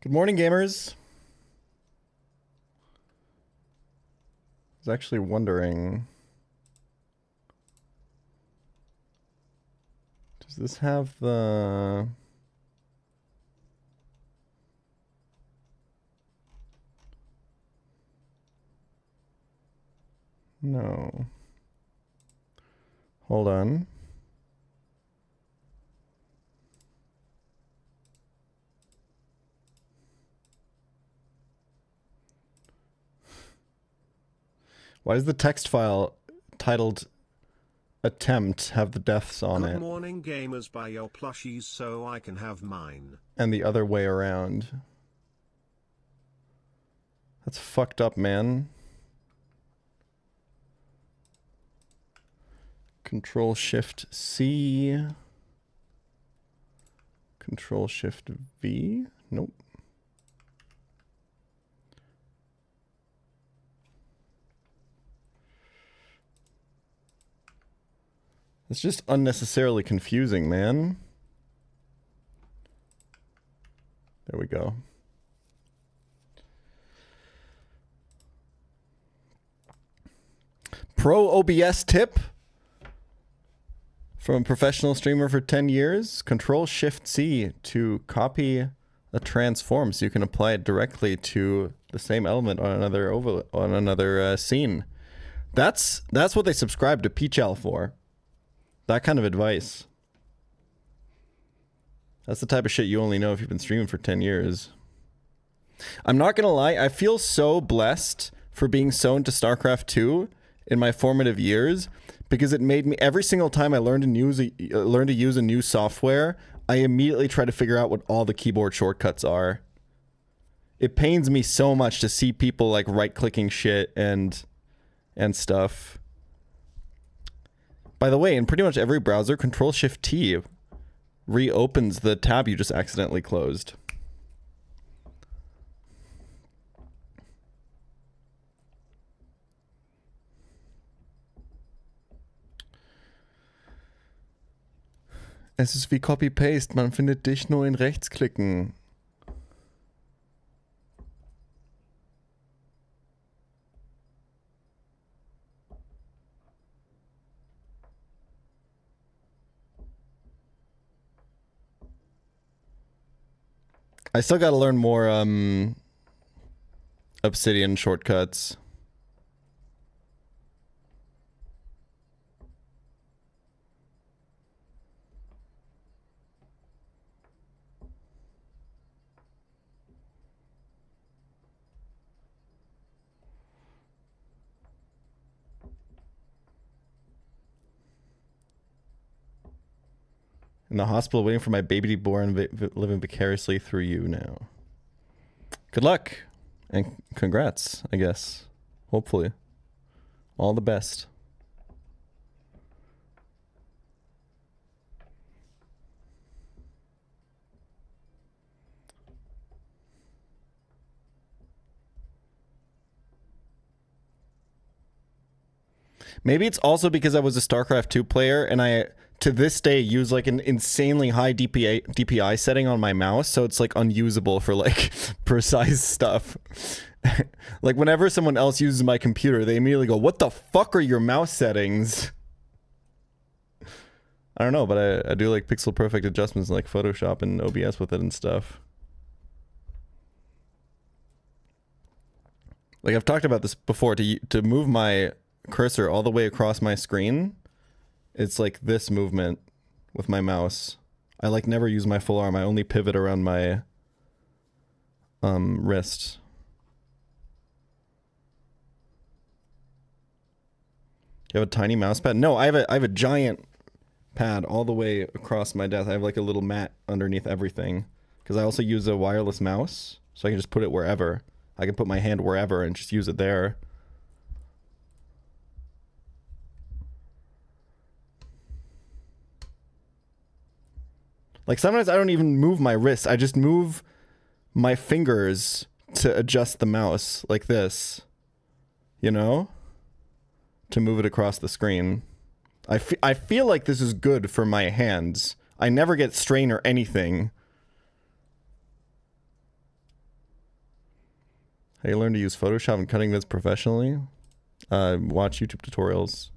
Good morning, gamers. I was actually wondering, does this have the... No. Hold on. Why does the text file titled Attempt have the deaths on it? Good morning, gamers. Buy your plushies so I can have mine. And the other way around. That's fucked up, man. Control Shift C. Control Shift V. Nope. It's just unnecessarily confusing, man. There we go. Pro OBS tip from a professional streamer for 10 years. Control Shift C to copy a transform so you can apply it directly to the same element on another scene. That's what they subscribe to pChal for. That kind of advice. That's the type of shit you only know if you've been streaming for 10 years. I'm not gonna lie, I feel so blessed for being so into StarCraft 2 in my formative years, because it made me, every single time I learned to use a new software, I immediately try to figure out what all the keyboard shortcuts are. It pains me so much to see people like right-clicking shit and stuff. By the way, in pretty much every browser, Control-Shift-T reopens the tab you just accidentally closed. Es ist wie Copy-Paste, man findet dich nur in Rechtsklicken. I still gotta learn more Obsidian shortcuts. In the hospital waiting for my baby to be born, living vicariously through you now. Good luck. And congrats, I guess. Hopefully. All the best. Maybe it's also because I was a StarCraft 2 player and I, to this day, use like an insanely high DPI setting on my mouse, so it's like unusable for like precise stuff. Like whenever someone else uses my computer, they immediately go, "What the fuck are your mouse settings?" I don't know, but I do like pixel perfect adjustments in like Photoshop and OBS with it and stuff. Like I've talked about this before, to move my cursor all the way across my screen, it's like this movement with my mouse. I like never use my full arm. I only pivot around my wrist. You have a tiny mouse pad? No, I have a giant pad all the way across my desk. I have like a little mat underneath everything because I also use a wireless mouse, so I can just put it wherever. I can put my hand wherever and just use it there. Like sometimes I don't even move my wrist. I just move my fingers to adjust the mouse like this, you know, to move it across the screen. I feel like this is good for my hands. I never get strain or anything. How you learn to use Photoshop and cutting vids professionally? Watch YouTube tutorials.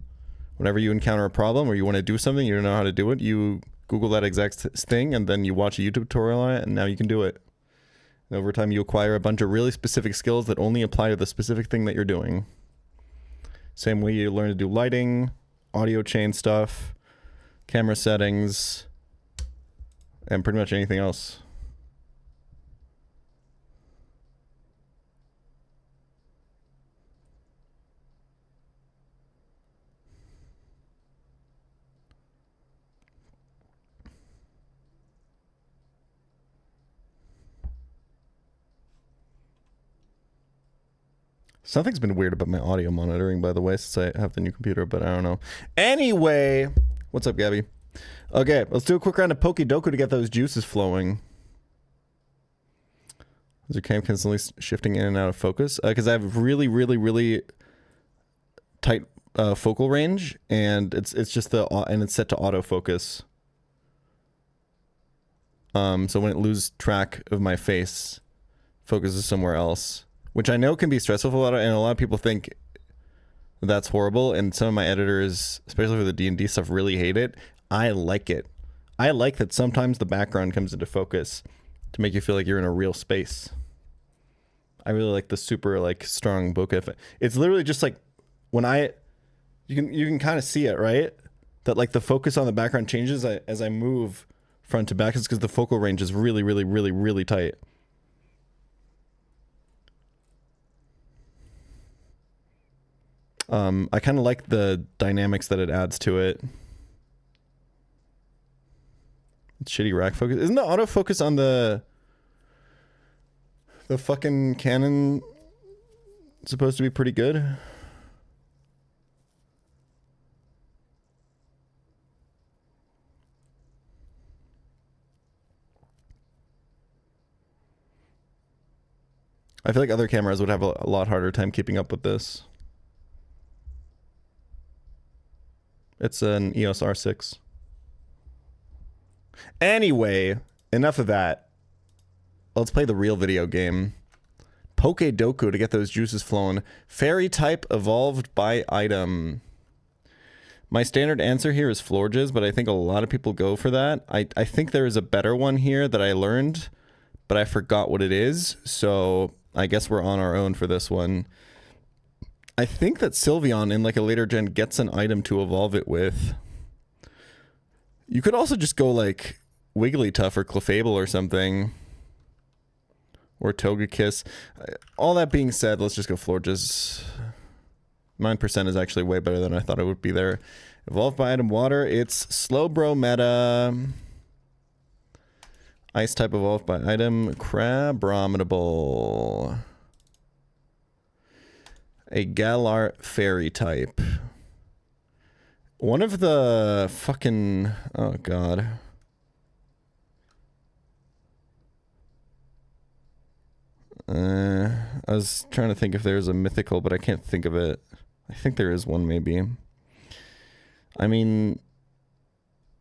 Whenever you encounter a problem or you want to do something, you don't know how to do it, you Google that exact thing and then you watch a YouTube tutorial on it and now you can do it. And over time you acquire a bunch of really specific skills that only apply to the specific thing that you're doing. Same way you learn to do lighting, audio chain stuff, camera settings, and pretty much anything else. Something's been weird about my audio monitoring, by the way, since I have the new computer, but I don't know. Anyway, what's up, Gabby? Okay, let's do a quick round of Pokedoku to get those juices flowing. Is your cam constantly shifting in and out of focus? Because I have really, really, really tight focal range, and it's just and it's set to autofocus. So when it loses track of my face, focuses somewhere else. Which I know can be stressful for and a lot of people think that's horrible, and some of my editors, especially for the D&D stuff, really hate it. I like it. I like that sometimes the background comes into focus to make you feel like you're in a real space. I really like the super strong bokeh effect. It's literally just like when you can kind of see it, right? That the focus on the background changes as I move front to back. It's because the focal range is really, really, really, really tight. I kind of like the dynamics that it adds to it. It's shitty rack focus. Isn't the autofocus on the fucking Canon supposed to be pretty good? I feel like other cameras would have a lot harder time keeping up with this. It's an EOS R6. Anyway, enough of that. Let's play the real video game. Pokedoku to get those juices flowing. Fairy type evolved by item. My standard answer here is Florges, but I think a lot of people go for that. I think there is a better one here that I learned, but I forgot what it is. So I guess we're on our own for this one. I think that Sylveon in a later gen gets an item to evolve it with. You could also just go Wigglytuff or Clefable or something. Or Togekiss. All that being said, let's just go Florges. 9% is actually way better than I thought it would be there. Evolved by item water. It's Slowbro meta. Ice type evolved by item. Crabrominable. A Galar fairy type. One of the fucking... Oh, God. I was trying to think if there's a mythical, but I can't think of it. I think there is one, maybe. I mean...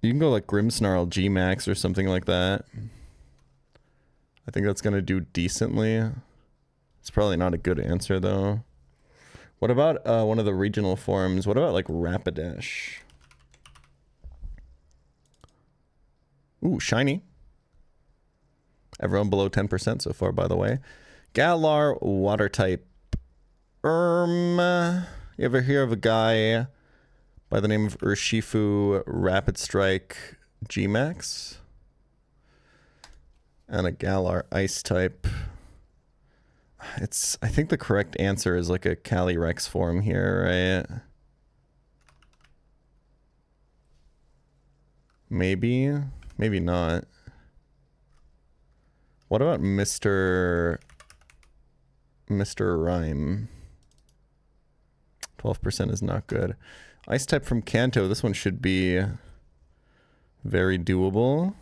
You can go Grimmsnarl G-Max or something like that. I think that's going to do decently. It's probably not a good answer, though. What about one of the regional forms? What about Rapidash? Ooh, shiny. Everyone below 10% so far, by the way. Galar, water type. You ever hear of a guy by the name of Urshifu Rapid Strike G-Max? And a Galar ice type. I think the correct answer is a Calyrex form here, right? Maybe not. What about Mr. Rhyme? 12% is not good. Ice type from Kanto. This one should be very doable.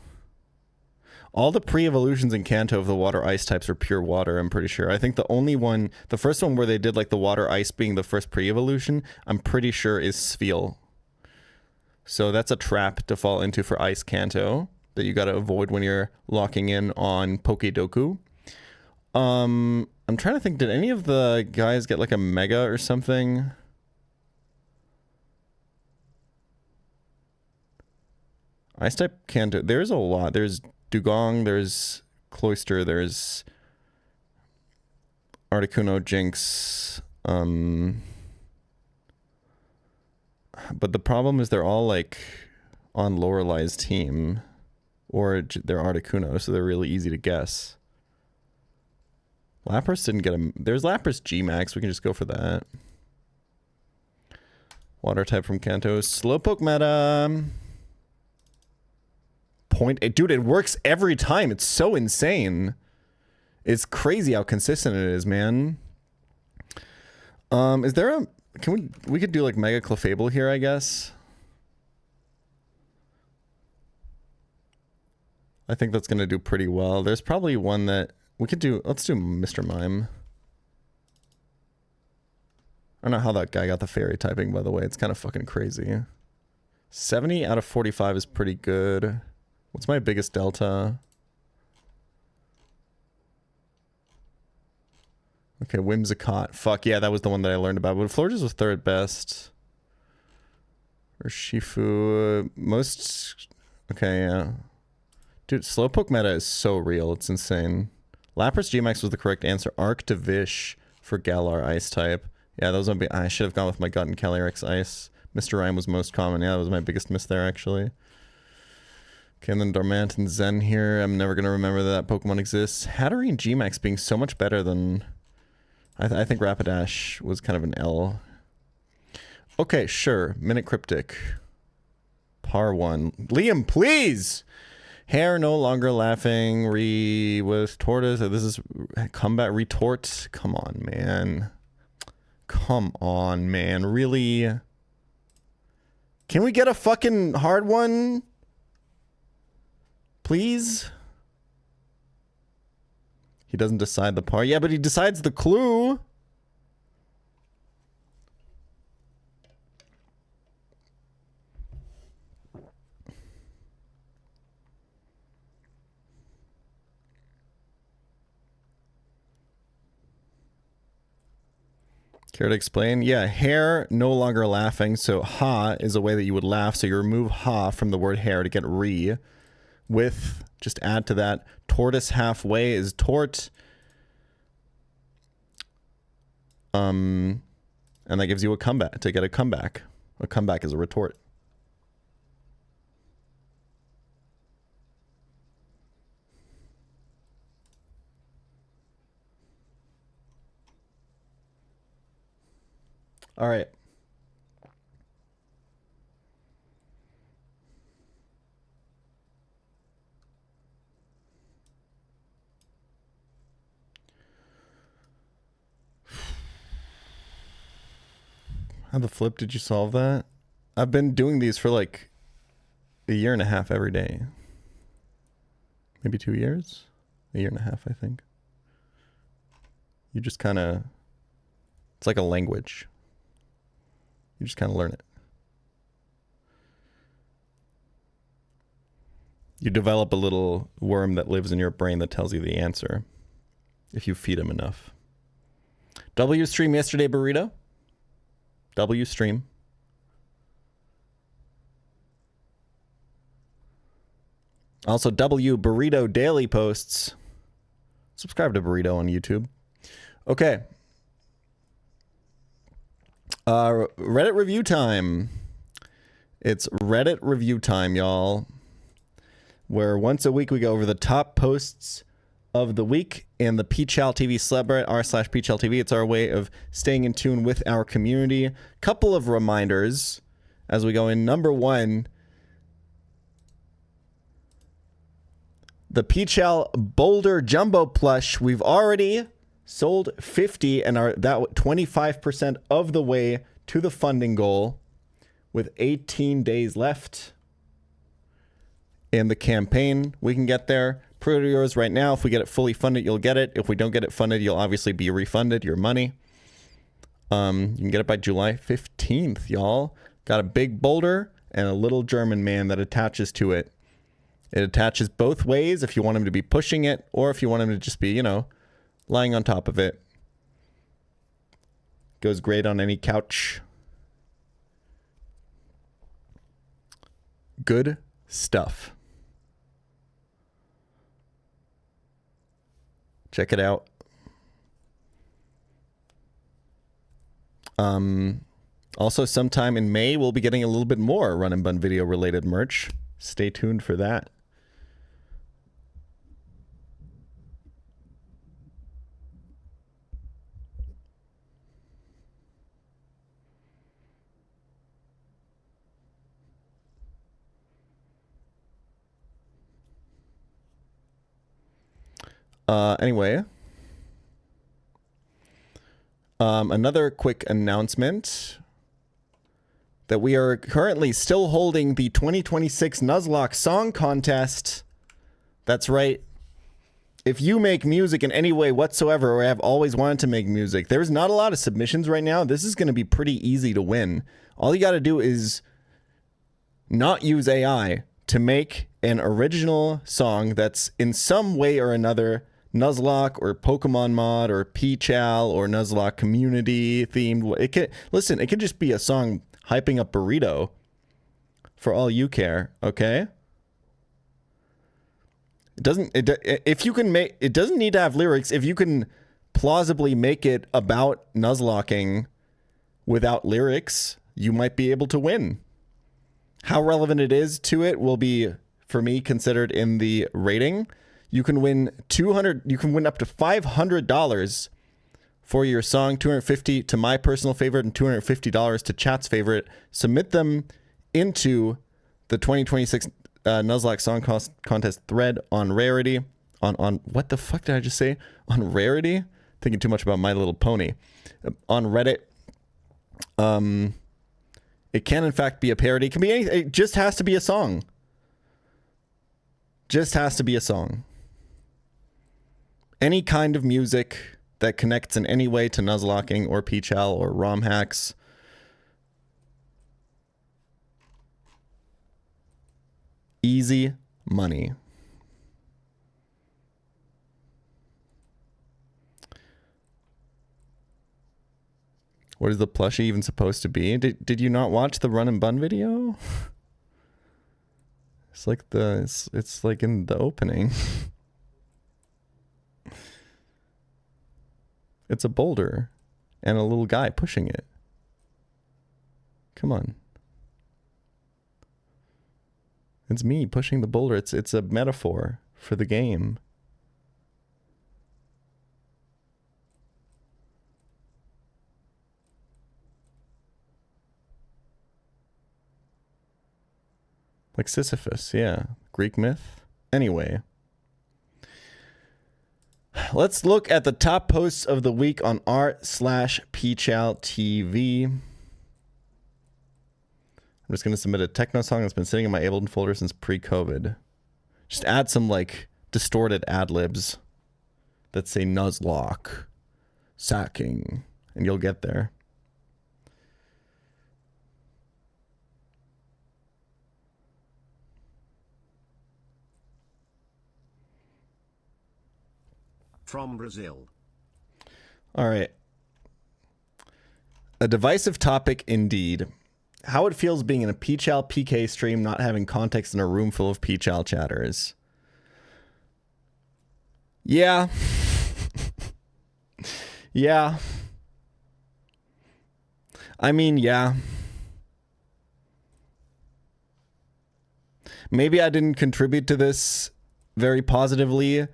All the pre-evolutions in Kanto of the water ice types are pure water, I'm pretty sure. I think the only one, the first one where they did the water ice being the first pre-evolution, I'm pretty sure is Spheal. So that's a trap to fall into for Ice Kanto that you got to avoid when you're locking in on Pokedoku. I I'm trying to think, did any of the guys get like a mega or something? Ice type can't do. There's a lot. There's Dugong, there's Cloyster, there's Articuno, Jinx. But the problem is they're all like on Lorelei's team, or they're Articuno, so they're really easy to guess. Lapras didn't get a... There's Lapras G-Max. We can just go for that. Water type from Kanto. Slowpoke meta. Dude, it works every time. It's so insane. It's crazy how consistent it is, man. Is there a... We could do like Mega Clefable here, I guess. I think that's going to do pretty well. There's probably one that... We could do... Let's do Mr. Mime. I don't know how that guy got the fairy typing, by the way. It's kind of fucking crazy. 70 out of 45 is pretty good. What's my biggest delta? Okay, Whimsicott. Fuck yeah, that was the one that I learned about. But Florges was third best. Or Shifu. Most... Okay, yeah. Dude, Slowpoke meta is so real. It's insane. Lapras G-Max was the correct answer. Arctivish for Galar Ice type. Yeah, that was my I should have gone with my gut and Calyrex Ice. Mr. Rhyme was most common. Yeah, that was my biggest miss there, actually. Okay, and then Dormant and Zen here. I'm never going to remember that Pokemon exists. Hatterene G-Max being so much better than... I think Rapidash was kind of an L. Okay, sure. Minute Cryptic. Par 1. Liam, please! Hair no longer laughing. With Tortoise. This is combat retort. Come on, man. Come on, man. Really? Can we get a fucking hard one? Please? He doesn't decide the par. Yeah, but he decides the clue. Care to explain? Yeah, hair no longer laughing. So ha is a way that you would laugh. So you remove ha from the word hair to get re. With, just add to that, tortoise halfway is tort. And that gives you a comeback, to get a comeback. A comeback is a retort. All right. How the flip did you solve that? I've been doing these for like a year and a half every day. Maybe 2 years? A year and a half, I think. You just kind of... It's like a language. You just kind of learn it. You develop a little worm that lives in your brain that tells you the answer. If you feed him enough. W stream yesterday, Burrito. W stream. Also, W Burrito daily posts. Subscribe to Burrito on YouTube. Okay. Reddit review time. It's Reddit review time, y'all. Where once a week we go over the top posts of the week in the pChal TV subreddit, r/pChal TV. It's our way of staying in tune with our community. Couple of reminders as we go in. Number one, the pChal Boulder Jumbo plush. We've already sold 50 and are that 25% of the way to the funding goal with 18 days left in the campaign. We can get there. Pre-order yours right now. If we get it fully funded, you'll get it. If we don't get it funded, you'll obviously be refunded your money. You can get it by July 15th, y'all. Got a big boulder and a little German man that attaches to it. It attaches both ways if you want him to be pushing it or if you want him to just be, you know, lying on top of it. Goes great on any couch. Good stuff. Check it out. Also, sometime in May, we'll be getting a little bit more Run and Bun video related merch. Stay tuned for that. Anyway, another quick announcement that we are currently still holding the 2026 Nuzlocke Song Contest. That's right. If you make music in any way whatsoever, or have always wanted to make music, there's not a lot of submissions right now. This is going to be pretty easy to win. All you got to do is not use AI to make an original song that's in some way or another Nuzlocke or Pokemon mod or pChal or Nuzlocke community themed. It could just be a song hyping up Burrito for all you care, okay? It doesn't need to have lyrics. If you can plausibly make it about Nuzlocking without lyrics, you might be able to win. How relevant it is to it will be, for me, considered in the rating. You can win up to $500 for your song, $250 to my personal favorite and $250 to chat's favorite. Submit them into the 2026 Nuzlocke Song Contest thread on Rarity. On what the fuck did I just say? On Rarity? Thinking too much about My Little Pony. On Reddit. It can in fact be a parody. It can be anything. It just has to be a song. Just has to be a song. Any kind of music that connects in any way to Nuzlocking or pChal or ROM hacks. Easy money. What is the plushie even supposed to be? Did you not watch the Run and Bun video? It's like it's like in the opening. It's a boulder and a little guy pushing it. Come on. It's me pushing the boulder. It's a metaphor for the game. Like Sisyphus, yeah. Greek myth. Anyway. Let's look at the top posts of the week on r/pChal TV. I'm just going to submit a techno song that's been sitting in my Ableton folder since pre-COVID. Just add some like distorted ad-libs that say Nuzlocke, sacking, and you'll get there. From Brazil. All right. A divisive topic indeed. How it feels being in a pChal PK stream, not having context in a room full of pChal chatters. Yeah. Yeah. I mean, yeah. Maybe I didn't contribute to this very positively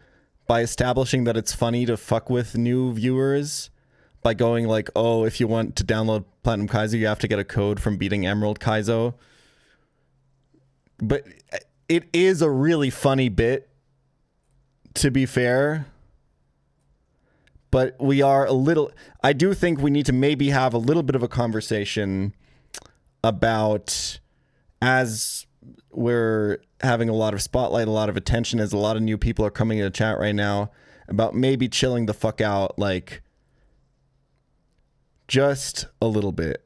by establishing that it's funny to fuck with new viewers by going like, oh, if you want to download Platinum Kaizo, you have to get a code from beating Emerald Kaizo. But it is a really funny bit, to be fair. But we are a little... I do think we need to maybe have a little bit of a conversation about, as we're having a lot of spotlight, a lot of attention, as a lot of new people are coming into chat right now, about maybe chilling the fuck out, like, just a little bit.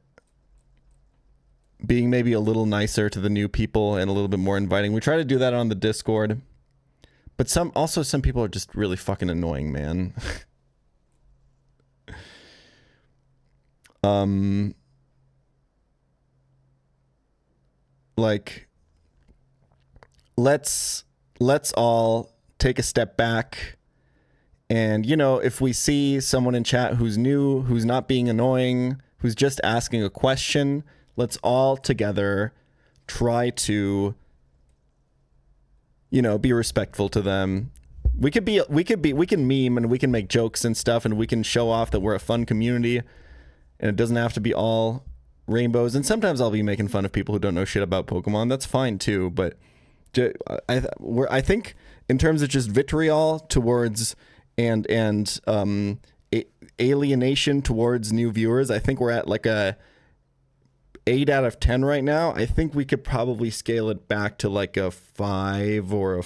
Being maybe a little nicer to the new people and a little bit more inviting. We try to do that on the Discord. But some people are just really fucking annoying, man. Like, let's all take a step back, and you know, if we see someone in chat who's new, who's not being annoying, who's just asking a question, let's all together try to, you know, be respectful to them. We can meme and we can make jokes and stuff, and we can show off that we're a fun community, and it doesn't have to be all rainbows. And sometimes I'll be making fun of people who don't know shit about Pokemon. That's fine too. But I think in terms of just vitriol towards and alienation towards new viewers, I think we're at like a 8 out of 10 right now. I think we could probably scale it back to like a 5 or a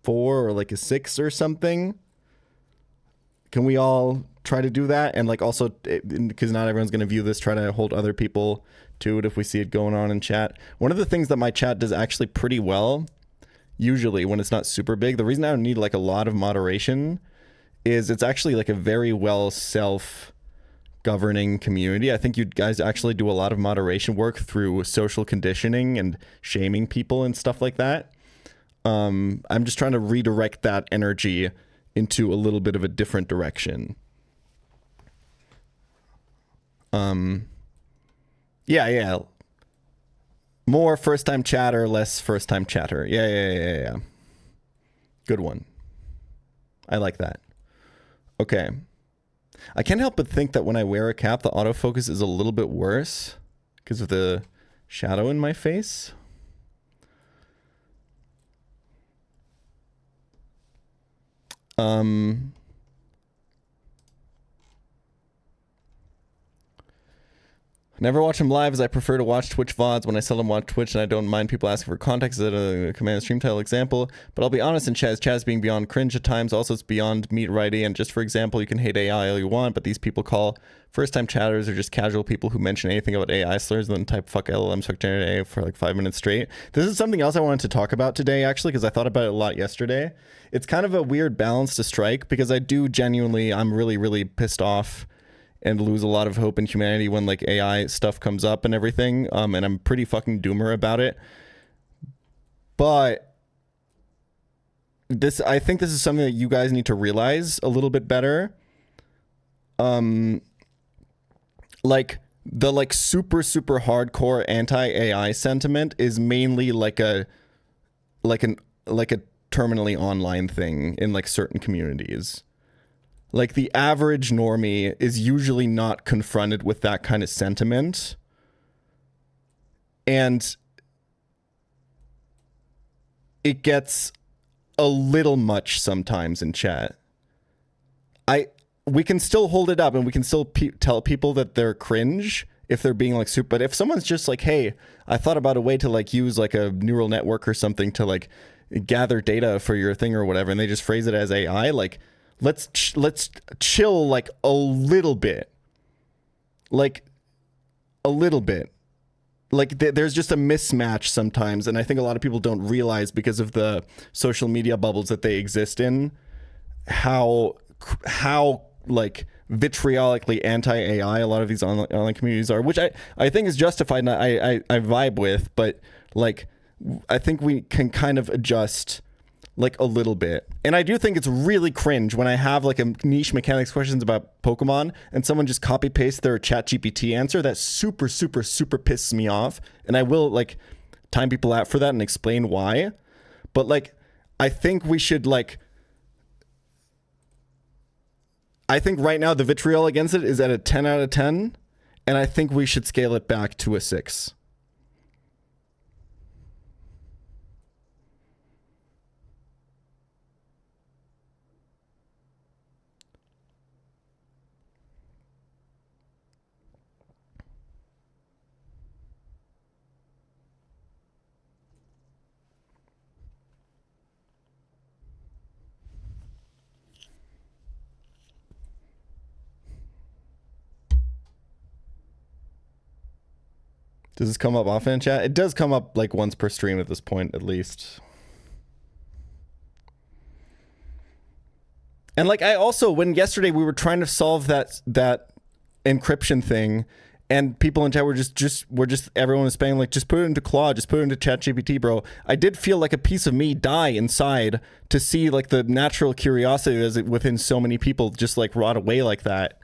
4 or like a 6 or something. Can we all try to do that? And like also, because not everyone's going to view this, try to hold other people to it if we see it going on in chat. One of the things that my chat does actually pretty well, usually when it's not super big, the reason I don't need like a lot of moderation is it's actually like a very well self-governing community. I think you guys actually do a lot of moderation work through social conditioning and shaming people and stuff like that. I'm just trying to redirect that energy into a little bit of a different direction. Yeah. More first-time chatter, less first-time chatter. Yeah. Good one. I like that. Okay. I can't help but think that when I wear a cap, the autofocus is a little bit worse because of the shadow in my face. Never watch him live, as I prefer to watch Twitch VODs when I seldom watch Twitch, and I don't mind people asking for context as a command stream title example. But I'll be honest, in Chaz being beyond cringe at times, also it's beyond meat righty. And just for example, you can hate AI all you want, but these people call first-time chatters or just casual people who mention anything about AI slurs and then type fuck LLMs, fuck generative AI for like 5 minutes straight. This is something else I wanted to talk about today, actually, because I thought about it a lot yesterday. It's kind of a weird balance to strike, because I do genuinely, I'm really, really pissed off and lose a lot of hope in humanity when like AI stuff comes up and everything. And I'm pretty fucking doomer about it. But I think this is something that you guys need to realize a little bit better. Like the like super hardcore anti-AI sentiment is mainly like a terminally online thing in like certain communities. Like the average normie is usually not confronted with that kind of sentiment. And it gets a little much sometimes in chat. We can still hold it up and we can still tell people that they're cringe if they're being like super, but if someone's just like, hey, I thought about a way to like use like a neural network or something to like gather data for your thing or whatever, and they just phrase it as AI, like, let's chill like a little bit. Like a little bit. Like there's just a mismatch sometimes, and I think a lot of people don't realize, because of the social media bubbles that they exist in, how like vitriolically anti-AI a lot of these online communities are, which I think is justified and I vibe with, but like I think we can kind of adjust like a little bit. And I do think it's really cringe when I have like a niche mechanics questions about Pokemon and someone just copy paste their ChatGPT answer. That super pisses me off, and I will like time people out for that and explain why. But like I think we should like, I think right now the vitriol against it is at a 10 out of 10, and I think we should scale it back to a 6. Does this come up often in chat? It does come up like once per stream at this point, at least. And like I also, when yesterday we were trying to solve that encryption thing, and people in chat were everyone was spamming like, just put it into Claude, just put it into ChatGPT, bro. I did feel like a piece of me die inside to see like the natural curiosity that's within so many people just like rot away like that.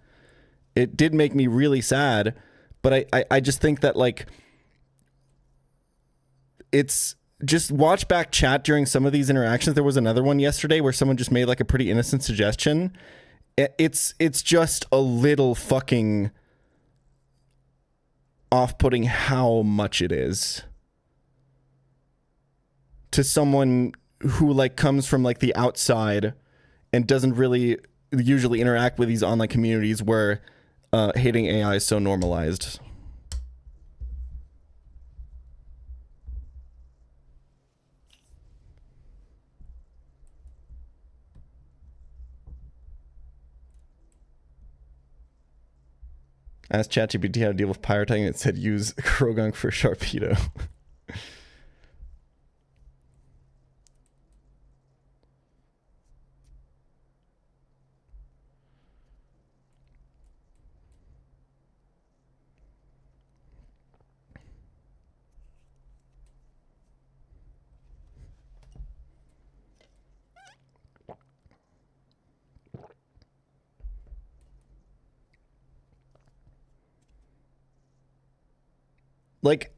It did make me really sad, but I just think that like it's just watch back chat during some of these interactions. There was another one yesterday where someone just made like a pretty innocent suggestion. It's just a little fucking off-putting how much it is to someone who like comes from like the outside and doesn't really usually interact with these online communities where hating AI is so normalized. Asked ChatGPT how to deal with pirating. It said use Krogunk for Sharpedo. Like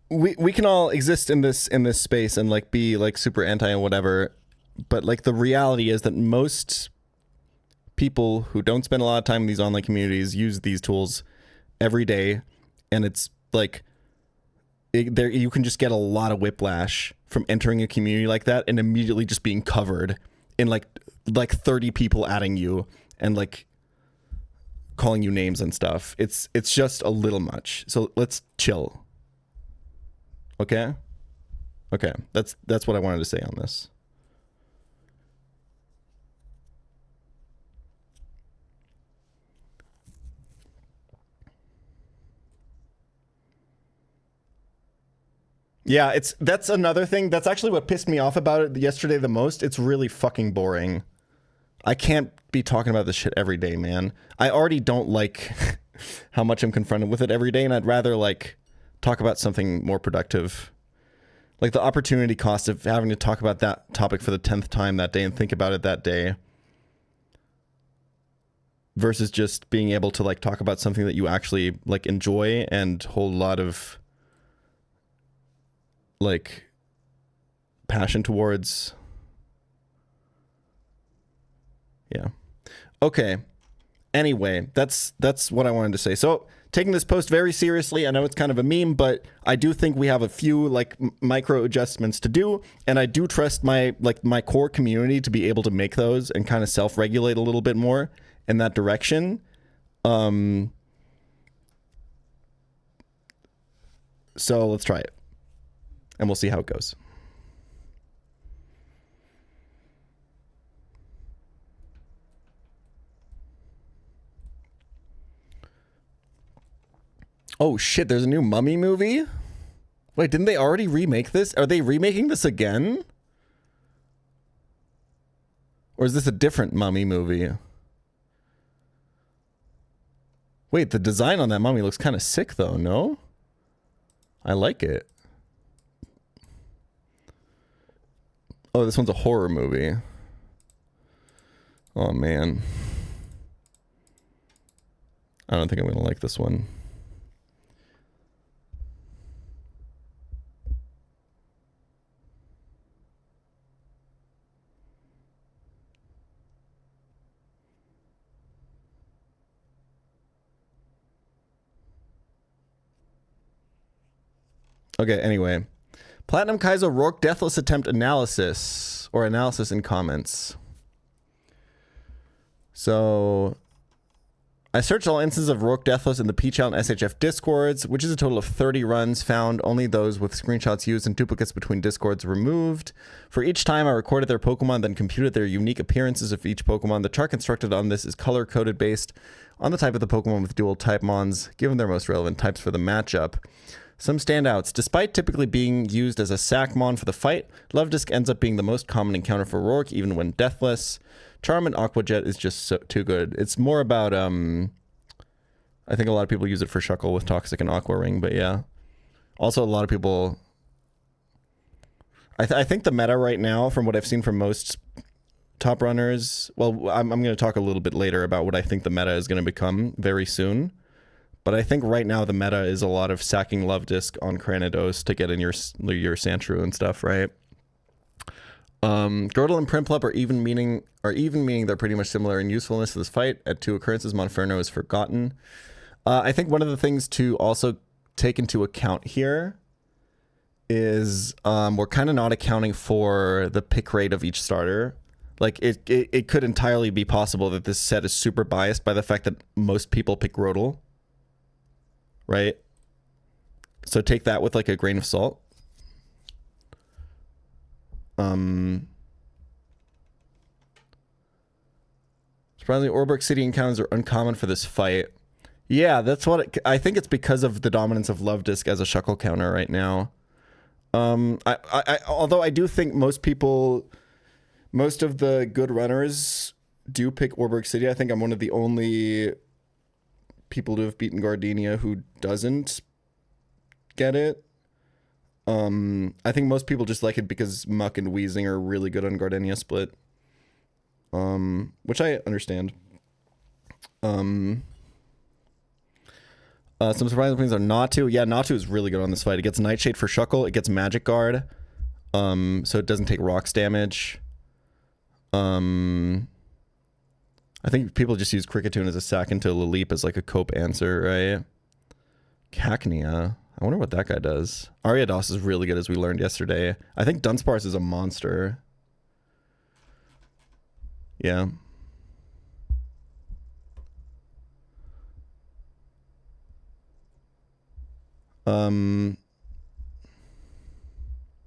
we can all exist in this space and like be like super anti and whatever, but like the reality is that most people who don't spend a lot of time in these online communities use these tools every day, and it's like there you can just get a lot of whiplash from entering a community like that and immediately just being covered in like 30 people adding you and like calling you names and stuff. It's just a little much. So let's chill. Okay? Okay. That's what I wanted to say on this. Yeah, that's another thing. That's actually what pissed me off about it yesterday the most. It's really fucking boring. I can't be talking about this shit every day, man. I already don't like how much I'm confronted with it every day, and I'd rather like talk about something more productive. Like the opportunity cost of having to talk about that topic for the 10th time that day and think about it that day versus just being able to like talk about something that you actually like enjoy and hold a lot of like passion towards. Yeah. Okay. Anyway, that's what I wanted to say. So taking this post very seriously, I know it's kind of a meme, but I do think we have a few like micro adjustments to do, and I do trust my core community to be able to make those and kind of self-regulate a little bit more in that direction. So let's try it, and we'll see how it goes. Oh shit, there's a new Mummy movie? Wait, didn't they already remake this? Are they remaking this again? Or is this a different Mummy movie? Wait, the design on that mummy looks kind of sick though, no? I like it. Oh, this one's a horror movie. Oh man. I don't think I'm gonna like this one. Okay, anyway. Platinum Kaizo Rourke Deathless Attempt Analysis, or analysis in comments. So, I searched all instances of Rourke Deathless in the pChal and SHF discords, which is a total of 30 runs, found only those with screenshots used and duplicates between discords removed. For each time, I recorded their Pokemon, then computed their unique appearances of each Pokemon. The chart constructed on this is color-coded based on the type of the Pokemon with dual type mons, given their most relevant types for the matchup. Some standouts. Despite typically being used as a Sackmon for the fight, Luvdisc ends up being the most common encounter for Rourke, even when deathless. Charm and Aqua Jet is just too good. It's more about I think a lot of people use it for Shuckle with Toxic and Aqua Ring, but yeah. Also, a lot of people... I think the meta right now, from what I've seen from most top runners... Well, I'm going to talk a little bit later about what I think the meta is going to become very soon. But I think right now the meta is a lot of sacking Love Disc on Cranidos to get in your Sandshrew and stuff, right? Girdle and Prinplup are even meaning they're pretty much similar in usefulness to this fight. At 2 occurrences, Monferno is forgotten. I think one of the things to also take into account here is we're kind of not accounting for the pick rate of each starter. Like it could entirely be possible that this set is super biased by the fact that most people pick Grodel, right? So take that with like a grain of salt. Surprisingly, Orberg City encounters are uncommon for this fight. Yeah, that's what I think. It's because of the dominance of Love Disc as a Shuckle counter right now. Although I do think most of the good runners do pick Orberg City. I think I'm one of the only people to have beaten Gardenia who doesn't get it. I think most people just like it because Muck and Weezing are really good on Gardenia split. Which I understand. Some surprising things are Natu. Yeah, Natu is really good on this fight. It gets Nightshade for Shuckle. It gets Magic Guard. So it doesn't take rocks damage. I think people just use Kricketune as a sack into Lileep as like a cope answer, right? Cacnea. I wonder what that guy does. Ariados is really good, as we learned yesterday. I think Dunsparce is a monster. Yeah.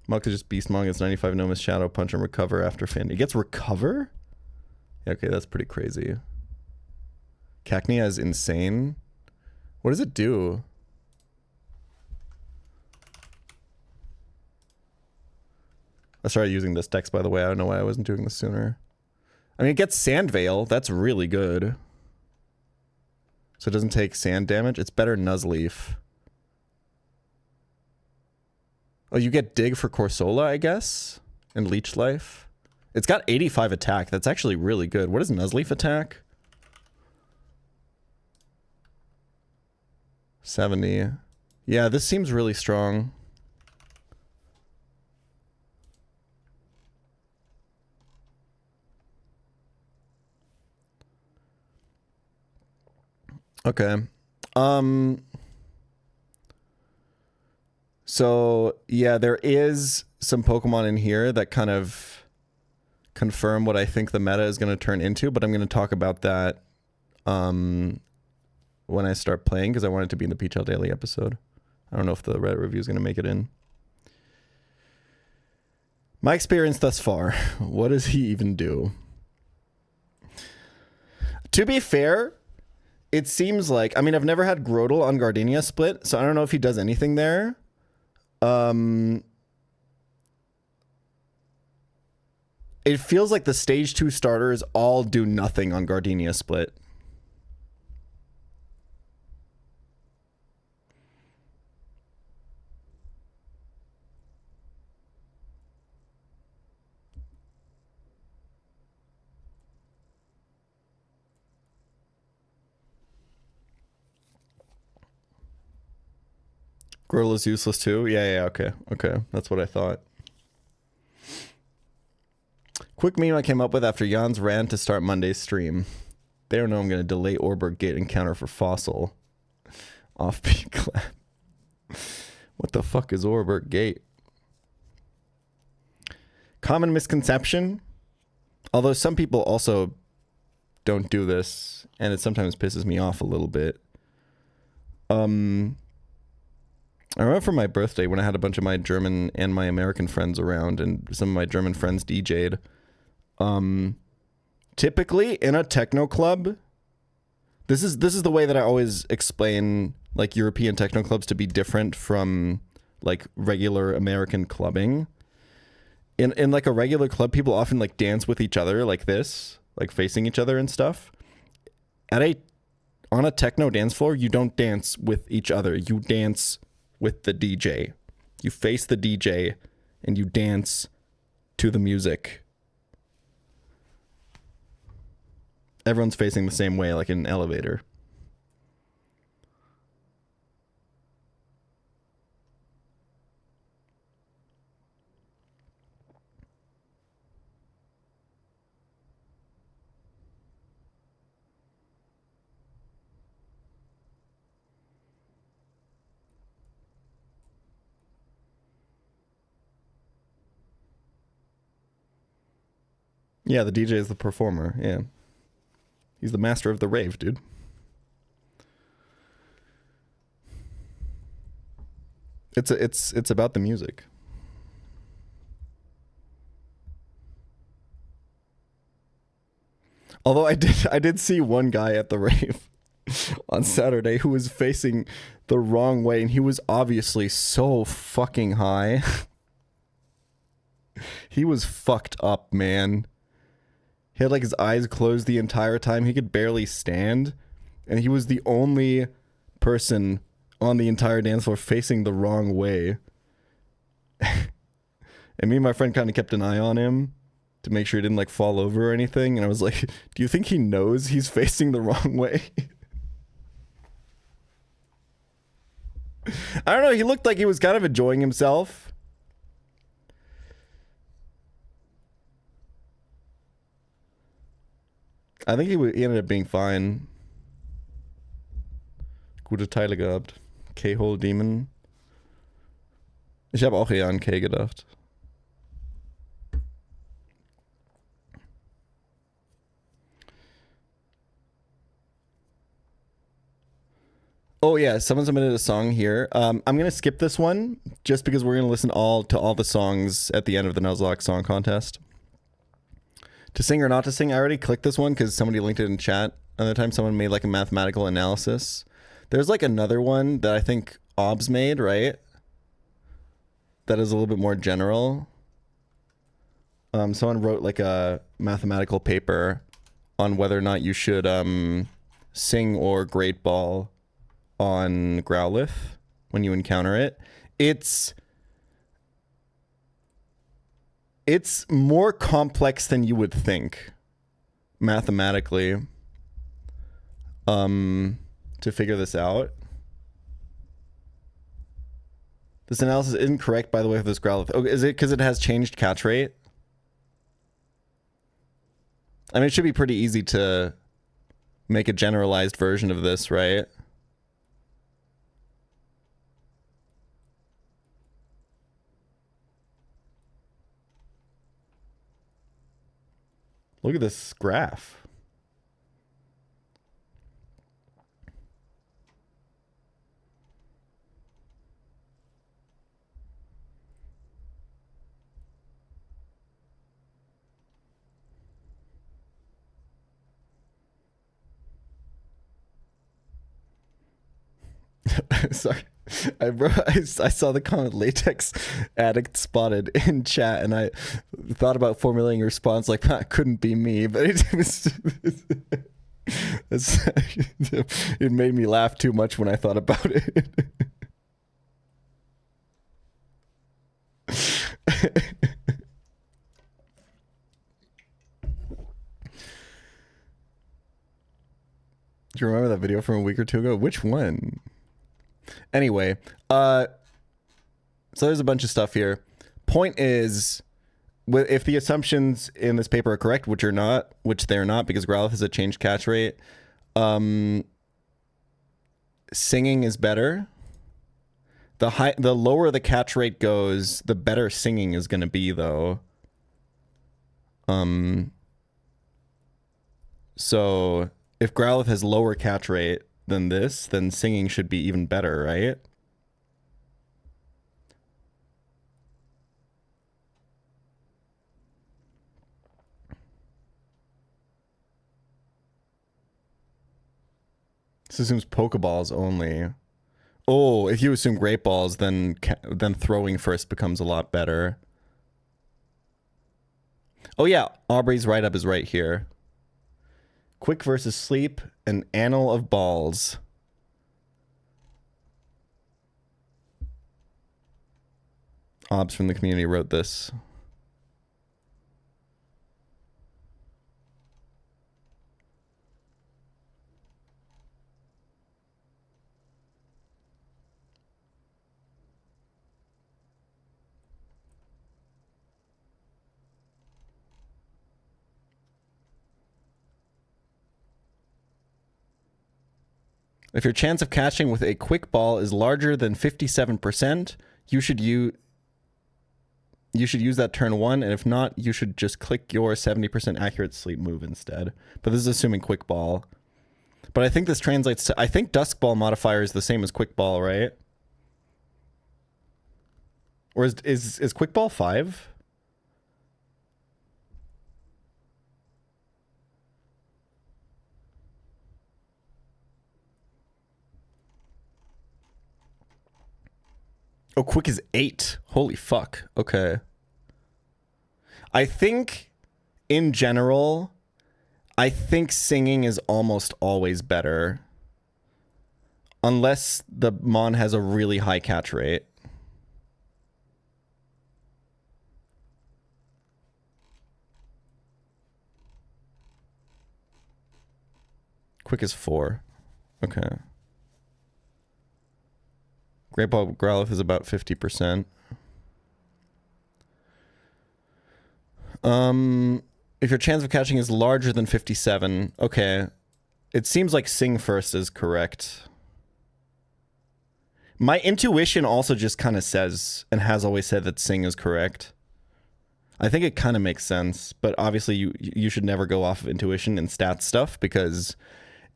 Muck is just Beastmong. It's 95 Nomus, Shadow Punch, and Recover after Fin. It gets Recover? Yeah, okay, that's pretty crazy. Cacnea is insane. What does it do? I started using this dex, by the way. I don't know why I wasn't doing this sooner. I mean, it gets Sand Veil. That's really good. So it doesn't take sand damage. It's better than Nuzleaf. Oh, you get Dig for Corsola, I guess? And Leech Life. It's got 85 attack. That's actually really good. What does Nuzleaf attack? 70. Yeah, this seems really strong. Okay. So yeah, there is some Pokemon in here that kind of confirm what I think the meta is going to turn into, but I'm going to talk about that when I start playing, because I want it to be in the pChal Daily episode. I don't know if the Reddit review is going to make it in. My experience thus far, what does he even do? To be fair, it seems like, I mean, I've never had Grodel on Gardenia split, so I don't know if he does anything there. It feels like the stage 2 starters all do nothing on Gardenia split. Grodel is useless too? Yeah, okay. That's what I thought. Quick meme I came up with after Jan's ran to start Monday's stream. They don't know I'm going to delay Orberg Gate encounter for Fossil. Off-peak clap. What the fuck is Orberg Gate? Common misconception. Although some people also don't do this, and it sometimes pisses me off a little bit. I remember for my birthday when I had a bunch of my German and my American friends around, and some of my German friends DJ'd. Typically in a techno club, this is the way that I always explain like European techno clubs to be different from like regular American clubbing. In like a regular club, people often like dance with each other like this, like facing each other and stuff. At a on a techno dance floor, you don't dance with each other. You dance with the DJ. You face the DJ and you dance to the music. Everyone's facing the same way, like in an elevator. Yeah, the DJ is the performer. Yeah. He's the master of the rave, dude. It's about the music. Although I did see one guy at the rave on Saturday who was facing the wrong way, and he was obviously so fucking high. He was fucked up, man. He had like his eyes closed the entire time. He could barely stand. And he was the only person on the entire dance floor facing the wrong way. And me and my friend kind of kept an eye on him to make sure he didn't like fall over or anything. And I was like, do you think he knows he's facing the wrong way? I don't know. He looked like he was kind of enjoying himself. I think he ended up being fine. Gute Teile gehabt. K-Hole Demon. Ich habe auch eher an K gedacht. Oh yeah, someone submitted a song here. I'm gonna skip this one just because we're gonna listen to all the songs at the end of the Nuzlocke song contest. To sing or not to sing, I already clicked this one because somebody linked it in chat. Another time someone made like a mathematical analysis. There's like another one that I think Obs made, right? That is a little bit more general. Someone wrote like a mathematical paper on whether or not you should sing or great ball on Growlithe when you encounter it. It's more complex than you would think mathematically to figure this out. This analysis isn't correct, by the way, for this Growlithe. Oh, is it because it has changed catch rate? I mean, it should be pretty easy to make a generalized version of this, right? Look at this graph. Sorry. I saw the comment latex addict spotted in chat, and I thought about formulating a response like that couldn't be me, but it made me laugh too much when I thought about it. Do you remember that video from a week or two ago? Which one? Anyway, so there's a bunch of stuff here. Point is, if the assumptions in this paper are correct, which they're not, because Growlithe has a changed catch rate, singing is better. The lower the catch rate goes, the better singing is going to be, though. So if Growlithe has lower catch rate than this, then singing should be even better, right? This assumes Pokeballs only. Oh, if you assume Great Balls, then throwing first becomes a lot better. Oh yeah, Aubrey's write-up is right here. Quick versus sleep, an annal of balls. Obs from the community wrote this. If your chance of catching with a quick ball is larger than 57%, you should use that turn 1, and if not, you should just click your 70% accurate sleep move instead. But this is assuming quick ball. But I think this translates to, I think dusk ball modifier is the same as quick ball, right? Or is quick ball 5? Oh, quick is 8. Holy fuck. Okay. I think, in general, I think singing is almost always better. Unless the Mon has a really high catch rate. Quick is 4. Okay. Great Ball Growlithe is about 50%. If your chance of catching is larger than 57, okay. It seems like Sing first is correct. My intuition also just kind of says, and has always said, that Sing is correct. I think it kind of makes sense, but obviously you should never go off of intuition and stats stuff, because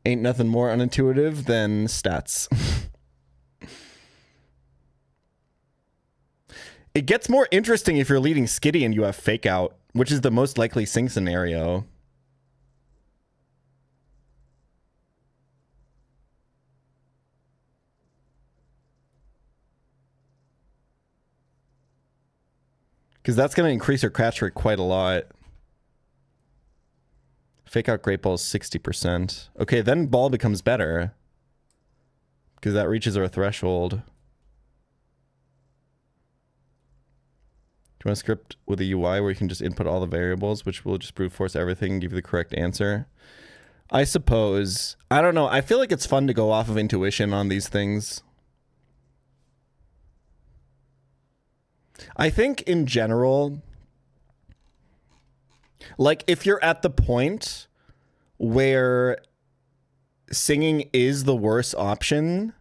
ain't nothing more unintuitive than stats. It gets more interesting if you're leading Skitty and you have Fake Out, which is the most likely Sing scenario. Because that's going to increase your catch rate quite a lot. Fake Out Great Ball is 60%. Okay, then Ball becomes better. Because that reaches our threshold. Do you want a script with a UI where you can just input all the variables, which will just brute force everything and give you the correct answer? I suppose. I don't know. I feel like it's fun to go off of intuition on these things. I think in general, like if you're at the point where singing is the worst option,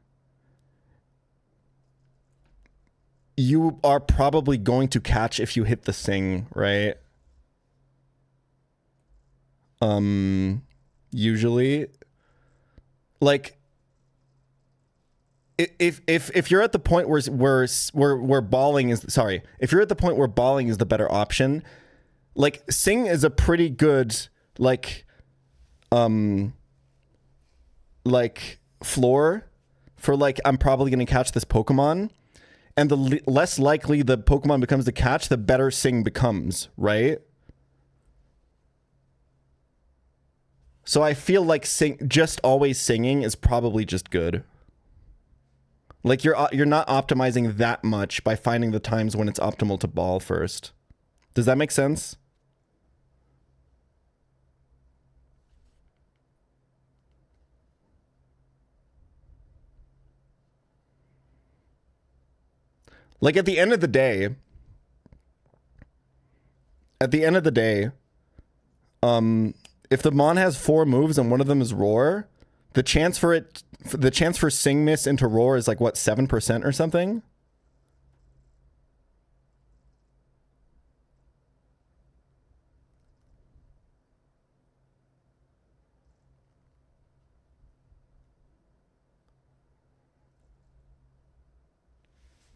you are probably going to catch if you hit the sing, right? Usually, like if you're at the point where balling is, sorry, if you're at the point where balling is the better option, like sing is a pretty good like floor for like I'm probably gonna catch this Pokemon. And the less likely the Pokemon becomes to catch, the better Sing becomes, right? So I feel like just always singing is probably just good. Like you're not optimizing that much by finding the times when it's optimal to ball first. Does that make sense? Like at the end of the day, if the Mon has 4 moves and one of them is Roar, the chance for Sing Miss into Roar is like what, 7% or something?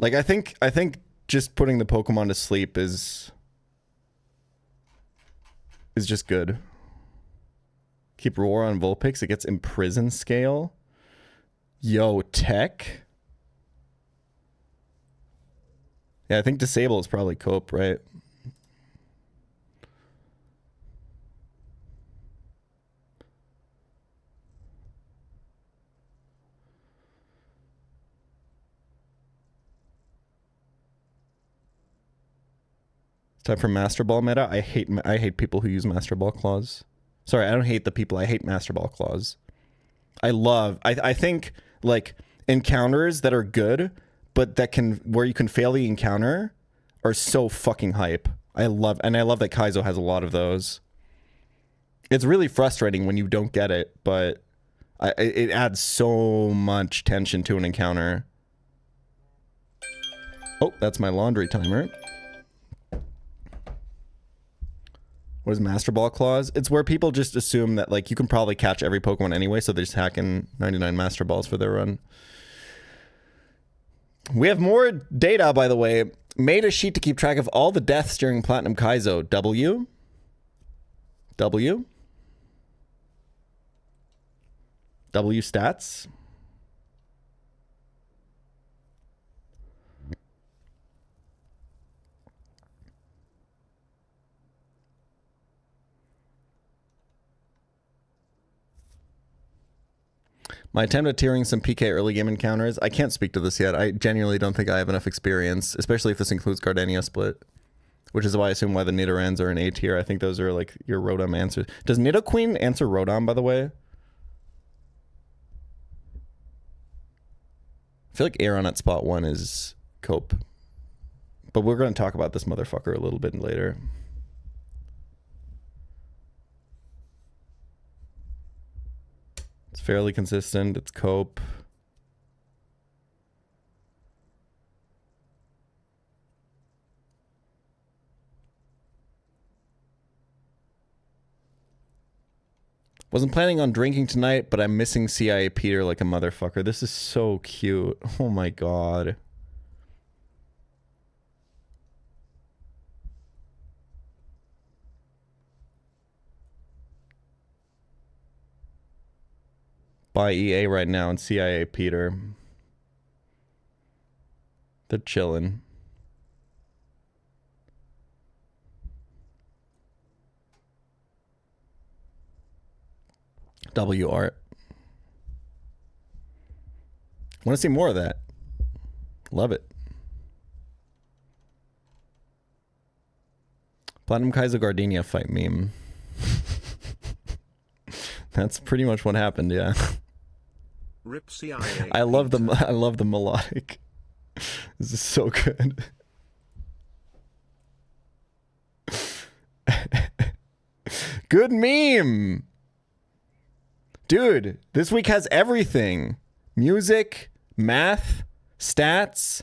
Like I think just putting the Pokemon to sleep is just good. Keep Roar on Vulpix, it gets Imprison scale. Yo, tech. Yeah, I think Disable is probably Cope, right? Time for Master Ball meta. I hate people who use Master Ball claws. Sorry, I don't hate the people. I hate Master Ball claws. I think like encounters that are good, but where you can fail the encounter are so fucking hype. I love that Kaizo has a lot of those. It's really frustrating when you don't get it, but it adds so much tension to an encounter. Oh, that's my laundry timer. What is Master Ball clause? It's where people just assume that like you can probably catch every Pokemon anyway, so they're just hacking 99 Master Balls for their run. We have more data, by the way. Made a sheet to keep track of all the deaths during Platinum Kaizo. W. W stats. My attempt at tiering some PK early game encounters. I can't speak to this yet. I genuinely don't think I have enough experience, especially if this includes Gardenia split, which is why I assume why the Nidorans are in A tier. I think those are like your Rotom answers. Does Nidoqueen answer Rotom, by the way? I feel like Aeron at spot 1 is Cope. But we're going to talk about this motherfucker a little bit later. It's fairly consistent. It's Cope. Wasn't planning on drinking tonight, but I'm missing CIA Peter like a motherfucker. This is so cute. Oh my god. Buy EA right now and CIA Peter. They're chilling. W art. Want to see more of that. Love it. Platinum Kaizo Gardenia fight meme. That's pretty much what happened, yeah. Rip CIA. I love the melodic. This is so good. Good meme. Dude, this week has everything. Music, math, stats,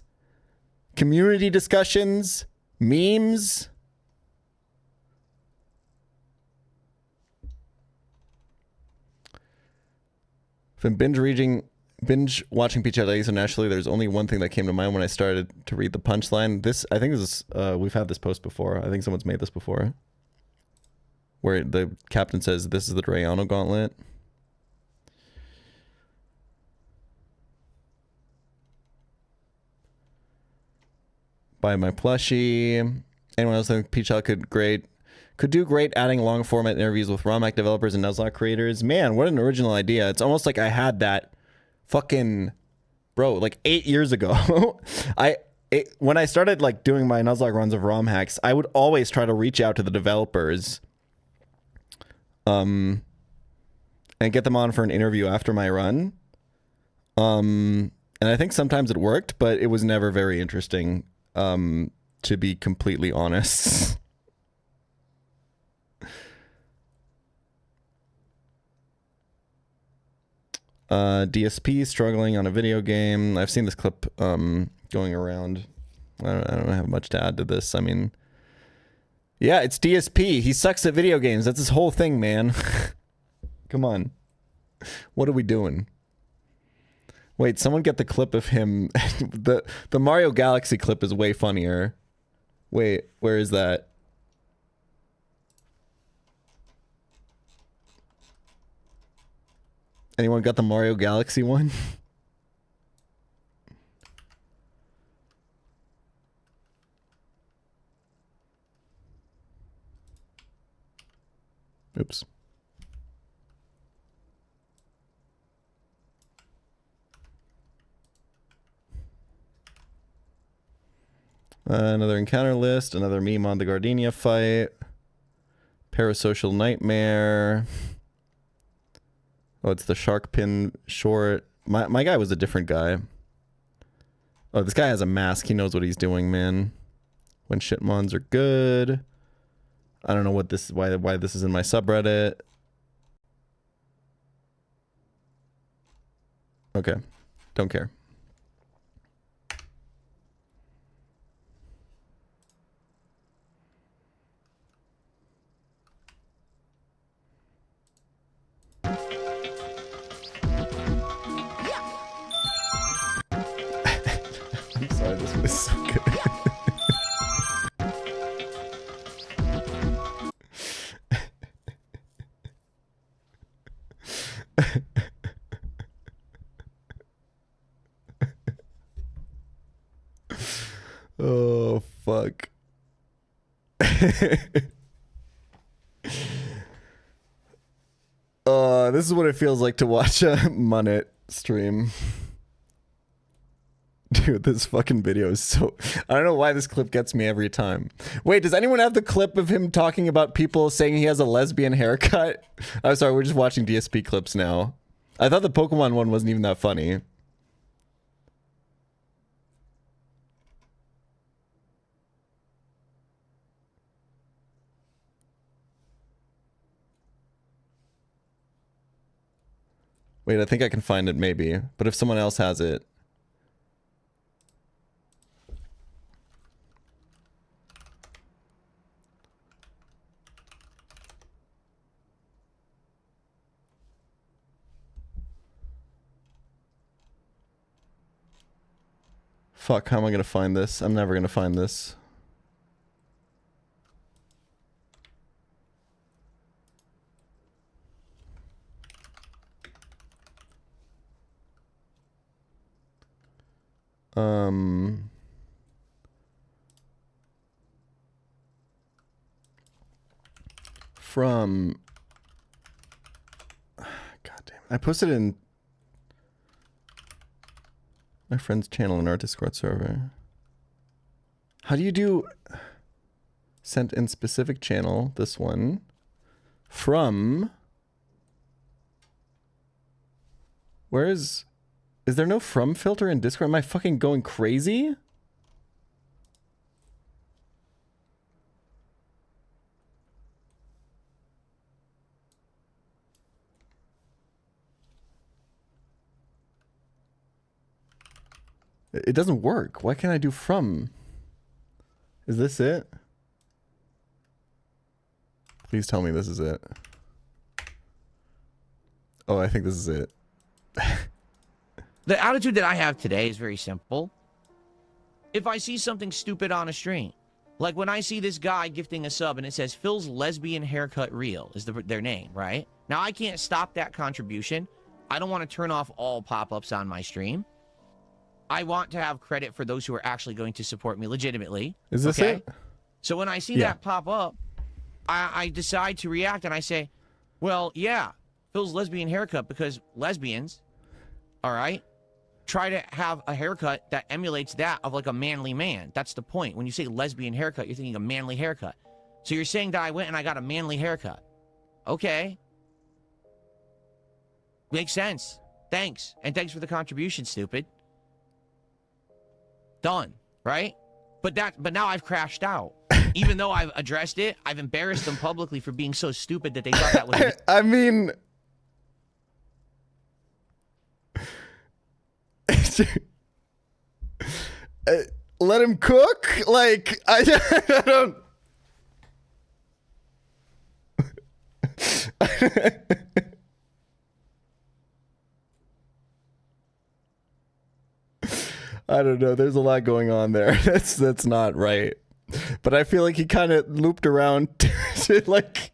community discussions, memes. I've been binge watching pChal so naturally there's only one thing that came to mind when I started to read the punchline. I think this is, we've had this post before. I think someone's made this before. Where the captain says, this is the Drayano Gauntlet. Buy my plushie. Anyone else think pChal could do great adding long format interviews with ROMhack developers and Nuzlocke creators? Man, what an original idea. It's almost like I had that fucking, bro, like 8 years ago. When I started like doing my Nuzlocke runs of ROM hacks, I would always try to reach out to the developers and get them on for an interview after my run. And I think sometimes it worked, but it was never very interesting, to be completely honest. DSP struggling on a video game. I've seen this clip going around. I don't have much to add to this. I mean, yeah, it's DSP. He sucks at video games. That's his whole thing, man. Come on. What are we doing? Wait, someone get the clip of him. The Mario Galaxy clip is way funnier. Wait, where is that? Anyone got the Mario Galaxy one? Oops. Another encounter list, another meme on the Gardenia fight. Parasocial Nightmare. Oh, it's the shark pin short. My guy was a different guy. Oh, this guy has a mask. He knows what he's doing, man. When shitmons are good. I don't know what this is, why this is in my subreddit. Okay. Don't care. I'm sorry, this was so good. Oh, fuck. This is what it feels like to watch a Munnet stream. Dude, this fucking video is so... I don't know why this clip gets me every time. Wait, does anyone have the clip of him talking about people saying he has a lesbian haircut? I'm sorry, we're just watching DSP clips now. I thought the Pokemon one wasn't even that funny. Wait, I think I can find it maybe. But if someone else has it... Fuck, how am I gonna find this? I'm never gonna find this. From... God damn. I posted in my friend's channel in our Discord server. How do you do... Sent in specific channel, this one. From... Where is... Is there no from filter in Discord? Am I fucking going crazy? It doesn't work. Why can't I do from? Is this it? Please tell me this is it. Oh, I think this is it. The attitude that I have today is very simple. If I see something stupid on a stream, like when I see this guy gifting a sub and it says Phil's lesbian haircut reel is their name, right? Now I can't stop that contribution. I don't want to turn off all pop-ups on my stream. I want to have credit for those who are actually going to support me legitimately. Is this it? So when I see that pop up, I decide to react and I say, well, yeah, Phil's lesbian haircut because lesbians, all right, try to have a haircut that emulates that of like a manly man. That's the point. When you say lesbian haircut, you're thinking a manly haircut. So you're saying that I went and I got a manly haircut. Okay. Makes sense. Thanks. And thanks for the contribution, stupid. Done. Right? But now I've crashed out. Even though I've addressed it, I've embarrassed them publicly for being so stupid that they thought that was... I mean... let him cook? Like, I don't... I don't know. There's a lot going on there. That's not right. But I feel like he kind of looped around to like...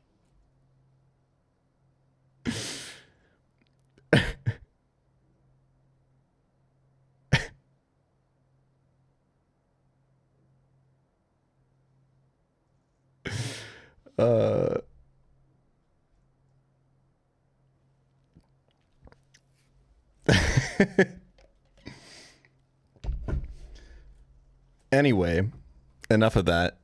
Anyway, Enough of that.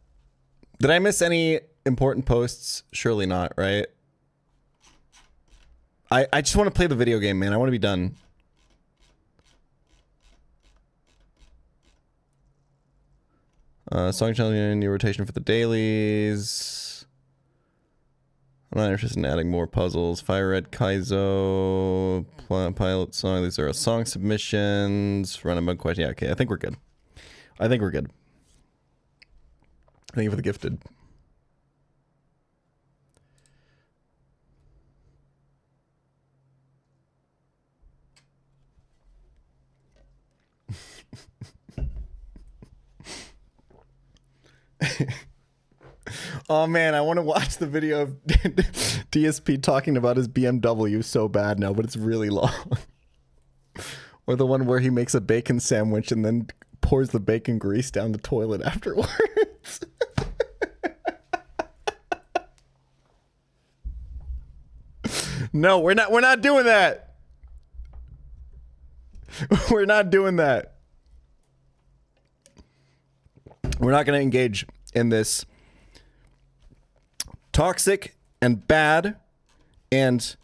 Did I miss any important posts? Surely not, right? I just want to play the video game, man. I want to be done. Song challenge, new rotation for the dailies. I'm not interested in adding more puzzles. Fire Red Kaizo, pilot song. These are song submissions. Run a bug question. Yeah, okay. I think we're good. I think we're good. Thank you for the gifted. Oh man, I want to watch the video of DSP talking about his BMW so bad now, but it's really long. Or the one where he makes a bacon sandwich and then pours the bacon grease down the toilet afterwards. No, we're not doing that. We're not doing that. We're not going to engage in this toxic and bad, and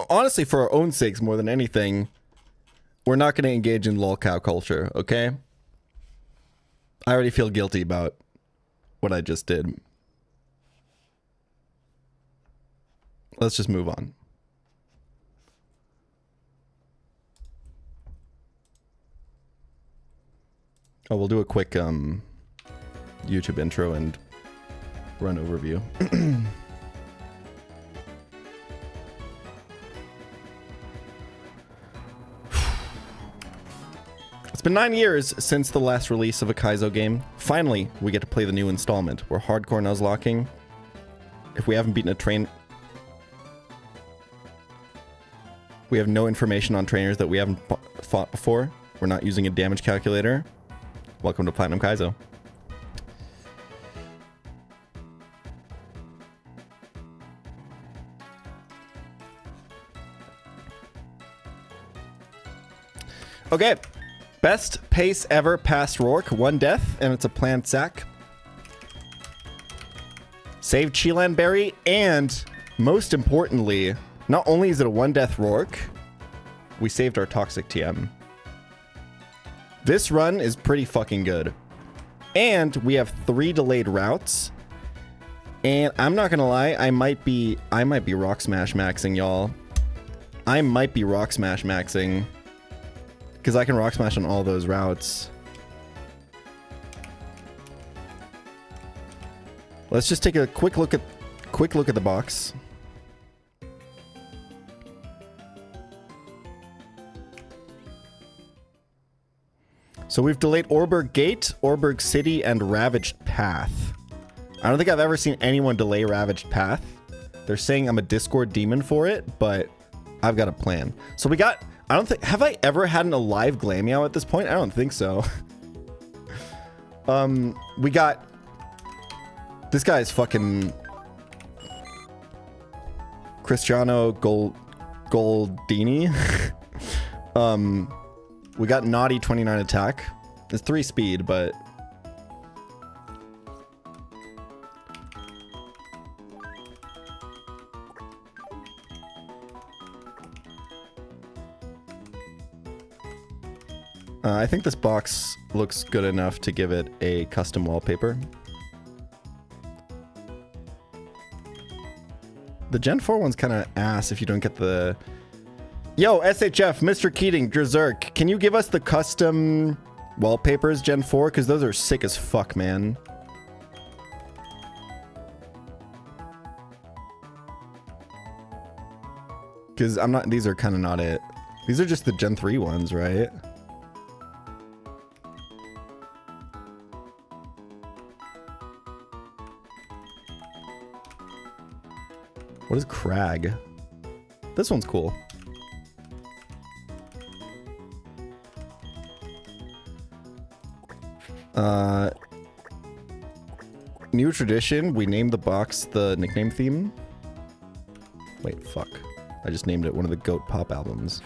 honestly, for our own sakes more than anything, we're not going to engage in lolcow culture, okay? I already feel guilty about what I just did. Let's just move on. Oh, we'll do a quick YouTube intro and run overview. It's been 9 years since the last release of a Kaizo game. Finally, we get to play the new installment. We're hardcore Nuzlocking. If we haven't beaten a train... We have no information on trainers that we haven't fought before. We're not using a damage calculator. Welcome to Platinum Kaizo. Okay, best pace ever past Rourke. 1 death, and it's a plant sack. Saved Chilan Berry, and most importantly, not only is it a 1 death Rourke, we saved our Toxic TM. This run is pretty fucking good. And we have 3 delayed routes. And I'm not gonna lie, I might be Rock Smash maxing, y'all. I might be Rock Smash maxing. Because I can Rock Smash on all those routes. Let's just take a quick look at the box. So we've delayed Orberg Gate, Orberg City, and Ravaged Path. I don't think I've ever seen anyone delay Ravaged Path. They're saying I'm a Discord demon for it, but I've got a plan. So we got... I don't think... Have I ever had an alive Glameow at this point? I don't think so. We got... This guy is fucking... Cristiano Goldini. We got Naughty 29 attack. It's 3 speed, but... I think this box looks good enough to give it a custom wallpaper. The Gen 4 one's kind of ass if you don't get the... Yo, SHF, Mr. Keating, Drzerk, can you give us the custom wallpapers, Gen 4? Because those are sick as fuck, man. Because I'm not... These are kind of not it. These are just the Gen 3 ones, right? What is Crag? This one's cool. New tradition, we named the box the nickname theme. Wait, fuck. I just named it one of the GOAT pop albums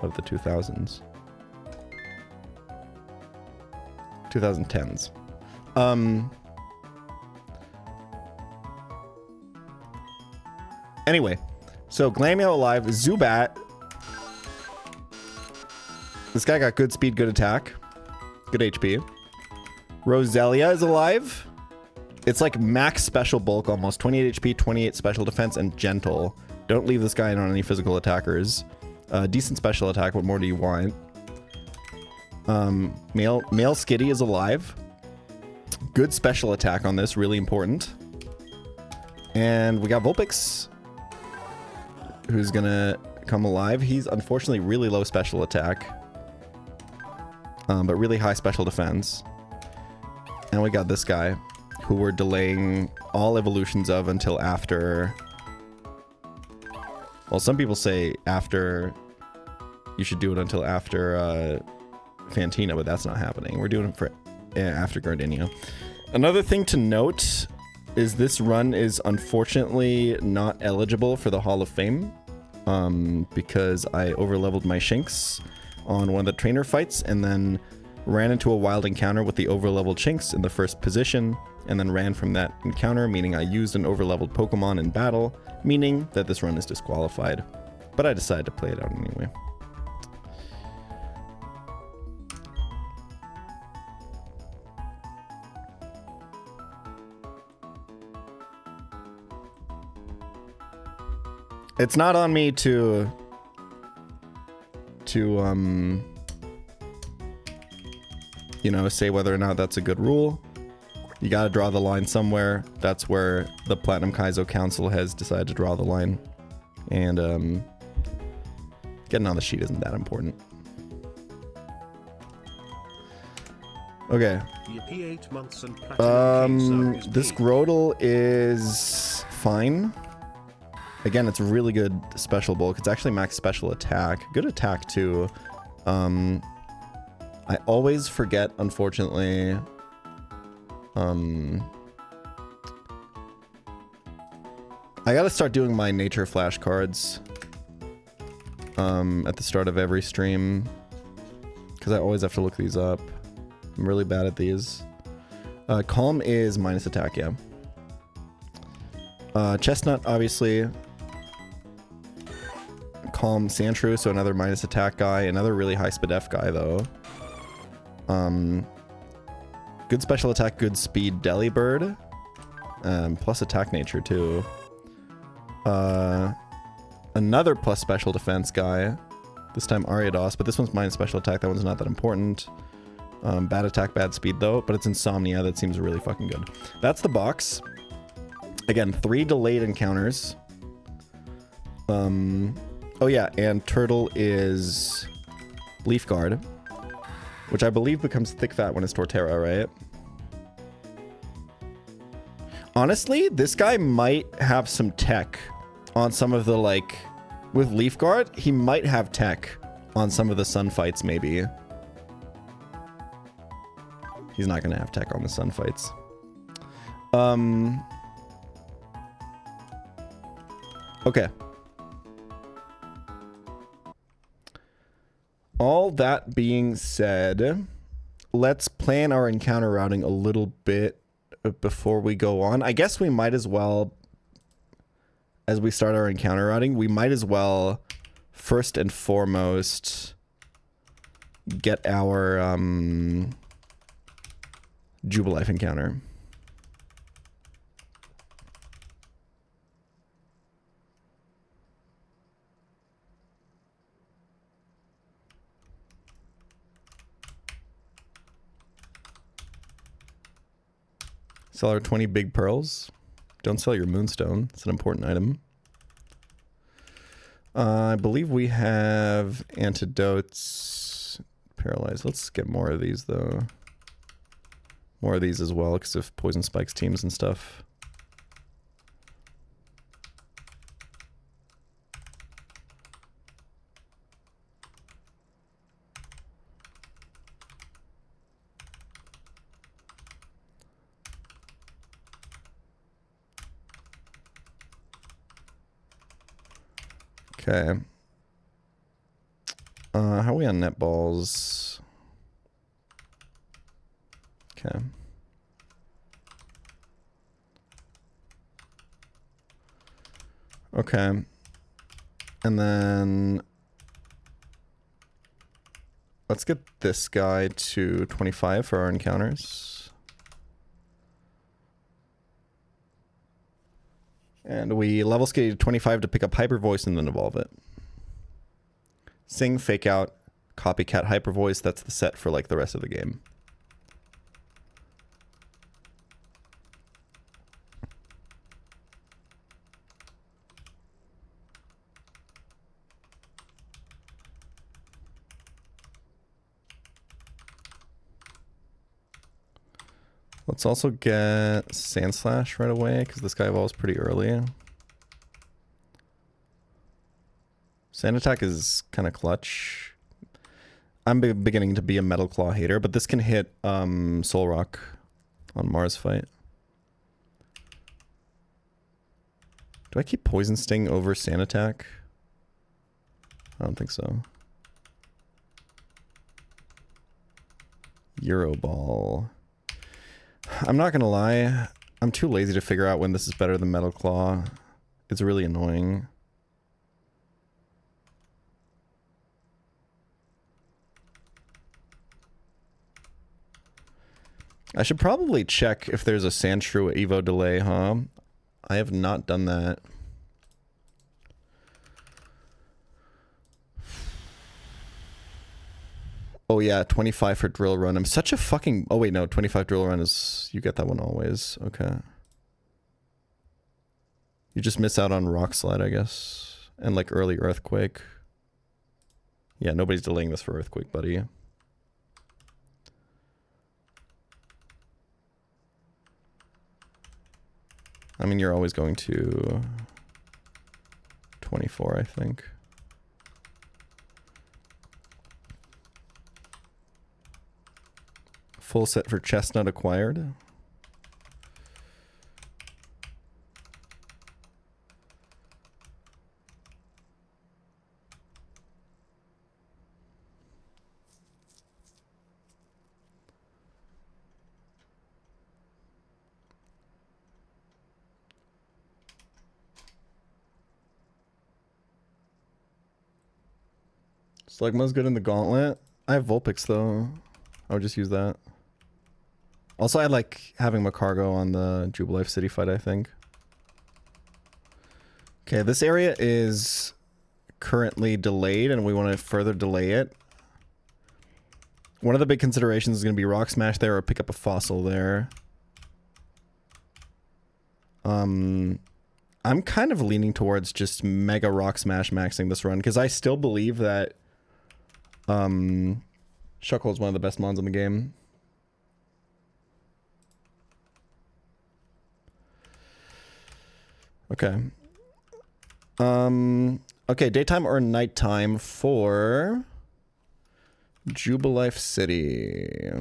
of the 2000s. 2010s. Anyway, so Glamio alive. Zubat. This guy got good speed, good attack. Good HP. Roselia is alive. It's like max special bulk almost. 28 HP, 28 special defense, and gentle. Don't leave this guy in on any physical attackers. Decent special attack. What more do you want? Male Skitty is alive. Good special attack on this. Really important. And we got Vulpix, who's gonna come alive. He's unfortunately really low special attack. But really high special defense. And we got this guy, who we're delaying all evolutions of until after... Well, some people say after... You should do it until after Fantina, but that's not happening. We're doing it for after Gardenia. Another thing to note is this run is unfortunately not eligible for the Hall of Fame. Because I overleveled my Shinx on one of the trainer fights and then ran into a wild encounter with the overleveled Shinx in the first position and then ran from that encounter, meaning I used an overleveled Pokemon in battle, meaning that this run is disqualified. But I decided to play it out anyway. It's not on me to you know, say whether or not that's a good rule. You gotta draw the line somewhere. That's where the Platinum Kaizo Council has decided to draw the line. And getting on the sheet isn't that important. Okay. This Grotle is fine. Again, it's really good special bulk. It's actually max special attack. Good attack too. I always forget, unfortunately. I gotta start doing my nature flashcards at the start of every stream, because I always have to look these up. I'm really bad at these. Calm is minus attack, yeah. Chestnut, obviously. Calm Sandshrew, so another minus attack guy. Another really high Spadef guy, though. Good special attack, good speed Delibird. Plus attack nature, too. Another plus special defense guy. This time Ariados, but this one's minus special attack. That one's not that important. Bad attack, bad speed, though. But it's Insomnia. That seems really fucking good. That's the box. Again, 3 delayed encounters. Oh yeah, and Turtle is Leaf Guard, which I believe becomes Thick Fat when it's Torterra, right? Honestly, this guy might have some tech on some of the, like, with Leaf Guard, he might have tech on some of the Sun fights, maybe. He's not gonna have tech on the Sun fights. Okay. All that being said, let's plan our encounter routing a little bit before we go on. I guess we might as well, as we start our encounter routing, we might as well first and foremost get our Jubilife encounter. Sell our 20 big pearls. Don't sell your moonstone. It's an important item. I believe we have antidotes. Paralyzed. Let's get more of these, though. More of these as well, because of Poison Spike's teams and stuff. Okay. How are we on net balls? Okay. Okay. And then let's get this guy to 25 for our encounters. And we level scale to 25 to pick up hyper voice and then evolve it. Sing, fake out, copycat, hyper voice. That's the set for like the rest of the game. Let's also get Sand Slash right away, because this guy evolves pretty early. Sand Attack is kind of clutch. I'm beginning to be a Metal Claw hater, but this can hit Soul Rock on Mars fight. Do I keep Poison Sting over Sand Attack? I don't think so. Euro Ball. I'm not gonna lie, I'm too lazy to figure out when this is better than Metal Claw. It's really annoying. I should probably check if there's a Sandshrew Evo delay, huh? I have not done that. Oh yeah, 25 for Drill Run. I'm such a fucking... Oh wait, no, 25 Drill Run is... You get that one always. Okay. You just miss out on Rock Slide, I guess. And like early Earthquake. Yeah, nobody's delaying this for Earthquake, buddy. I mean, you're always going to 24, I think. Full set for Chestnut acquired. Slugma's good in the Gauntlet. I have Vulpix though. I would just use that. Also, I like having Macargo on the Jubilife City fight, I think. Okay, this area is currently delayed, and we want to further delay it. One of the big considerations is going to be Rock Smash there or pick up a Fossil there. I'm kind of leaning towards just Mega Rock Smash maxing this run, because I still believe that Shuckle is one of the best mons in the game. Okay. Okay, daytime or nighttime for Jubilife City.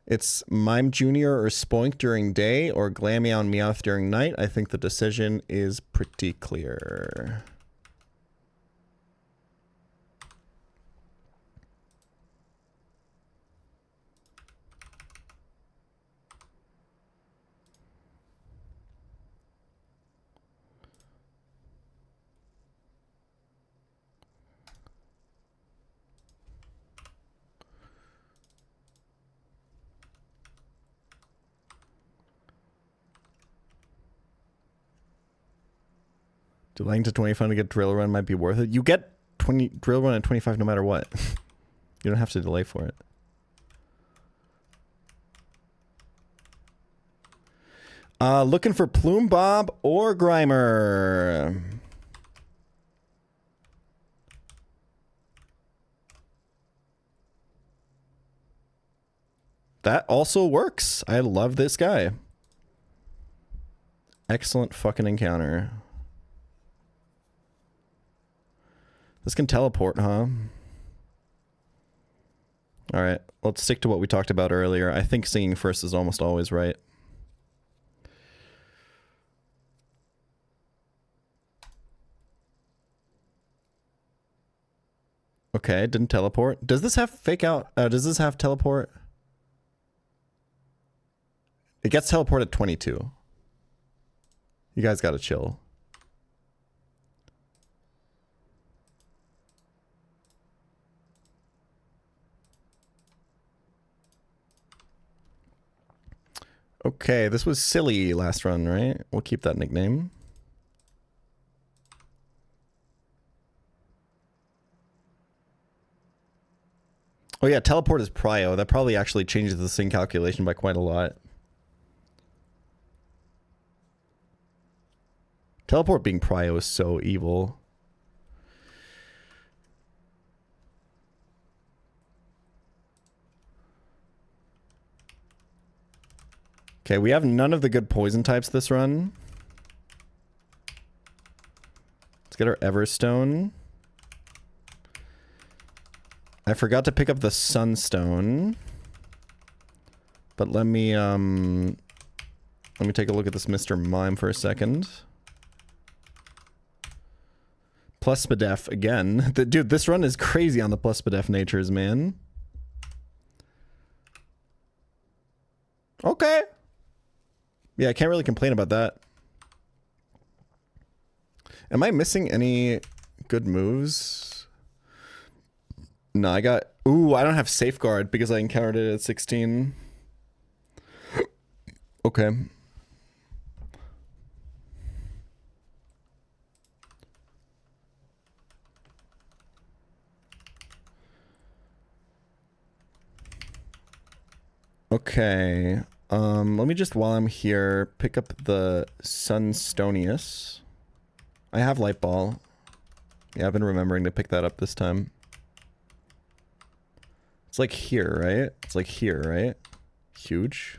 It's Mime Jr. or Spoink during day or Glameow and Meowth during night. I think the decision is pretty clear. Delaying to 25 to get Drill Run might be worth it. You get 20 Drill Run at 25 no matter what. You don't have to delay for it. Looking for Plume Bob or Grimer. That also works. I love this guy. Excellent fucking encounter. This can teleport, huh? Alright, let's stick to what we talked about earlier. I think singing first is almost always right. Okay, didn't teleport. Does this have fake out? Does this have teleport? It gets teleported at 22. You guys gotta chill. Okay, this was silly last run, right? We'll keep that nickname. Oh yeah, teleport is prio. That probably actually changes the sync calculation by quite a lot. Teleport being prio is so evil. Okay, we have none of the good poison types this run. Let's get our Everstone. I forgot to pick up the Sunstone. But let me take a look at this Mr. Mime for a second. Plus Spadef again. Dude, this run is crazy on the plus Spadef natures, man. Okay. Yeah, I can't really complain about that. Am I missing any good moves? No, I got... Ooh, I don't have Safeguard because I encountered it at 16. Okay. Okay. Let me just, while I'm here, pick up the Sunstonius. I have Light Ball. Yeah, I've been remembering to pick that up this time. It's like here, right? It's like here, right? Huge.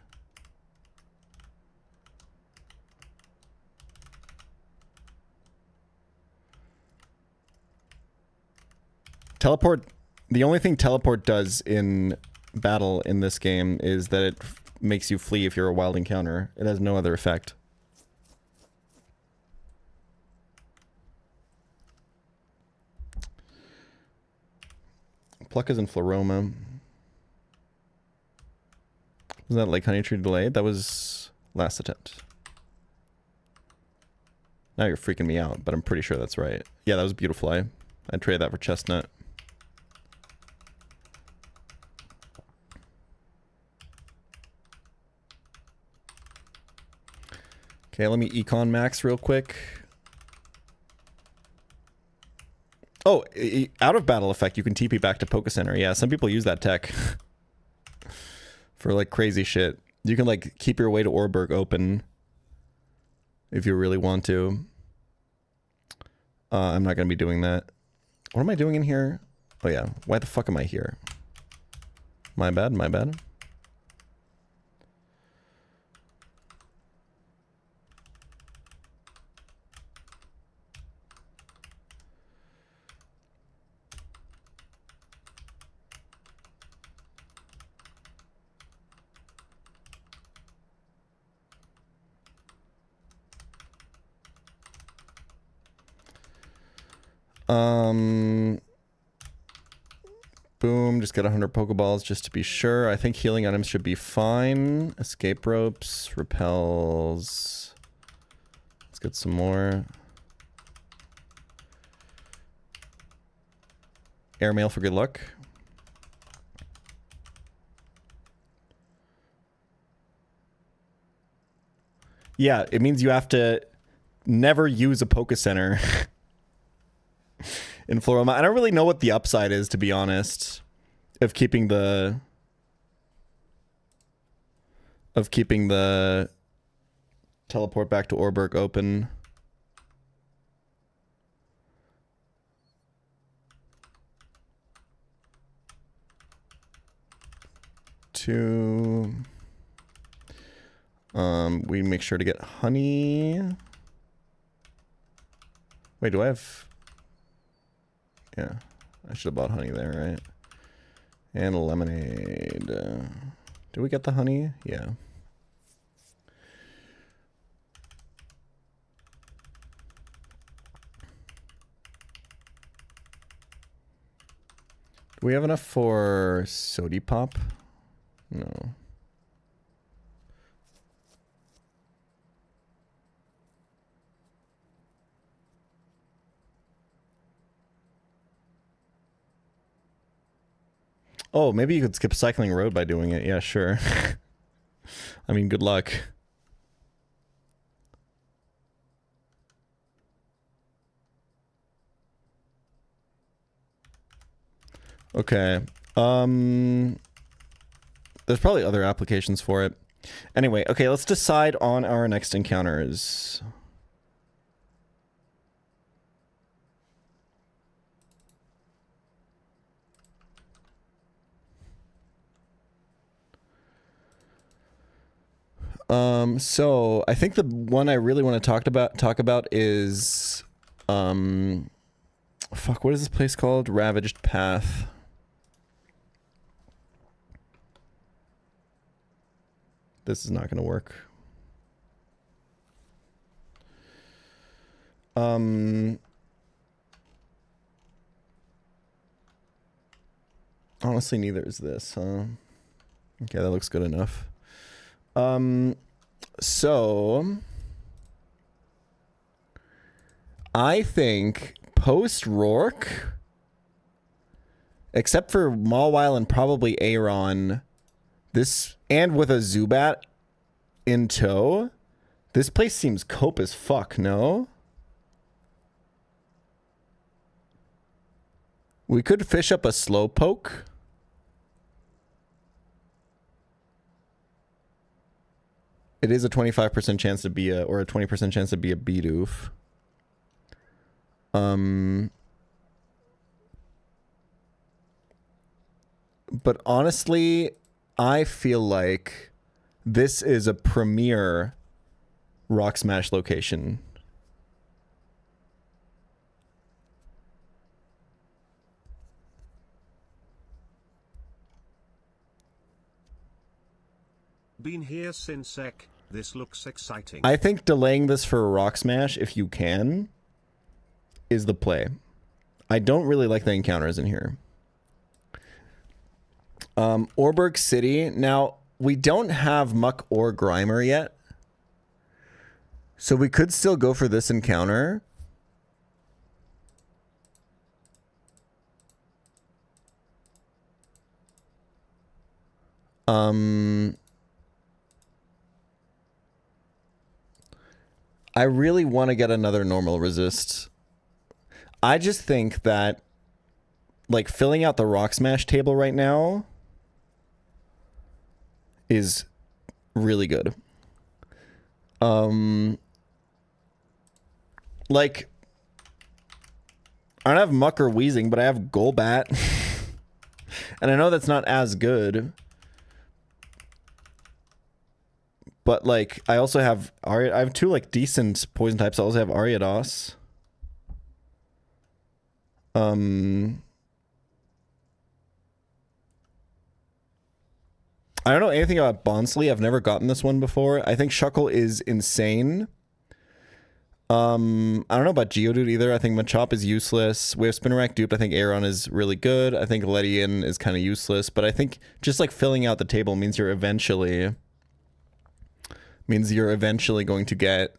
Teleport. The only thing teleport does in battle in this game is that it makes you flee if you're a wild encounter. It has no other effect. Pluckas and Floroma. Was that like Honey Tree delayed? That was last attempt. Now you're freaking me out, but I'm pretty sure that's right. Yeah, that was Beautiful. I'd trade that for Chestnut. Okay, let me econ max real quick. Oh, out of battle effect, you can TP back to Poke Center. Yeah, some people use that tech for like crazy shit. You can like keep your way to Orberg open if you really want to. I'm not gonna be doing that. What am I doing in here? Oh yeah, why the fuck am I here? My bad, my bad. Boom, just get 100 Pokeballs just to be sure. I think healing items should be fine. Escape ropes, repels. Let's get some more. Airmail for good luck. Yeah, it means you have to never use a Poke Center. In Floroma. I don't really know what the upside is, to be honest, of keeping the teleport back to Orberg open. We make sure to get honey. Wait, do I have... Yeah, I should have bought honey there, right? And lemonade. Did we get the honey? Yeah. Do we have enough for Sody Pop? No. Oh, maybe you could skip cycling road by doing it. Yeah, sure. I mean, good luck. Okay. There's probably other applications for it. Anyway, okay, let's decide on our next encounters. So I think the one I really want to talk about is fuck, what is this place called? Ravaged Path. This is not going to work. Honestly, neither is this, huh? Okay, that looks good enough. So I think post Rourke, except for Mawile and probably Aaron, this, and with a Zubat in tow, this place seems cope as fuck, no? We could fish up a Slowpoke. It is a 25% chance to be a, or a 20% chance to be a Bidoof. But honestly, I feel like this is a premier Rock Smash location. Been here since sec. This looks exciting. I think delaying this for a Rock Smash, if you can, is the play. I don't really like the encounters in here. Orberg City. Now, we don't have Muck or Grimer yet. So we could still go for this encounter. I really want to get another normal resist. I just think that, like, filling out the Rock Smash table right now is really good. Like, I don't have Muck or Weezing, but I have Golbat. And I know that's not as good. But, like, I also have I have two, like, decent poison types. I also have Ariados. I don't know anything about Bonsly. I've never gotten this one before. I think Shuckle is insane. I don't know about Geodude either. I think Machop is useless. We have Spinarak duped. I think Aeron is really good. I think Ledian is kind of useless. But I think just, like, filling out the table means you're eventually going to get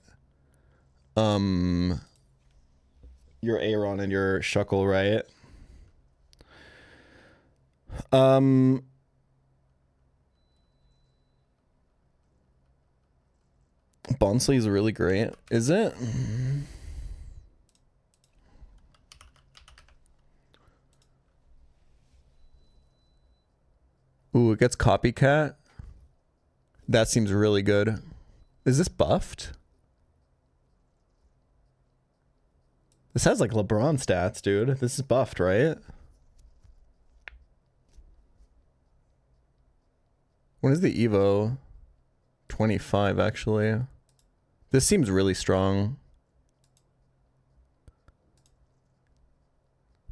your Aeron and your Shuckle, right? Bonsly is really great. Is it? Ooh, it gets Copycat. That seems really good. Is this buffed? This has like LeBron stats, dude. This is buffed, right? When is the Evo? 25, actually. This seems really strong.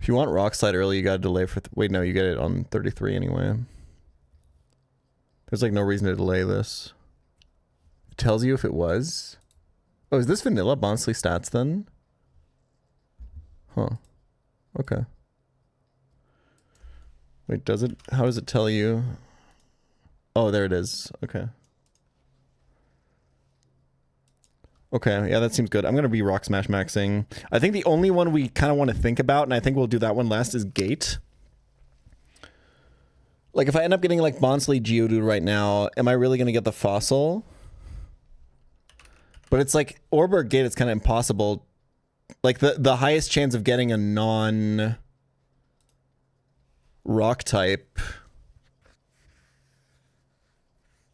If you want Rock Slide early, you gotta delay for... wait, no, you get it on 33 anyway. There's like no reason to delay this. It tells you if it was. Oh, is this vanilla Bonsly stats then? Huh. Okay. Wait, does it? How does it tell you? Oh, there it is. Okay. Okay, yeah, that seems good. I'm going to be Rock Smash maxing. I think the only one we kind of want to think about, and I think we'll do that one last, is Gate. Like if I end up getting like Bonsley Geodude right now, am I really gonna get the fossil? But it's like Orberg Gate, it's kind of impossible. Like the highest chance of getting a non rock type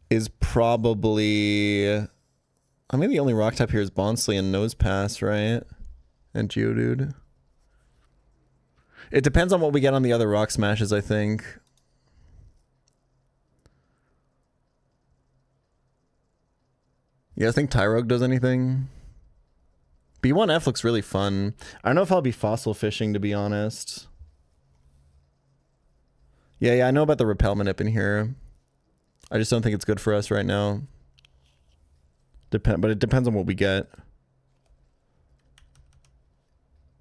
is probably, I mean the only rock type here is Bonsley and Nosepass, right? And Geodude. It depends on what we get on the other rock smashes, I think. You guys think Tyrogue does anything? B1F looks really fun. I don't know if I'll be fossil fishing, to be honest. Yeah, I know about the repellment up in here. I just don't think it's good for us right now. But it depends on what we get.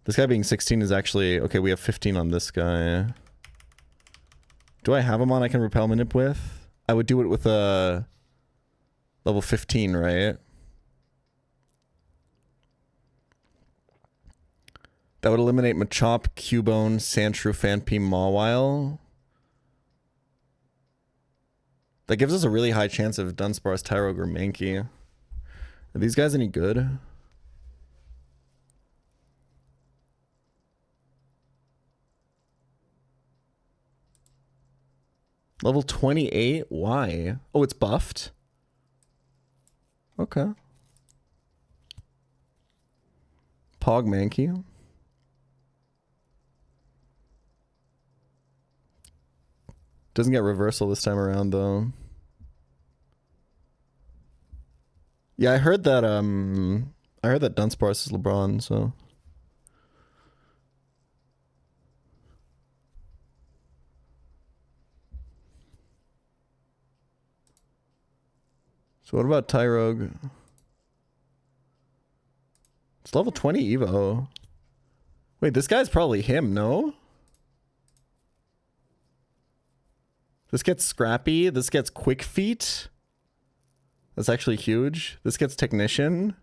This guy being 16 is actually... Okay, we have 15 on this guy. Do I have him on I can repel manip with? I would do it with a... level 15, right? That would eliminate Machop, Cubone, Sandshrew, Phanpy, Mawile. That gives us a really high chance of Dunsparce, Tyrogue, or Mankey. Are these guys any good? Level 28? Why? Oh, it's buffed? Okay. Pog Mankey. Doesn't get reversal this time around though. Yeah, I heard that Dunsparce is LeBron, so. So what about Tyrogue? It's level 20 Evo. Wait, this guy's probably him, no? This gets Scrappy. This gets Quick Feet. That's actually huge. This gets Technician.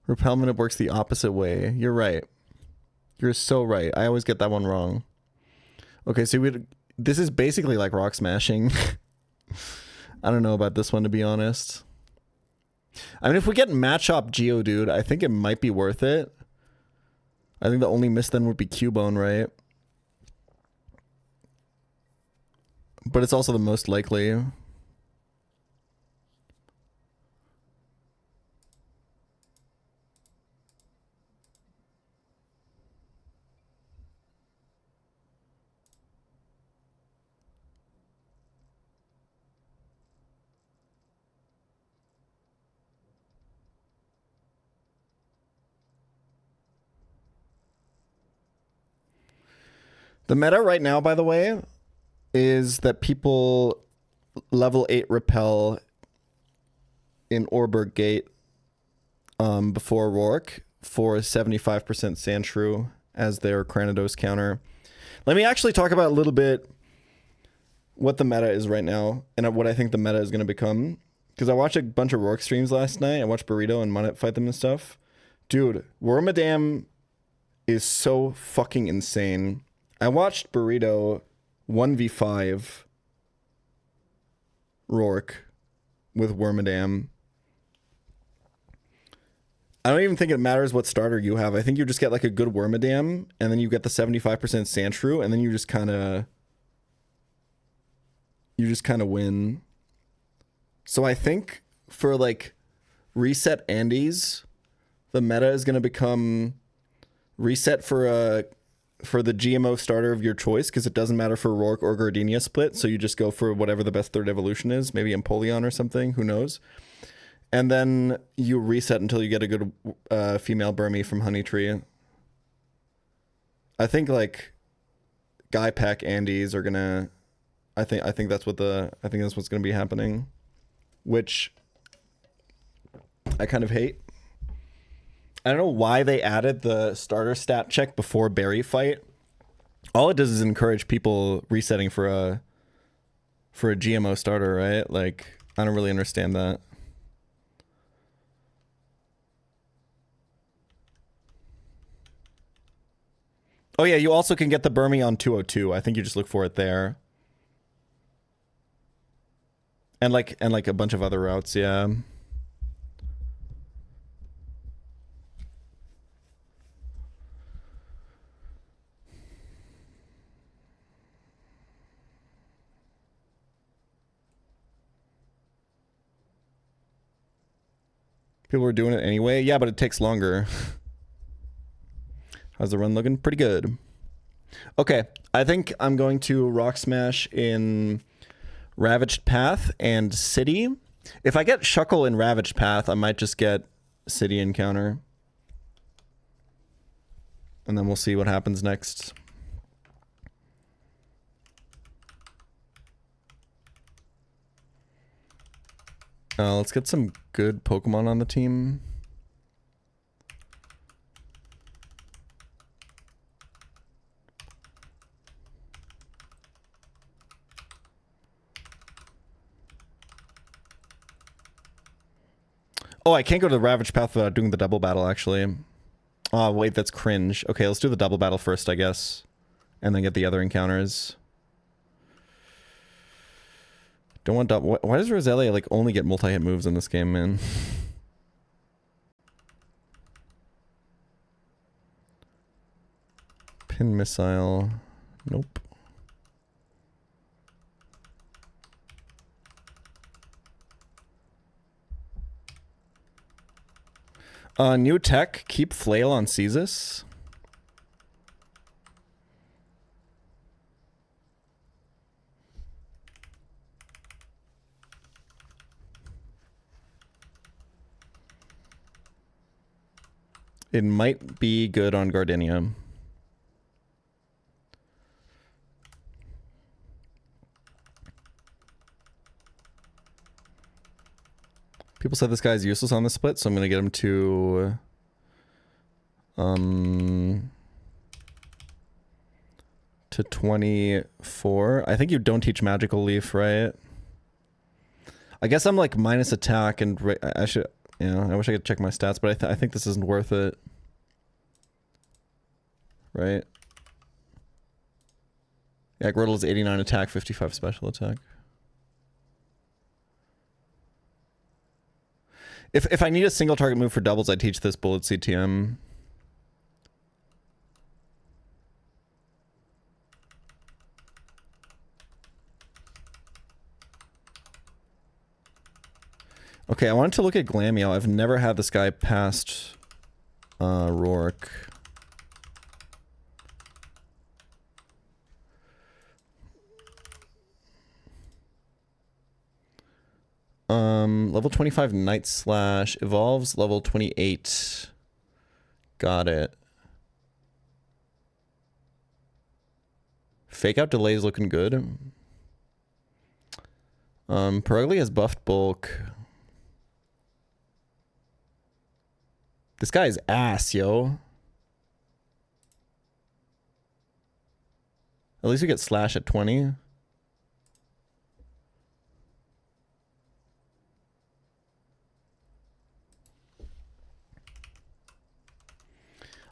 Repellment, it works the opposite way. You're right. You're so right. I always get that one wrong. Okay, so this is basically like rock smashing. I don't know about this one, to be honest. I mean, if we get Machop Geodude, I think it might be worth it. I think the only miss then would be Cubone, right? But it's also the most likely. The meta right now, by the way, is that people level 8 repel in Orberg Gate before Rourke for 75% Sandshrew as their Cranidos counter. Let me actually talk about a little bit what the meta is right now and what I think the meta is going to become. Because I watched a bunch of Rourke streams last night. I watched Burrito and Munnet fight them and stuff. Dude, Wormadam is so fucking insane. I watched Burrito 1v5 Rourke with Wormadam. I don't even think it matters what starter you have. I think you just get like a good Wormadam, and then you get the 75% Sandshrew, and then you just kind of win. So I think for like reset Andes, the meta is going to become reset for the GMO starter of your choice, because it doesn't matter for Rourke or Gardenia split, so you just go for whatever the best third evolution is, maybe Empoleon or something, who knows. And then you reset until you get a good female Burmy from Honeytree. I think like Guy Pack Andes are gonna I think that's what's gonna be happening. Which I kind of hate. I don't know why they added the starter stat check before Berry fight. All it does is encourage people resetting for a GMO starter, right? Like, I don't really understand that. Oh yeah, you also can get the Burmy on 202. I think you just look for it there. And like a bunch of other routes, yeah. People are doing it anyway. Yeah, but it takes longer. How's the run looking? Pretty good. Okay, I think I'm going to Rock Smash in Ravaged Path and City. If I get Shuckle in Ravaged Path, I might just get City Encounter. And then we'll see what happens next. Let's get some good Pokemon on the team. Oh, I can't go to the Ravage Path without doing the double battle, actually. Oh, wait, that's cringe. Okay, let's do the double battle first, I guess. And then get the other encounters. Don't want double... Why does Roselia, like, only get multi-hit moves in this game, man? Pin Missile. Nope. New tech, keep Flail on Caestus. It might be good on Gardenia. People said this guy's useless on the split, so I'm going to get him to 24. I think you don't teach Magical Leaf, right? I guess I'm like minus attack and I should, yeah, I wish I could check my stats, but I think this isn't worth it. Right? Yeah, Groddle is 89 attack, 55 special attack. If I need a single target move for doubles, I teach this Bullet CTM. Okay, I wanted to look at Glameow. I've never had this guy past Rourke. Level 25 Night Slash evolves level 28. Got it. Fake Out Delay is looking good. Perugly has buffed bulk. This guy is ass, yo. At least we get Slash at 20.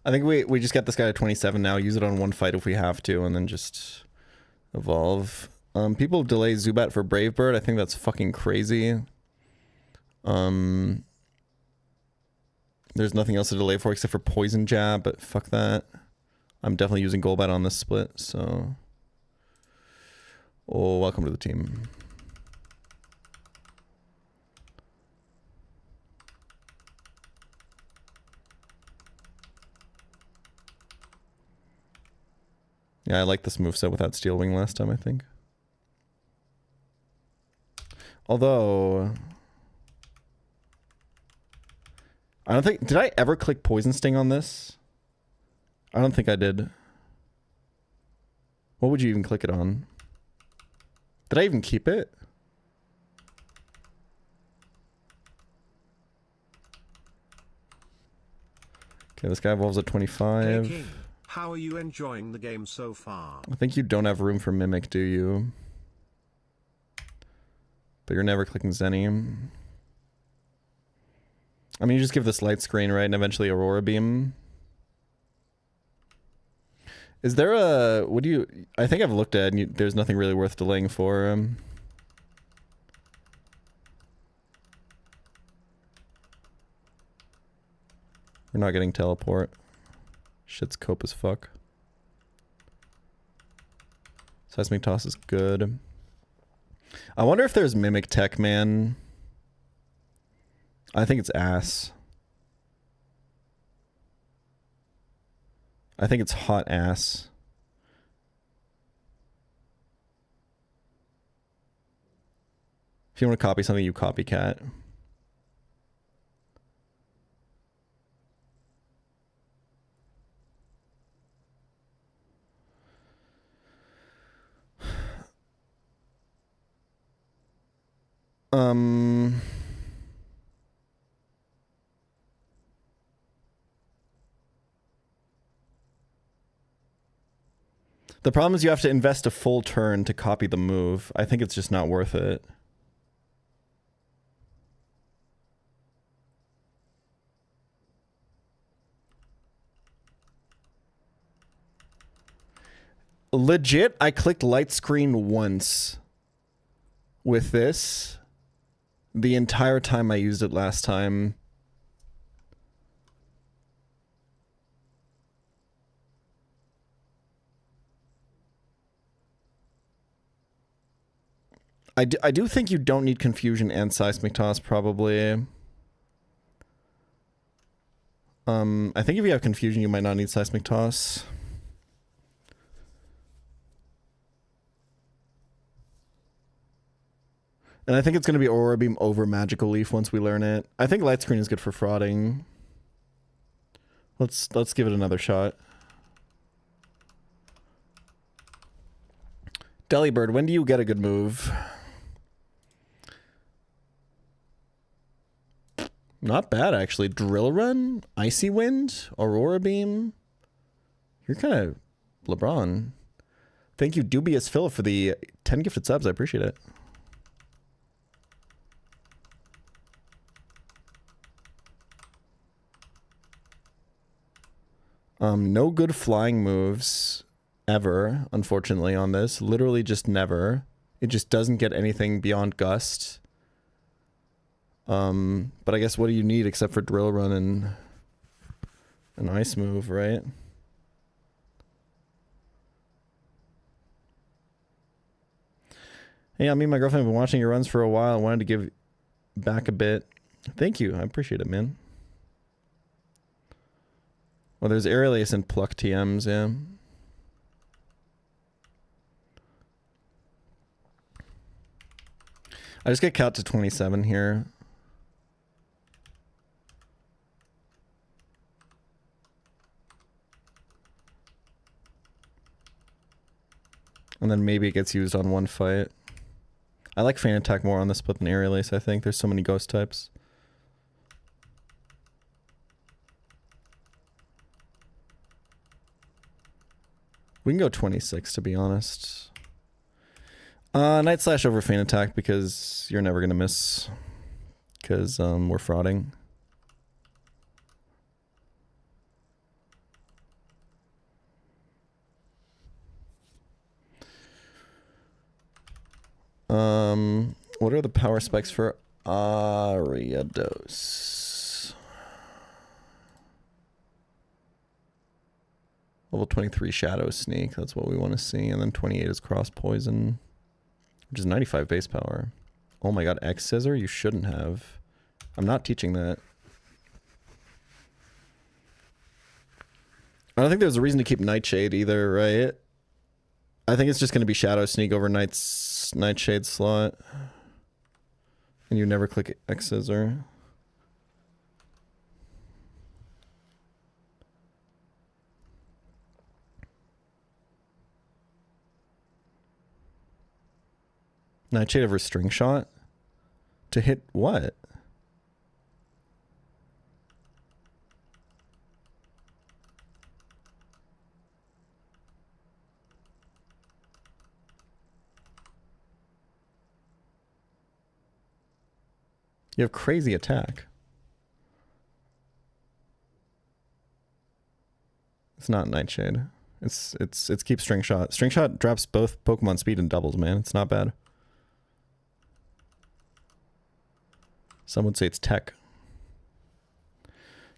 I think we just get this guy at 27 now. Use it on one fight if we have to, and then just evolve. People delay Zubat for Brave Bird. I think that's fucking crazy. There's nothing else to delay for except for Poison Jab, but fuck that. I'm definitely using Golbat on this split, so... Oh, welcome to the team. Yeah, I like this moveset without Steel Wing last time, I think. Although... I don't think... Did I ever click Poison Sting on this? I don't think I did. What would you even click it on? Did I even keep it? Okay, this guy evolves at 25. Hey King, how are you enjoying the game so far? I think you don't have room for Mimic, do you? But you're never clicking Zenny. I mean, you just give this Light Screen, right? And eventually Aurora Beam. Is there a... What do you... I think I've looked at and there's nothing really worth delaying for. We're not getting teleport. Shit's cope as fuck. Seismic toss is good. I wonder if there's mimic tech, man. I think it's ass. I think it's hot ass. If you want to copy something, you copycat. The problem is you have to invest a full turn to copy the move. I think it's just not worth it. Legit, I clicked light screen once with this the entire time I used it last time. I do think you don't need confusion and seismic toss, probably. I think if you have confusion, you might not need seismic toss. And I think it's going to be Aurora Beam over Magical Leaf once we learn it. I think Light Screen is good for frauding. Let's give it another shot. Delibird, when do you get a good move? Not bad, actually. Drill Run, Icy Wind, Aurora Beam. You're kind of LeBron. Thank you, Dubious Phil, for the 10 gifted subs. I appreciate it. No good flying moves ever, unfortunately, on this. Literally just never. It just doesn't get anything beyond Gust. But I guess what do you need except for Drill Run and an Ice move, right? Hey, me and my girlfriend have been watching your runs for a while. I wanted to give back a bit. Thank you. I appreciate it, man. Well, there's Aerialius and Pluck TMs, yeah. I just get Cat to 27 here. And then maybe it gets used on one fight. I like Feint Attack more on this split than Aerialius, I think. There's so many ghost types. We can go 26, to be honest. Night Slash over Feint Attack because you're never going to miss. Because we're frauding. What are the power spikes for Ariados? Level 23 Shadow Sneak, that's what we want to see. And then 28 is Cross Poison, which is 95 base power. Oh my god, X Scissor? You shouldn't have. I'm not teaching that. I don't think there's a reason to keep Nightshade either, right? I think it's just going to be Shadow Sneak over Nightshade slot. And you never click X Scissor. Nightshade over String Shot? To hit what? You have crazy attack. It's not Nightshade. It's keep string shot. String shot drops both Pokemon speed and doubles, man. It's not bad. Some would say it's tech.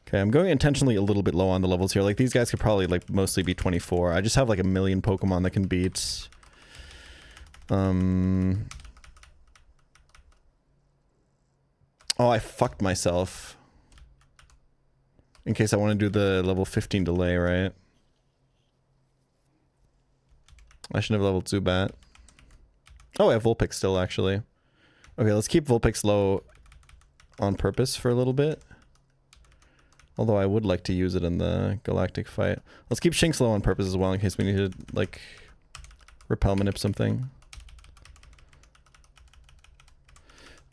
Okay, I'm going intentionally a little bit low on the levels here. Like, these guys could probably, like, mostly be 24. I just have, like, a million Pokemon that can beat... Oh, I fucked myself. In case I want to do the level 15 delay, right? I should have leveled Zubat. Oh, I have Vulpix still, actually. Okay, let's keep Vulpix low on purpose for a little bit. Although I would like to use it in the Galactic fight. Let's keep Shinx low on purpose as well in case we need to, like, repel manip something.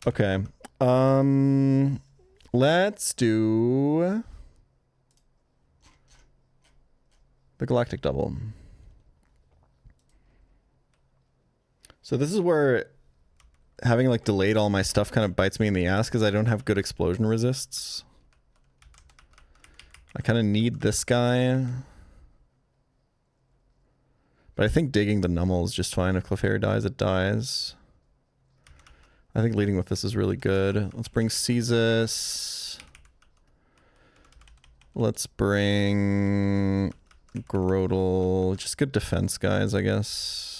Okay. Let's do the Galactic double. So this is where having, like, delayed all my stuff kind of bites me in the ass because I don't have good explosion resists. I kind of need this guy. But I think digging the Numel is just fine. If Clefairy dies, it dies. I think leading with this is really good. Let's bring Caestus. Let's bring Grotle. Just good defense guys, I guess.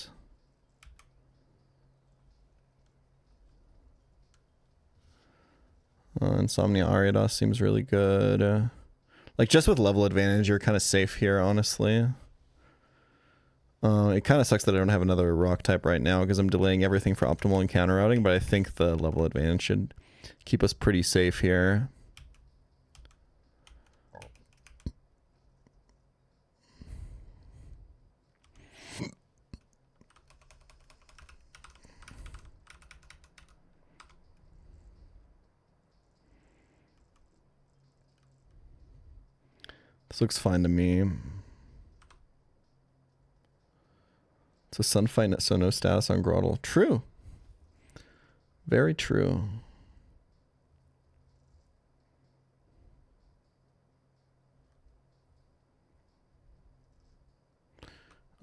Insomnia Ariados seems really good. Like, just with level advantage, you're kind of safe here, honestly. It kind of sucks that I don't have another rock type right now because I'm delaying everything for optimal and counter routing, but I think the level advantage should keep us pretty safe here. This looks fine to me. It's a sun fight, so no status on Grotle. True. Very true.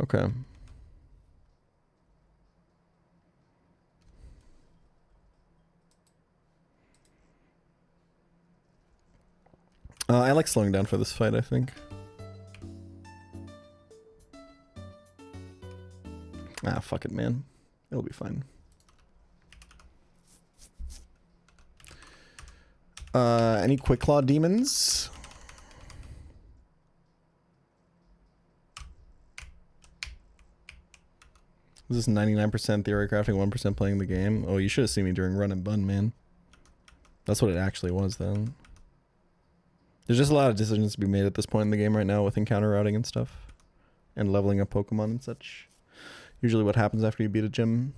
Okay. I like slowing down for this fight, I think. Ah, fuck it, man. It'll be fine. Any Quick Claw demons? Is this 99% theory crafting, 1% playing the game? Oh, you should have seen me during Run and Bun, man. That's what it actually was, then. There's just a lot of decisions to be made at this point in the game right now with encounter routing and stuff. And leveling up Pokemon and such. Usually what happens after you beat a gym.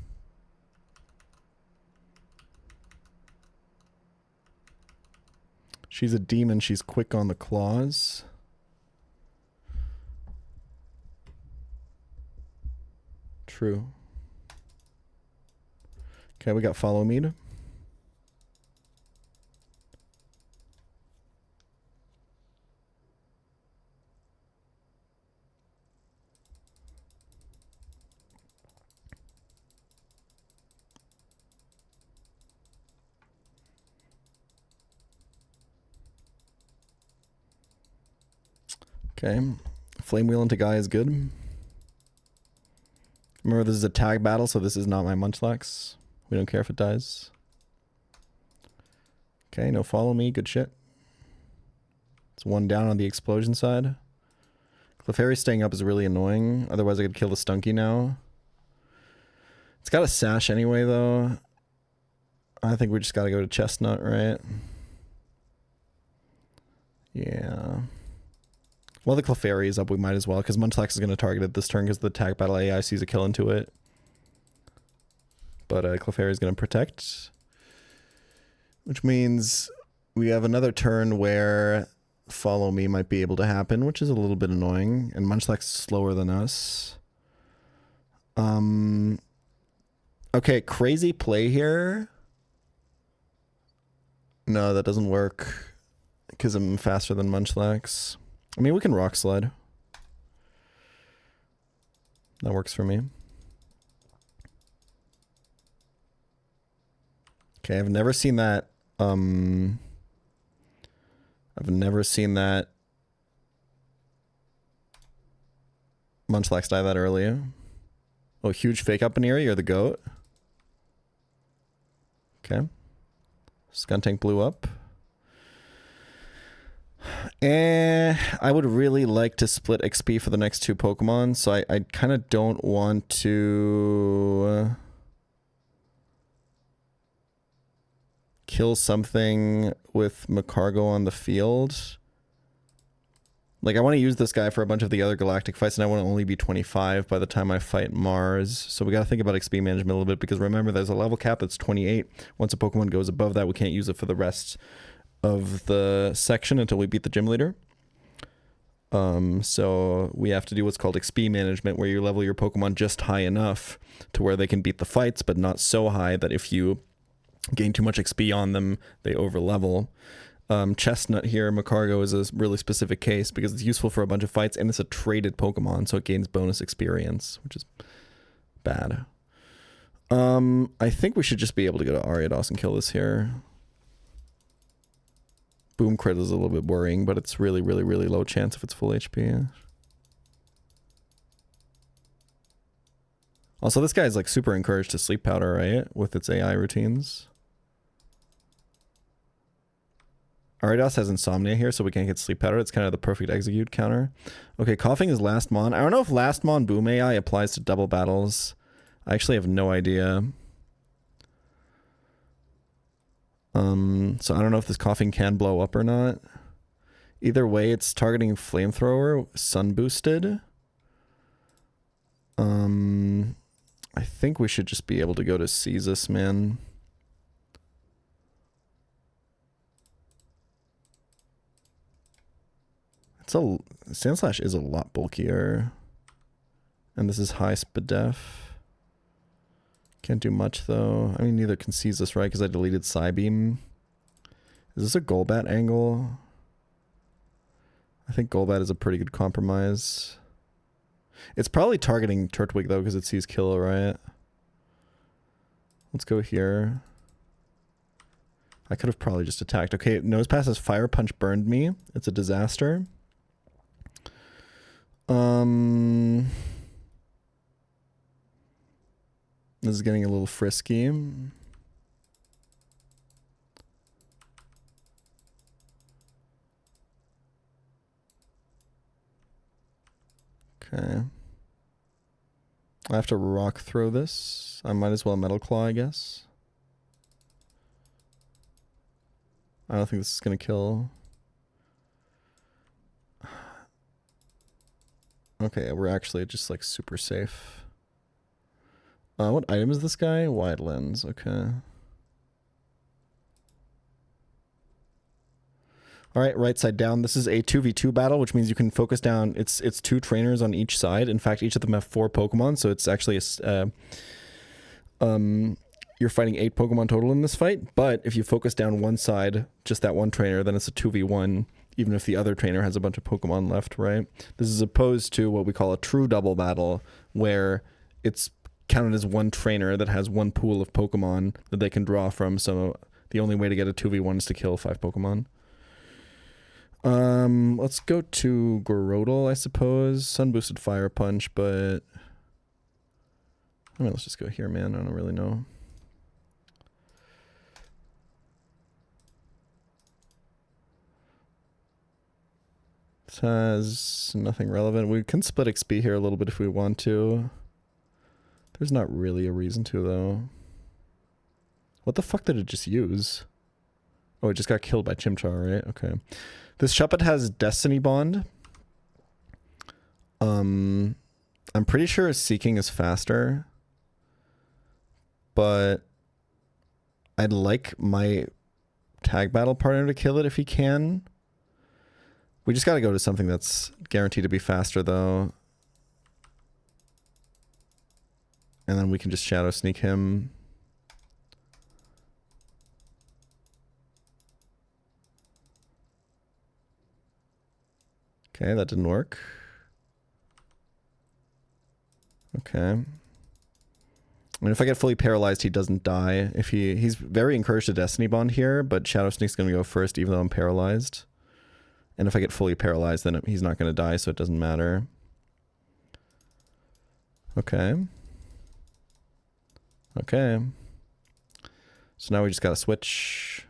She's a demon. She's quick on the claws. True. Okay, we got Follow Me. Okay. Flame Wheel into Guy is good. Remember, this is a tag battle, so this is not my Munchlax. We don't care if it dies. Okay, no Follow Me. Good shit. It's one down on the explosion side. Clefairy staying up is really annoying. Otherwise, I could kill the Stunky now. It's got a Sash anyway, though. I think we just gotta go to Chestnut, right? Yeah. While the Clefairy is up, we might as well, because Munchlax is going to target it this turn because the tag battle AI sees a kill into it. But Clefairy is going to protect. Which means we have another turn where Follow Me might be able to happen, which is a little bit annoying. And Munchlax is slower than us. Okay, crazy play here. No, that doesn't work because I'm faster than Munchlax. I mean, we can Rock Slide. That works for me. Okay, I've never seen that. I've never seen that Munchlax die that early. Oh, huge fake up in here. You're the goat. Okay. Skuntank blew up. And I would really like to split XP for the next two Pokemon, so I kind of don't want to kill something with Macargo on the field. Like, I want to use this guy for a bunch of the other galactic fights, and I want to only be 25 by the time I fight Mars. So we got to think about XP management a little bit, because remember, there's a level cap that's 28. Once a Pokemon goes above that, we can't use it for the rest of the section until we beat the gym leader. So we have to do what's called XP management, where you level your Pokemon just high enough to where they can beat the fights, but not so high that if you gain too much XP on them, they overlevel. Chestnut here, Macargo, is a really specific case because it's useful for a bunch of fights, and it's a traded Pokemon, so it gains bonus experience, which is bad. I think we should just be able to go to Ariados and kill this here. Boom crit is a little bit worrying, but it's really, really, really low chance if it's full HP. Also, this guy is like super encouraged to sleep powder, right? With its AI routines. Ariados has insomnia here, so we can't get sleep powder. It's kind of the perfect execute counter. Okay, coughing is last mon. I don't know if last mon boom AI applies to double battles. I actually have no idea. So I don't know if this coughing can blow up or not. Either way, it's targeting flamethrower, sun boosted. I think we should just be able to go to Caestus, man. Sandslash is a lot bulkier. And this is high Spadef. Can't do much though. I mean, neither can Caestus, right? Because I deleted Psybeam. Is this a Golbat angle? I think Golbat is a pretty good compromise. It's probably targeting Turtwig though, because it sees Kill, right? Let's go here. I could have probably just attacked. Okay, Nosepass has Fire Punch burned me. It's a disaster. This is getting a little frisky. Okay. I have to rock throw this. I might as well Metal Claw, I guess. I don't think this is going to kill. Okay, we're actually just like super safe. What item is this guy? Wide lens, okay. Alright, right side down. This is a 2v2 battle, which means you can focus down. It's two trainers on each side. In fact, each of them have 4 Pokemon, so it's actually you're fighting 8 Pokemon total in this fight, but if you focus down one side, just that one trainer, then it's a 2v1, even if the other trainer has a bunch of Pokemon left, right? This is opposed to what we call a true double battle, where it's counted as one trainer that has one pool of Pokemon that they can draw from, so the only way to get a 2v1 is to kill 5 Pokemon. Let's go to Groudal, I suppose. Sun boosted Fire Punch, but I mean, let's just go here, man. I don't really know. This has nothing relevant. We can split XP here a little bit if we want to. There's not really a reason to, though. What the fuck did it just use? Oh, it just got killed by Chimchar, right? Okay. This Shuppet has Destiny Bond. I'm pretty sure Seeking is faster. But I'd like my tag battle partner to kill it if he can. We just gotta go to something that's guaranteed to be faster, though. And then we can just Shadow Sneak him. Okay, that didn't work. Okay. I mean, if I get fully paralyzed, he doesn't die. If he's very encouraged to Destiny Bond here, but Shadow Sneak's going to go first even though I'm paralyzed. And if I get fully paralyzed, then he's not going to die, so it doesn't matter. Okay. Okay. So now we just got to switch.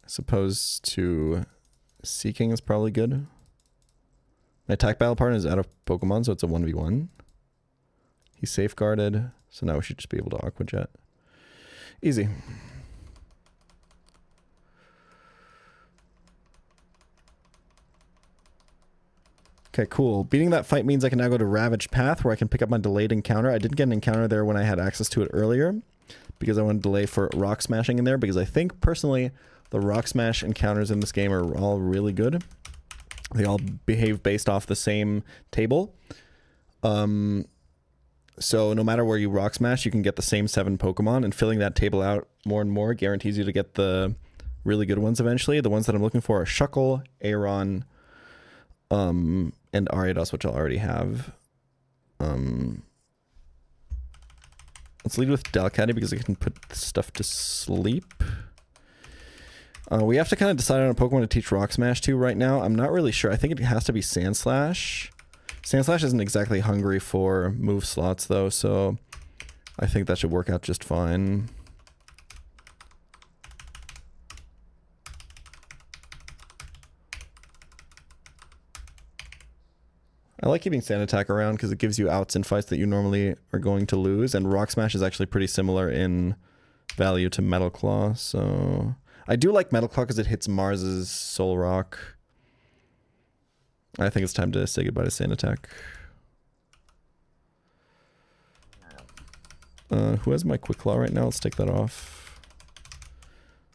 I suppose to Seeking is probably good. My attack battle partner is out of Pokemon, so it's a 1v1. He's safeguarded, so now we should just be able to Aqua Jet. Easy. Okay, cool. Beating that fight means I can now go to Ravage Path, where I can pick up my delayed encounter. I didn't get an encounter there when I had access to it earlier, because I wanted to delay for Rock Smashing in there, because I think, personally, the Rock Smash encounters in this game are all really good. They all behave based off the same table. So no matter where you Rock Smash, you can get the same 7 Pokemon, and filling that table out more and more guarantees you to get the really good ones eventually. The ones that I'm looking for are Shuckle, Aeron, and Ariados, which I'll already have. Let's lead with Delcatty because I can put stuff to sleep. We have to kind of decide on a Pokemon to teach Rock Smash to right now. I'm not really sure. I think it has to be Sandslash. Sandslash isn't exactly hungry for move slots though, so I think that should work out just fine. I like keeping Sand Attack around because it gives you outs in fights that you normally are going to lose, and Rock Smash is actually pretty similar in value to Metal Claw, so... I do like Metal Claw because it hits Mars's Soul Rock. I think it's time to say goodbye to Sand Attack. Who has my Quick Claw right now? Let's take that off.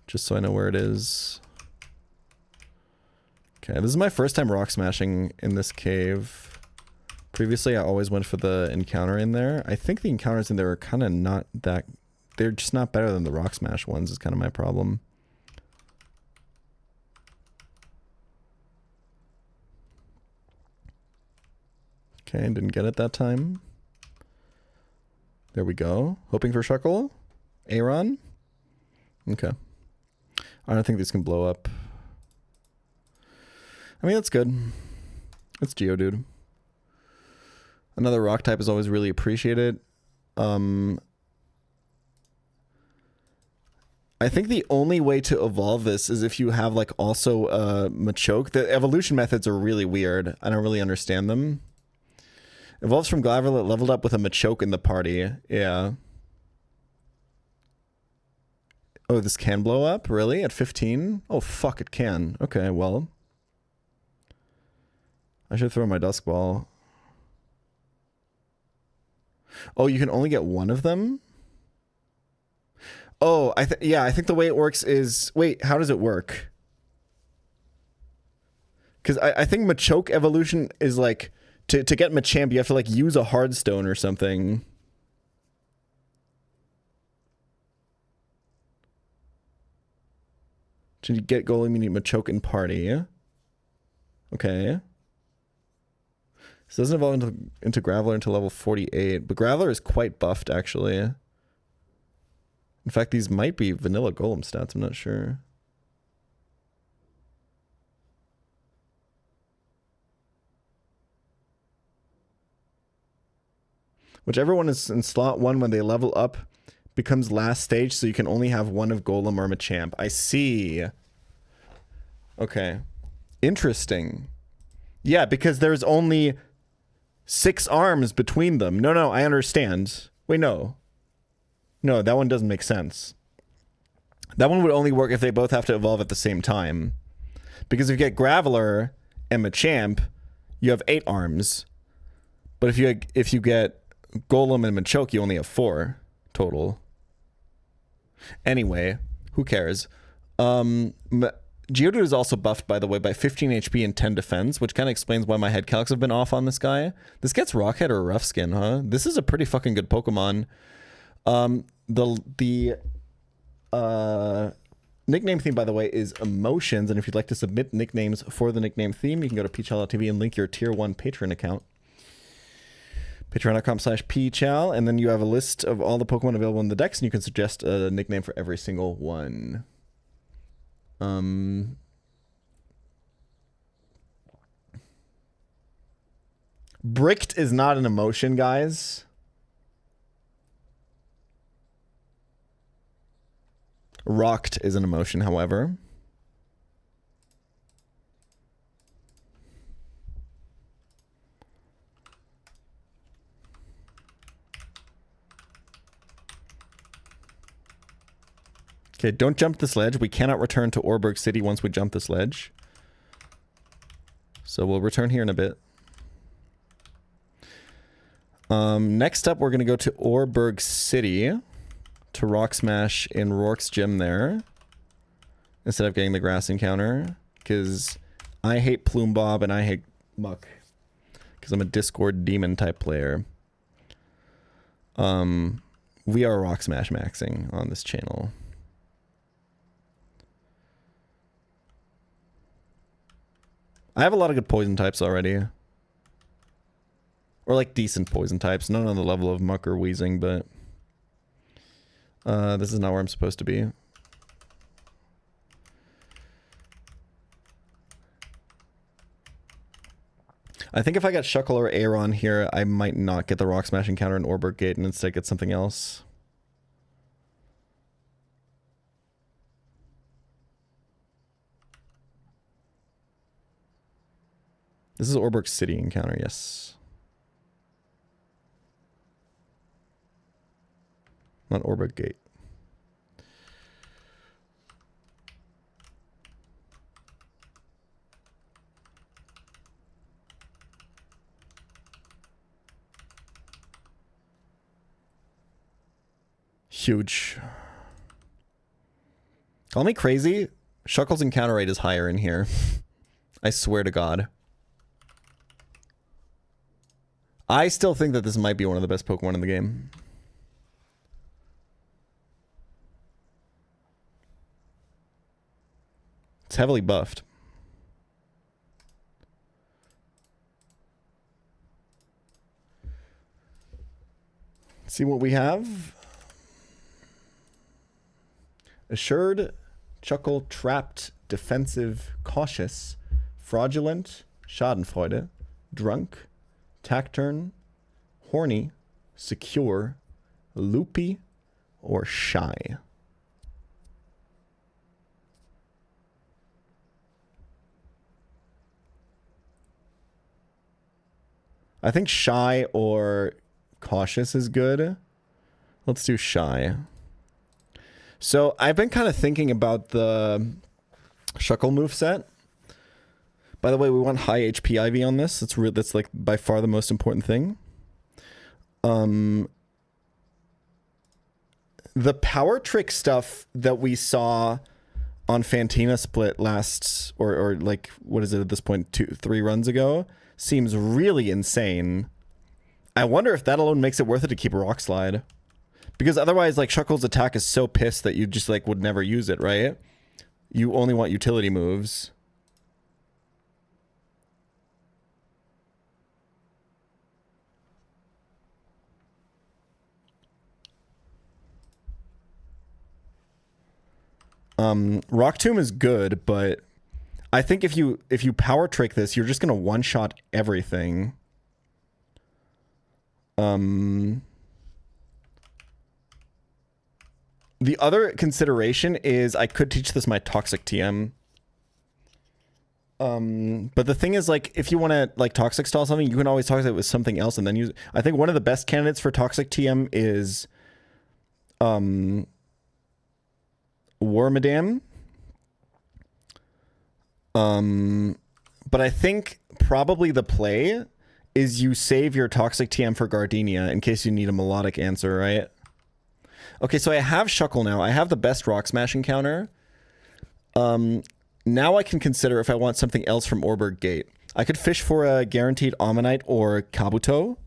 Just so I know where it is. Okay, this is my first time Rock Smashing in this cave. Previously, I always went for the encounter in there. I think the encounters in there are kind of not that... They're just not better than the Rock Smash ones is kind of my problem. Okay, didn't get it that time. There we go. Hoping for Shuckle. Aeron. Okay. I don't think these can blow up. I mean, that's good. It's Geodude. Another rock type is always really appreciated. I think the only way to evolve this is if you have like also Machoke. The evolution methods are really weird. I don't really understand them. Evolves from Glavelet, leveled up with a Machoke in the party. Yeah. Oh, this can blow up? Really? At 15? Oh, fuck, it can. Okay, well. I should throw my Dusk Ball. Oh, you can only get one of them? Oh, yeah, I think the way it works is... Wait, how does it work? Because I think Machoke evolution is like... To get Machamp, you have to like use a Hardstone or something. To get Golem, you need Machoke in party. Okay. This doesn't evolve into Graveler until level 48, but Graveler is quite buffed actually. In fact, these might be vanilla Golem stats, I'm not sure. Whichever one is in slot 1 when they level up becomes last stage, so you can only have one of Golem or Machamp. I see. Okay. Interesting. Yeah, because there's only 6 arms between them. No, I understand. Wait, no. No, that one doesn't make sense. That one would only work if they both have to evolve at the same time. Because if you get Graveler and Machamp, you have 8 arms. But if you get Golem and Machoke, you only have 4 total. Anyway, who cares? Geodude is also buffed, by the way, by 15 HP and 10 defense, which kind of explains why my head calcs have been off on this guy. This gets Rockhead or Rough Skin, huh? This is a pretty fucking good Pokemon. nickname theme, by the way, is emotions. And if you'd like to submit nicknames for the nickname theme, you can go to pChal.tv and link your tier 1 Patreon account. Patreon.com/pChal. And then you have a list of all the Pokemon available in the decks, and you can suggest a nickname for every single one. Bricked is not an emotion, guys. Rocked is an emotion, however. Okay, don't jump the sledge. We cannot return to Orberg City once we jump the sledge. So we'll return here in a bit. Next up, we're going to go to Orberg City to Rock Smash in Rourke's gym there instead of getting the grass encounter, because I hate Plume Bob and I hate Muck because I'm a Discord demon type player. We are Rock Smash maxing on this channel. I have a lot of good poison types already. Or like decent poison types. Not on the level of Muck or Weezing, but this is not where I'm supposed to be. I think if I got Shuckle or Aeron here, I might not get the Rock Smash encounter in Orberg Gate and instead get something else. This is Orberg City encounter, yes. Not Orberg Gate. Huge. Call me crazy. Shuckle's encounter rate is higher in here. I swear to God. I still think that this might be one of the best Pokemon in the game. It's heavily buffed. Let's see what we have. Assured, Chuckle, Trapped, Defensive, Cautious, Fraudulent, Schadenfreude, Drunk, Taciturn, Horny, Secure, Loopy, or Shy. I think Shy or Cautious is good. Let's do Shy. So I've been kind of thinking about the Shuckle moveset. By the way, we want high HP IV on this. That's like by far the most important thing. The power trick stuff that we saw on Fantina Split last, or like, what is it at this point, 3 runs ago, seems really insane. I wonder if that alone makes it worth it to keep Rock Slide. Because otherwise, like, Shuckle's attack is so pissed that you just, like, would never use it, right? You only want utility moves. Rock Tomb is good, but I think if you power trick this, you're just gonna one-shot everything. The other consideration is I could teach this my Toxic TM. But the thing is, like, if you want to, like, Toxic Stall something, you can always Toxic it with something else and then use it. I think one of the best candidates for Toxic TM is Wormadam. But I think probably the play is you save your Toxic TM for Gardenia in case you need a melodic answer, right? Okay, so I have Shuckle now. I have the best Rock Smash encounter. Now I can consider if I want something else from Orberg Gate. I could fish for a guaranteed Ammonite or Kabuto.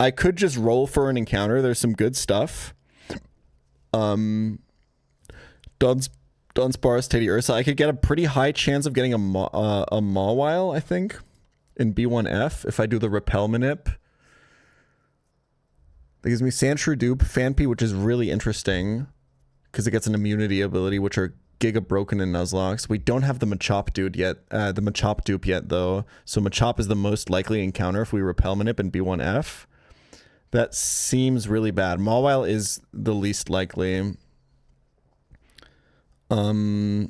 I could just roll for an encounter. There's some good stuff. Dunsparce, Teddy Ursa. I could get a pretty high chance of getting a Mawile, I think, in B1F if I do the Repel Manip. That gives me Sandshrew Dupe, Phanpy, which is really interesting because it gets an immunity ability, which are Giga Broken and Nuzlocke. We don't have the Machop dupe yet, though. So Machop is the most likely encounter if we Repel Manip in B1F. That seems really bad. Mawile is the least likely. We're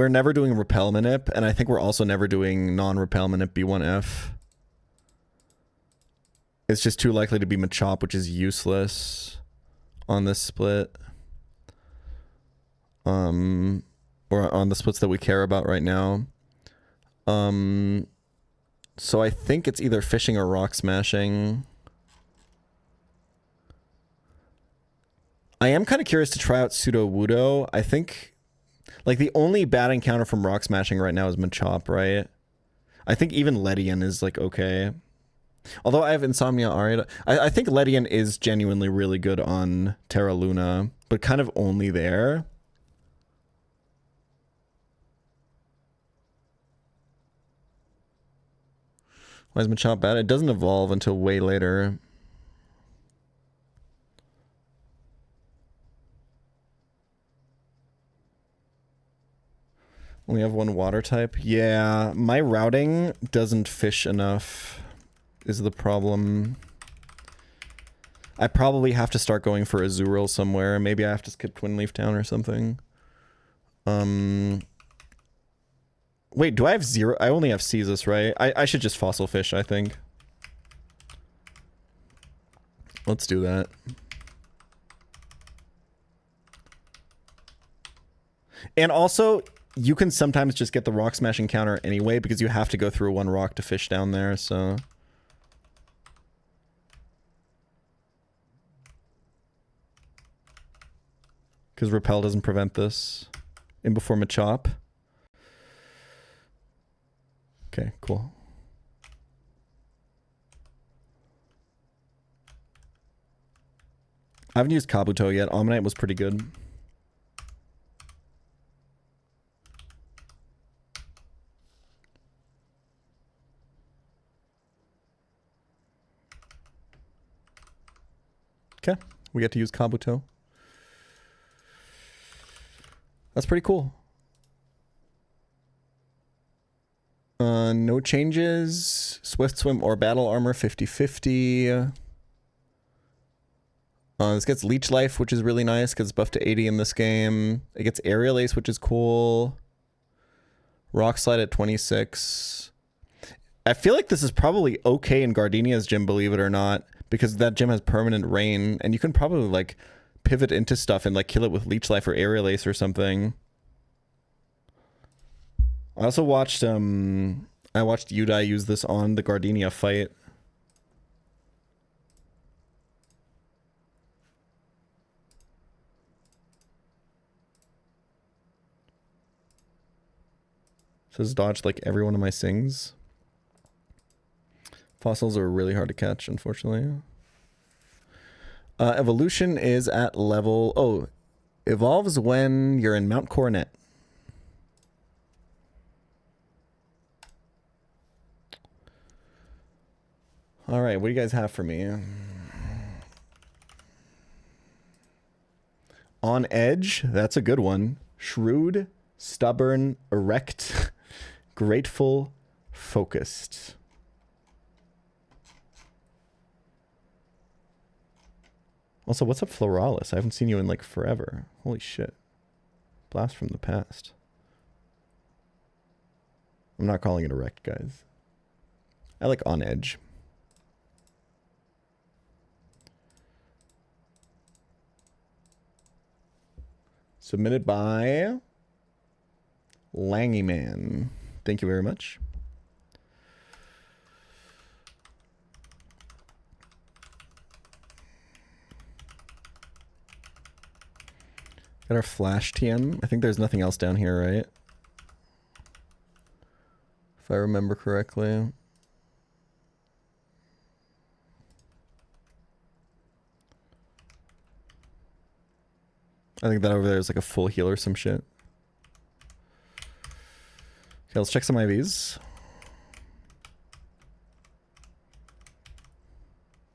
never doing Repel Manip, and I think we're also never doing non-Repel Manip B1F. It's just too likely to be Machop, which is useless on this split. Or on the splits that we care about right now. So I think it's either fishing or rock smashing. I am kind of curious to try out Sudowoodo. I think, like, the only bad encounter from rock smashing right now is Machop, right? I think even Ledian is, like, okay. Although I have Insomnia Aria. I think Ledian is genuinely really good on Terra Luna, but kind of only there. Why is Machop bad? It doesn't evolve until way later. Only have one water type. Yeah, my routing doesn't fish enough is the problem. I probably have to start going for Azurill somewhere. Maybe I have to skip Twin Leaf Town or something. Wait, do I have zero? I only have Caesus, right? I should just fossil fish, I think. Let's do that. And also, you can sometimes just get the rock smashing counter anyway because you have to go through one rock to fish down there, so... Because Repel doesn't prevent this. In before Machop. Okay, cool. I haven't used Kabuto yet. Omanyte was pretty good. Okay, we get to use Kabuto. That's pretty cool. No changes. Swift Swim or Battle Armor 50-50. This gets Leech Life, which is really nice because it's buffed to 80 in this game. It gets Aerial Ace, which is cool. Rock Slide at 26. I feel like this is probably okay in Gardenia's gym, believe it or not, because that gym has permanent rain, and you can probably like pivot into stuff and like kill it with Leech Life or Aerial Ace or something. I also watched Udai use this on the Gardenia fight. Says dodge like every one of my sings. Fossils are really hard to catch, unfortunately. Evolution is at level... Oh, evolves when you're in Mount Coronet. All right, what do you guys have for me? On Edge, that's a good one. Shrewd, stubborn, erect, grateful, focused. Also, what's up, Floralis? I haven't seen you in like forever. Holy shit. Blast from the past. I'm not calling it erect, guys. I like On Edge. Submitted by Langy Man. Thank you very much. Got our Flash TM. I think there's nothing else down here, right? If I remember correctly. I think that over there is like a full heal or some shit. Okay, let's check some IVs.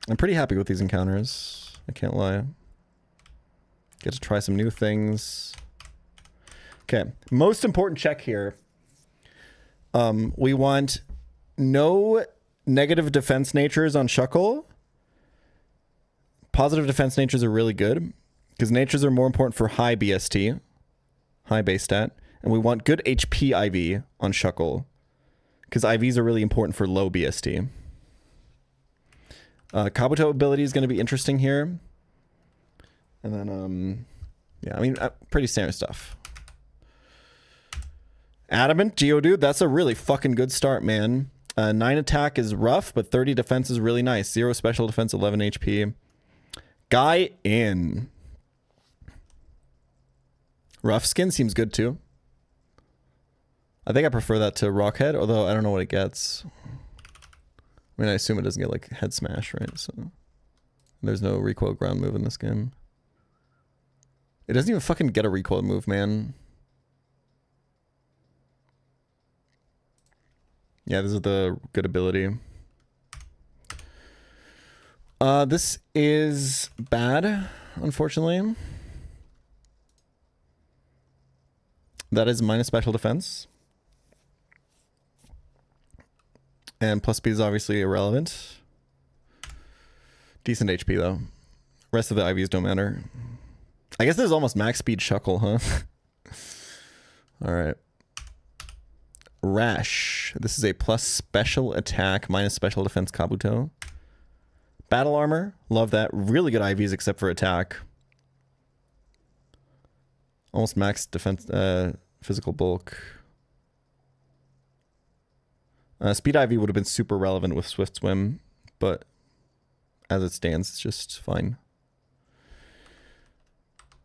I'm pretty happy with these encounters. I can't lie. Get to try some new things. Okay, most important check here. We want no negative defense natures on Shuckle. Positive defense natures are really good because natures are more important for high BST, high base stat, and we want good HP IV on Shuckle because IVs are really important for low BST. Kabuto ability is going to be interesting here. And then, yeah, I mean, pretty standard stuff. Adamant, Geodude, that's a really fucking good start, man. 9 attack is rough, but 30 defense is really nice. 0 special defense, 11 HP. Guy in. Rough skin seems good too. I think I prefer that to Rockhead, although I don't know what it gets. I mean, I assume it doesn't get like head smash, right? So there's no recoil ground move in this game. It doesn't even fucking get a recoil move, man. Yeah, this is the good ability. This is bad, unfortunately. That is minus special defense. And plus speed is obviously irrelevant. Decent HP though. Rest of the IVs don't matter. I guess this is almost max speed Shuckle, huh? Alright. Rash. This is a plus special attack, minus special defense Kabuto. Battle armor. Love that. Really good IVs except for attack. Almost max defense, physical bulk. Speed IV would have been super relevant with Swift Swim, but as it stands, it's just fine.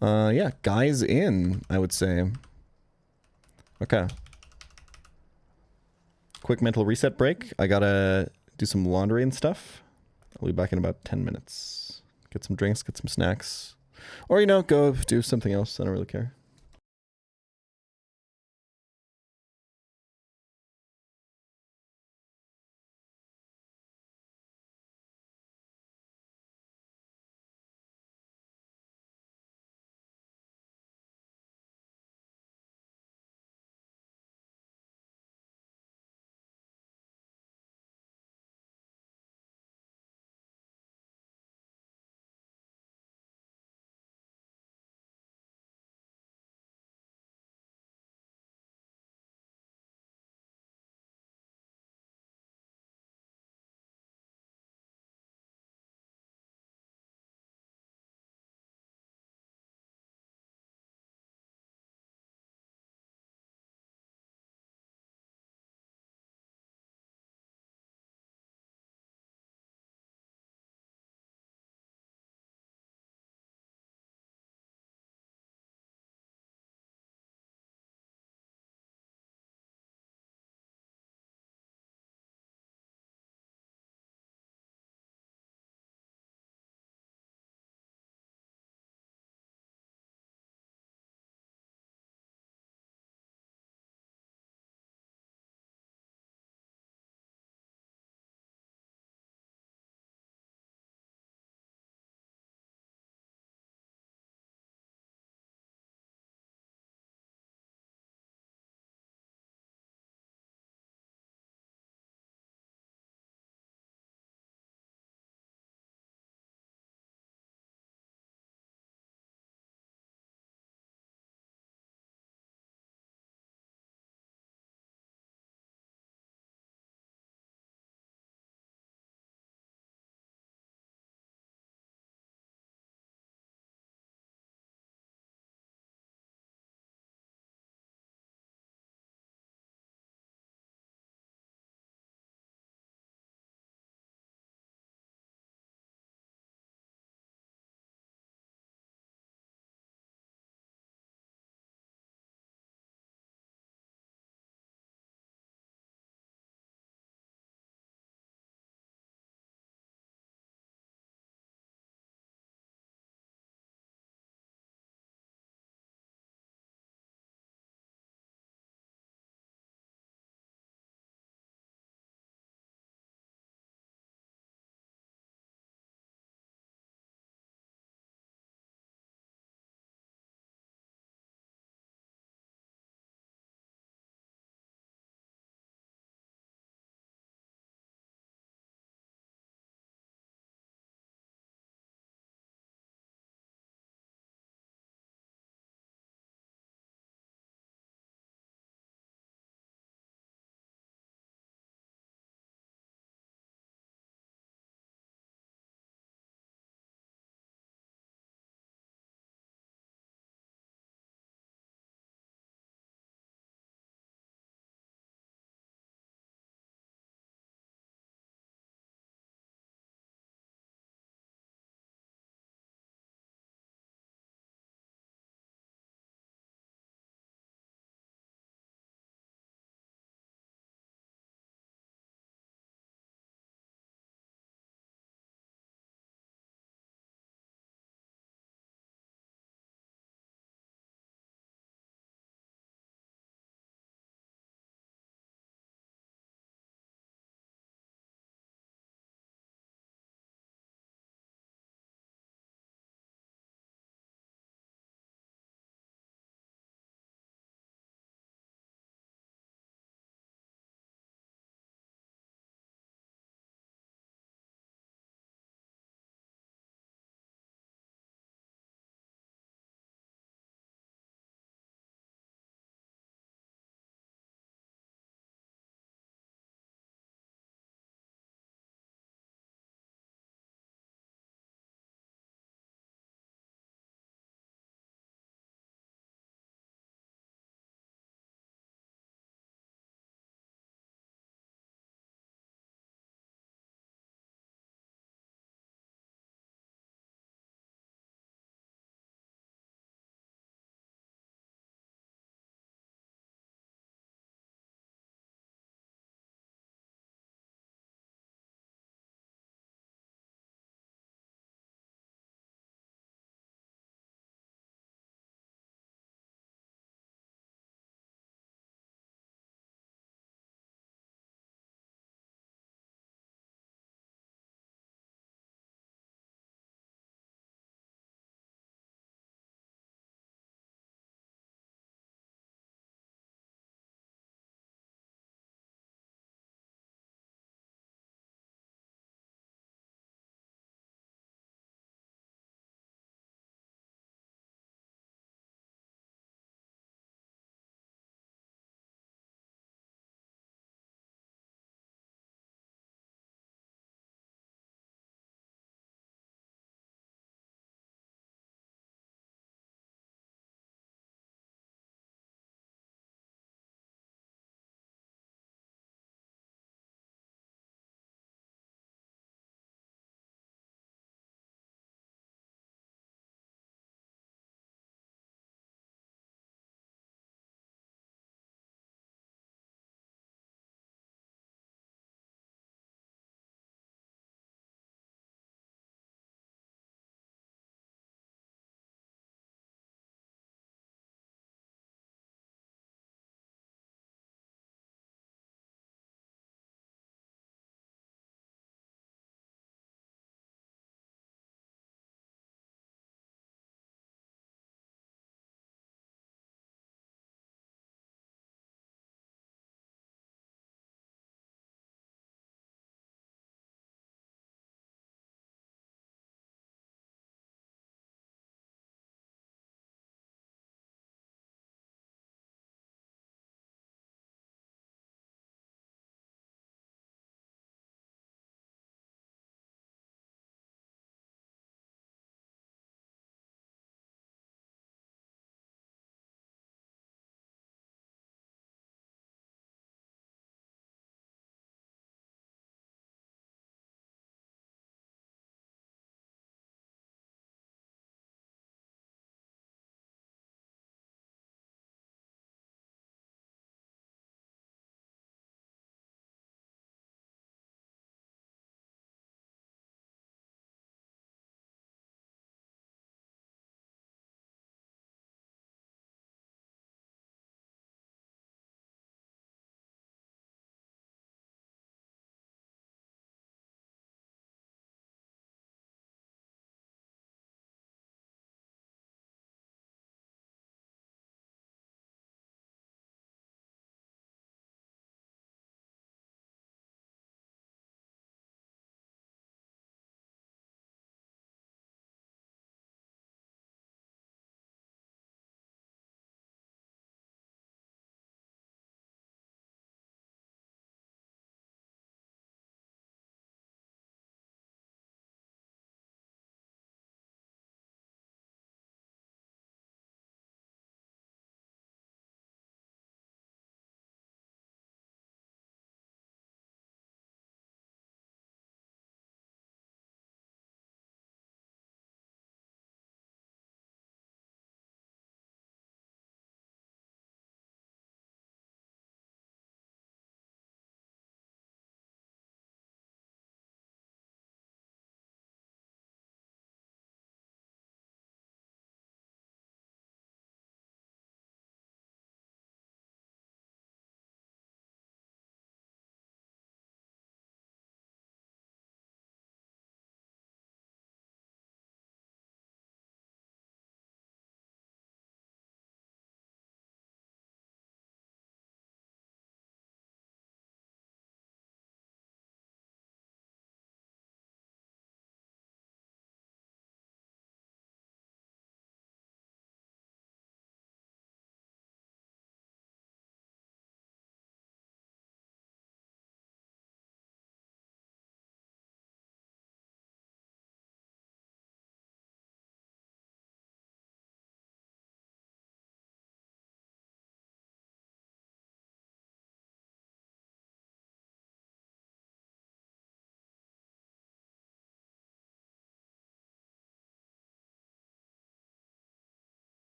Yeah, guys in, I would say. Okay. Quick mental reset break. I gotta do some laundry and stuff. I'll be back in about 10 minutes. Get some drinks, get some snacks. Or, you know, go do something else. I don't really care.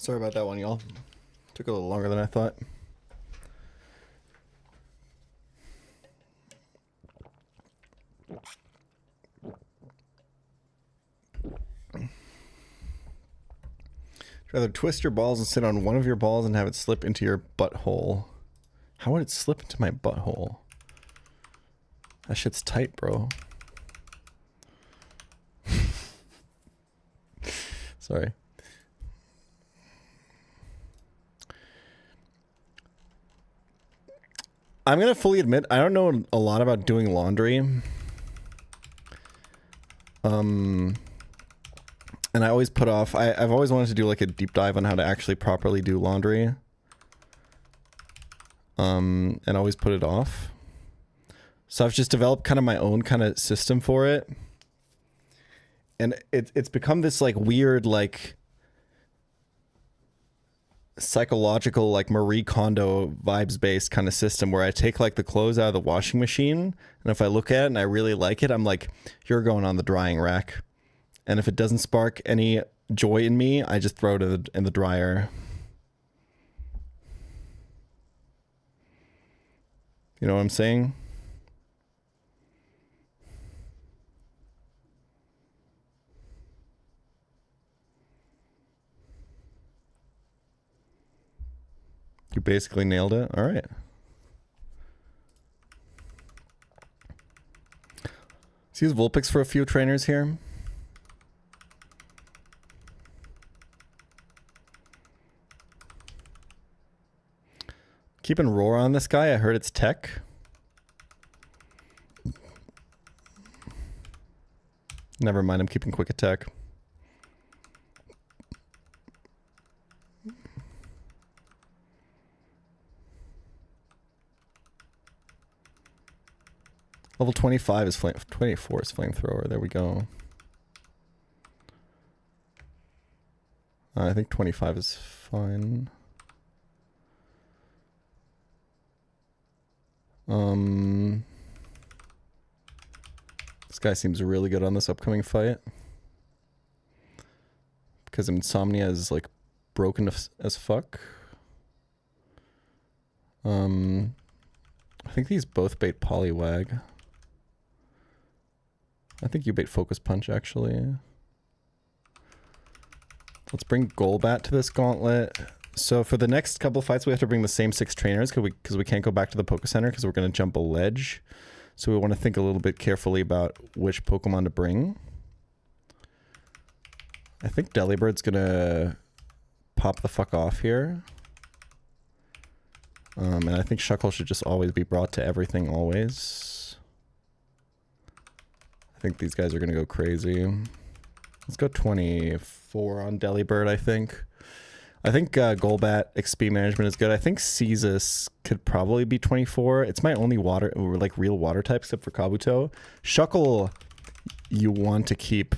Sorry about that one, y'all. Took a little longer than I thought. Rather twist your balls and sit on one of your balls and have it slip into your butthole. How would it slip into my butthole? That shit's tight, bro. Sorry. I'm gonna fully admit I don't know a lot about doing laundry. And I always put off, I've always wanted to do like a deep dive on how to actually properly do laundry. And always put it off. So I've just developed kind of my own kind of system for it. And it's become this like weird, like psychological, like Marie Kondo vibes based kind of system where I take like the clothes out of the washing machine. And if I look at it and I really like it, I'm like, you're going on the drying rack. And if it doesn't spark any joy in me, I just throw it in the dryer. You know what I'm saying? You basically nailed it. All right. Let's use Vulpix for a few trainers here. Keeping roar on this guy. I heard it's tech. Never mind. I'm keeping quick attack. Level 25 is flame. 24 is flamethrower. There we go. I think 25 is fine. This guy seems really good on this upcoming fight. Because Insomnia is like broken as fuck. I think these both bait Poliwag. I think you bait Focus Punch actually. Let's bring Golbat to this gauntlet. So for the next couple of fights, we have to bring the same 6 trainers because we can't go back to the Poke Center because we're going to jump a ledge. So we want to think a little bit carefully about which Pokemon to bring. I think Delibird's going to pop the fuck off here. And I think Shuckle should just always be brought to everything always. I think these guys are going to go crazy. Let's go 24 on Delibird, I think. I think Golbat XP management is good. I think Caestus could probably be 24. It's my only water, like real water type, except for Kabuto. Shuckle, you want to keep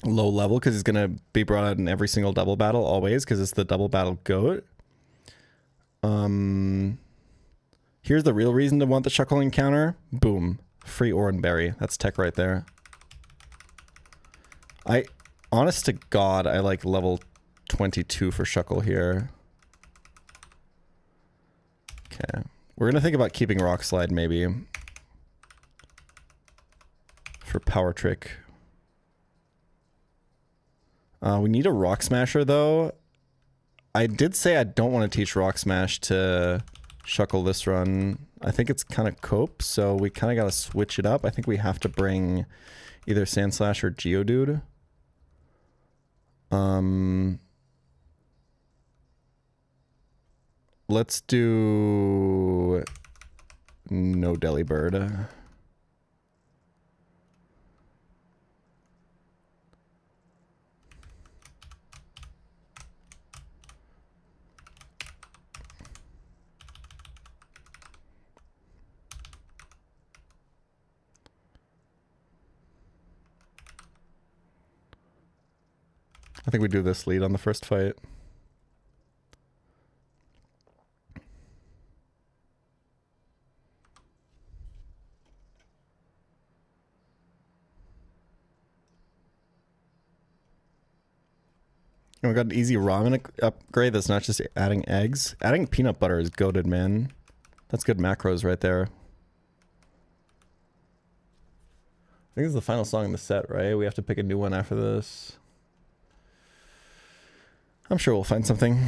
low level because he's going to be brought out in every single double battle always because it's the double battle goat. Here's the real reason to want the Shuckle encounter. Boom. Free Oranberry. That's tech right there. Honest to God, I like level 22 for Shuckle here. Okay. We're going to think about keeping Rock Slide maybe. For Power Trick. We need a Rock Smasher though. I did say I don't want to teach Rock Smash to Shuckle this run. I think it's kind of cope, so we kind of got to switch it up. I think we have to bring either Sandslash or Geodude. Let's do no Delibird. I think we do this lead on the first fight. And we got an easy ramen upgrade that's not just adding eggs. Adding peanut butter is goated, man. That's good macros right there. I think this is the final song in the set, right? We have to pick a new one after this. I'm sure we'll find something.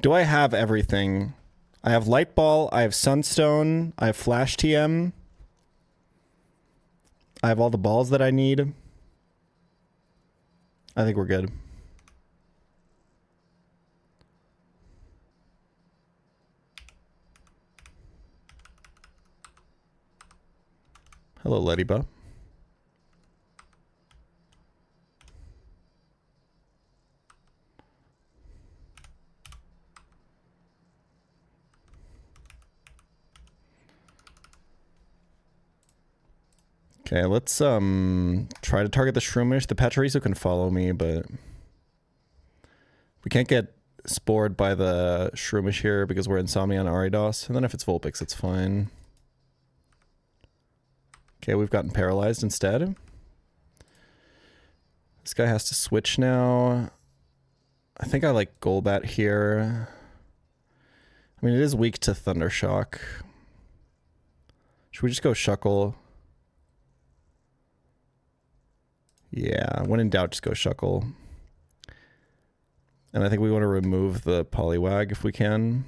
Do I have everything? I have Light Ball, I have Sunstone, I have Flash TM. I have all the balls that I need. I think we're good. Hello, Ladybug. Okay, let's try to target the Shroomish. The Pachirisu can follow me, but we can't get spored by the Shroomish here because we're Insomnia and Aridos. And then if it's Vulpix, it's fine. Okay, we've gotten paralyzed instead. This guy has to switch now. I think I like Golbat here. I mean, it is weak to Thunder Shock. Should we just go Shuckle? Yeah, when in doubt, just go Shuckle. And I think we want to remove the Poliwag if we can.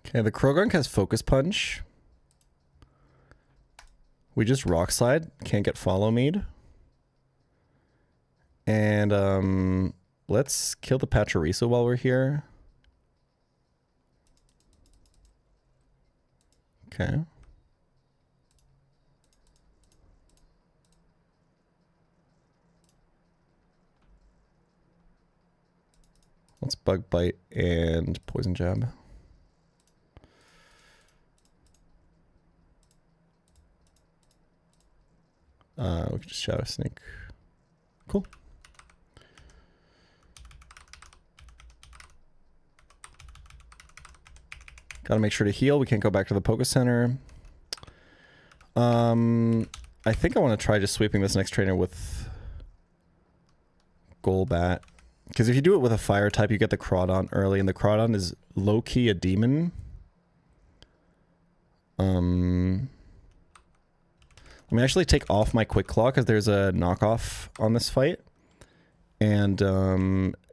Okay, the Krogunk has Focus Punch. We just Rock Slide, can't get Follow Mead. And let's kill the Pachirisu while we're here. Okay. Let's Bug Bite and Poison Jab. We can just Shadow Sneak. Cool. Gotta make sure to heal. We can't go back to the Poké Center. I think I want to try just sweeping this next trainer with Golbat. Because if you do it with a fire type, you get the Crawdon early, and the Crawdon is low-key a demon. Let me actually take off my Quick Claw, because there's a knockoff on this fight. And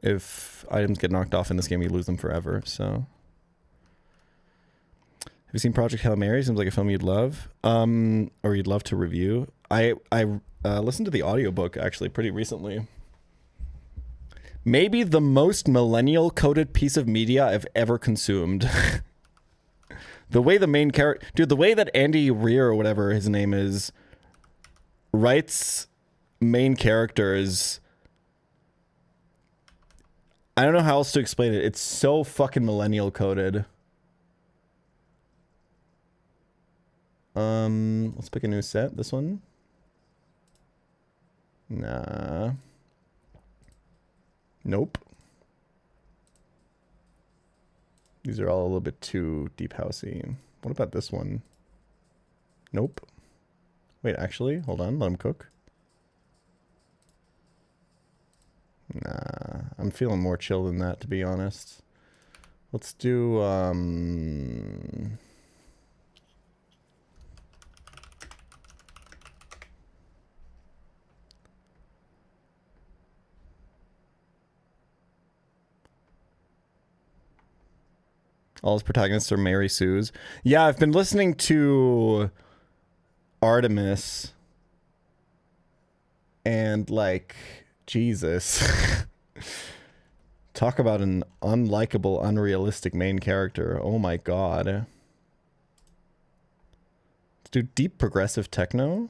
if items get knocked off in this game, you lose them forever, so... Have you seen Project Hail Mary? Seems like a film you'd love. Or you'd love to review. I listened to the audiobook, actually, pretty recently. Maybe the most millennial-coded piece of media I've ever consumed. The way the main character... Dude, the way that Andy Rear, or whatever his name is, writes main characters... I don't know how else to explain it. It's so fucking millennial-coded. Let's pick a new set. This one? Nah. Nope. These are all a little bit too deep housey. What about this one? Nope. Wait, actually, hold on. Let him cook. Nah, I'm feeling more chill than that, to be honest. Let's do, all his protagonists are Mary Sue's. Yeah, I've been listening to Artemis. And, like, Jesus. Talk about an unlikable, unrealistic main character. Oh my god. Let's do deep progressive techno.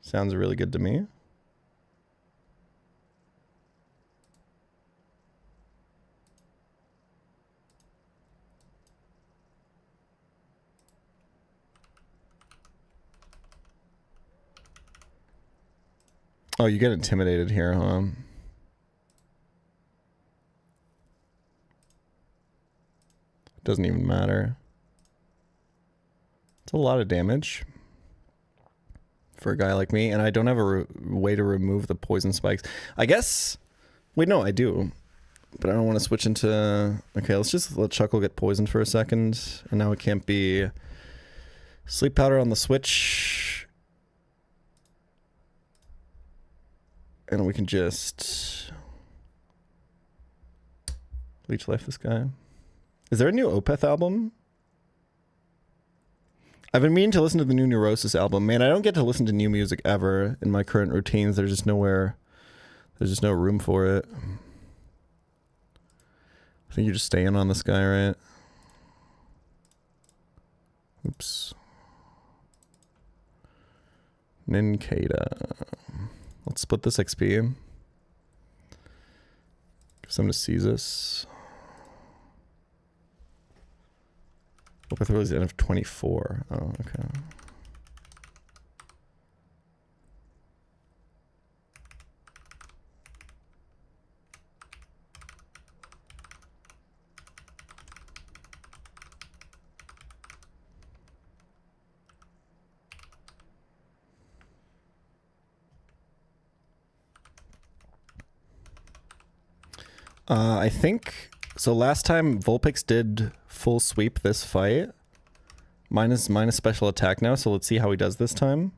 Sounds really good to me. Oh, you get intimidated here, huh? Doesn't even matter. It's a lot of damage for a guy like me, and I don't have a way to remove the poison spikes. I guess... Wait, no, I do. But I don't want to switch into... Okay, let's just let Chuckle get poisoned for a second. And now it can't be... Sleep powder on the switch. And we can just... Leech life this guy. Is there a new Opeth album? I've been meaning to listen to the new Neurosis album. Man, I don't get to listen to new music ever in my current routines. There's just nowhere... There's just no room for it. I think you're just staying on this guy, right? Oops. Ninkata. Let's split this XP. Give some to Caesar. Hope I thought it was the end of 24. Oh, okay. I think, so last time Vulpix did full sweep this fight. Minus special attack now, so let's see how he does this time.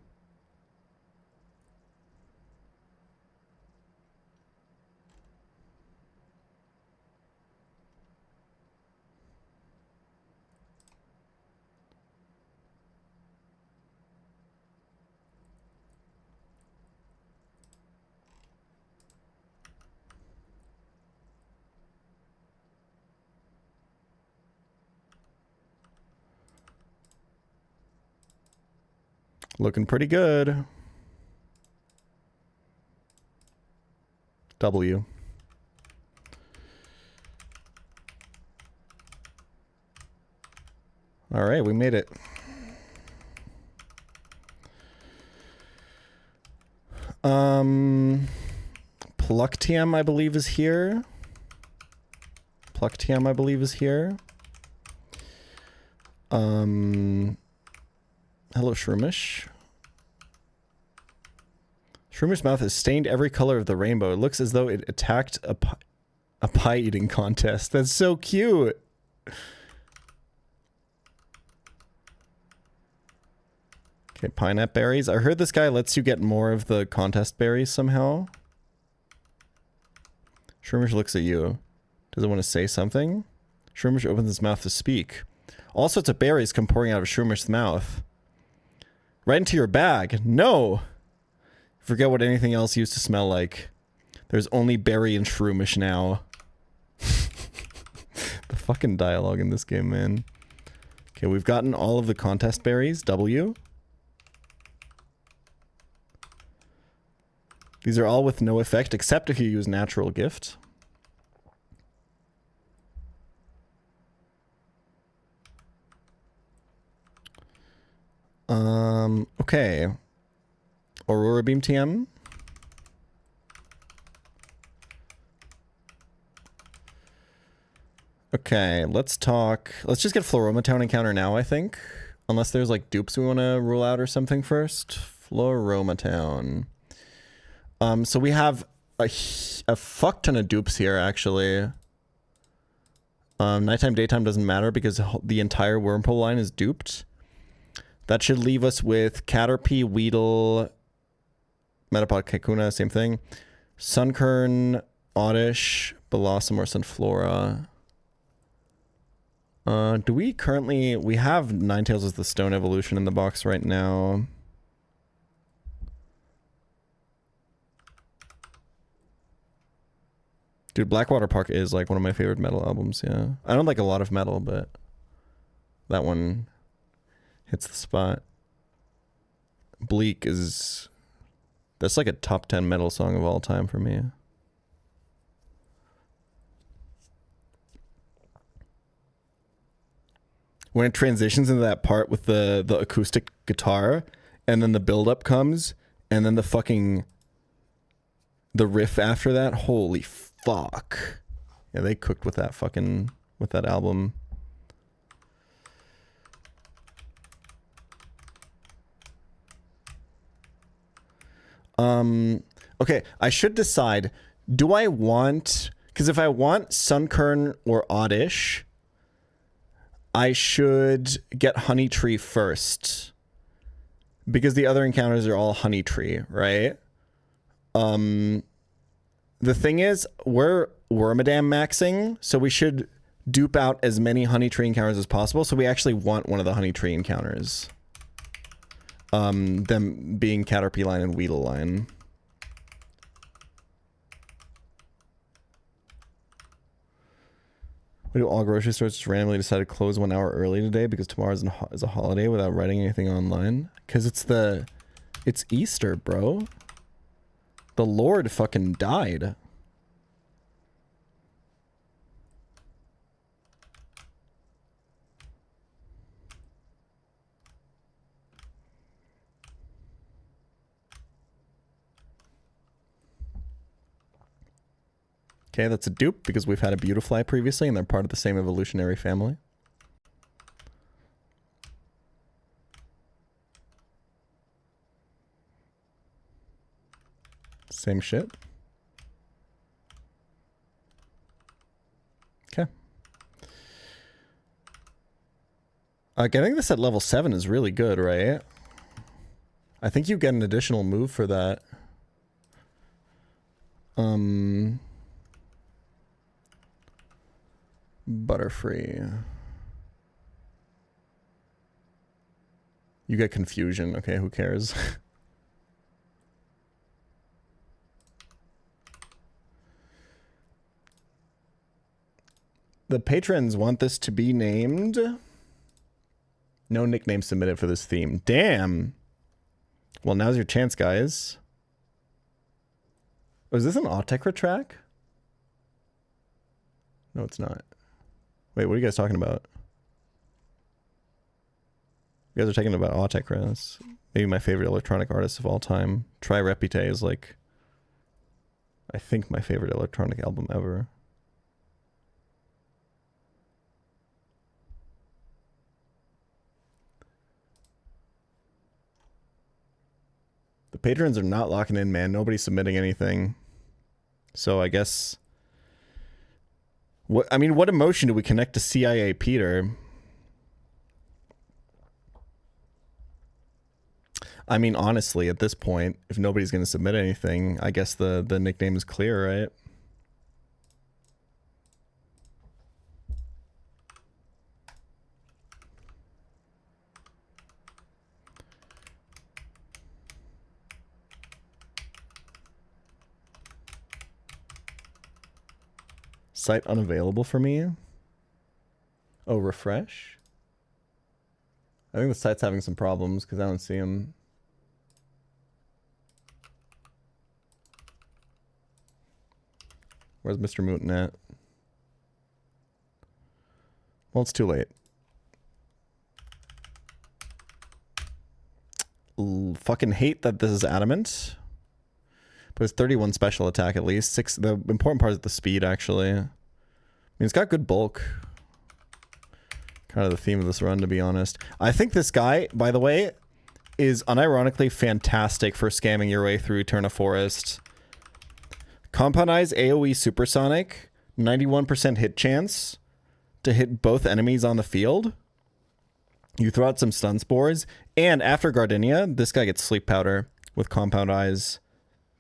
Looking pretty good. W. All right, we made it. Plucktiam, I believe, is here. Plucktiam, I believe, is here. Hello, Shroomish. Shroomish mouth has stained every color of the rainbow. It looks as though it attacked a pie eating contest. That's so cute. Okay, pineapple berries. I heard this guy lets you get more of the contest berries somehow. Shroomish looks at you. Does it want to say something? Shroomish opens his mouth to speak. All sorts of berries come pouring out of Shroomish's mouth. Right into your bag. No! Forget what anything else used to smell like. There's only berry and Shroomish now. The fucking dialogue in this game, man. Okay, we've gotten all of the contest berries. W. These are all with no effect, except if you use Natural Gift. Okay. Aurora Beam TM. Okay, let's talk. Let's just get Floroma Town encounter now, I think. Unless there's like dupes we want to rule out or something first. Floroma Town. So we have a fuck ton of dupes here, actually. Nighttime, daytime doesn't matter because the entire Wormpole line is duped. That should leave us with Caterpie, Weedle, Metapod, Kakuna, same thing. Sunkern, Oddish, Blossom, or Sunflora. Do we currently... We have Ninetales as the Stone Evolution in the box right now. Dude, Blackwater Park is like one of my favorite metal albums, yeah. I don't like a lot of metal, but that one hits the spot. Bleak is... That's like a top 10 metal song of all time for me. When it transitions into that part with the acoustic guitar, and then the build-up comes, and then the fucking the riff after that, holy fuck. Yeah, they cooked with that fucking, with that album. Okay, I should decide, do I want, because if I want Sunkern or Oddish, I should get Honey Tree first. Because the other encounters are all Honey Tree, right? The thing is, we're Wormadam maxing, so we should dupe out as many Honey Tree encounters as possible, so we actually want one of the Honey Tree encounters. Them being Caterpie line and Weedle line. We do all grocery stores just randomly decide to close 1 hour early today because tomorrow is a holiday without writing anything online? Because it's Easter, bro. The Lord fucking died. Okay, that's a dupe because we've had a Beautifly previously and they're part of the same evolutionary family. Same shit. Okay. Getting this at level 7 is really good, right? I think you get an additional move for that. Butterfree. You get confusion. Okay, who cares? The patrons want this to be named. No nickname submitted for this theme. Damn. Well, now's your chance, guys. Oh, is this an Autekra track? No, it's not. Wait, what are you guys talking about? You guys are talking about Autekra. That's maybe my favorite electronic artist of all time. Try Repite is like, I think, my favorite electronic album ever. The patrons are not locking in, man. Nobody's submitting anything. So I guess... What emotion do we connect to CIA Peter? I mean, honestly, at this point, if nobody's going to submit anything, I guess the nickname is clear, right? Site unavailable for me. Oh, refresh. I think the site's having some problems because I don't see him. Where's Mr. Mooten at? Well, it's too late. Fucking hate that this is adamant. But it's 31 special attack at least. 6. The important part is the speed, actually. I mean, it's got good bulk. Kind of the theme of this run, to be honest. I think this guy, by the way, is unironically fantastic for scamming your way through Eterna Forest. Compound Eyes AoE Supersonic, 91% hit chance to hit both enemies on the field. You throw out some stun spores, and after Gardenia, this guy gets Sleep Powder with Compound Eyes.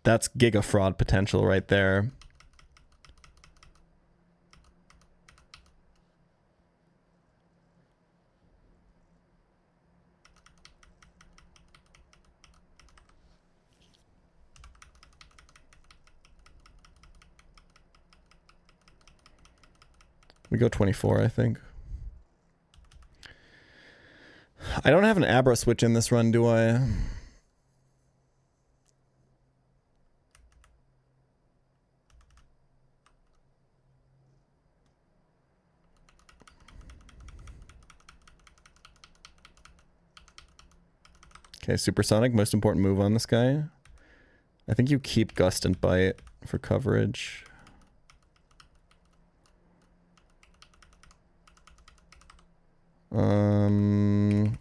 That's giga fraud potential right there. We go 24, I think. I don't have an Abra switch in this run, do I? Okay, Supersonic, most important move on this guy. I think you keep Gust and Bite. for coverage.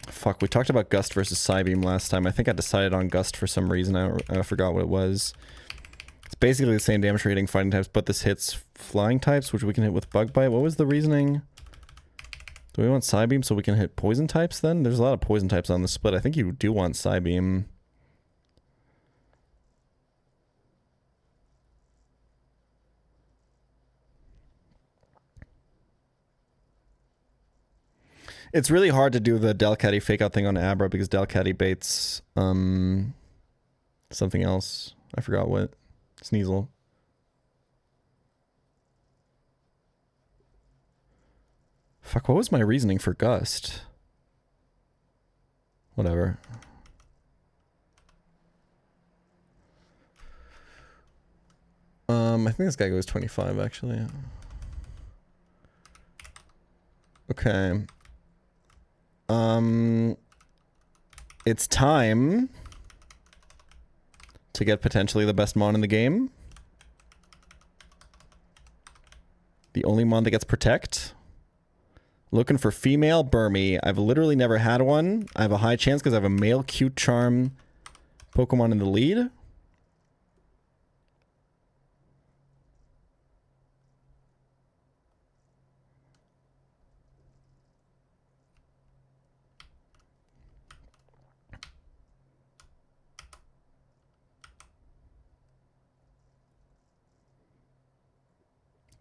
Fuck, we talked about Gust versus Psybeam last time. I think I decided on Gust for some reason. I forgot what it was. It's basically the same damage rating fighting types, but this hits flying types, which we can hit with Bug Bite. What was the reasoning? Do we want Psybeam so we can hit poison types then? There's a lot of poison types on the split. I think you do want Psybeam. It's really hard to do the Delcatty fake out thing on Abra because Delcatty baits something else. I forgot what. Sneasel. Fuck, what was my reasoning for Gust? Whatever. I think this guy goes 25 actually. Okay. It's time to get potentially the best mon in the game. The only mon that gets Protect. Looking for female Burmy. I've literally never had one. I have a high chance because I have a male cute charm Pokemon in the lead.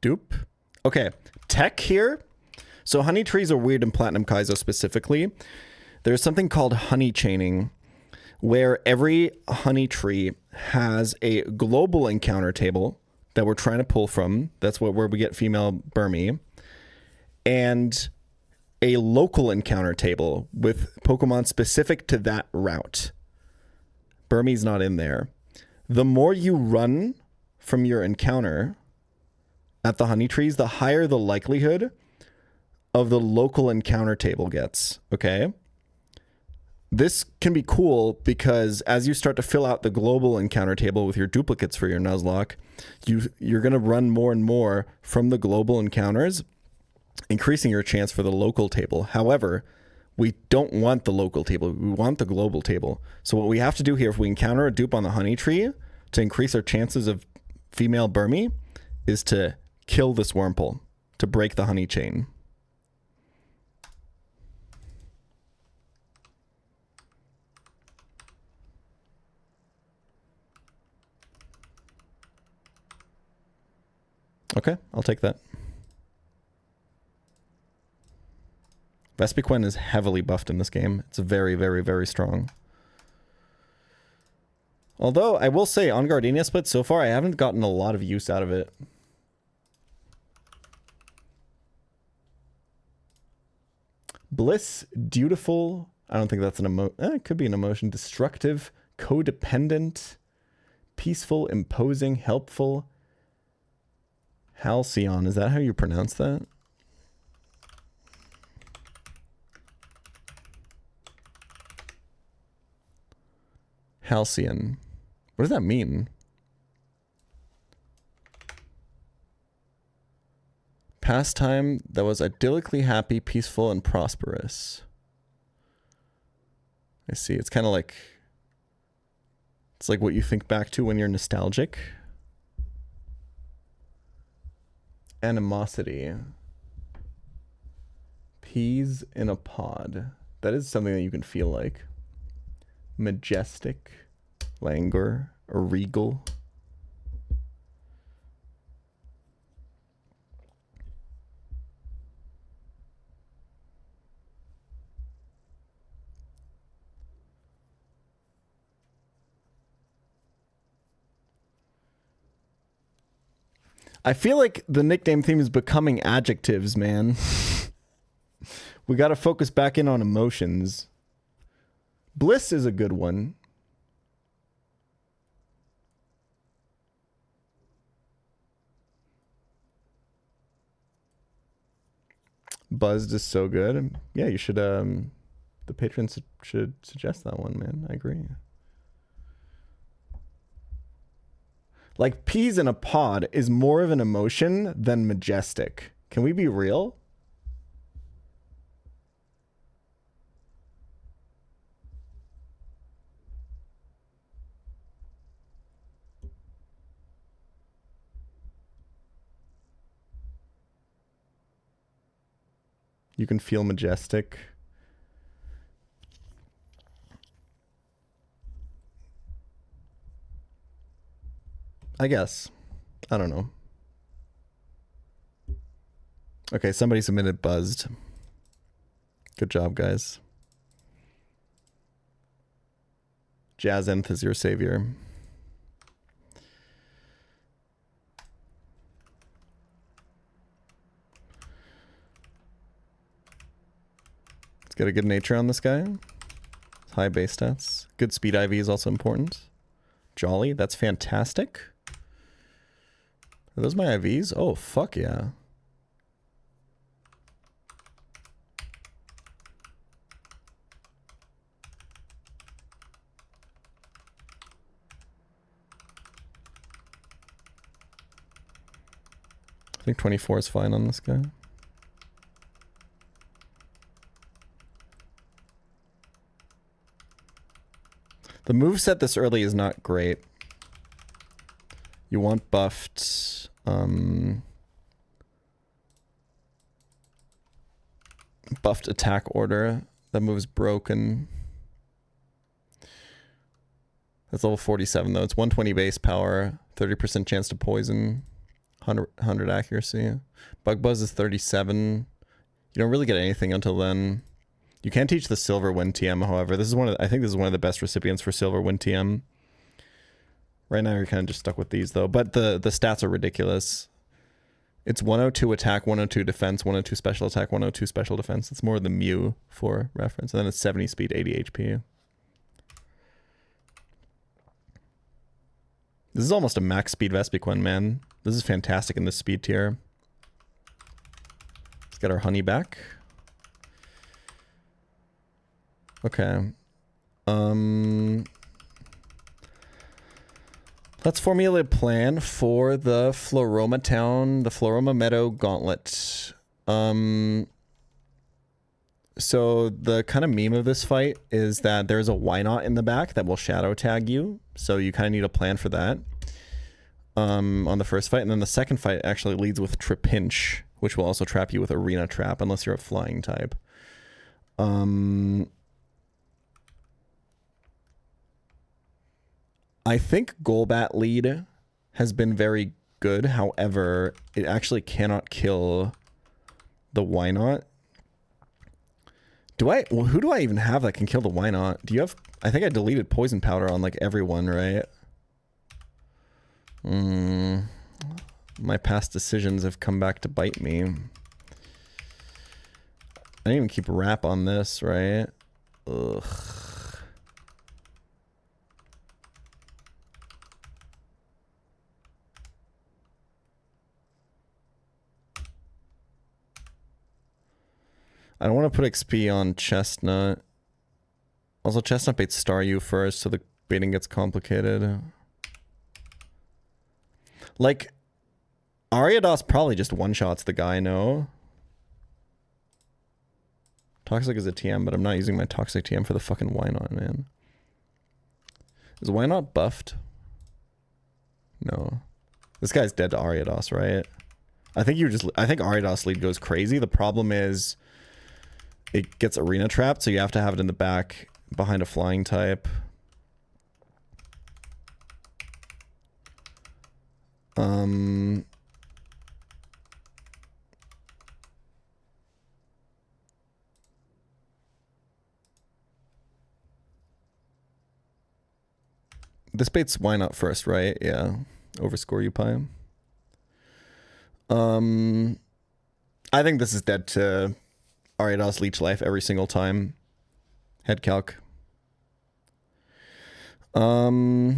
Dupe. Okay, tech here. So honey trees are weird in Platinum Kaizo specifically. There's something called honey chaining, where every honey tree has a global encounter table that we're trying to pull from. That's where we get female Burmy. And a local encounter table with Pokemon specific to that route. Burmy's not in there. The more you run from your encounter at the honey trees, the higher the likelihood of the local encounter table gets, okay? This can be cool because as you start to fill out the global encounter table with your duplicates for your Nuzlocke, you're going to run more and more from the global encounters, increasing your chance for the local table. However, we don't want the local table. We want the global table. So what we have to do here, if we encounter a dupe on the honey tree to increase our chances of female Burmy, is to kill this Wurmple to break the honey chain. Okay, I'll take that. Vespiquen is heavily buffed in this game. It's very, very, very strong. Although, I will say, on Gardenia Split, so far, I haven't gotten a lot of use out of it. Bliss, dutiful. I don't think that's an emotion. It could be an emotion. Destructive, codependent, peaceful, imposing, helpful. Halcyon, is that how you pronounce that? Halcyon. What does that mean? Pastime that was idyllically happy, peaceful, and prosperous. I see. It's kind of like... It's like what you think back to when you're nostalgic. Animosity. Peas in a pod. That is something that you can feel like. Majestic. Languor. Or regal. I feel like the nickname theme is becoming adjectives, man. We got to focus back in on emotions. Bliss is a good one. Buzzed is so good. Yeah, you should, the patrons should suggest that one, man. I agree. Like, peas in a pod is more of an emotion than majestic. Can we be real? You can feel majestic. I guess. I don't know. Okay, somebody submitted buzzed. Good job, guys. Jazenth is your savior. Let's get a good nature on this guy. High base stats. Good speed IV is also important. Jolly, that's fantastic. Are those my IVs? Oh, fuck yeah. I think 24 is fine on this guy. The moveset this early is not great. You want buffed, buffed attack order. That move's broken. That's level 47 though. It's 120 base power, 30% chance to poison, 100 accuracy. Bug Buzz is 37. You don't really get anything until then. You can teach the Silver Wind TM, however. This is I think this is one of the best recipients for Silver Wind TM. Right now you're kind of just stuck with these though, but the stats are ridiculous. It's 102 attack, 102 defense, 102 special attack, 102 special defense. It's more the Mew for reference. And then it's 70 speed, 80 HP. This is almost a max speed Vespiquen, man. This is fantastic in this speed tier. Let's get our honey back. Okay. Let's formulate a plan for the Floroma Town, the Floroma Meadow Gauntlet. So the kind of meme of this fight is that there's a Why Not in the back that will shadow tag you. So you kind of need a plan for that on the first fight. And then the second fight actually leads with Trapinch, which will also trap you with Arena Trap unless you're a flying type. I think Golbat lead has been very good. However, it actually cannot kill the Why Not. Who do I even have that can kill the Why Not? Do you have... I think I deleted Poison Powder on like everyone, right? My past decisions have come back to bite me. I didn't even keep wrap on this, right? Ugh. I don't want to put XP on Chestnut. Also, Chestnut baits Staryu first, so the baiting gets complicated. Like, Ariados probably just one-shots the guy, no? Toxic is a TM, but I'm not using my Toxic TM for the fucking Why Not, man. Is Why Not buffed? No. This guy's dead to Ariados, right? I think Ariados lead goes crazy. The problem is... it gets arena trapped, so you have to have it in the back behind a flying type. This bait's Why Not first, right? Yeah. Overscore you, Pie. I think this is dead to Ariados Leech Life every single time. Head calc. Oh,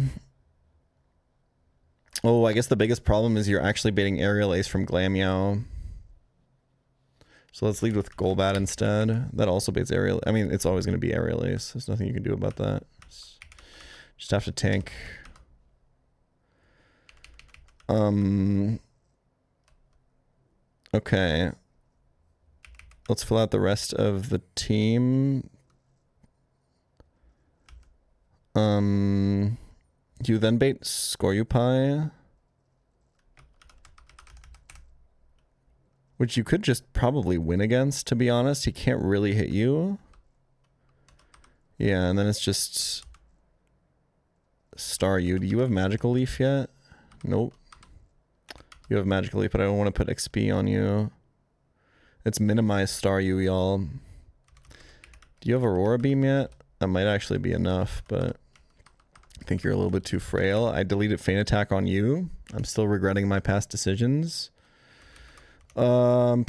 I guess the biggest problem is you're actually baiting Aerial Ace from Glameow. So let's lead with Golbat instead. That also baits Aerial... I mean, it's always going to be Aerial Ace. There's nothing you can do about that. Just have to tank. Okay. Let's fill out the rest of the team. You then bait Scoryupie. Which you could just probably win against, to be honest. He can't really hit you. Yeah, and then it's just Staryu. Do you have Magical Leaf yet? Nope. You have Magical Leaf, but I don't want to put XP on you. It's minimize Staryu, y'all. Do you have Aurora Beam yet? That might actually be enough, but I think you're a little bit too frail. I deleted Feint Attack on you. I'm still regretting my past decisions. I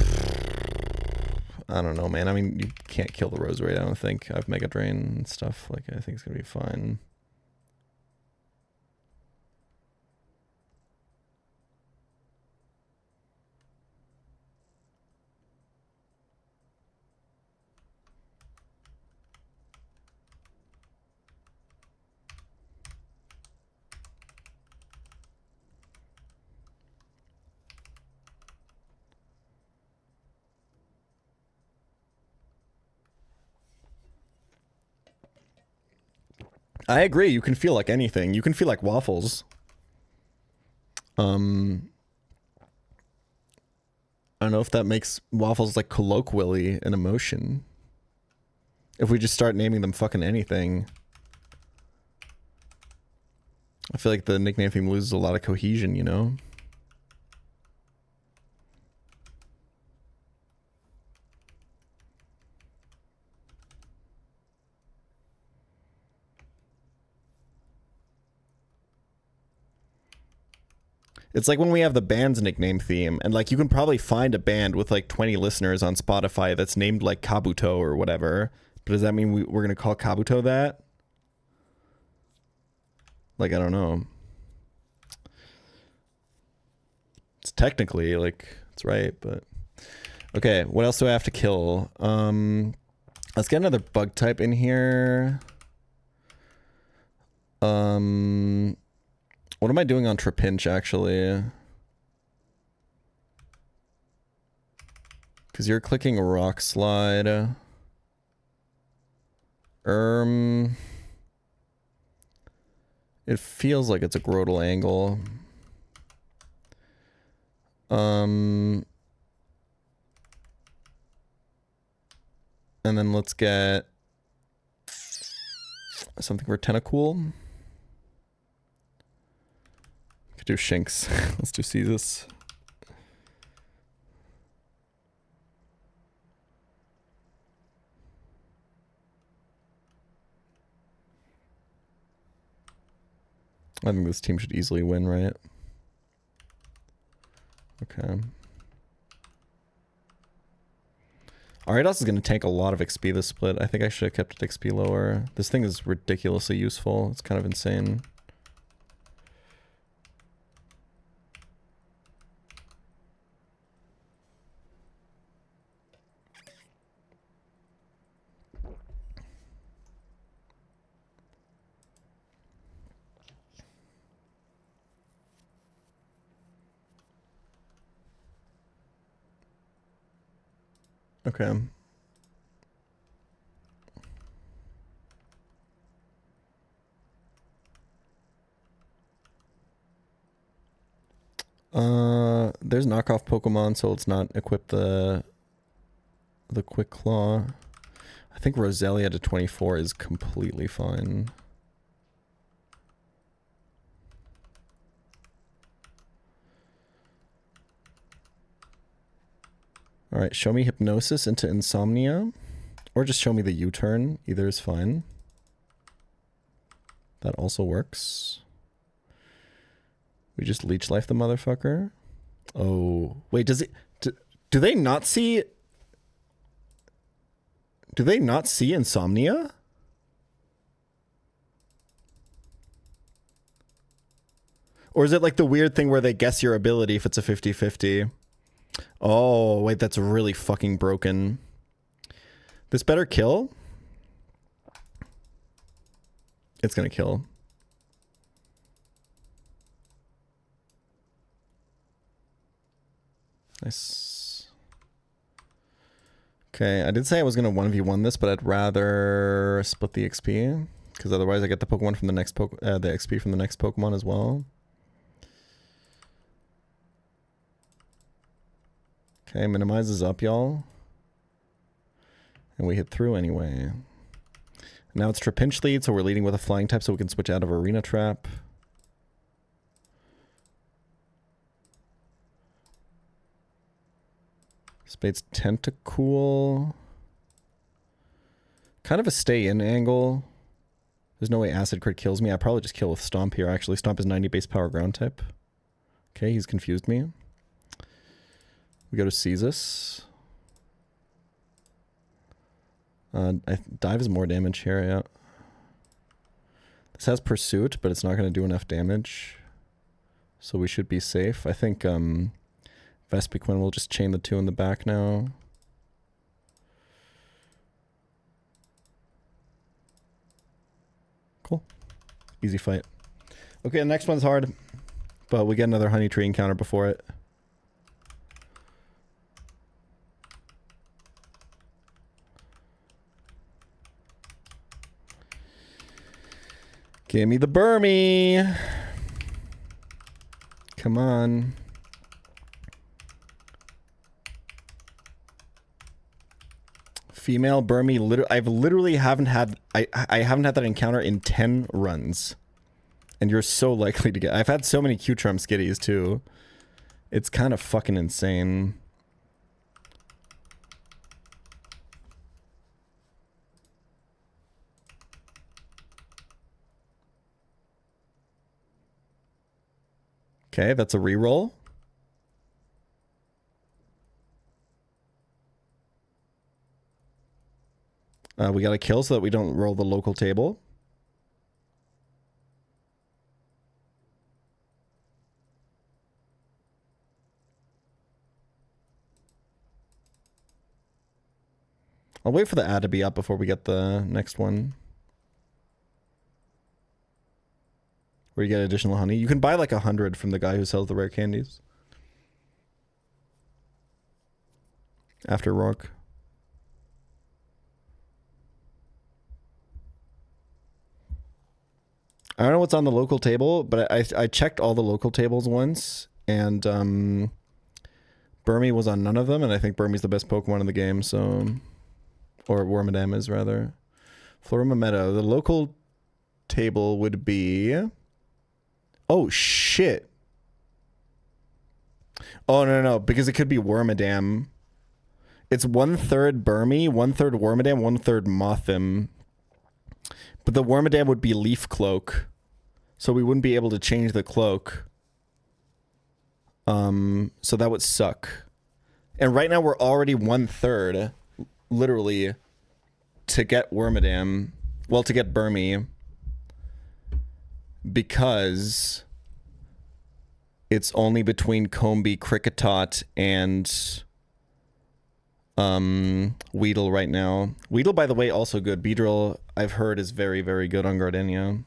don't know, man. I mean, you can't kill the Roserade, I don't think. I have Mega Drain and stuff. Like, I think it's gonna be fine. I agree. You can feel like anything. You can feel like waffles. I don't know if that makes waffles like colloquially an emotion. If we just start naming them fucking anything. I feel like the nickname theme loses a lot of cohesion, you know? It's like when we have the band's nickname theme, and like you can probably find a band with like 20 listeners on Spotify that's named like Kabuto or whatever. But does that mean we're going to call Kabuto that? Like, I don't know. It's technically like, it's right, but okay. What else do I have to kill? Let's get another bug type in here. What am I doing on Trapinch, actually? Because you're clicking Rock Slide. It feels like it's a Grotle angle. And then let's get something for Tentacool. Do Shinx. Let's do Caestus. I think this team should easily win, right? Okay. Ariados is going to tank a lot of XP this split. I think I should have kept it XP lower. This thing is ridiculously useful. It's kind of insane. Okay. There's knockoff Pokemon, so let's not equip the Quick Claw. I think Roselia to 24 is completely fine. Alright, show me Hypnosis into Insomnia. Or just show me the U-turn. Either is fine. That also works. We just Leech Life the motherfucker. Oh, wait, does it... Do they not see... Do they not see Insomnia? Or is it like the weird thing where they guess your ability if it's a 50-50? Oh, wait, that's really fucking broken. This better kill? It's gonna kill. Nice. Okay, I did say I was gonna 1v1 this, but I'd rather split the XP because otherwise I get the Pokemon from the next the XP from the next Pokemon as well. Okay, minimizes up, y'all. And we hit through anyway. Now it's Trapinch lead, so we're leading with a flying type so we can switch out of Arena Trap. Spade's Tentacool. Kind of a stay-in angle. There's no way Acid Crit kills me. I probably just kill with Stomp here, actually. Stomp is 90 base power ground type. Okay, he's confused me. We go to Caestus. Dive is more damage here, yeah. This has Pursuit, but it's not going to do enough damage. So we should be safe. I think Vespiquen will just chain the 2 in the back now. Cool. Easy fight. Okay, the next one's hard. But we get another Honey Tree encounter before it. Give me the Burmy. Come on. Female Burmy. I haven't had that encounter in 10 runs. And you're so likely to get... I've had so many Q-Trump skitties too. It's kind of fucking insane. Okay, that's a reroll. We got to kill so that we don't roll the local table. I'll wait for the ad to be up before we get the next one. Where you get additional honey. You can buy like 100 from the guy who sells the rare candies. After Rourke. I don't know what's on the local table, but I checked all the local tables once, and Burmy was on none of them, and I think Burmy's the best Pokemon in the game, so... Or Wormadam is, rather. Florima Meadow. The local table would be... Oh, shit. Oh, no, because it could be Wormadam. It's 1/3 Burmy, 1/3 Wormadam, 1/3 Mothim. But the Wormadam would be Leaf Cloak. So we wouldn't be able to change the cloak. So that would suck. And right now we're already 1/3, literally, to get Wormadam. Well, to get Burmy. Because it's only between Combee, Kricketot, and Weedle right now. Weedle, by the way, also good. Beedrill, I've heard, is very, very good on Gardenia.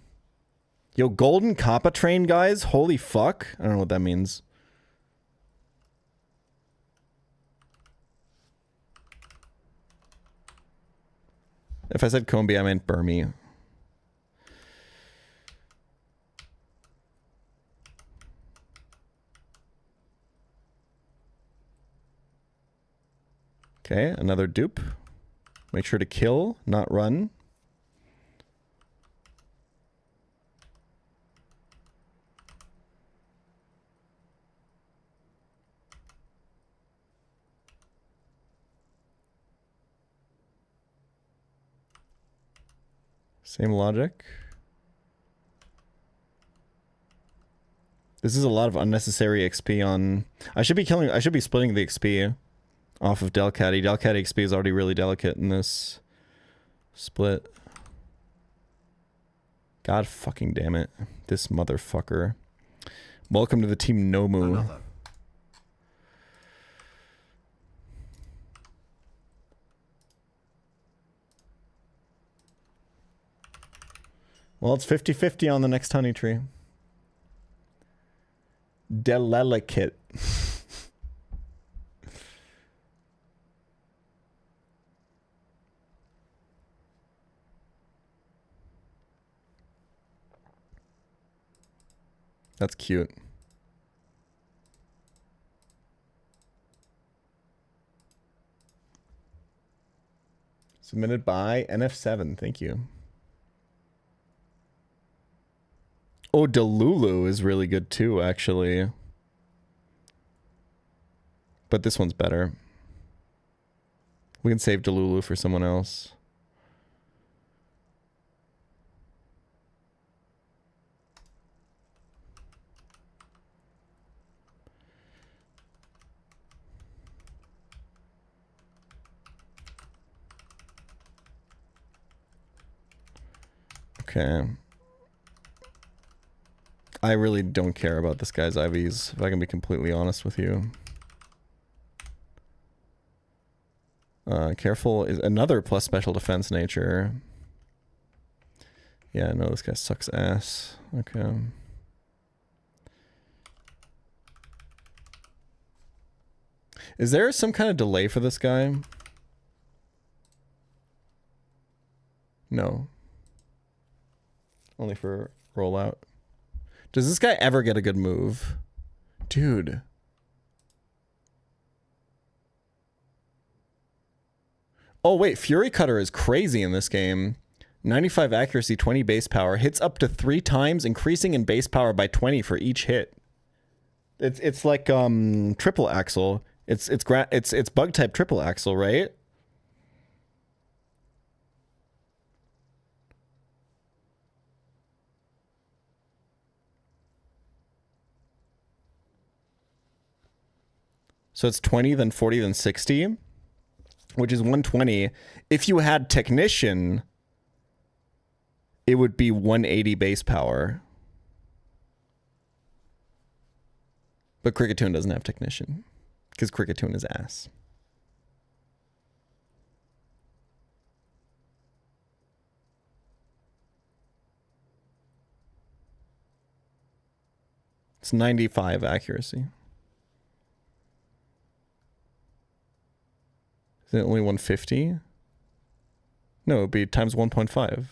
Yo, Golden Kappa Train, guys. Holy fuck. I don't know what that means. If I said Combee, I meant Burmy. Okay, another dupe. Make sure to kill, not run. Same logic. This is a lot of unnecessary XP on... I should be splitting the XP off of Delcatty. Delcatty XP is already really delicate in this split. God fucking damn it. This motherfucker. Welcome to the team Nomu. Another. Well, it's 50-50 on the next honey tree. Delicate. That's cute. Submitted by NF7. Thank you. Oh, Delulu is really good too, actually. But this one's better. We can save Delulu for someone else. Okay. I really don't care about this guy's IVs, if I can be completely honest with you. Careful is another plus special defense nature. Yeah, no, this guy sucks ass. Okay. Is there some kind of delay for this guy? No. Only for rollout. Does this guy ever get a good move? Dude. Oh wait, Fury Cutter is crazy in this game. 95 accuracy, 20 base power. Hits up to 3 times, increasing in base power by 20 for each hit. It's like triple axle. It's bug type triple axle, right? So it's 20, then 40, then 60, which is 120. If you had Technician, it would be 180 base power. But Cricketune doesn't have Technician, because Cricketune is ass. It's 95 accuracy. Is it only 150? No, it would be times 1.5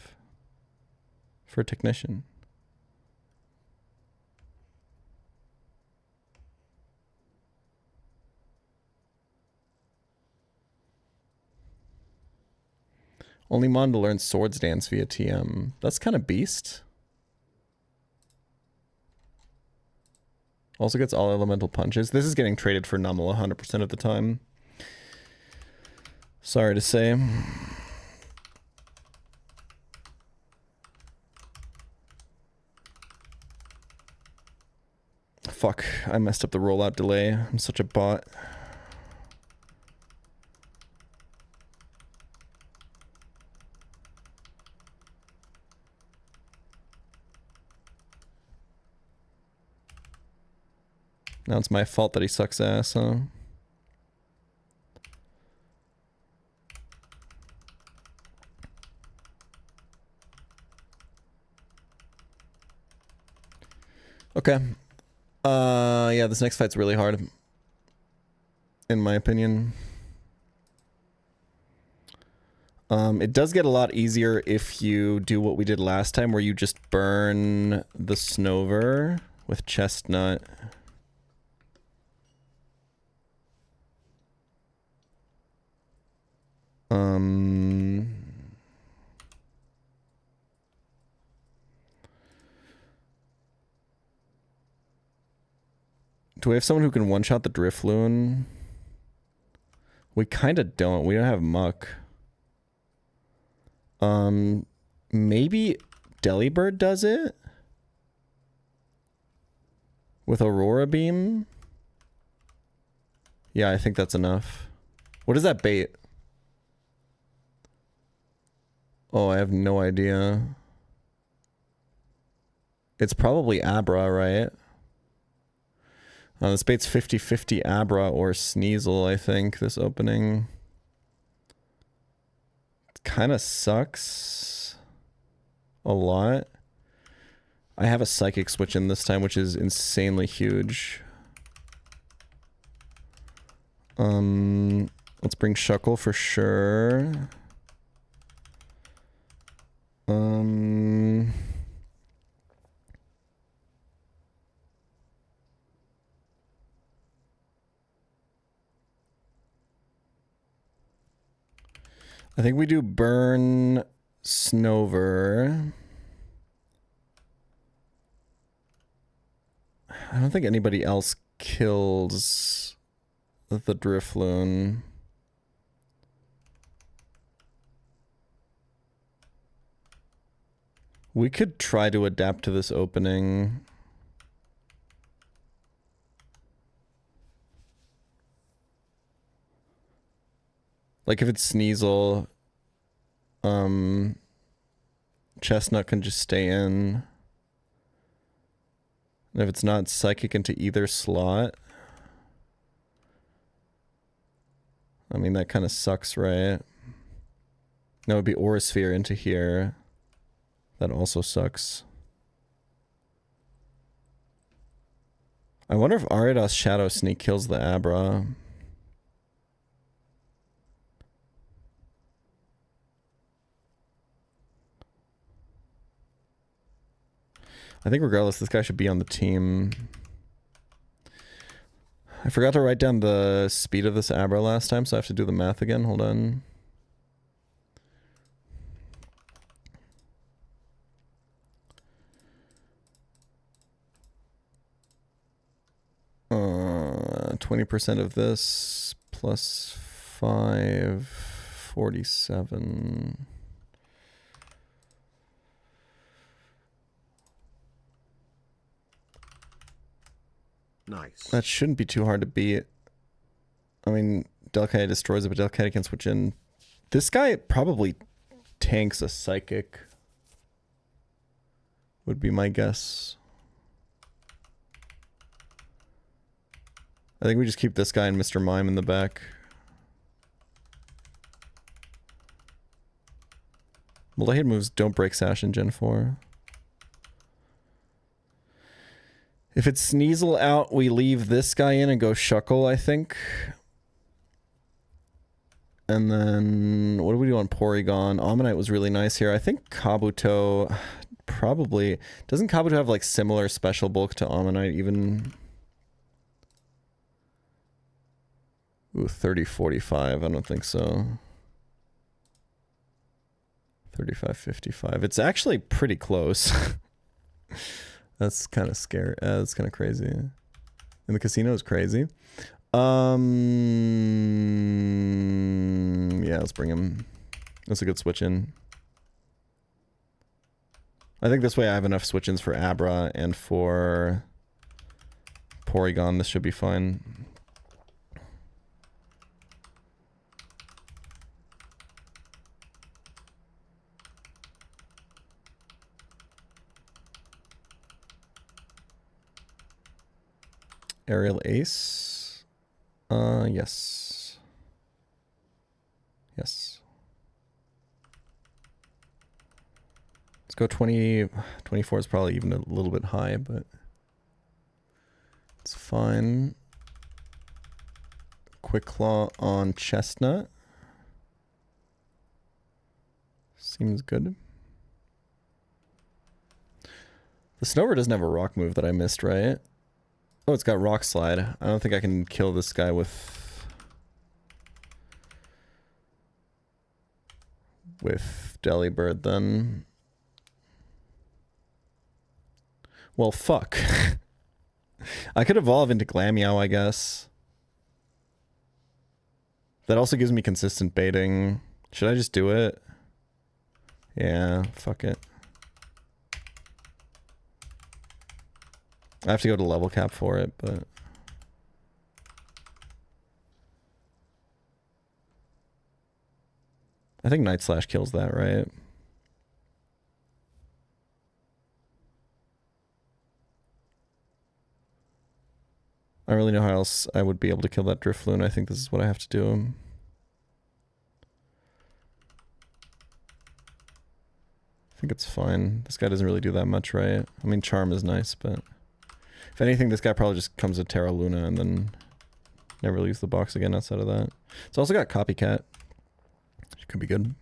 for a Technician. Only Mondo learns Swords Dance via TM. That's kind of beast. Also gets all elemental punches. This is getting traded for Numel 100% of the time. Sorry to say. Fuck, I messed up the rollout delay. I'm such a bot. Now it's my fault that he sucks ass, huh? Okay. Yeah, this next fight's really hard. In my opinion. It does get a lot easier if you do what we did last time, where you just burn the Snover with Chestnut. Do we have someone who can one-shot the Drifloon? We kind of don't. We don't have Muck. Maybe Delibird does it? With Aurora Beam? Yeah, I think that's enough. What is that bait? Oh, I have no idea. It's probably Abra, right? This bait's 50-50 Abra or Sneasel, I think, this opening. It kind of sucks a lot. I have a Psychic switch in this time, which is insanely huge. Let's bring Shuckle for sure. I think we do burn Snover. I don't think anybody else kills the Drifloon. We could try to adapt to this opening. Like if it's Sneasel, Chestnut can just stay in. And if it's not, Psychic into either slot. I mean, that kind of sucks, right? No, it would be Aurasphere into here. That also sucks. I wonder if Ariados Shadow Sneak kills the Abra. I think regardless, this guy should be on the team. I forgot to write down the speed of this Abra last time, so I have to do the math again. Hold on. Uh, 20% of this plus 547. Nice. That shouldn't be too hard to beat. I mean, Delcadia destroys it, but Delcadia can switch in. This guy probably tanks a Psychic. Would be my guess. I think we just keep this guy and Mr. Mime in the back. Multi-hit moves don't break Sash in Gen 4. If it's Sneasel out, we leave this guy in and go Shuckle, I think. And then, what do we do on Porygon? Omanyte was really nice here. I think Kabuto probably... Doesn't Kabuto have like similar special bulk to Omanyte even... Ooh, 30-45. I don't think so. 35-55. It's actually pretty close. That's kind of scary. That's kind of crazy. And the casino is crazy. Yeah, let's bring him. That's a good switch in. I think this way I have enough switch-ins for Abra and for Porygon. This should be fine. Aerial Ace. Yes. Yes. Let's go 20. 24 is probably even a little bit high, but it's fine. Quick Claw on Chestnut. Seems good. The Snover doesn't have a rock move that I missed, right? Oh, it's got Rock Slide. I don't think I can kill this guy with Delibird then. Well, fuck. I could evolve into Glameow, I guess. That also gives me consistent baiting. Should I just do it? Yeah, fuck it. I have to go to level cap for it, but... I think Night Slash kills that, right? I don't really know how else I would be able to kill that Drifloon. I think this is what I have to do. I think it's fine. This guy doesn't really do that much, right? I mean, Charm is nice, but... If anything, this guy probably just comes to Terra Luna and then never leaves the box again outside of that. It's also got Copycat, which could be good.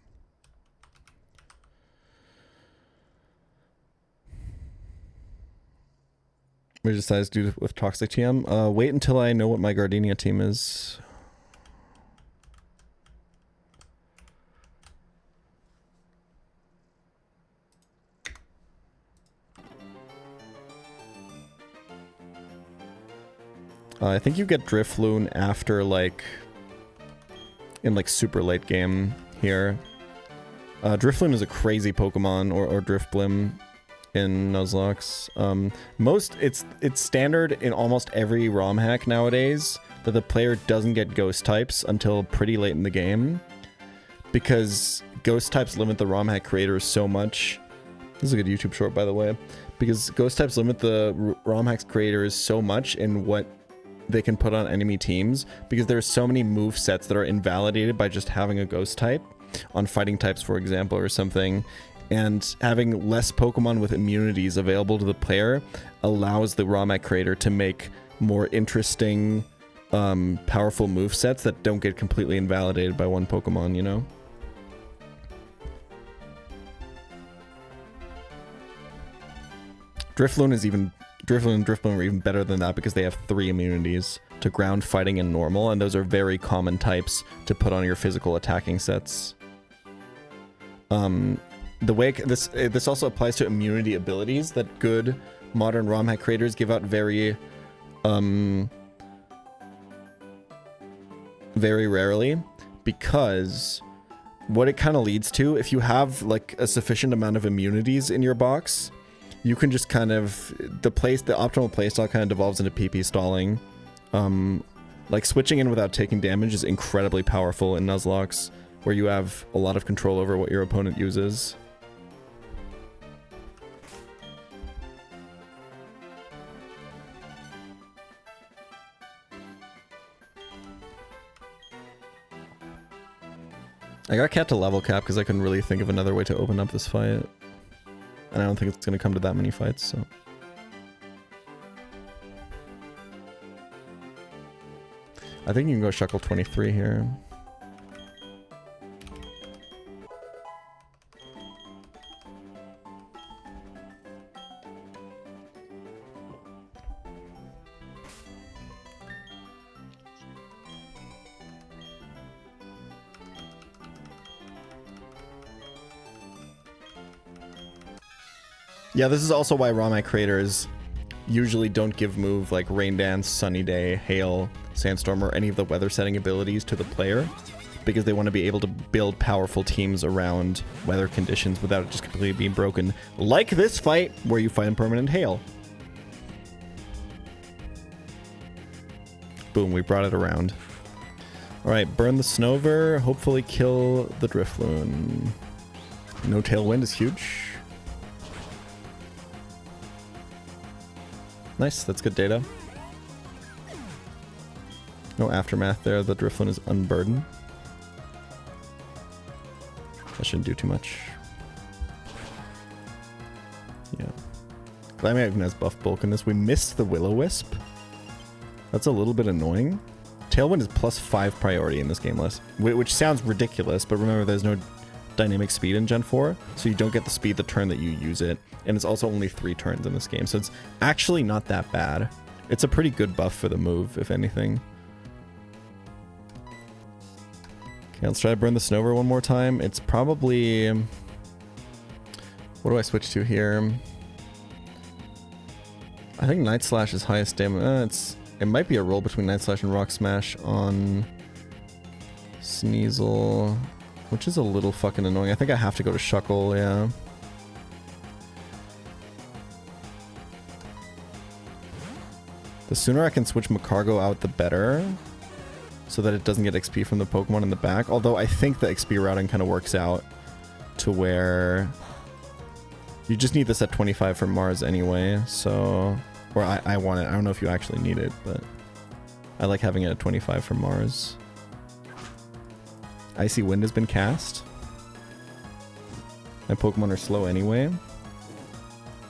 We decided to do with Toxic TM. Wait until I know what my Gardenia team is. I think you get Drifloon after, like, in, like, super late game here. Drifloon is a crazy Pokemon, or Drifblim in Nuzlocke. It's standard in almost every ROM hack nowadays that the player doesn't get ghost types until pretty late in the game, because ghost types limit the ROM hack creators so much. This is a good YouTube short, by the way, because ghost types limit the ROM hacks creators so much in what they can put on enemy teams, because there's so many move sets that are invalidated by just having a ghost type on fighting types, for example, or something. And having less Pokemon with immunities available to the player allows the ROM hack creator to make more interesting, powerful move sets that don't get completely invalidated by one Pokemon, you know? Drifloon and Drifblim are even better than that because they have 3 immunities to ground, fighting, and normal, and those are very common types to put on your physical attacking sets. The way this also applies to immunity abilities that good modern ROM hack creators give out very rarely, because what it kind of leads to, if you have like a sufficient amount of immunities in your box, you can just kind of, the optimal playstyle kind of devolves into PP stalling. Like switching in without taking damage is incredibly powerful in Nuzlocke, where you have a lot of control over what your opponent uses. I got Cat to level cap because I couldn't really think of another way to open up this fight. And I don't think it's going to come to that many fights, so... I think you can go Shuckle 23 here. Yeah, this is also why ROM hack creators usually don't give move like Rain Dance, Sunny Day, Hail, Sandstorm, or any of the weather setting abilities to the player, because they want to be able to build powerful teams around weather conditions without it just completely being broken. Like this fight, where you fight Impermanent Hail. Boom, we brought it around. Alright, burn the Snover, hopefully kill the Drifloon. No Tailwind is huge. Nice, that's good data. No Aftermath there, the Drifloon is unburdened. That shouldn't do too much. Yeah. Glammy even has buff bulk in this. We missed the Will-O-Wisp. That's a little bit annoying. Tailwind is +5 priority in this game list, which sounds ridiculous, but remember there's no dynamic speed in Gen 4, so you don't get the speed the turn that you use it, and it's also only 3 turns in this game, so it's actually not that bad. It's a pretty good buff for the move, if anything. Okay, let's try to burn the Snover one more time. It's probably... What do I switch to here? I think Night Slash is highest damage. It might be a roll between Night Slash and Rock Smash on Sneasel, which is a little fucking annoying. I think I have to go to Shuckle, yeah. The sooner I can switch Macargo out, the better, so that it doesn't get XP from the Pokemon in the back. Although I think the XP routing kind of works out to where you just need this at 25 for Mars anyway, so... Or I want it. I don't know if you actually need it, but I like having it at 25 for Mars. Icy Wind has been cast. My Pokemon are slow anyway.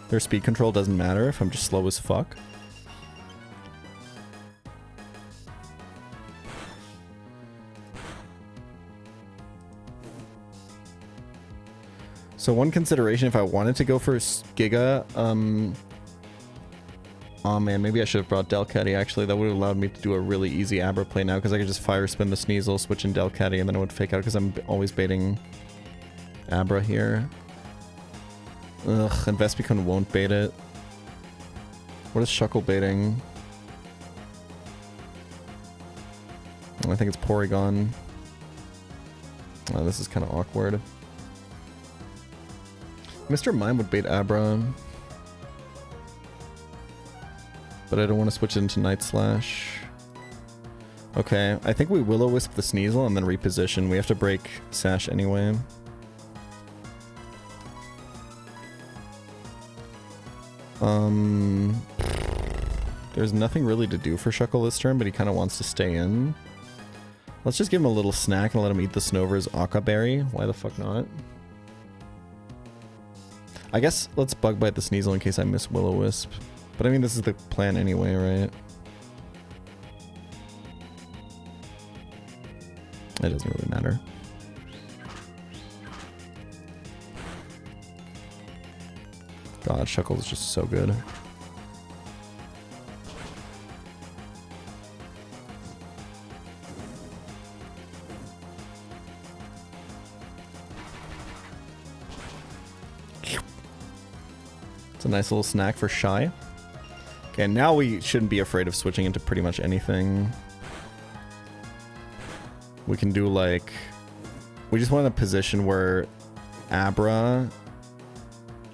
Their speed control doesn't matter if I'm just slow as fuck. So one consideration if I wanted to go for Giga, oh man, maybe I should have brought Delcatty actually. That would have allowed me to do a really easy Abra play now, because I could just Fire Spin the Sneasel, switch in Delcatty, and then it would fake out because I'm always baiting Abra here. Ugh, and Vespiquen won't bait it. What is Shuckle baiting? I think it's Porygon. Oh, this is kind of awkward. Mr. Mime would bait Abra. But I don't want to switch it into Night Slash. Okay, I think we Will-O-Wisp the Sneasel and then reposition. We have to break Sash anyway. There's nothing really to do for Shuckle this turn, but he kind of wants to stay in. Let's just give him a little snack and let him eat the Snover's Akka Berry. Why the fuck not? I guess let's Bug Bite the Sneasel in case I miss Will-O-Wisp. But I mean, this is the plan anyway, right? It doesn't really matter. God, Shuckle is just so good. It's a nice little snack for Shy. Okay, now we shouldn't be afraid of switching into pretty much anything. We can do like... We just want a position where Abra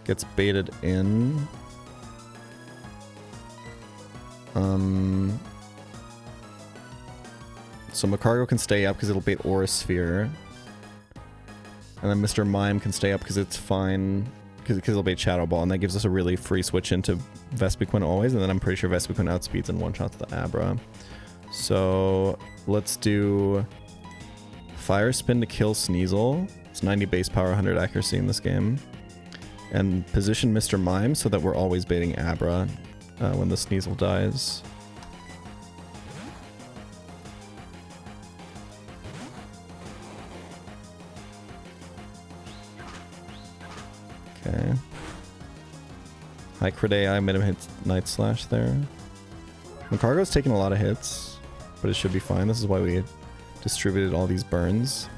gets baited in. So Macargo can stay up because it'll bait Aura Sphere. And then Mr. Mime can stay up because it's fine. Because it'll bait Shadow Ball. And that gives us a really free switch into Vespiquen always. And then I'm pretty sure Vespiquen outspeeds and one-shots the Abra. So let's do Fire Spin to kill Sneasel. It's 90 base power, 100 accuracy in this game. And position Mr. Mime so that we're always baiting Abra when the Sneasel dies. Okay. High crit AI made him hit Night Slash there. Macargo's taking a lot of hits, but it should be fine. This is why we distributed all these burns.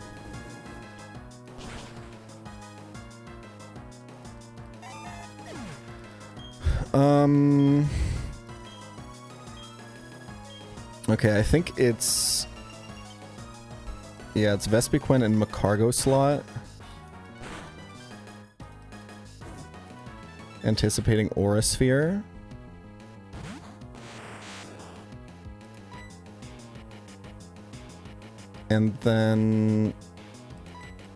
Okay, I think it's... Yeah, it's Vespiquen and Macargo slot. Anticipating Aura Sphere. And then...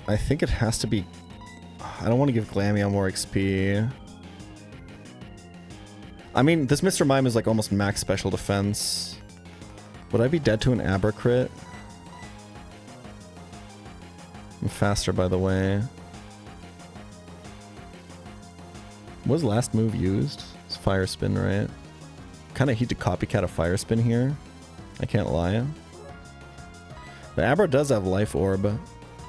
I think it has to be... I don't want to give Glameow more XP. I mean, this Mr. Mime is like almost max special defense. Would I be dead to an Abra crit? I'm faster, by the way. What was last move used? It's Fire Spin, right? Kind of hate to copycat a Fire Spin here. I can't lie. The Abra does have Life Orb.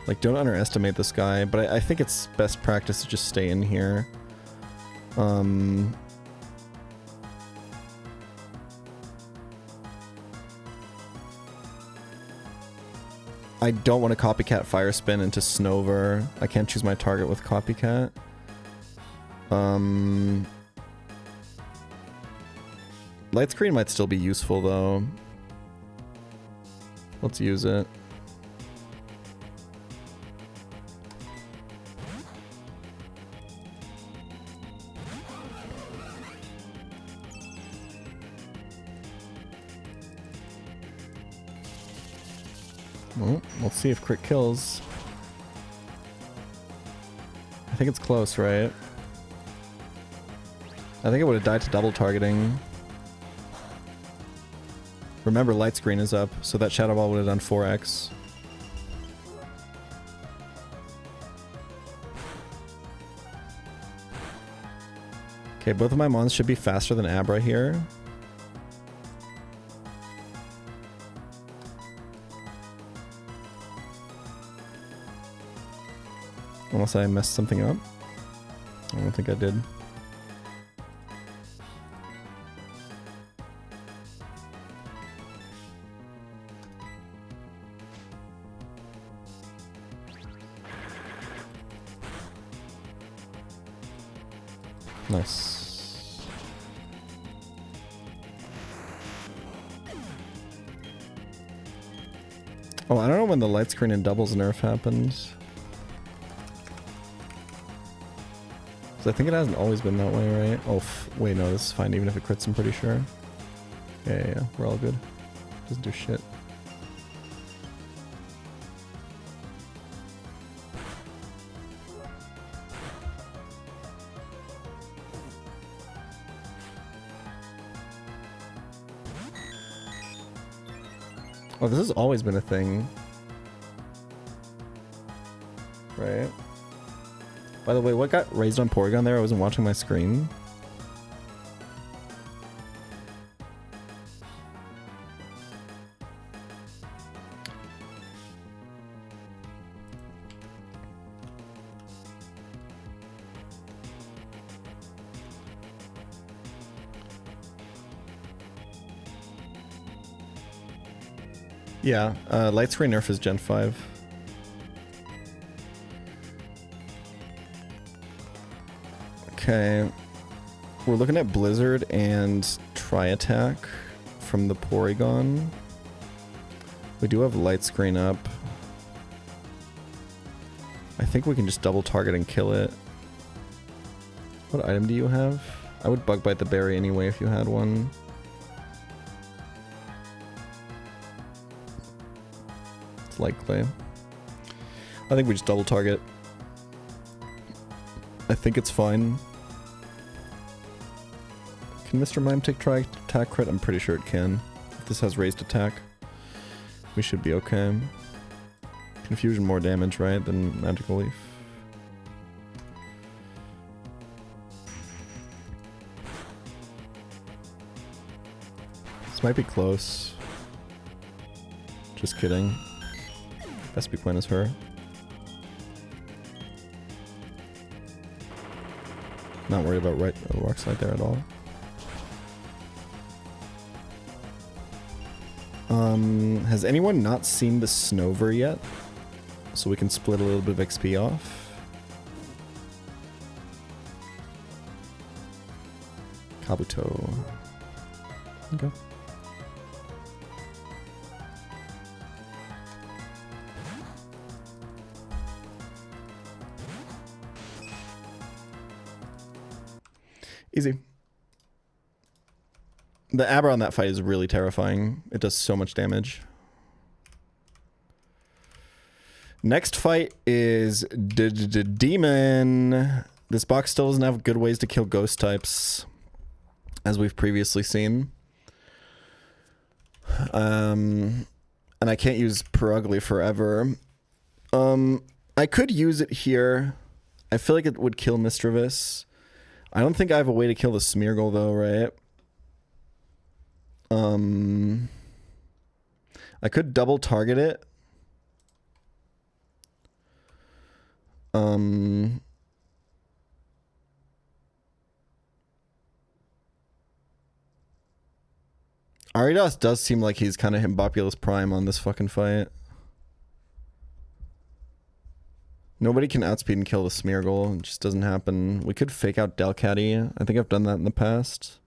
Like, don't underestimate this guy, but I think it's best practice to just stay in here. I don't want to copycat Fire Spin into Snover. I can't choose my target with copycat. Light Screen might still be useful though. Let's use it. Well, let's see if crit kills. I think it's close, right? I think it would have died to double targeting. Remember, Light Screen is up, so that Shadow Ball would have done 4x. Okay, both of my mons should be faster than Abra here. Unless I messed something up. I don't think I did. Nice. Oh, I don't know when the light screen and doubles nerf happens. So I think it hasn't always been that way, right? Oh, wait, no, this is fine. Even if it crits, I'm pretty sure. Yeah, we're all good. Doesn't do shit. Oh, this has always been a thing. Right? By the way, what got raised on Porygon there? I wasn't watching my screen. Yeah, light screen nerf is Gen 5. Okay. We're looking at Blizzard and Tri-Attack from the Porygon. We do have light screen up. I think we can just double target and kill it. What item do you have? I would bug bite the berry anyway if you had one. It's likely. I think we just double target. I think it's fine. Can Mr. Mime take Tri-Attack crit? I'm pretty sure it can. If this has raised attack, we should be okay. Confusion more damage, right, than Magical Leaf. This might be close. Just kidding. Best Beak win is her. Not worried about rock slide there at all. Has anyone not seen the Snover yet? So we can split a little bit of XP off. Kabuto. Okay. Easy. The Abra on that fight is really terrifying. It does so much damage. Next fight is Demon. This box still doesn't have good ways to kill ghost types, as we've previously seen. And I can't use Perugly forever. I could use it here. I feel like it would kill Mischievous. I don't think I have a way to kill the Smeargle though, right? I could double target it. Ariados does seem like he's kind of Himbopulous Prime on this fucking fight. Nobody can outspeed and kill the Smeargle. It just doesn't happen. We could fake out Delcatty. I think I've done that in the past.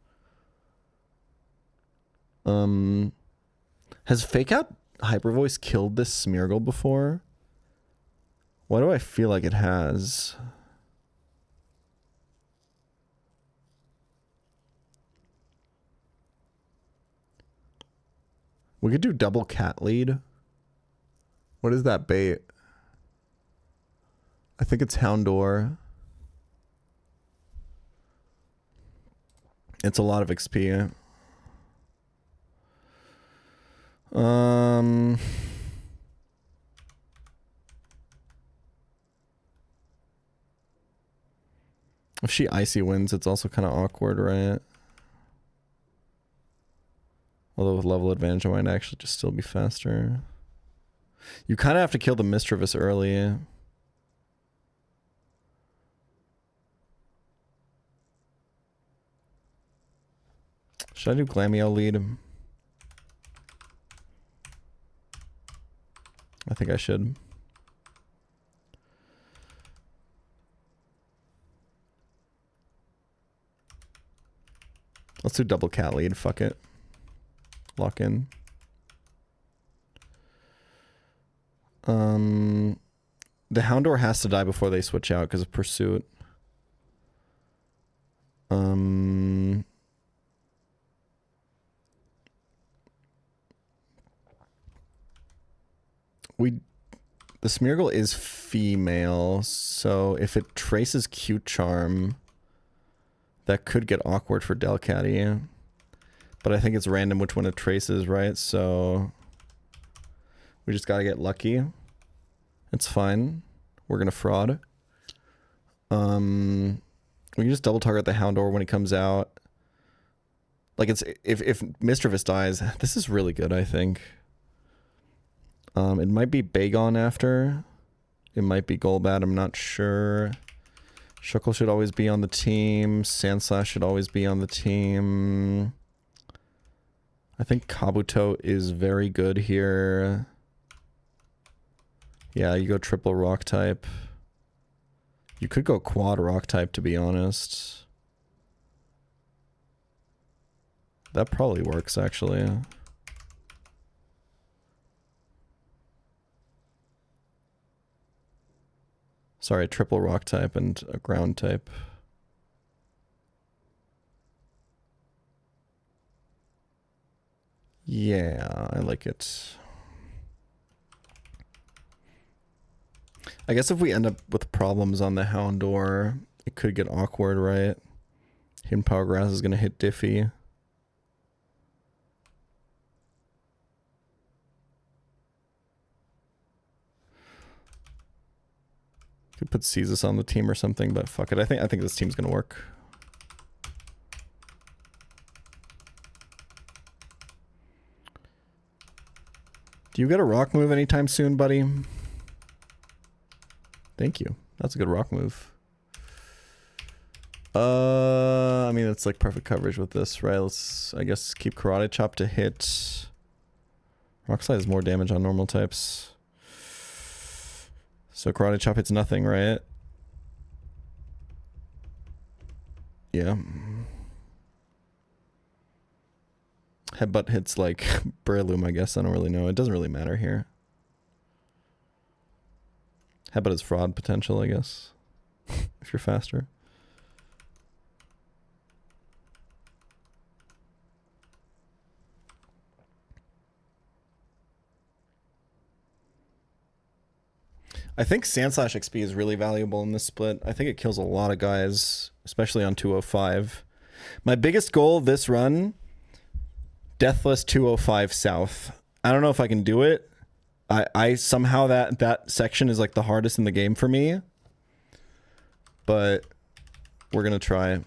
Has fake out Hyper Voice killed this Smeargle before? Why do I feel like it has? We could do double cat lead. What is that bait? I think it's Houndour. It's a lot of XP. If she icy wins, it's also kind of awkward, right? Although with level advantage, I might actually just still be faster. You kind of have to kill the Mischievous early. Should I do Glameow lead? I think I should. Let's do double cat lead. Fuck it. Lock in. The Houndor has to die before they switch out because of Pursuit. The Smeargle is female, so if it traces Cute Charm, that could get awkward for Delcatty. But I think it's random which one it traces, right? So we just gotta get lucky. It's fine. We're gonna fraud. We can just double target the Houndor when he comes out. Like it's if Mischievous dies, this is really good, I think. It might be Bagon after. It might be Golbat, I'm not sure. Shuckle should always be on the team. Sandslash should always be on the team. I think Kabuto is very good here. Yeah, you go triple rock type. You could go quad rock type, to be honest. That probably works, actually. Sorry, triple rock type and a ground type. Yeah, I like it. I guess if we end up with problems on the Houndor, it could get awkward, right? Hidden Power Grass is going to hit Diffie. Could put Caesar on the team or something, but fuck it. I think this team's going to work. Do you get a rock move anytime soon, buddy? Thank you. That's a good rock move. I mean, it's like perfect coverage with this, right? Let's, I guess, keep Karate Chop to hit. Rock Slide has more damage on normal types. So Karate Chop hits nothing, right? Yeah. Headbutt hits like Breloom, I guess. I don't really know. It doesn't really matter here. Headbutt is fraud potential, I guess. If you're faster. I think Sandslash XP is really valuable in this split. I think it kills a lot of guys, especially on 205. My biggest goal this run, Deathless 205 South. I don't know if I can do it. I somehow that section is like the hardest in the game for me. But we're gonna try.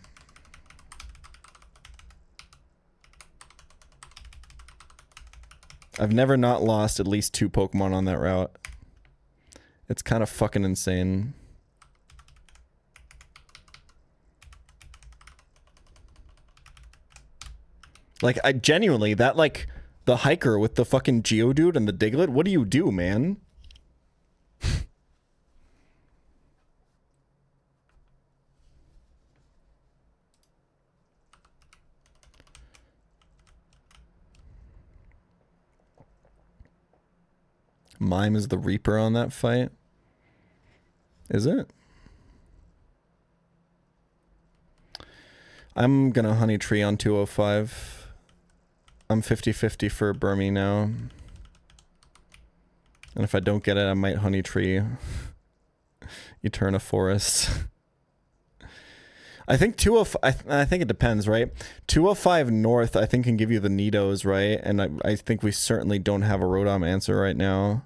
I've never not lost at least 2 Pokemon on that route. It's kind of fucking insane. Like, I genuinely, that, like, the hiker with the fucking Geodude and the Diglett, what do you do, man? Mime is the Reaper on that fight. Is it? I'm gonna Honey Tree on 205. I'm 50-50 for Burmy now. And if I don't get it, I might Honey Tree Eterna Forest. I think 205, I think it depends, right? 205 North, I think, can give you the Nidos, right? And I think we certainly don't have a Rotom answer right now.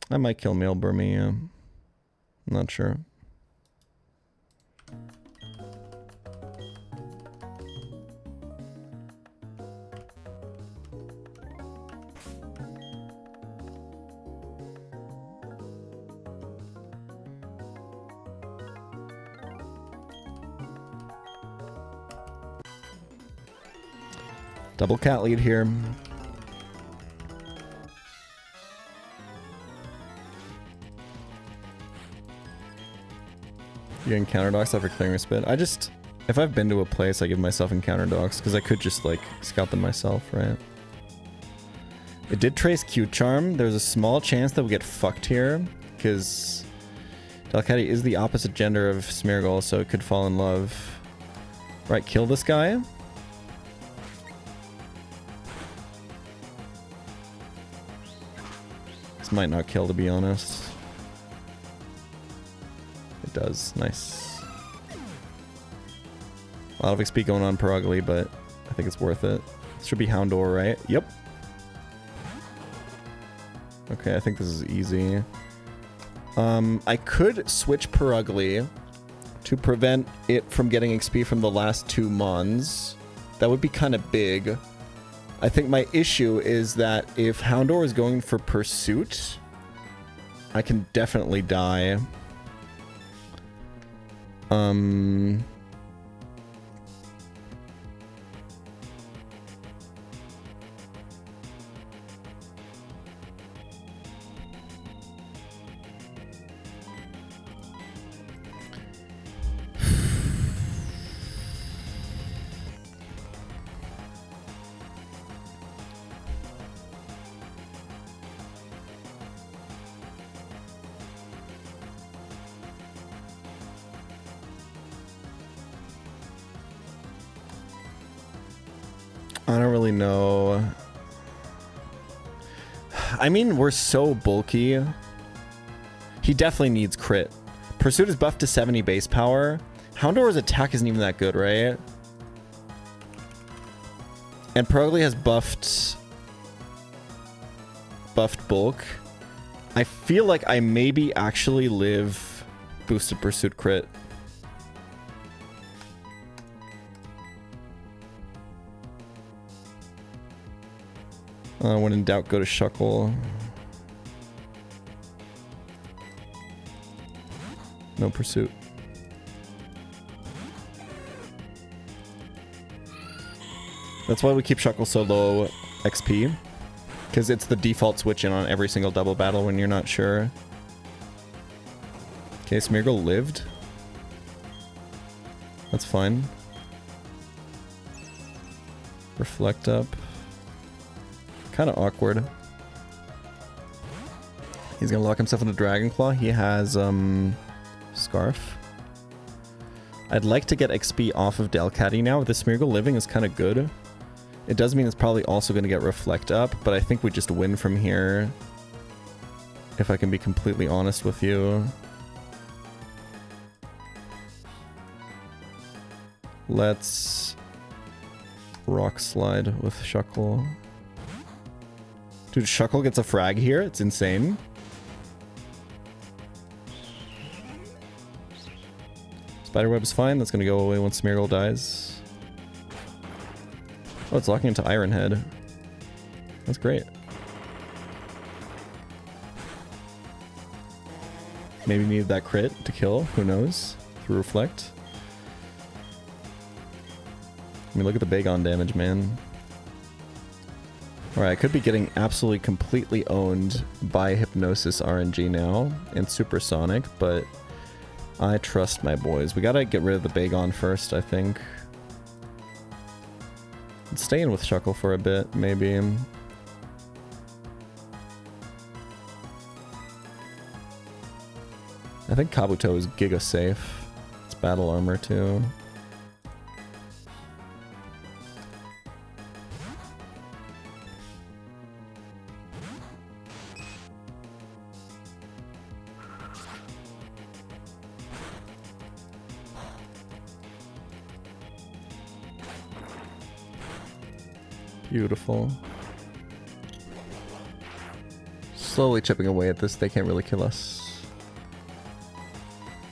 I might kill Male Burmy, yeah. I'm not sure. Double cat lead here. You encounter docs after clearing a spit. I just, if I've been to a place, I give myself encounter docs because I could just like scout them myself, right? It did trace Cute Charm. There's a small chance that we get fucked here because Delcatty is the opposite gender of Smeargle, so it could fall in love. Right, kill this guy. This might not kill, to be honest. It does. Nice. A lot of XP going on per ugly, but I think it's worth it. This should be Houndour, right? Yep. Okay, I think this is easy. I could switch per ugly to prevent it from getting XP from the last 2 mons. That would be kind of big. I think my issue is that if Houndour is going for Pursuit, I can definitely die. I don't really know. I mean, we're so bulky. He definitely needs crit. Pursuit is buffed to 70 base power. Houndour's attack isn't even that good, right? And Perugly has buffed bulk. I feel like I maybe actually live boosted Pursuit crit. When in doubt, go to Shuckle. No Pursuit. That's why we keep Shuckle so low XP. Because it's the default switch in on every single double battle when you're not sure. Okay, Smeargle lived. That's fine. Reflect up. Kind of awkward. He's gonna lock himself into Dragon Claw. He has Scarf. I'd like to get XP off of Delcatty now. With the Smeargle living is kind of good. It does mean it's probably also going to get Reflect up, but I think we just win from here. If I can be completely honest with you. Let's Rock Slide with Shuckle. Dude, Shuckle gets a frag here? It's insane. Spiderweb's fine. That's going to go away once Smeargle dies. Oh, it's locking into Iron Head. That's great. Maybe needed that crit to kill. Who knows? Through Reflect. I mean, look at the Bagon damage, man. Alright, I could be getting absolutely completely owned by Hypnosis RNG now and Supersonic, but I trust my boys. We gotta get rid of the Bagon first, I think. Let's stay in with Shuckle for a bit, maybe. I think Kabuto is Giga safe. It's battle armor too. Beautiful. Slowly chipping away at this. They can't really kill us.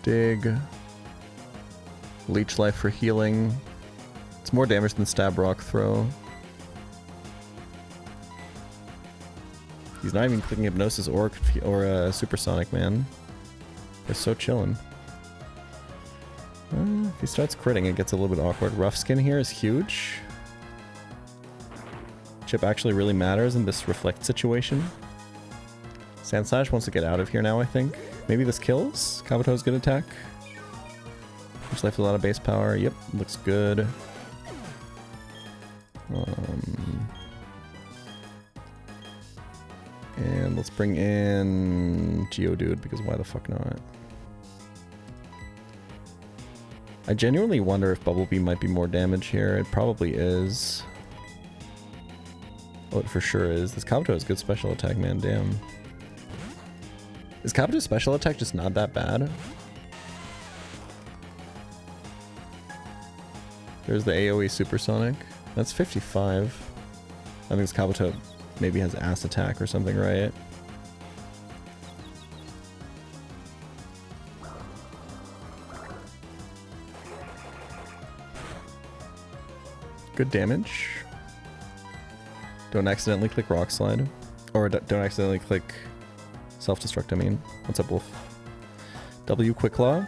Dig. Leech Life for healing. It's more damage than Stab Rock Throw. He's not even clicking Hypnosis or Supersonic, man. They're so chillin'. If he starts critting, it gets a little bit awkward. Rough Skin here is huge. Chip actually really matters in this Reflect situation. Sandslash wants to get out of here now, I think. Maybe this kills? Kabuto's good attack. Just left a lot of base power. Yep, looks good. And let's bring in Geodude, because why the fuck not? I genuinely wonder if Bubble Beam might be more damage here. It probably is. Oh, it for sure is. This Kabuto has good special attack, man. Damn. Is Kabuto's special attack just not that bad? There's the AoE Supersonic. That's 55. I think this Kabuto maybe has ass attack or something, right? Good damage. Don't accidentally click Rock Slide. Or don't accidentally click Self-Destruct, I mean. What's up, Wolf? W Quick Claw.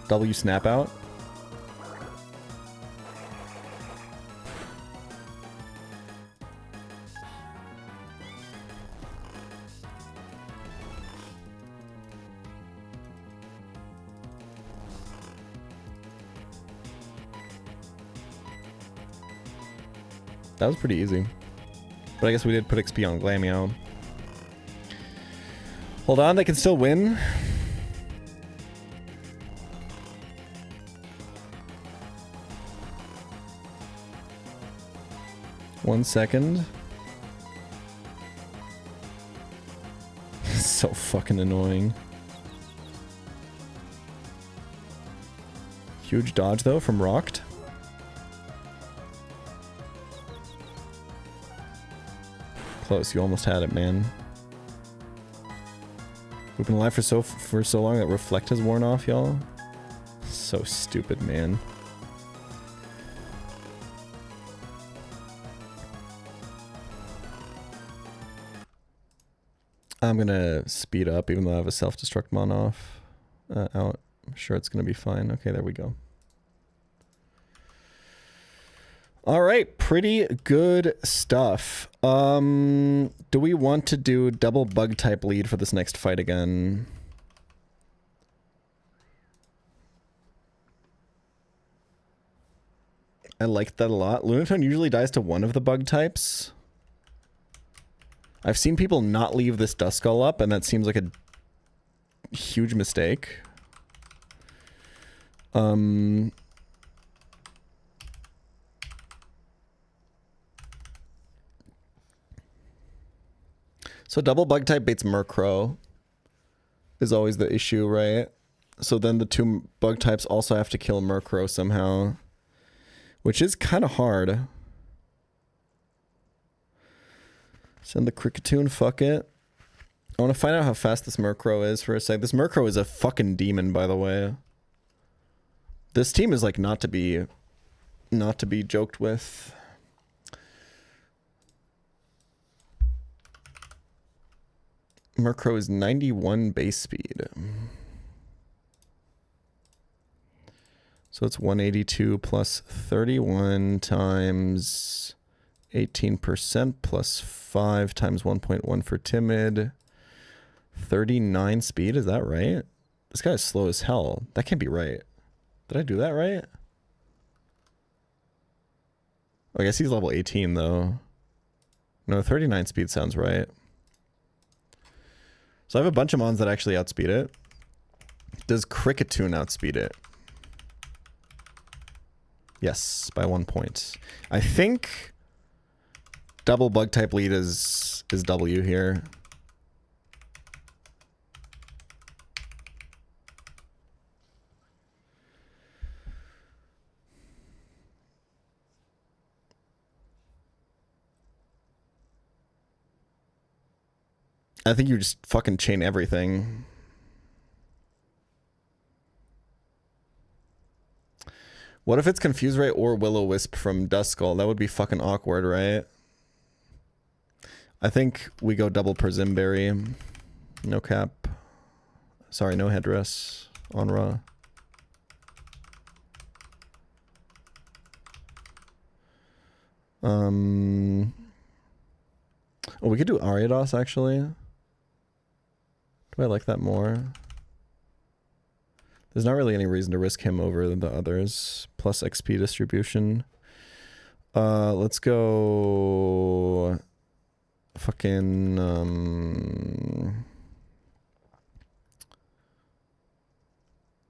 W Snap Out. That was pretty easy. But I guess we did put XP on Glameow. Hold on, they can still win. One second. So fucking annoying. Huge dodge though from Rocked. Close, you almost had it, man. We've been alive for so long that Reflect has worn off, y'all. So stupid, man. I'm gonna speed up, even though I have a self-destruct mon off. Out. I'm sure it's gonna be fine. Okay, there we go. All right, pretty good stuff. Do we want to do double bug type lead for this next fight again? I like that a lot. Lunatone usually dies to one of the bug types. I've seen people not leave this Duskull up, and that seems like a huge mistake. So double bug type baits Murkrow is always the issue, right? So then the two bug types also have to kill Murkrow somehow, which is kind of hard. Send the Kricketune, fuck it. I want to find out how fast this Murkrow is for a sec. This Murkrow is a fucking demon, by the way. This team is like not to be joked with. Murkrow is 91 base speed. So it's 182 plus 31 times 18% plus 5 times 1.1 for timid. 39 speed, is that right? This guy is slow as hell. That can't be right. Did I do that right? Oh, I guess he's level 18 though. No, 39 speed sounds right. So I have a bunch of mons that actually outspeed it. Does Kricketune outspeed it? Yes, by 1 point. I think double bug type lead is W here. I think you just fucking chain everything. What if it's Confuse Ray or Will-O-Wisp from Duskull? That would be fucking awkward, right? I think we go double Persimberry. No cap. Sorry, no headdress on Raw. Oh, we could do Ariados, actually. Do I like that more? There's not really any reason to risk him over the others. Plus XP distribution. Let's go... Fucking...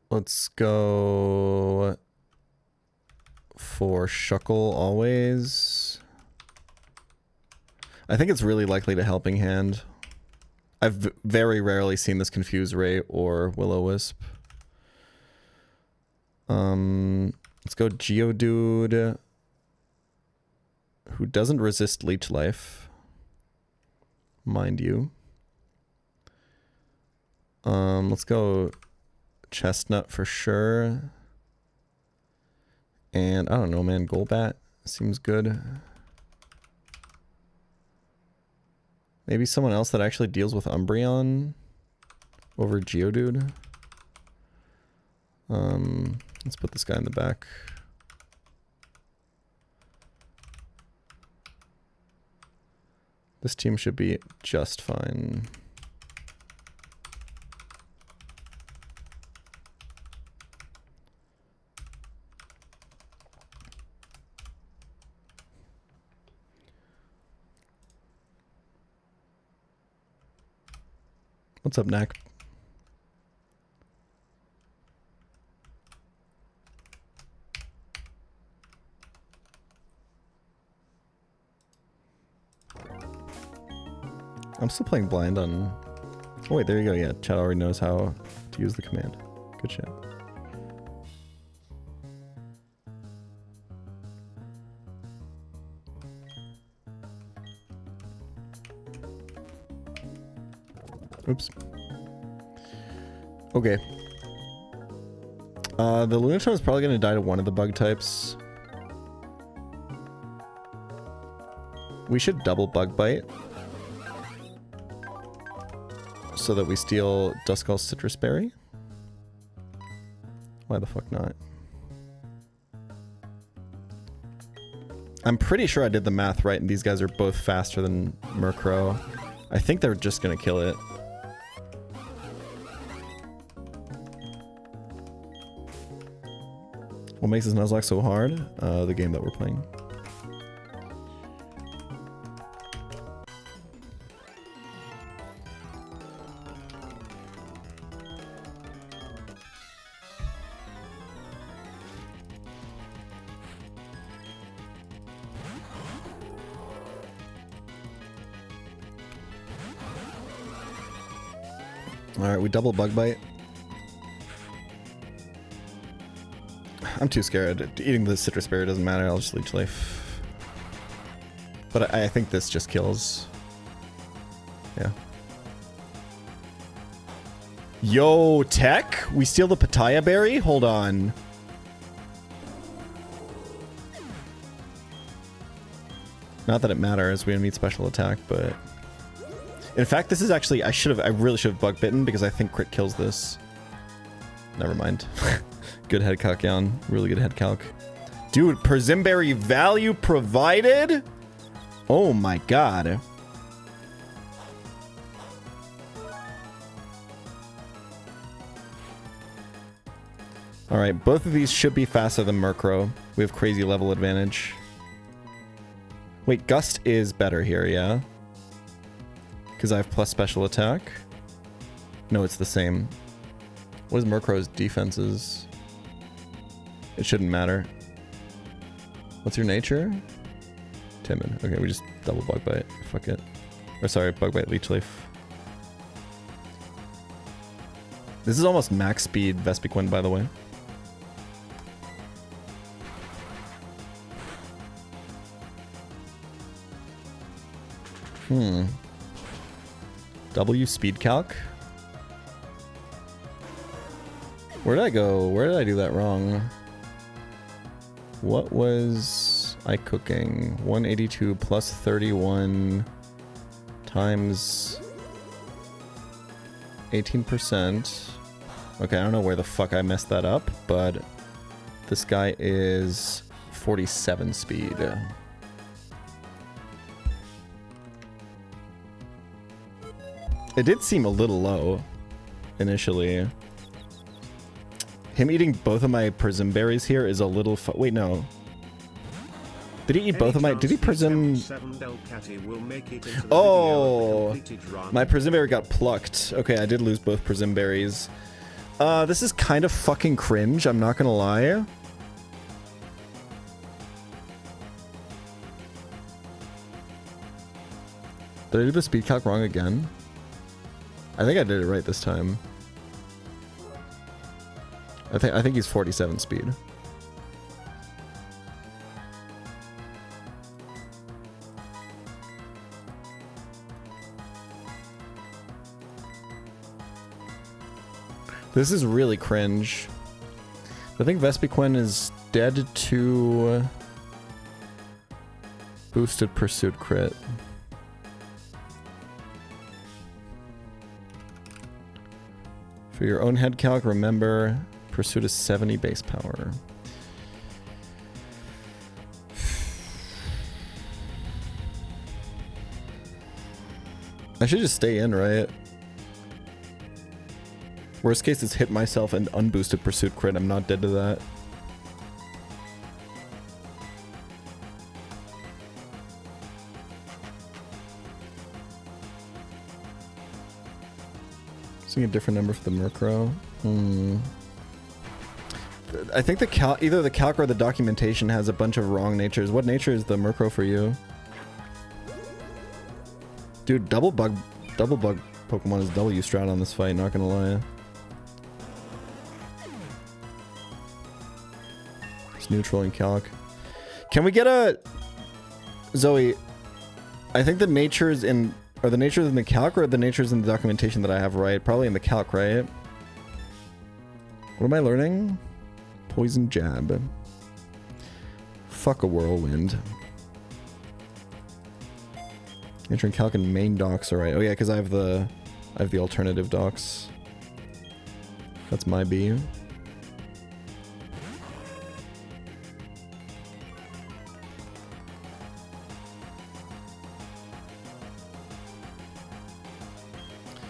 Let's go... For Shuckle always. I think it's really likely to Helping Hand. I've very rarely seen this confuse Ray or Will-O-Wisp. Let's go Geodude, who doesn't resist Leech Life, mind you. Let's go Chestnut for sure. And I don't know, man, Golbat seems good. Maybe someone else that actually deals with Umbreon over Geodude. Let's put this guy in the back. This team should be just fine. What's up, Knack? I'm still playing blind on... Oh wait, there you go. Yeah, chat already knows how to use the command. Good shit. Oops. Okay. The Lunatone is probably going to die to one of the bug types. We should double Bug Bite, so that we steal Duskull's Citrus Berry. Why the fuck not? I'm pretty sure I did the math right and these guys are both faster than Murkrow. I think they're just gonna kill it. What makes this Nuzlocke so hard? The game that we're playing. Alright, we double Bug Bite. I'm too scared. Eating the Citrus Berry doesn't matter, I'll just Leech Life. But I think this just kills. Yeah. Yo, Tech? We steal the Pitaya Berry? Hold on. Not that it matters, we don't need special attack, but... In fact, this is actually, I really should have Bug Bitten because I think crit kills this. Never mind. Good head calc, Jan. Really good head calc. Dude, Persimberry value provided? Oh my god. Alright, both of these should be faster than Murkrow. We have crazy level advantage. Wait, Gust is better here, yeah? Because I have plus special attack. No, it's the same. What is Murkrow's defenses? It shouldn't matter. What's your nature? Timid. Okay, we just double Bug Bite. Fuck it. Or sorry, Bug Bite, Leech Life. This is almost max speed Vespiquen, by the way. W speed calc? Where did I go? Where did I do that wrong? What was I cooking? 182 plus 31 times 18%. Okay, I don't know where the fuck I messed that up, but this guy is 47 speed. It did seem a little low initially. Him eating both of my prism berries here is a little wait, no. Did he eat both of my... Did he prism... Oh! My prism berry got plucked. Okay, I did lose both prism berries. This is kind of fucking cringe, I'm not gonna lie. Did I do the speed calc wrong again? I think I did it right this time. I think he's 47 speed. This is really cringe. I think Vespiquen is dead to boosted pursuit crit. For your own head calc, remember pursuit is 70 base power. I should just stay in, right? Worst case is hit myself and unboosted pursuit crit. I'm not dead to that. Seeing a different number for the Murkrow. I think the either the calc or the documentation has a bunch of wrong natures. What nature is the Murkrow for you? Dude, double bug Pokemon is W strat on this fight, not gonna lie. It's neutral and calc. Can we get a... Zoe, I think the natures in... Are the natures in the calc or the natures in the documentation that I have right? Probably in the calc, right? What am I learning? Poison jab. Fuck a whirlwind. Nature and calc and main docs are right. Oh yeah, because I have the alternative docs. That's my B.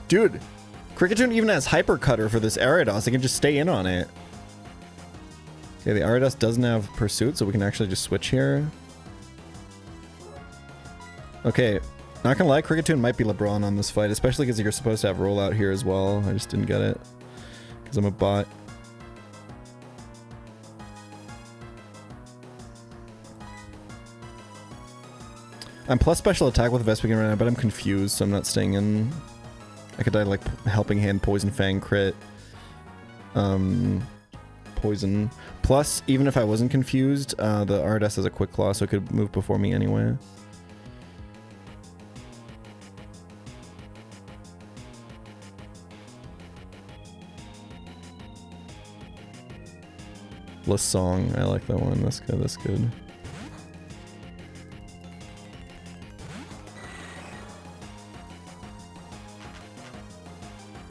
Dude, Kricketune even has Hyper Cutter for this Ariados. I can just stay in on it. Okay, the Ariados doesn't have Pursuit, so we can actually just switch here. Okay, not gonna lie, Kricketune might be LeBron on this fight, especially because you're supposed to have Rollout here as well. I just didn't get it, because I'm a bot. I'm plus special attack with Vespiquen right now, but I'm confused, so I'm not staying in. I could die like Helping Hand, Poison Fang, crit. Poison. Plus, even if I wasn't confused, the Ariados has a Quick Claw, so it could move before me anyway. Song, I like that one. That's good, that's good.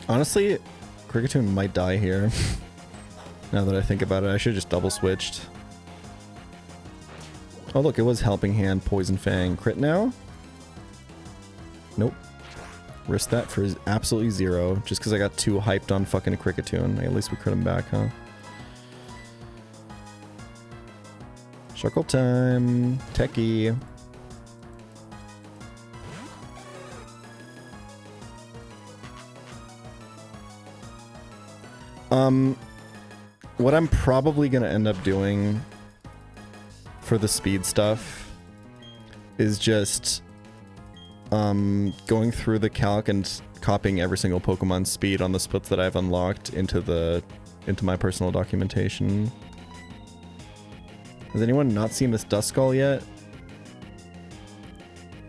Honestly, Kricketune might die here. Now that I think about it, I should have just double switched. Oh look, it was Helping Hand, Poison Fang. Crit now? Nope. Risk that for absolutely 0, just because I got too hyped on fucking a Kricketune. At least we crit him back, huh? Circle time. Techie. What I'm probably gonna end up doing for the speed stuff is just going through the calc and copying every single Pokemon's speed on the splits that I've unlocked into my personal documentation. Has anyone not seen this Duskull yet?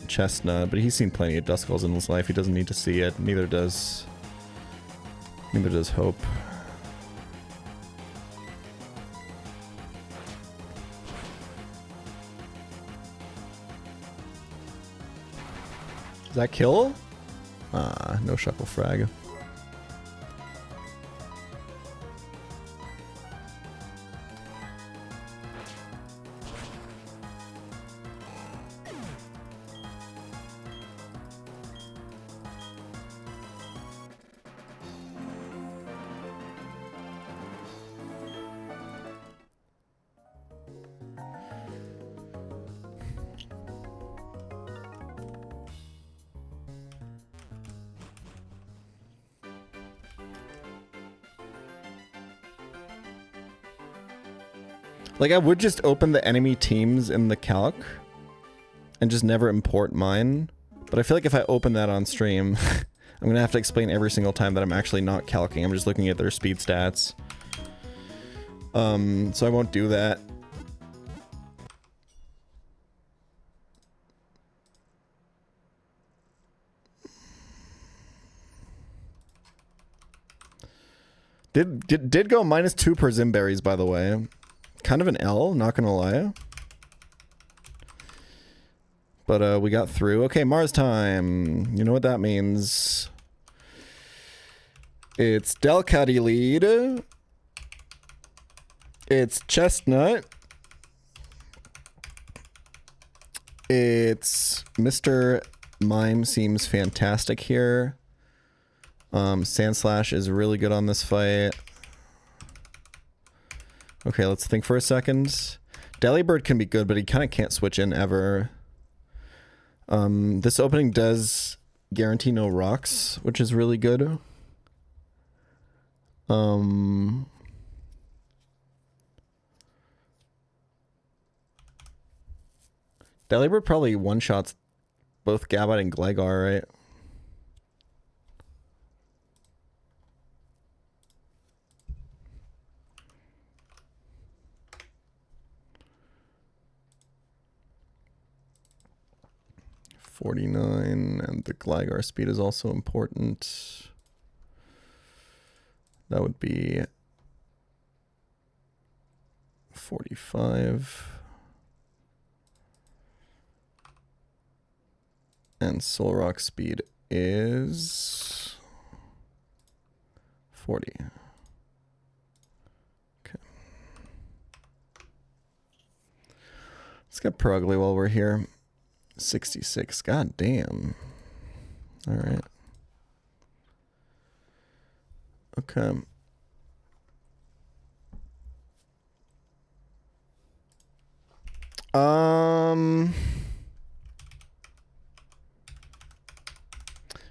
Chestnut, but he's seen plenty of Duskulls in his life. He doesn't need to see it. Neither does Hope. Does that kill? Ah, no Shuckle Frag. Like, I would just open the enemy teams in the calc and just never import mine. But I feel like if I open that on stream, I'm gonna have to explain every single time that I'm actually not calcing. I'm just looking at their speed stats. So I won't do that. Did go -2 per Zimberries, by the way. Kind of an L, not gonna lie. But we got through. Okay, Mars time. You know what that means. It's Delcatty lead. It's Chestnut. It's Mr. Mime seems fantastic here. Sandslash is really good on this fight. Okay, let's think for a second. Delibird can be good, but he kind of can't switch in ever. This opening does guarantee no rocks, which is really good. Delibird probably one-shots both Gabite and Gligar, right? .49, and the Gligar speed is also important. That would be 45. And Solrock speed is 40. Okay. Let's get Perugly while we're here. 66. God damn. All right. Okay.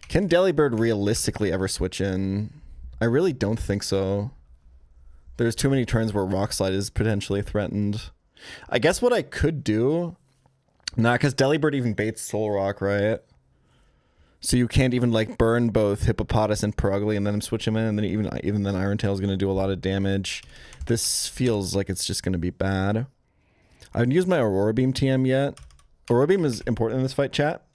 Can Delibird realistically ever switch in? I really don't think so. There's too many turns where Rock Slide is potentially threatened. I guess what I could do... Nah, because Delibird even baits Soul Rock, right? So you can't even, like, burn both Hippopotas and Perugly and then switch them in, and then even then Iron Tail is going to do a lot of damage. This feels like it's just going to be bad. I haven't used my Aurora Beam TM yet. Aurora Beam is important in this fight, chat,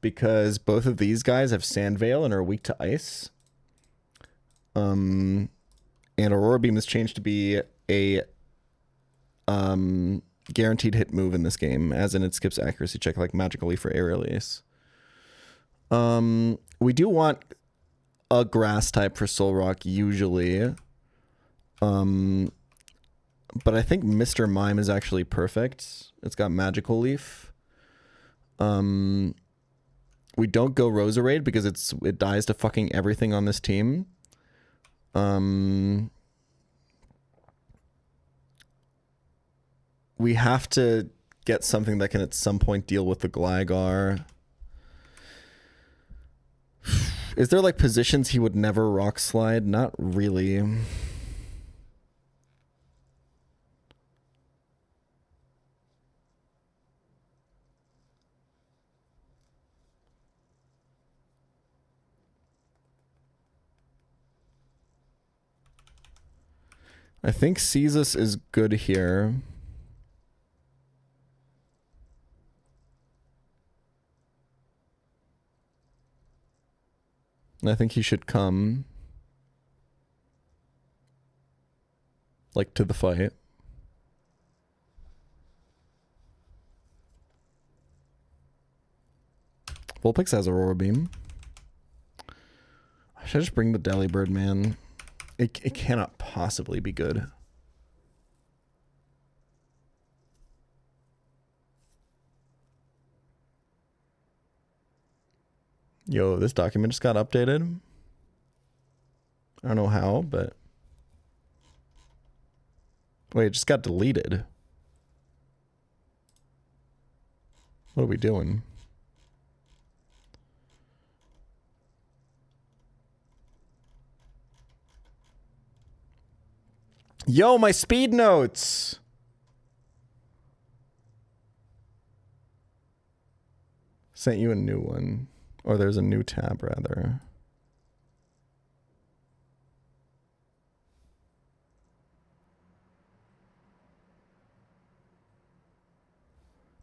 because both of these guys have Sand Veil and are weak to ice. And Aurora Beam has changed to be a guaranteed hit move in this game, as in it skips accuracy check like Magical Leaf or Aerial Ace. We do want a grass type for Solrock usually. But I think Mr. Mime is actually perfect. It's got Magical Leaf. We don't go Roserade because it dies to fucking everything on this team. We have to get something that can at some point deal with the Gligar. Is there like positions he would never Rock Slide? Not really. I think Caestus is good here. I think he should come, like, to the fight. Vulpix has Aurora Beam. I should just bring the Delibird, man. It cannot possibly be good. Yo, this document just got updated. I don't know how, but... Wait, it just got deleted. What are we doing? Yo, my speed notes! Sent you a new one. Or there's a new tab, rather.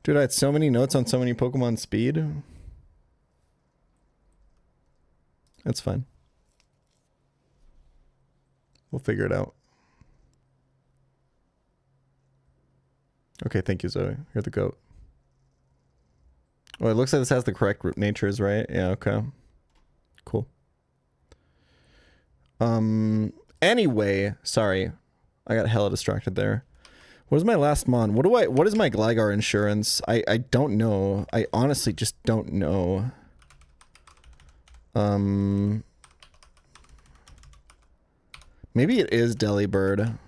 Dude, I had so many notes on so many Pokemon speed. That's fine. We'll figure it out. Okay, thank you, Zoe. You're the goat. Oh, it looks like this has the correct natures, right? Yeah, okay. Cool. Anyway, sorry. I got hella distracted there. What is my last mon? What is my Gligar insurance? I don't know. I honestly just don't know. Maybe it is Delibird.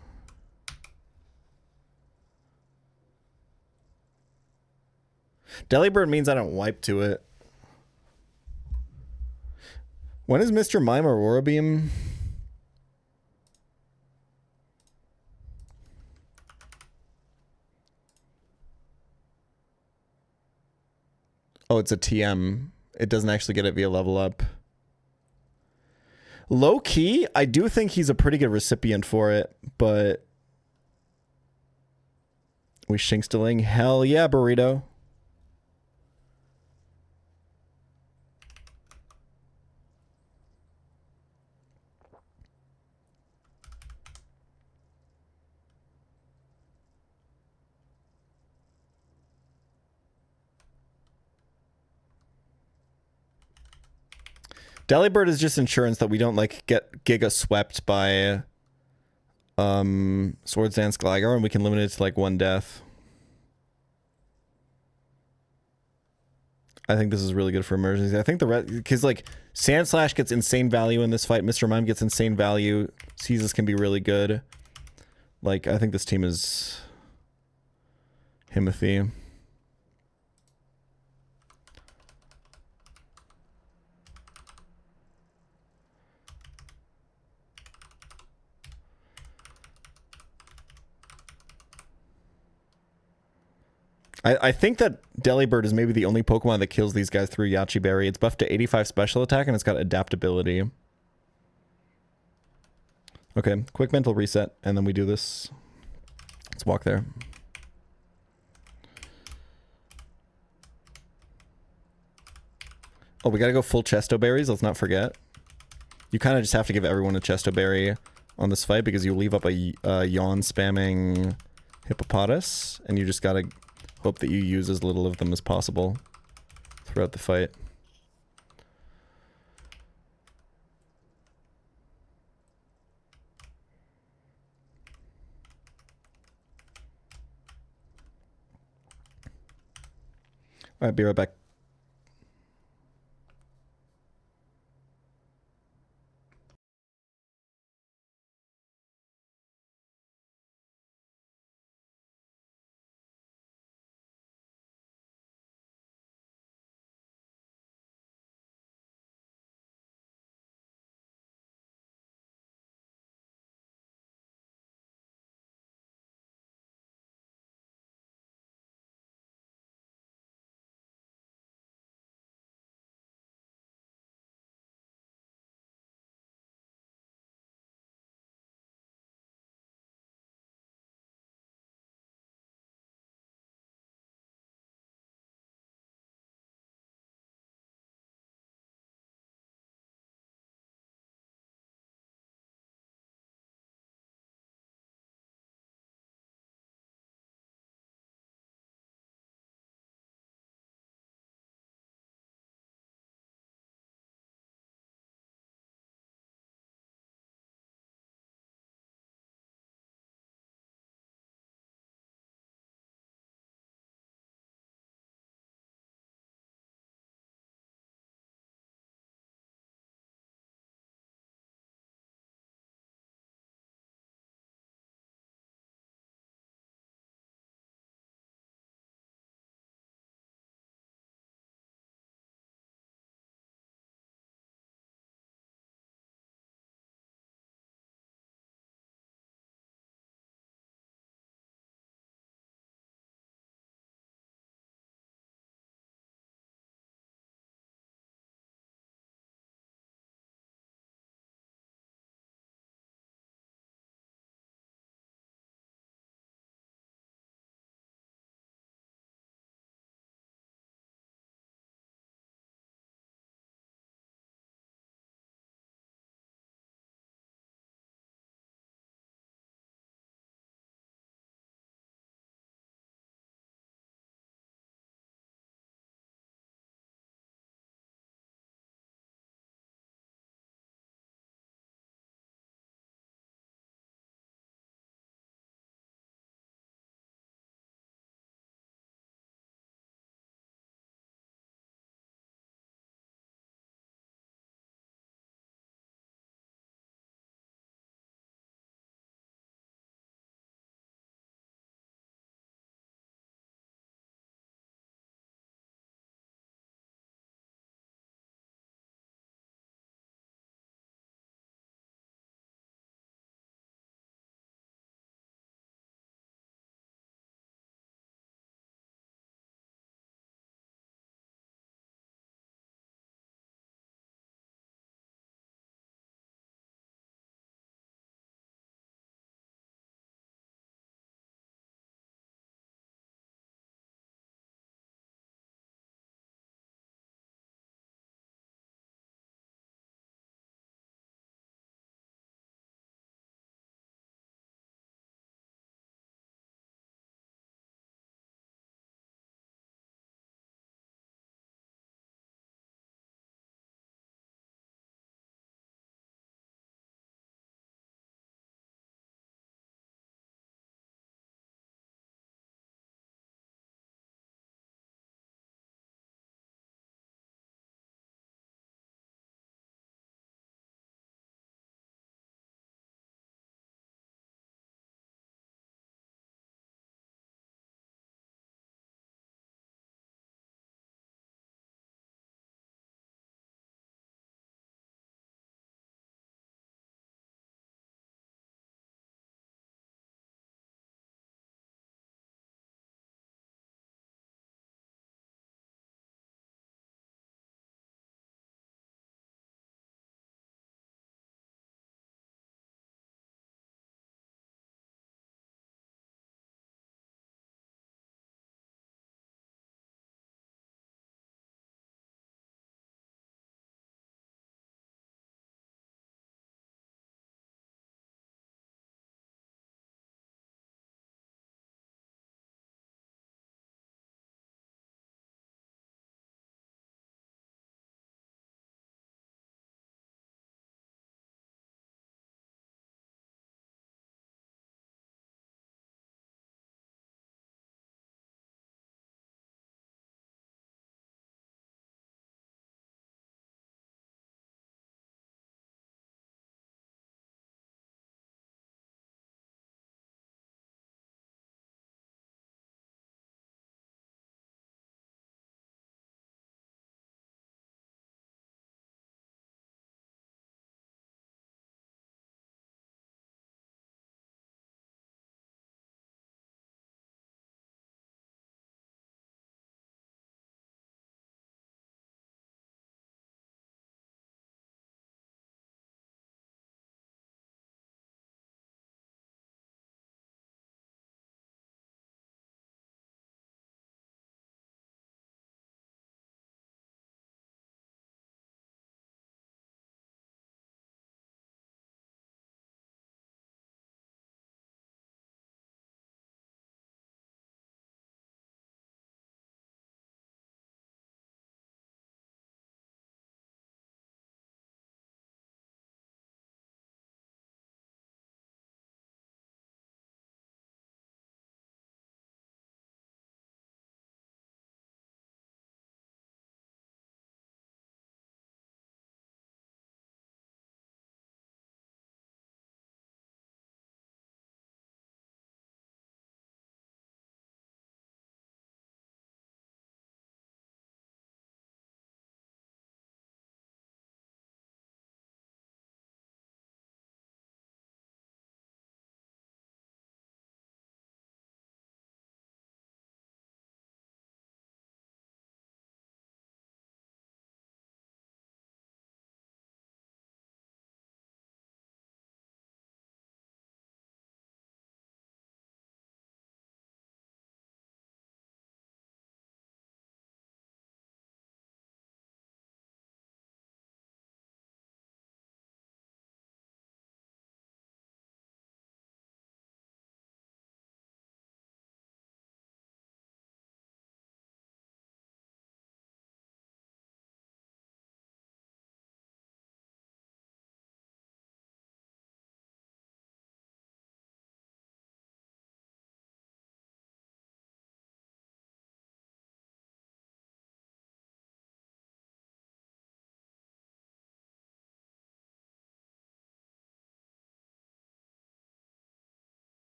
Delibird means I don't wipe to it. When is Mr. Mime Aurora Beam? Oh, it's a TM. It doesn't actually get it via level up. Low key, I do think he's a pretty good recipient for it, but we Shinxdeling. Hell yeah, Burrito. Delibird is just insurance that we don't like get Giga swept by Swords Dance Gligar, and we can limit it to like one death. I think this is really good for emergencies. I think the rest, because like Sandslash gets insane value in this fight, Mr. Mime gets insane value, Caesars can be really good. Like I think this team is Himothy. I think that Delibird is maybe the only Pokemon that kills these guys through Yachi Berry. It's buffed to 85 special attack and it's got adaptability. Okay, quick mental reset and then we do this. Let's walk there. Oh, we gotta go full Chesto Berries, let's not forget. You kind of just have to give everyone a Chesto Berry on this fight because you leave up a yawn spamming Hippopotas and you just gotta hope that you use as little of them as possible throughout the fight. Alright, be right back.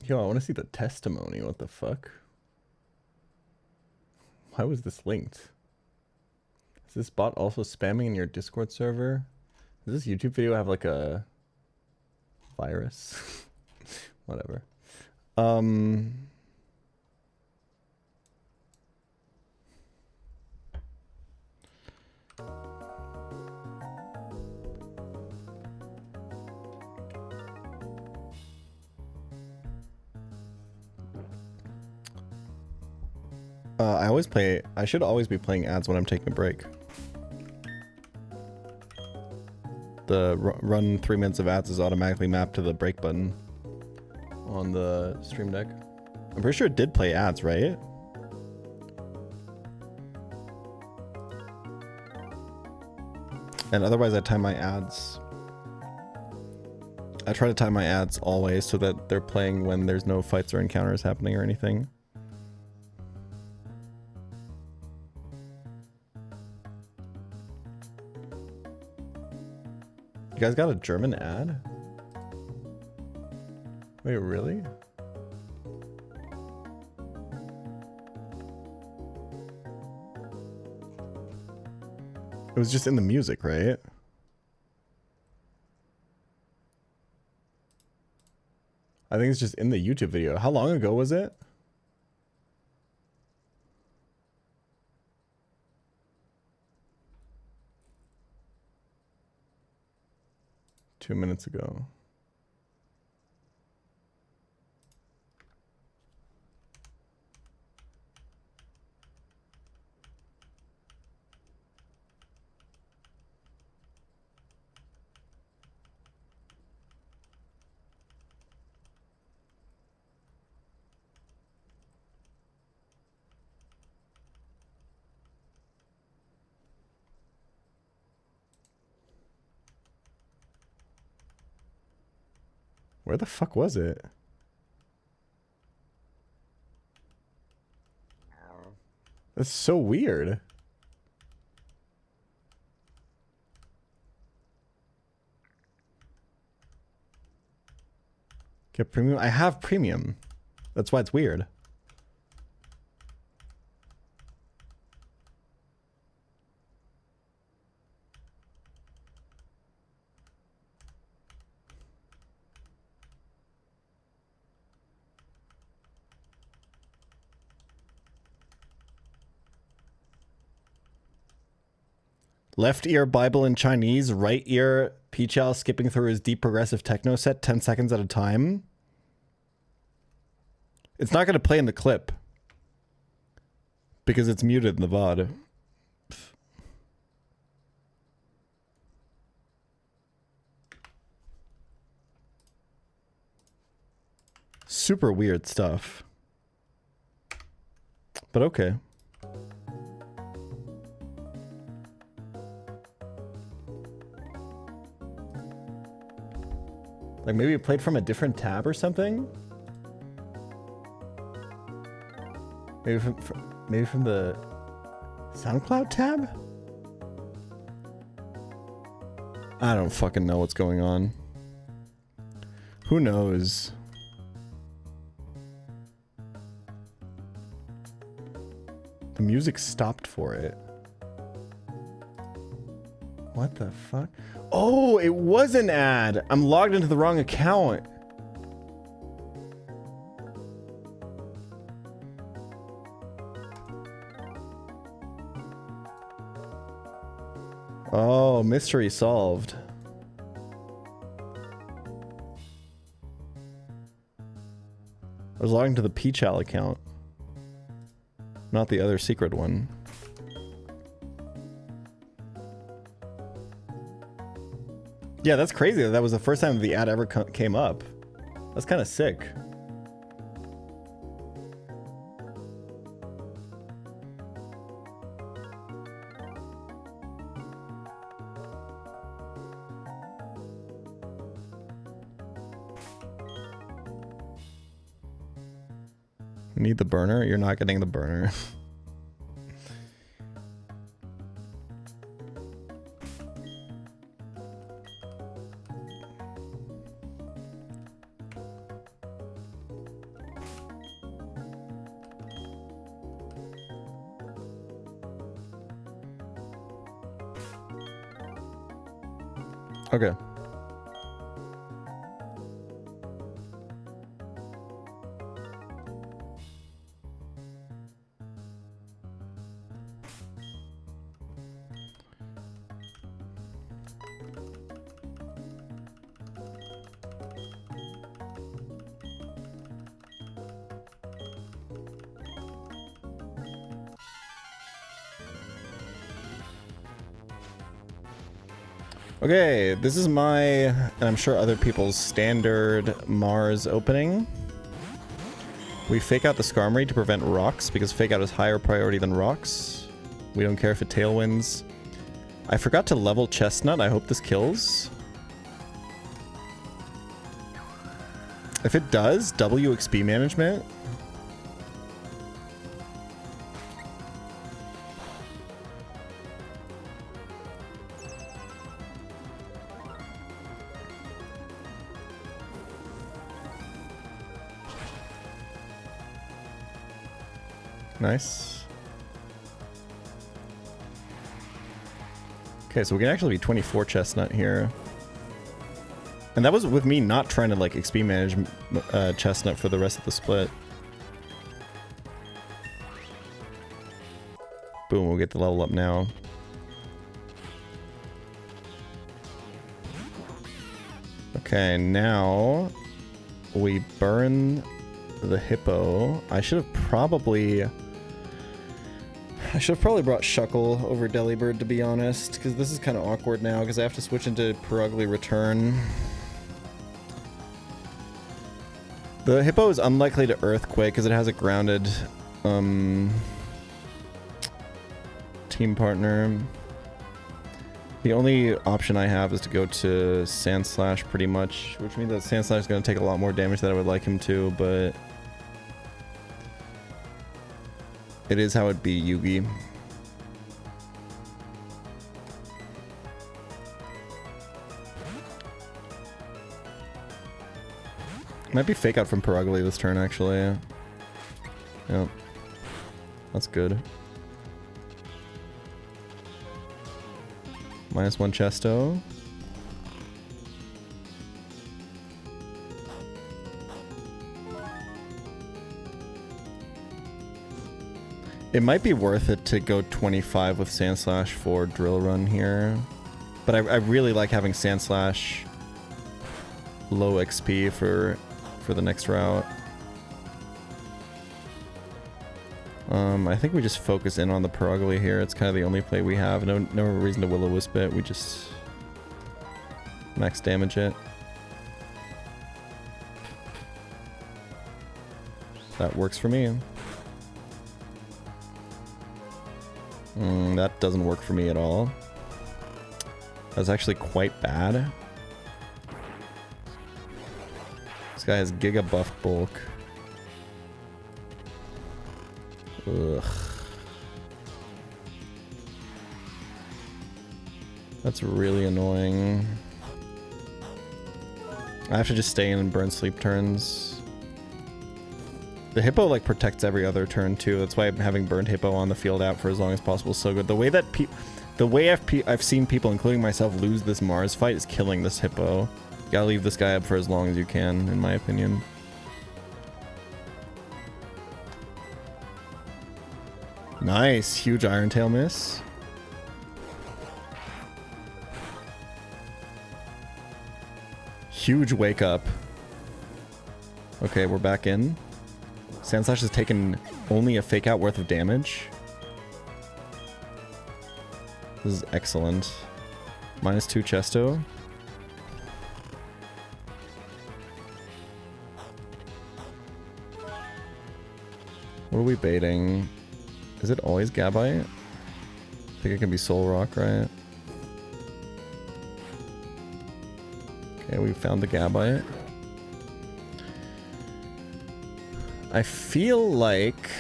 Yo, I want to see the testimony. What the fuck? Why was this linked? Is this bot also spamming in your Discord server? Does this YouTube video have like a virus? Whatever. I should always be playing ads when I'm taking a break. The run 3 minutes of ads is automatically mapped to the break button on the stream deck. I'm pretty sure it did play ads, right? And otherwise I time my ads. I try to time my ads always so that they're playing when there's no fights or encounters happening or anything. You guys got a German ad? Wait, really? It was just in the music, right? I think it's just in the YouTube video. How long ago was it? Two minutes ago. Where the fuck was it? That's so weird. Get premium? I have premium. That's why it's weird. Left ear Bible in Chinese, right ear pChal skipping through his deep progressive techno set 10 seconds at a time. It's not going to play in the clip because it's muted in the VOD. Super weird stuff. But okay. Like maybe it played from a different tab or something? Maybe from the SoundCloud tab? I don't fucking know what's going on. Who knows? The music stopped for it. What the fuck? Oh, it was an ad. I'm logged into the wrong account. Oh, mystery solved. I was logged into the pChal account, not the other secret one. Yeah, that's crazy. That was the first time the ad ever came up. That's kind of sick. You need the burner? You're not getting the burner. Okay. Okay, this is my, and I'm sure other people's standard Mars opening. We fake out the Skarmory to prevent rocks, because fake out is higher priority than rocks. We don't care if it tailwinds. I forgot to level Chestnut. I hope this kills. If it does, W XP management. Nice. Okay, so we can actually be 24 Chestnut here. And that was with me not trying to like XP manage Chestnut for the rest of the split. Boom, we'll get the level up now. Okay, now we burn the hippo. I should have probably brought Shuckle over Delibird, to be honest, because this is kind of awkward now, because I have to switch into Perugly Return. The hippo is unlikely to Earthquake, because it has a grounded team partner. The only option I have is to go to Sand Slash, pretty much, which means that Sand Slash is going to take a lot more damage than I would like him to, but it is how it be, Yugi. Might be fake out from Perugly this turn, actually. Yep. That's good. -1 Chesto. It might be worth it to go 25 with Sand Slash for Drill Run here. But I really like having Sand Slash low XP for the next route. I think we just focus in on the Perugly here. It's kind of the only play we have. No reason to Will-O-Wisp it. We just max damage it. That works for me. That doesn't work for me at all. That's actually quite bad. This guy has Giga Buff Bulk. Ugh. That's really annoying. I have to just stay in and burn sleep turns. The hippo like protects every other turn too. That's why having burned hippo on the field app for as long as possible is so good. The way that I've seen people, including myself, lose this Mars fight is killing this hippo. You gotta leave this guy up for as long as you can, in my opinion. Nice, huge Iron Tail miss. Huge wake up. Okay, we're back in. Sandslash has taken only a fake out worth of damage. This is excellent. -2 Chesto. What are we baiting? Is it always Gabite? I think it can be Soul Rock, right? Okay, we found the Gabite. I feel like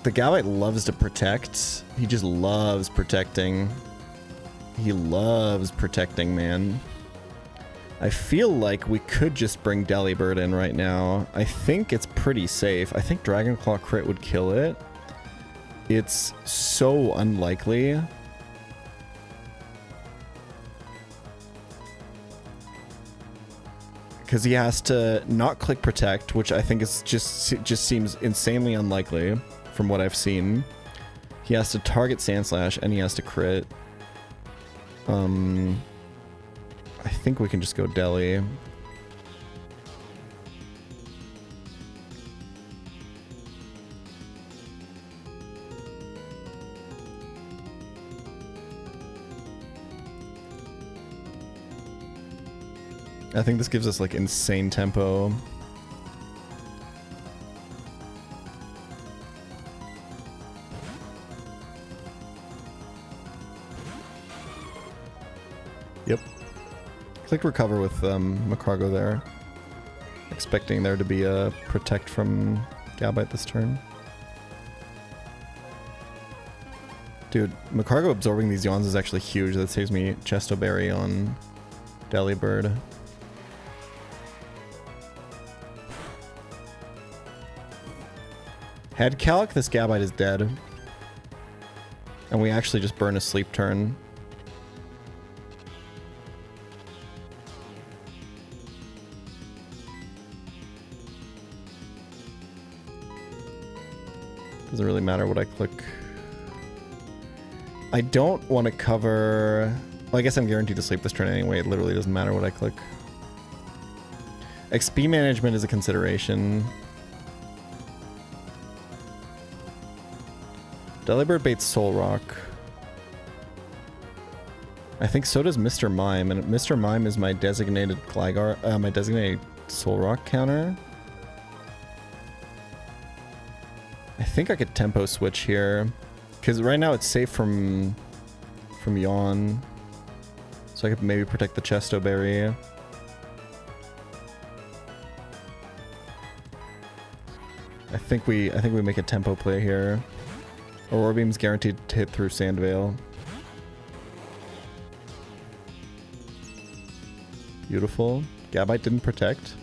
the Gabite loves to protect. He just loves protecting. He loves protecting, man. I feel like we could just bring Delibird in right now. I think it's pretty safe. I think Dragon Claw crit would kill it. It's so unlikely. because he has to not click protect, which I think is just seems insanely unlikely from what I've seen. He has to target Sand Slash and he has to crit. I think we can just go Deli. I think this gives us like insane tempo. Yep. Click recover with Macargo there. Expecting there to be a protect from Gabite this turn. Dude, Macargo absorbing these yawns is actually huge. That saves me Chesto Berry on Delibird. Head calc, this Gabite is dead. And we actually just burn a sleep turn. Doesn't really matter what I click. I don't want to cover... Well, I guess I'm guaranteed to sleep this turn anyway. It literally doesn't matter what I click. XP management is a consideration. Delibird baits Soul Rock. I think so does Mr. Mime, and Mr. Mime is my designated Gligar, my designated Soul Rock counter. I think I could tempo switch here, because right now it's safe from Yawn, so I could maybe protect the Chesto Berry. I think we make a tempo play here. Aurora Beam's guaranteed to hit through Sandvale. Beautiful. Gabite didn't protect.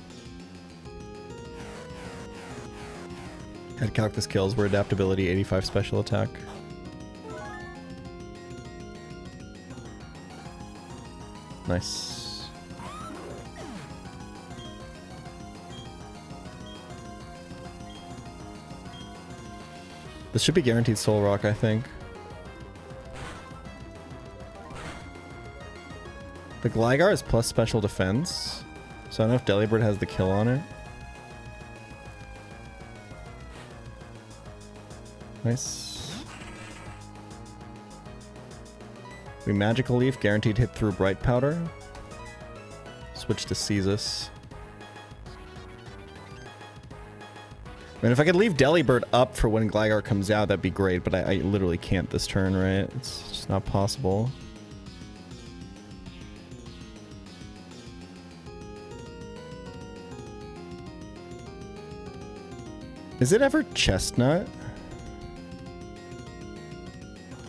Head calc this kills. We're adaptability 85 special attack. Nice. This should be guaranteed Soul Rock, I think. The Gligar is plus special defense, so I don't know if Delibird has the kill on it. Nice. We Magical Leaf, guaranteed hit through Bright Powder. Switch to Caestus. I mean, if I could leave Delibird up for when Gligar comes out, that'd be great, but I literally can't this turn, right? It's just not possible. Is it ever Chestnut?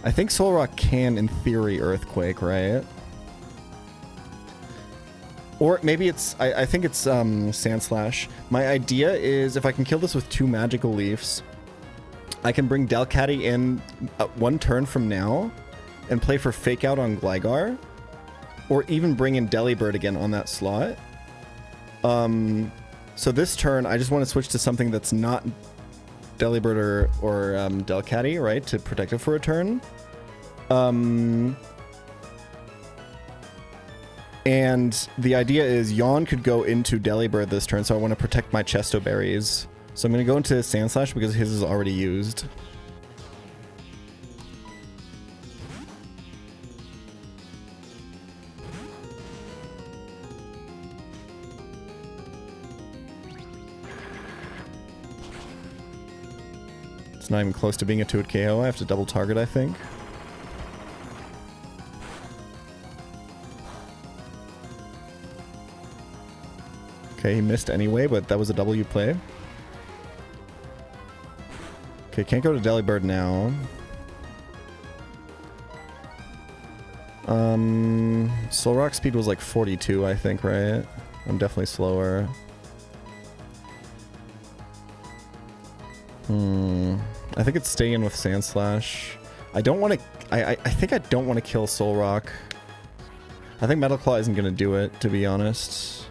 I think Soul Rock can, in theory, Earthquake, right? Or maybe it's... I think it's Sand Slash. My idea is if I can kill this with 2 Magical Leafs, I can bring Delcatty in 1 turn from now and play for Fake Out on Gligar. Or even bring in Delibird again on that slot. So this turn, I just want to switch to something that's not Delibird or Delcatty, right? To protect it for a turn. And the idea is Yawn could go into Delibird this turn, so I want to protect my Chesto Berries. So I'm going to go into Sand Slash because his is already used. It's not even close to being a 2-hit KO. I have to double target, I think. Okay, he missed anyway, but that was a W play. Okay, can't go to Delibird now. Soul Rock speed was like 42, I think, right? I'm definitely slower. I think it's staying with Sand Slash. I don't want to... I think I don't want to kill Soul Rock. I think Metal Claw isn't going to do it, to be honest.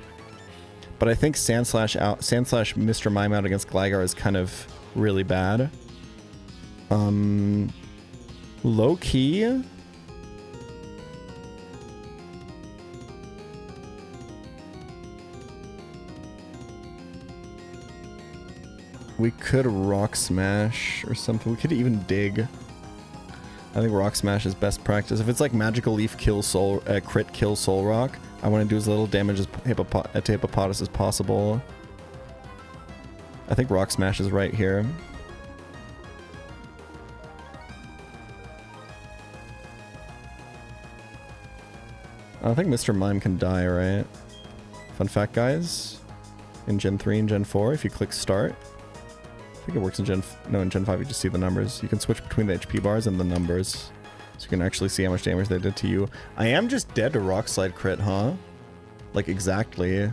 But I think Sand slash Mr. Mime out against Gligar is kind of really bad. Low key. We could Rock Smash or something. We could even Dig. I think Rock Smash is best practice. If it's like Magical Leaf kill Soul, crit kill Soul Rock, I want to do as little damage as to Hippopotas as possible. I think Rock Smash is right here. I think Mr. Mime can die, right? Fun fact, guys. In Gen 3 and Gen 4, if you click Start, I think it works in Gen 5 you just see the numbers. You can switch between the HP bars and the numbers. So you can actually see how much damage they did to you. I am just dead to Rock Slide crit, huh? Like, exactly.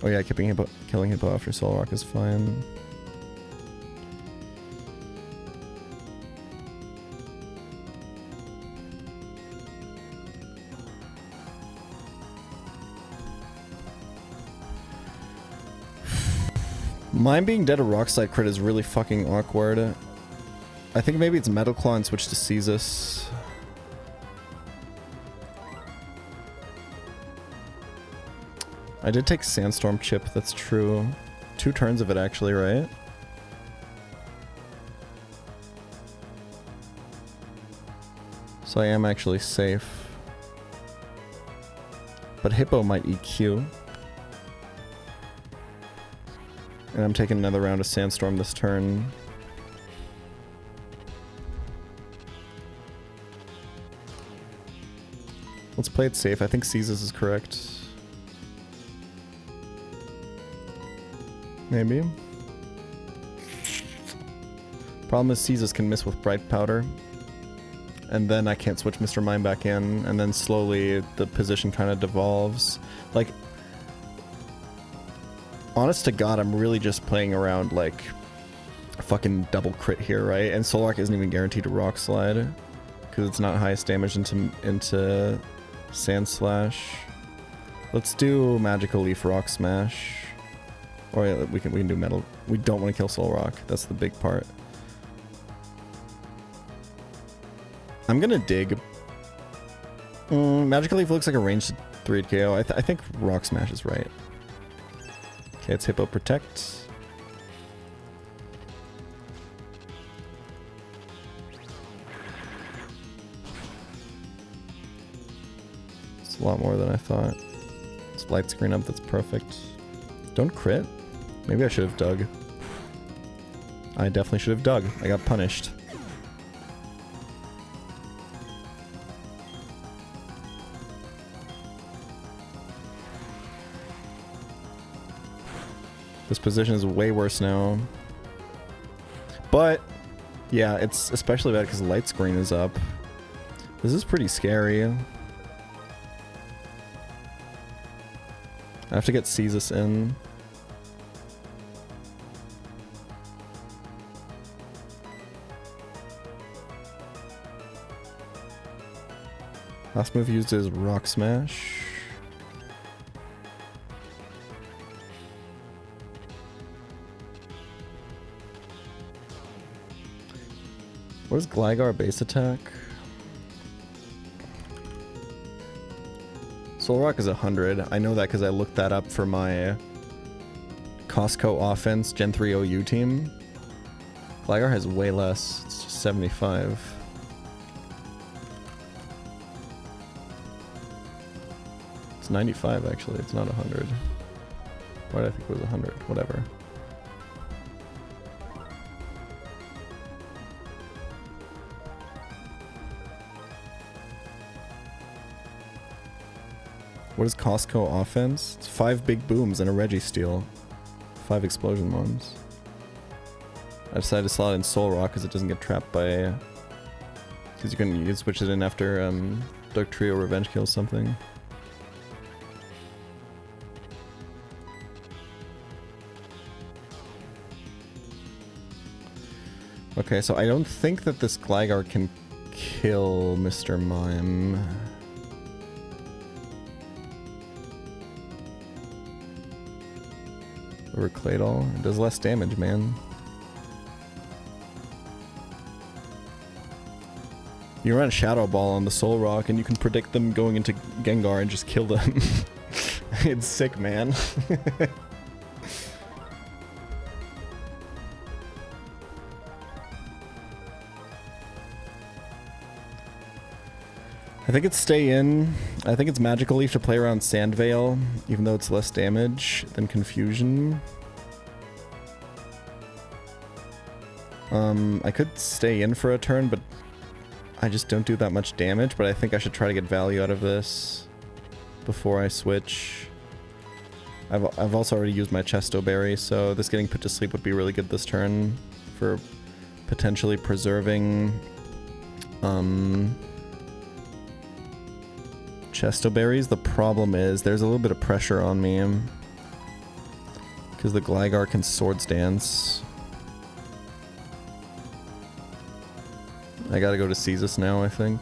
Oh yeah, killing Hippo after Soul Rock is fine. Mine being dead to Rock Slide crit is really fucking awkward. I think maybe it's Metal Claw and switch to Caestus. I did take Sandstorm Chip, that's true. 2 turns of it actually, right? So I am actually safe. But Hippo might EQ. And I'm taking another round of Sandstorm this turn. Let's play it safe. I think Caestus is correct. Maybe. Problem is Caestus can miss with Bright Powder. And then I can't switch Mr. Mime back in. And then slowly the position kind of devolves. Like, honest to God, I'm really just playing around like a fucking double crit here, right? And Soul Rock isn't even guaranteed to Rock Slide because it's not highest damage into Sand Slash. Let's do Magical Leaf Rock Smash. Or yeah, we can do Metal. We don't want to kill Soul Rock. That's the big part. I'm gonna Dig. Magical Leaf looks like a ranged 3 KO. I think Rock Smash is right. Okay, it's Hippo Protect. It's a lot more than I thought. It's light screen up, that's perfect. Don't crit? Maybe I should have dug. I definitely should have dug. I got punished. This position is way worse now. But, yeah, it's especially bad because light screen is up. This is pretty scary. I have to get Caestus in. Last move used is Rock Smash. What is Gligar base attack? Soul Rock is 100. I know that because I looked that up for my Costco offense Gen 3 OU team. Gligar has way less. It's just 75. It's 95 actually. It's not 100. Why did I think it was 100? Whatever. What is Costco offense? It's 5 big booms and a Registeel. 5 explosion ones. I decided to slot in Soul Rock because it doesn't get trapped by... Because you can switch it in after Dark Trio Revenge kills something. Okay, so I don't think that this Gligar can kill Mr. Mime. over Claydol. It does less damage, man. You run Shadow Ball on the Soul Rock and you can predict them going into Gengar and just kill them. It's sick, man. I think it's Stay In. I think it's Magical Leaf to play around Sandvale, even though it's less damage than Confusion. I could Stay In for a turn, but I just don't do that much damage, but I think I should try to get value out of this before I switch. I've also already used my Chesto Berry, so this getting put to sleep would be really good this turn for potentially preserving Chesto Berries. The problem is there's a little bit of pressure on me because the Gligar can Swords Dance. I gotta go to Caestus now, I think.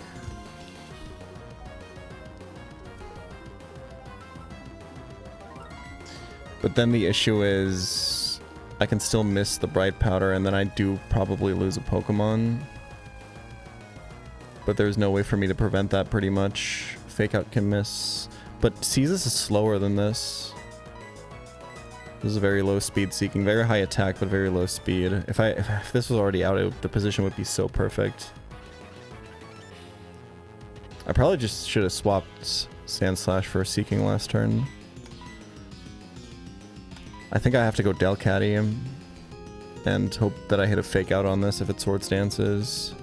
But then the issue is I can still miss the Bright Powder and then I do probably lose a Pokemon. But there's no way for me to prevent that pretty much. Fake Out can miss. But Caestus is slower than this. This is very low speed seeking. Very high attack, but very low speed. If this was already out, the position would be so perfect. I probably just should have swapped Sand Slash for Seeking last turn. I think I have to go Delcatty and hope that I hit a Fake Out on this if it Swords Dances.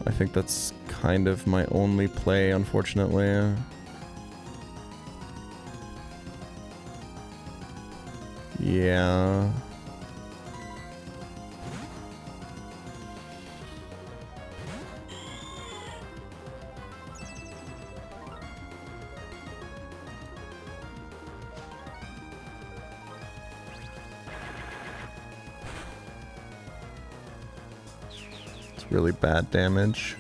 I think that's kind of my only play, unfortunately. Yeah. Really bad damage.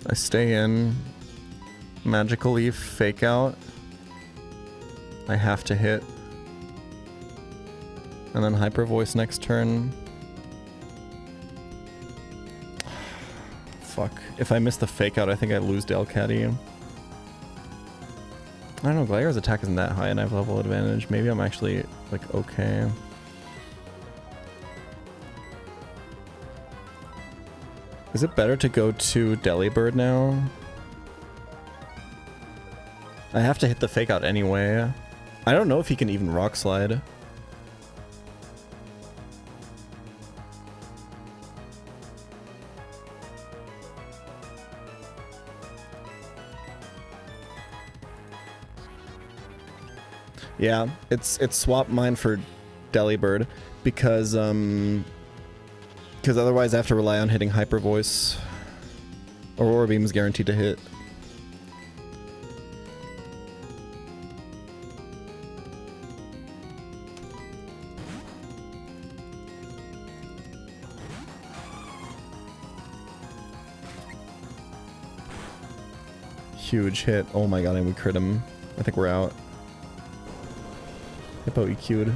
I Stay In. Magical Leaf, Fake Out. I have to hit. And then Hyper Voice next turn. Fuck. If I miss the Fake Out, I think I lose Delcatty. I don't know, Gligar's attack isn't that high and I have level advantage. Maybe I'm actually, like, okay. Is it better to go to Delibird now? I have to hit the Fake Out anyway. I don't know if he can even Rock Slide. Yeah, it's swap mine for Delibird because otherwise I have to rely on hitting Hyper Voice. Aurora Beam is guaranteed to hit. Huge hit. Oh my god, and we crit him. I think we're out. Hippo EQ'd.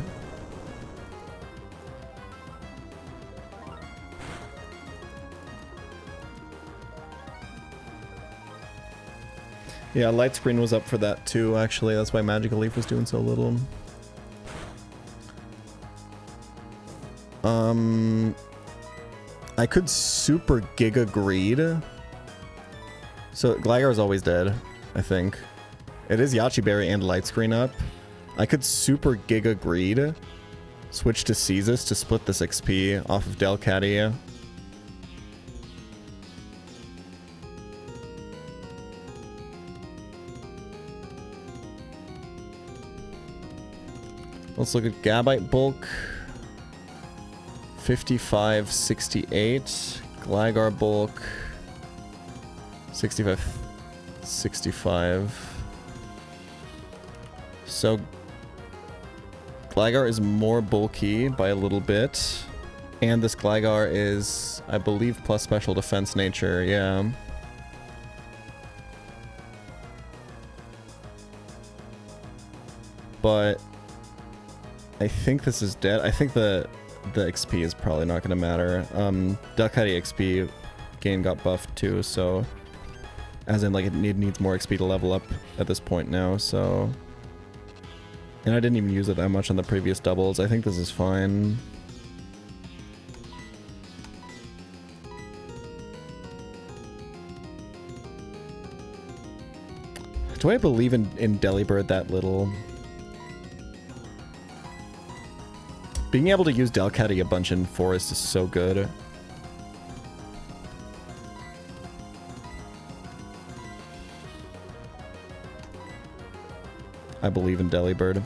Yeah, Light Screen was up for that too, actually. That's why Magical Leaf was doing so little. I could Super Giga Greed. So Gligar's always dead, I think. It is Yachi Berry and Light Screen up. I could Super Giga Greed, switch to Caestus to split this XP off of Delcatty. Let's look at Gabite Bulk. 55, 68. Gligar Bulk. 65, 65. So Gligar is more bulky by a little bit. And this Gligar is, I believe, plus special defense nature, yeah. But I think this is dead. I think the XP is probably not going to matter. Delcatty XP gain got buffed too, so as in like it needs more XP to level up at this point now, so. And I didn't even use it that much on the previous doubles. I think this is fine. Do I believe in Delibird that little? Being able to use Delcatty a bunch in Forest is so good. I believe in Delibird.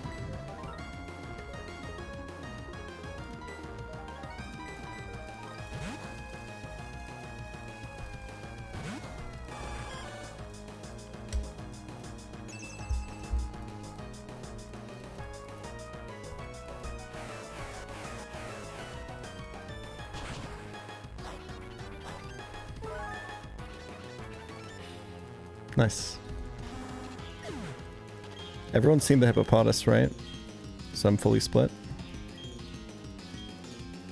Nice. Everyone's seen the hippopotamus, right? So I'm fully split.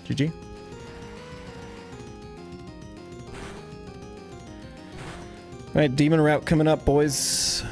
GG. Alright, demon route coming up, boys.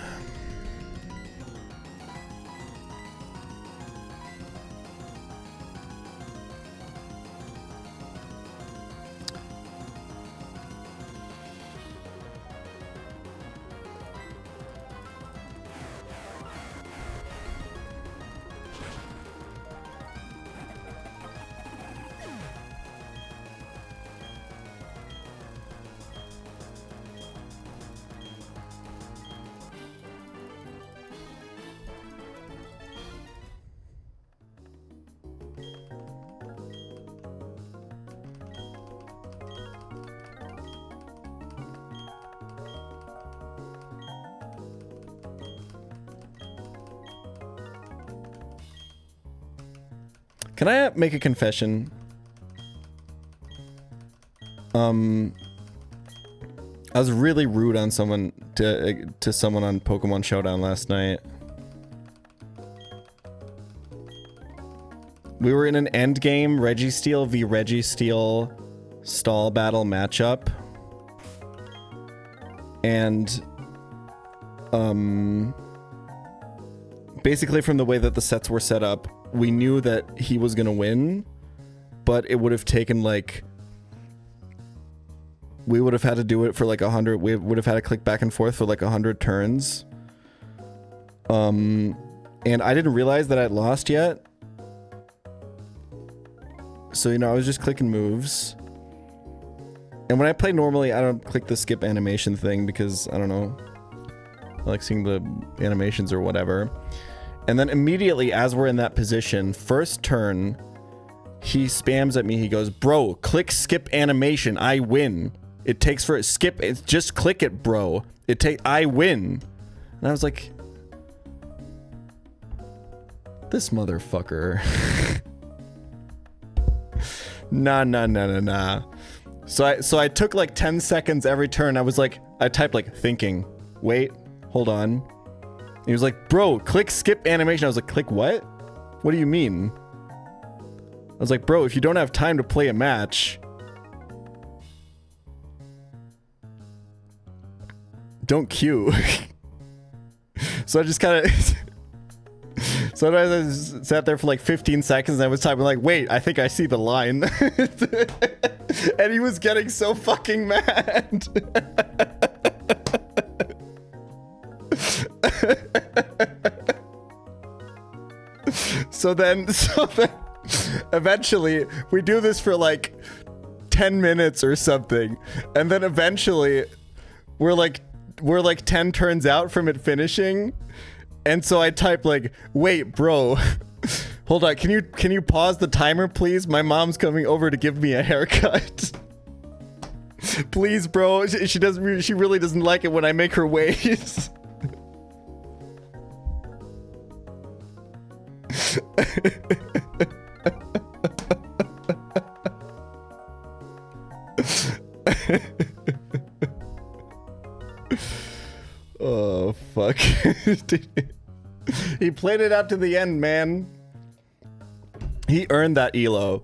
Can I make a confession? I was really rude on someone to someone on Pokemon Showdown last night. We were in an endgame Registeel v Registeel stall battle matchup. And basically from the way that the sets were set up, we knew that he was gonna win, but it would have taken like, we would have had to do it for like 100, we would have had to click back and forth for like 100 turns. And I didn't realize that I'd lost yet. So, you know, I was just clicking moves. And when I play normally, I don't click the skip animation thing because, I don't know, I like seeing the animations or whatever. And then immediately as we're in that position, first turn, he spams at me. He goes, bro, click skip animation. I win. It takes for skip. It's just click it, bro. I win. And I was like, this motherfucker. Nah. So I took like 10 seconds every turn. I typed like thinking, wait, hold on. He was like, bro, click skip animation. I was like, click what? What do you mean? I was like, bro, if you don't have time to play a match, don't queue. So I just kind of... So I sat there for like 15 seconds and I was typing like, wait, I think I see the line. And he was getting so fucking mad. So then eventually we do this for like 10 minutes or something. And then eventually we're like 10 turns out from it finishing. And so I type like, wait, bro, hold on. Can you pause the timer, please? My mom's coming over to give me a haircut. Please, bro. She really doesn't like it when I make her wait. Oh, fuck. He played it out to the end, man. He earned that elo.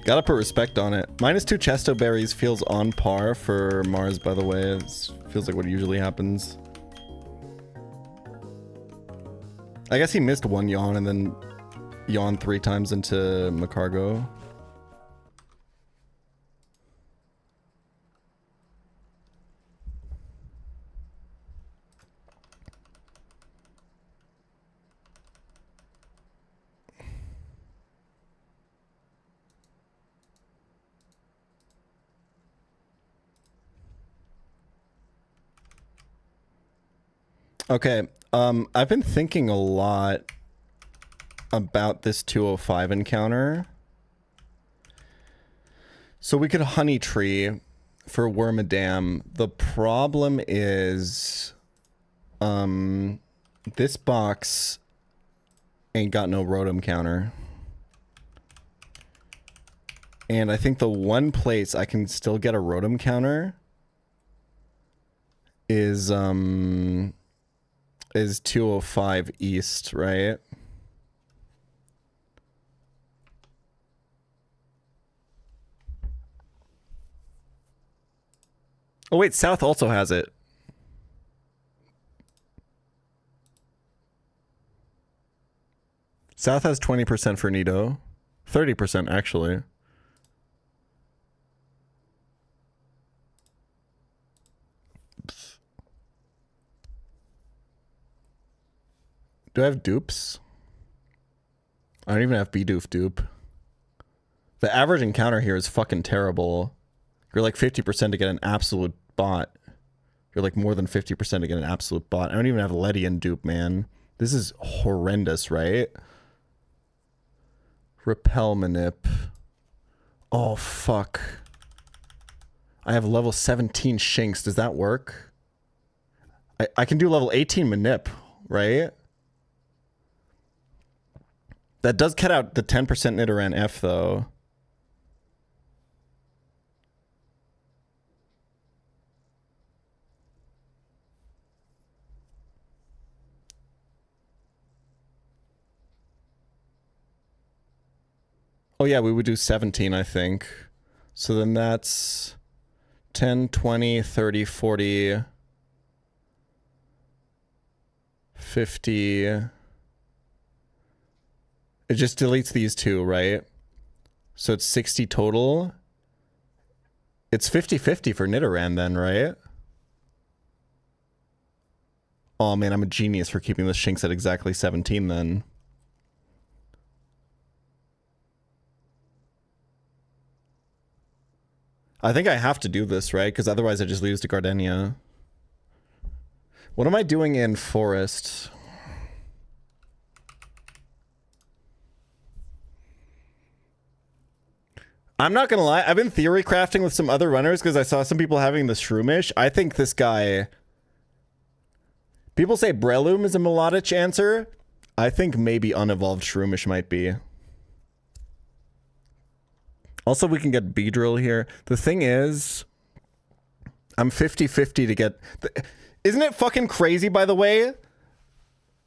Gotta put respect on it. -2 Chesto berries feels on par for Mars, by the way. It feels like what usually happens. I guess he missed one yawn and then yawned 3 times into Macargo. Okay, I've been thinking a lot about this 205 encounter. So we could honey tree for Wormadam. The problem is, this box ain't got no rotom counter. And I think the one place I can still get a rotom counter is 205 East, right? Oh wait, South also has it. South has 20% for Nido. 30% actually. Do I have dupes? I don't even have Bidoof dupe. The average encounter here is fucking terrible. You're like 50% to get an absolute bot. You're like more than 50% to get an absolute bot. I don't even have Ledian dupe, man. This is horrendous, right? Repel manip. Oh, fuck. I have level 17 Shinx. Does that work? I can do level 18 manip, right? That does cut out the 10% Nidoran F, though. Oh, yeah, we would do 17, I think. So then that's 10, 20, 30, 40, 50... It just deletes these two, right? So it's 60 total. It's 50-50 for Nidoran then, right? Oh man, I'm a genius for keeping the Shinx at exactly 17 then. I think I have to do this, right? Because otherwise I just lose to Gardenia. What am I doing in Forest? I'm not gonna lie, I've been theory crafting with some other runners because I saw some people having the Shroomish. I think this guy... People say Breloom is a Melodic answer. I think maybe unevolved Shroomish might be. Also, we can get Beedrill here. The thing is, I'm 50-50 to get... Isn't it fucking crazy, by the way,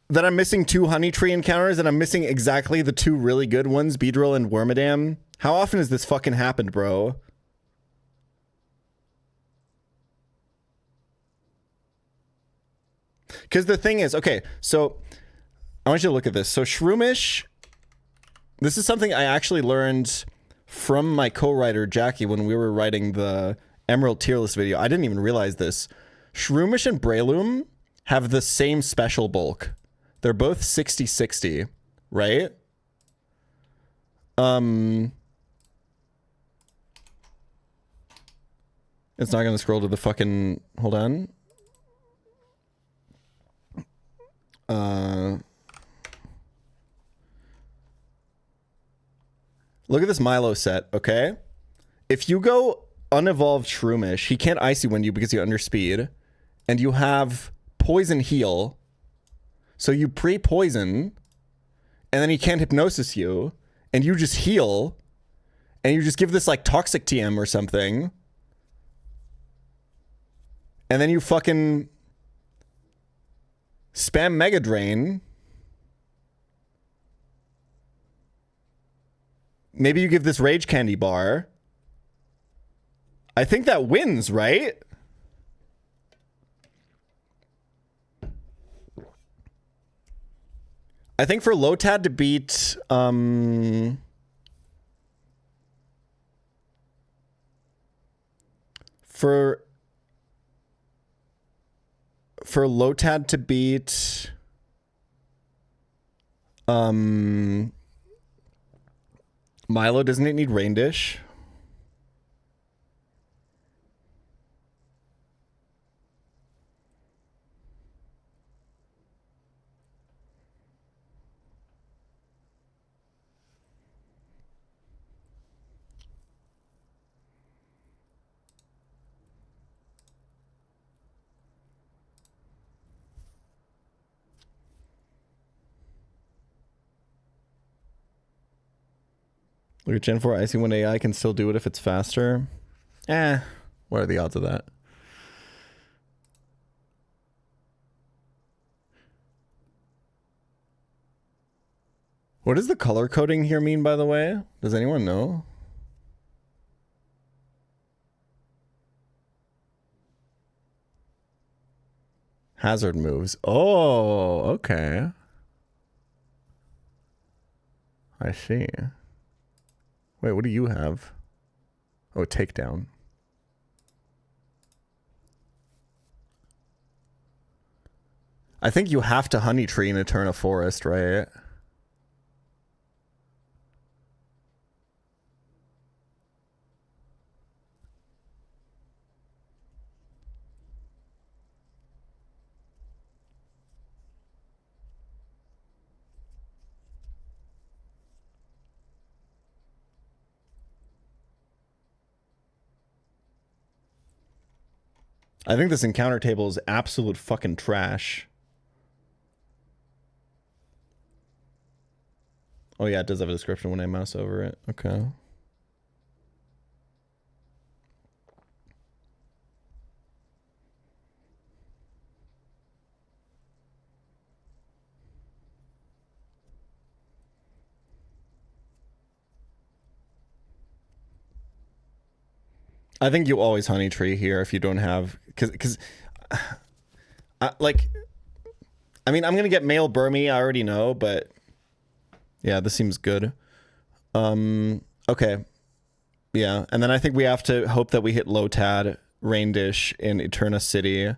that I'm missing 2 Honey Tree encounters and I'm missing exactly the 2 really good ones, Beedrill and Wormadam? How often has this fucking happened, bro? Because the thing is, okay, so I want you to look at this. So Shroomish, this is something I actually learned from my co-writer Jackie when we were writing the Emerald tier list video. I didn't even realize this. Shroomish and Breloom have the same special bulk. They're both 60-60, right? It's not going to scroll to the fucking... Hold on. Look at this Milo set, okay? If you go unevolved Shroomish, he can't Icy Wind you because you're under speed. And you have Poison Heal. So you pre-poison, and then he can't hypnosis you, and you just heal, and you just give this like toxic TM or something, and then you fucking spam Mega Drain. Maybe you give this Rage Candy bar. I think that wins, right? I think for Lotad to beat for Lotad to beat Milo, doesn't it need Rain Dish? Look at Gen 4 IC1 AI can still do it if it's faster. What are the odds of that? What does the color coding here mean, by the way? Does anyone know? Hazard moves. Oh, okay. I see. Wait, what do you have? Oh, takedown. I think you have to honey tree in Eterna Forest, right? I think this encounter table is absolute fucking trash. Oh yeah, it does have a description when I mouse over it. Okay. I think you always honey tree here if you don't have, because like, I mean, I'm gonna get male Burmy, I already know, but yeah, this seems good. Okay, yeah, and then I think we have to hope that we hit Lotad Rain Dish in Eterna City.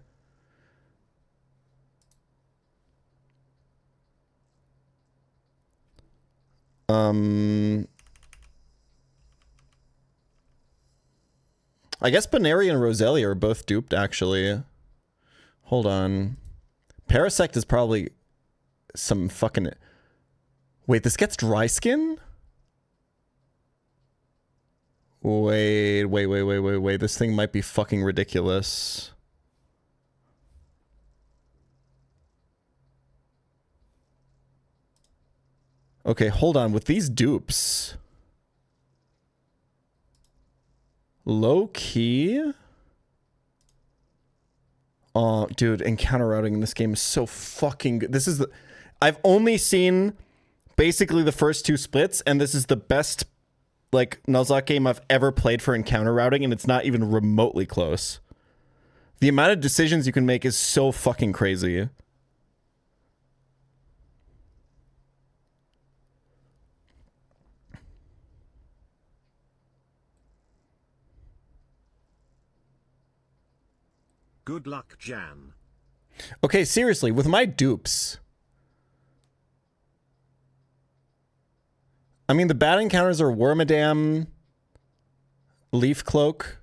I guess Baneri and Roselia are both duped, actually. Hold on. Parasect is probably some fucking... Wait, this gets dry skin? Wait. This thing might be fucking ridiculous. Okay, hold on. With these dupes... Low key? Oh, dude, encounter routing in this game is so fucking good. This is the... I've only seen basically the first two splits, and this is the best, like, Nuzlocke game I've ever played for encounter routing, and it's not even remotely close. The amount of decisions you can make is so fucking crazy. Good luck, Jan. Okay, seriously, with my dupes... I mean, the bad encounters are Wormadam, Leaf Cloak,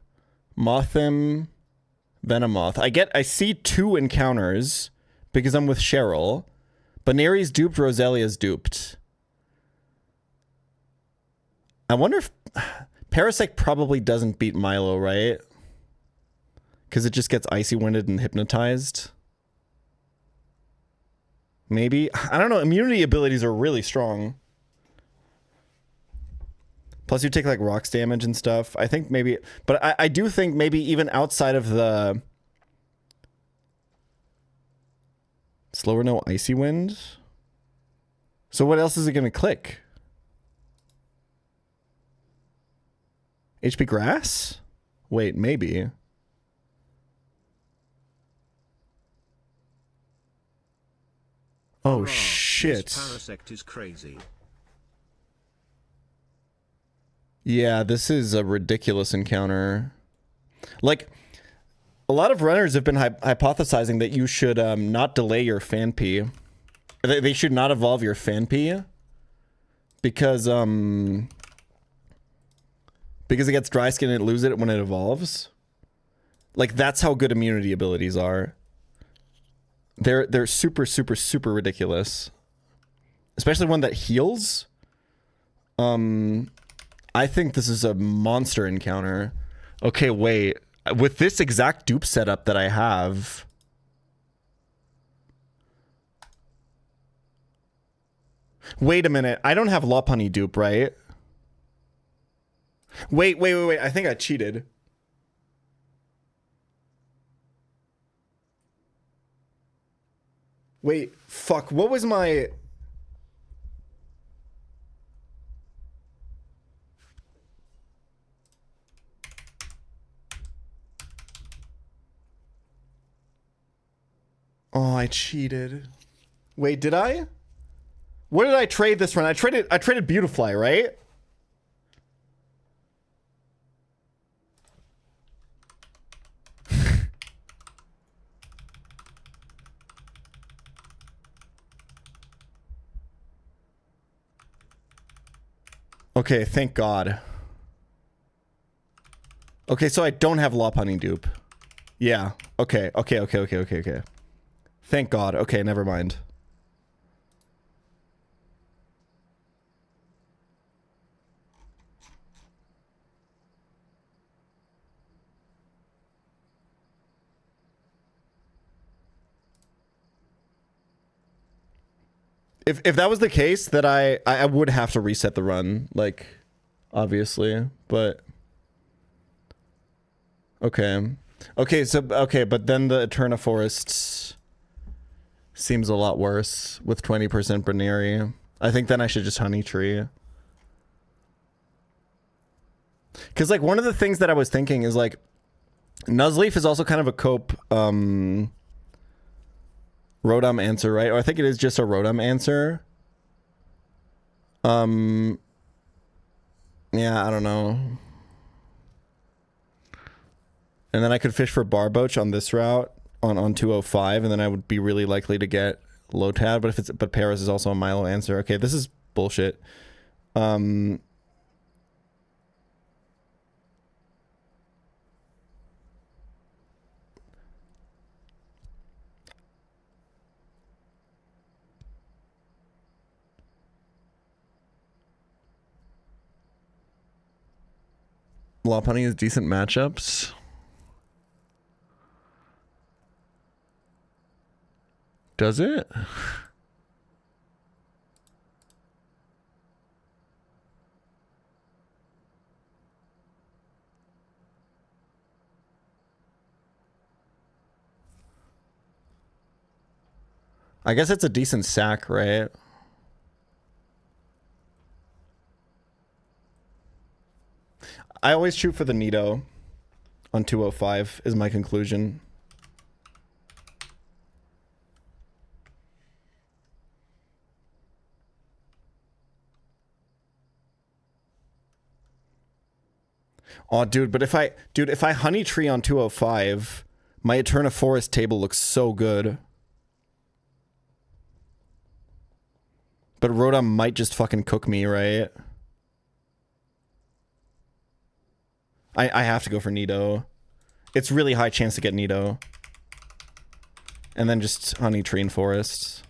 Mothim, Venomoth. I see two encounters because I'm with Cheryl. Baneri's duped, Roselia's duped. I wonder if... Parasect probably doesn't beat Milo, right? Because it just gets Icy Winded and Hypnotized. Maybe. I don't know. Immunity abilities are really strong. Plus you take like rocks damage and stuff. I think maybe, but I do think maybe even outside of the slower no icy wind. So what else is it going to click? HP grass? Wait, maybe. Oh shit. This parasect is crazy. Yeah, this is a ridiculous encounter. Like, a lot of runners have been hypothesizing that you should not delay your fan P. They should not evolve your fan P because it gets dry skin and it loses it when it evolves. Like, that's how good immunity abilities are. They're super, super, super ridiculous. Especially one that heals. I think this is a monster encounter. Okay, wait. With this exact dupe setup that I have... Wait a minute. I don't have Lopunny dupe, right? Wait. I think I cheated. Wait, fuck. What was my... Oh, I cheated. Wait, did I? What did I trade this run? I traded Beautifly, right? Okay, thank God. Okay, so I don't have Lopunny dupe. Yeah. Okay. Thank God. Okay, never mind. If that was the case, that I would have to reset the run, like, obviously, but okay. Okay, so but then the Eterna Forests seems a lot worse with 20% Brinary. I think then I should just Honey Tree. Cause like one of the things that I was thinking is like Nuzleaf is also kind of a cope Rotom answer, right? Or I think it is just a Rotom answer. Yeah, I don't know. And then I could fish for Barboach on this route on 205, and then I would be really likely to get Lotad. But Paris is also a Milo answer. Okay, this is bullshit. Lopunny has decent matchups. Does it? I guess it's a decent sack, right? I always shoot for the Nido on 205 is my conclusion. Oh, dude, but if I Honey Tree on 205, my Eterna Forest table looks so good. But Rotom might just fucking cook me, right? I have to go for Nido. It's really high chance to get Nido. And then just Honey Tree and Forest.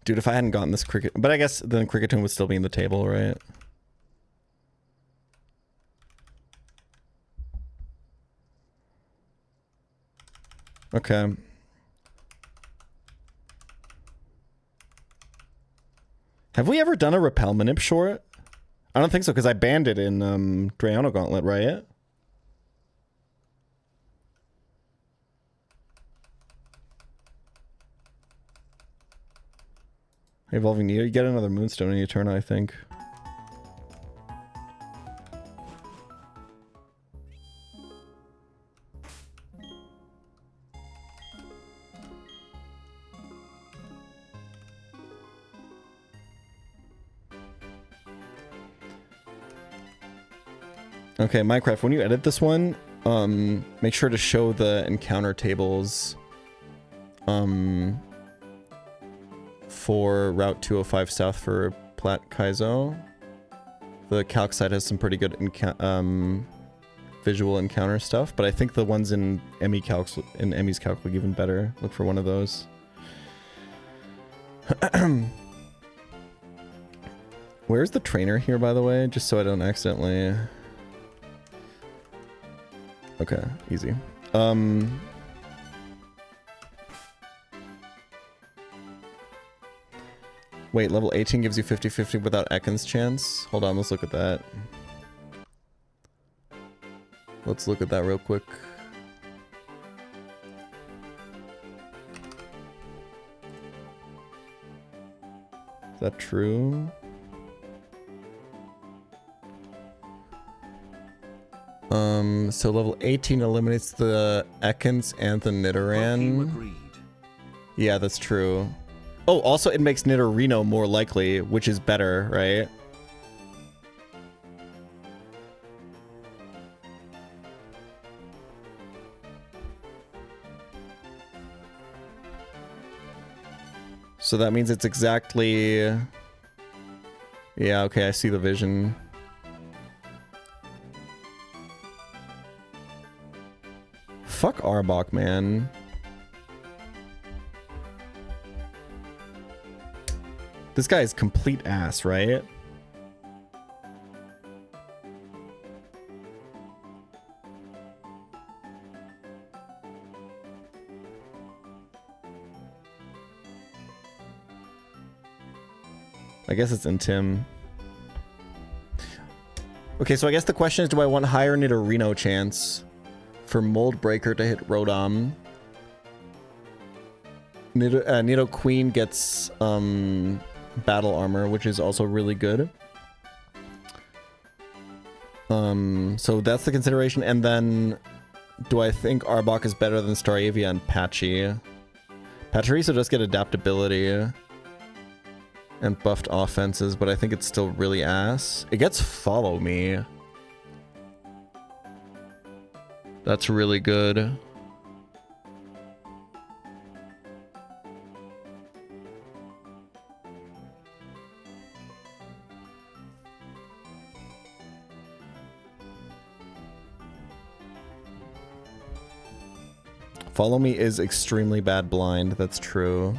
Dude, if I hadn't gotten this Cricket... But I guess then Cricketune would still be in the table, right? Okay. Have we ever done a repel manip short? I don't think so, because I banned it in Drayano Gauntlet, right? Evolving Neo, you get another Moonstone in Eterna, I think. Okay, Minecraft, when you edit this one, make sure to show the encounter tables for Route 205 South for Plat Kaizo. The calc site has some pretty good visual encounter stuff, but I think the ones in Emmy's calc look even better. Look for one of those. Where's the trainer here, by the way? Just so I don't accidentally... Okay, easy. Wait, level 18 gives you 50-50 without Ekans chance? Hold on, let's look at that. Let's look at that real quick. Is that true? So level 18 eliminates the Ekans and the Nidoran. Yeah, that's true. Oh, also it makes Nidorino more likely, which is better, right? So that means it's exactly... Yeah, okay, I see the vision. Fuck Arbok, man. This guy is complete ass, right? I guess it's in Tim. Okay, so I guess the question is, do I want higher Nidorino chance for Mold Breaker to hit Rodom? Nido Queen gets battle armor, which is also really good. So that's the consideration. And then, do I think Arbok is better than Staravia and Patchy? Pachirisu does get adaptability and buffed offenses, but I think it's still really ass. It gets Follow Me. That's really good. Follow Me is extremely bad blind, that's true.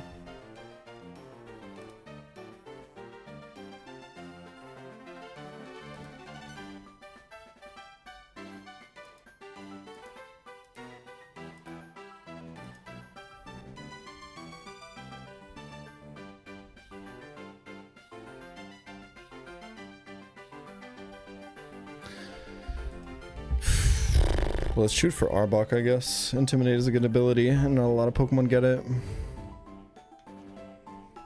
Let's shoot for Arbok, I guess. Intimidate is a good ability, and not a lot of Pokemon get it.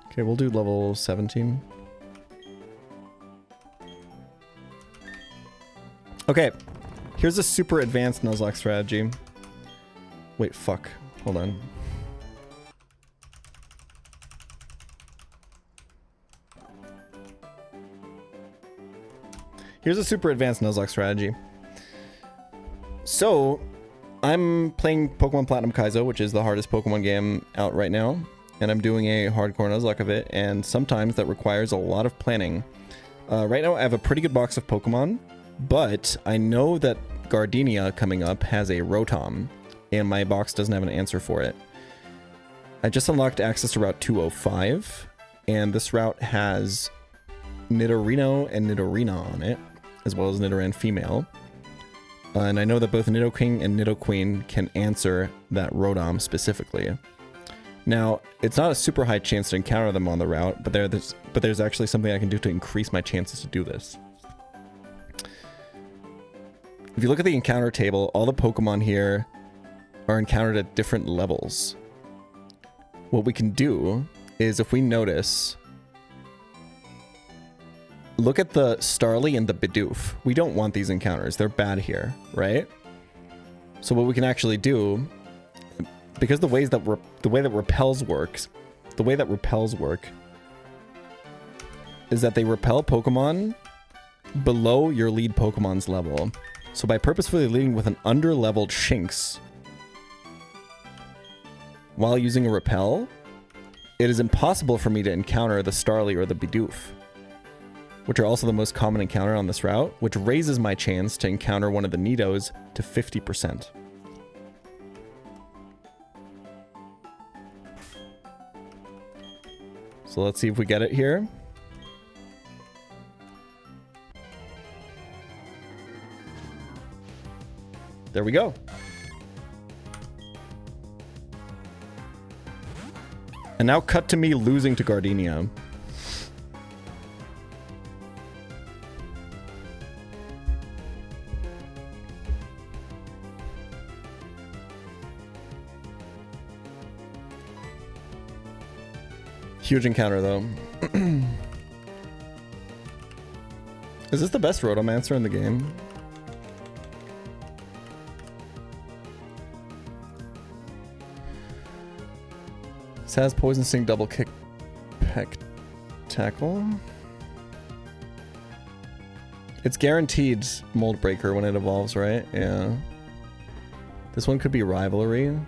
Okay, we'll do level 17. Okay, here's a super advanced Nuzlocke strategy. Wait, fuck. Hold on. Here's a super advanced Nuzlocke strategy. So, I'm playing Pokemon Platinum Kaizo, which is the hardest Pokemon game out right now, and I'm doing a hardcore Nuzlocke of it, and sometimes that requires a lot of planning. Right now I have a pretty good box of Pokemon, but I know that Gardenia coming up has a Rotom, and my box doesn't have an answer for it. I just unlocked access to Route 205, and this route has Nidorino and Nidorina on it, as well as Nidoran female. And I know that both Nidoking and Nidoqueen can answer that Rotom specifically. Now, it's not a super high chance to encounter them on the route, but there's actually something I can do to increase my chances to do this. If you look at the encounter table, all the Pokemon here are encountered at different levels. What we can do is, if we notice, look at the Starly and the Bidoof. We don't want these encounters. They're bad here, right? So what we can actually do, because the way that repels work is that they repel Pokemon below your lead Pokemon's level. So by purposefully leading with an under-leveled Shinx while using a repel, it is impossible for me to encounter the Starly or the Bidoof, which are also the most common encounter on this route, which raises my chance to encounter one of the Nidos to 50%. So let's see if we get it here. There we go. And now cut to me losing to Gardenia. Huge encounter, though. Is this the best Rotomancer in the game? This has Poison Sting, Double Kick, Peck, Tackle. It's guaranteed Mold Breaker when it evolves, right? Yeah. This one could be Rivalry.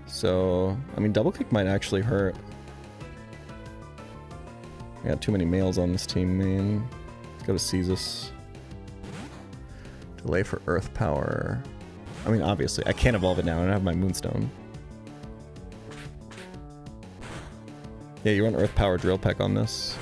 So, I mean, Double Kick might actually hurt. I got too many males on this team, man. Let's go to Caestus. Delay for Earth Power. I mean, obviously, I can't evolve it now. I don't have my Moonstone. Yeah, you run Earth Power Drill Peck on this.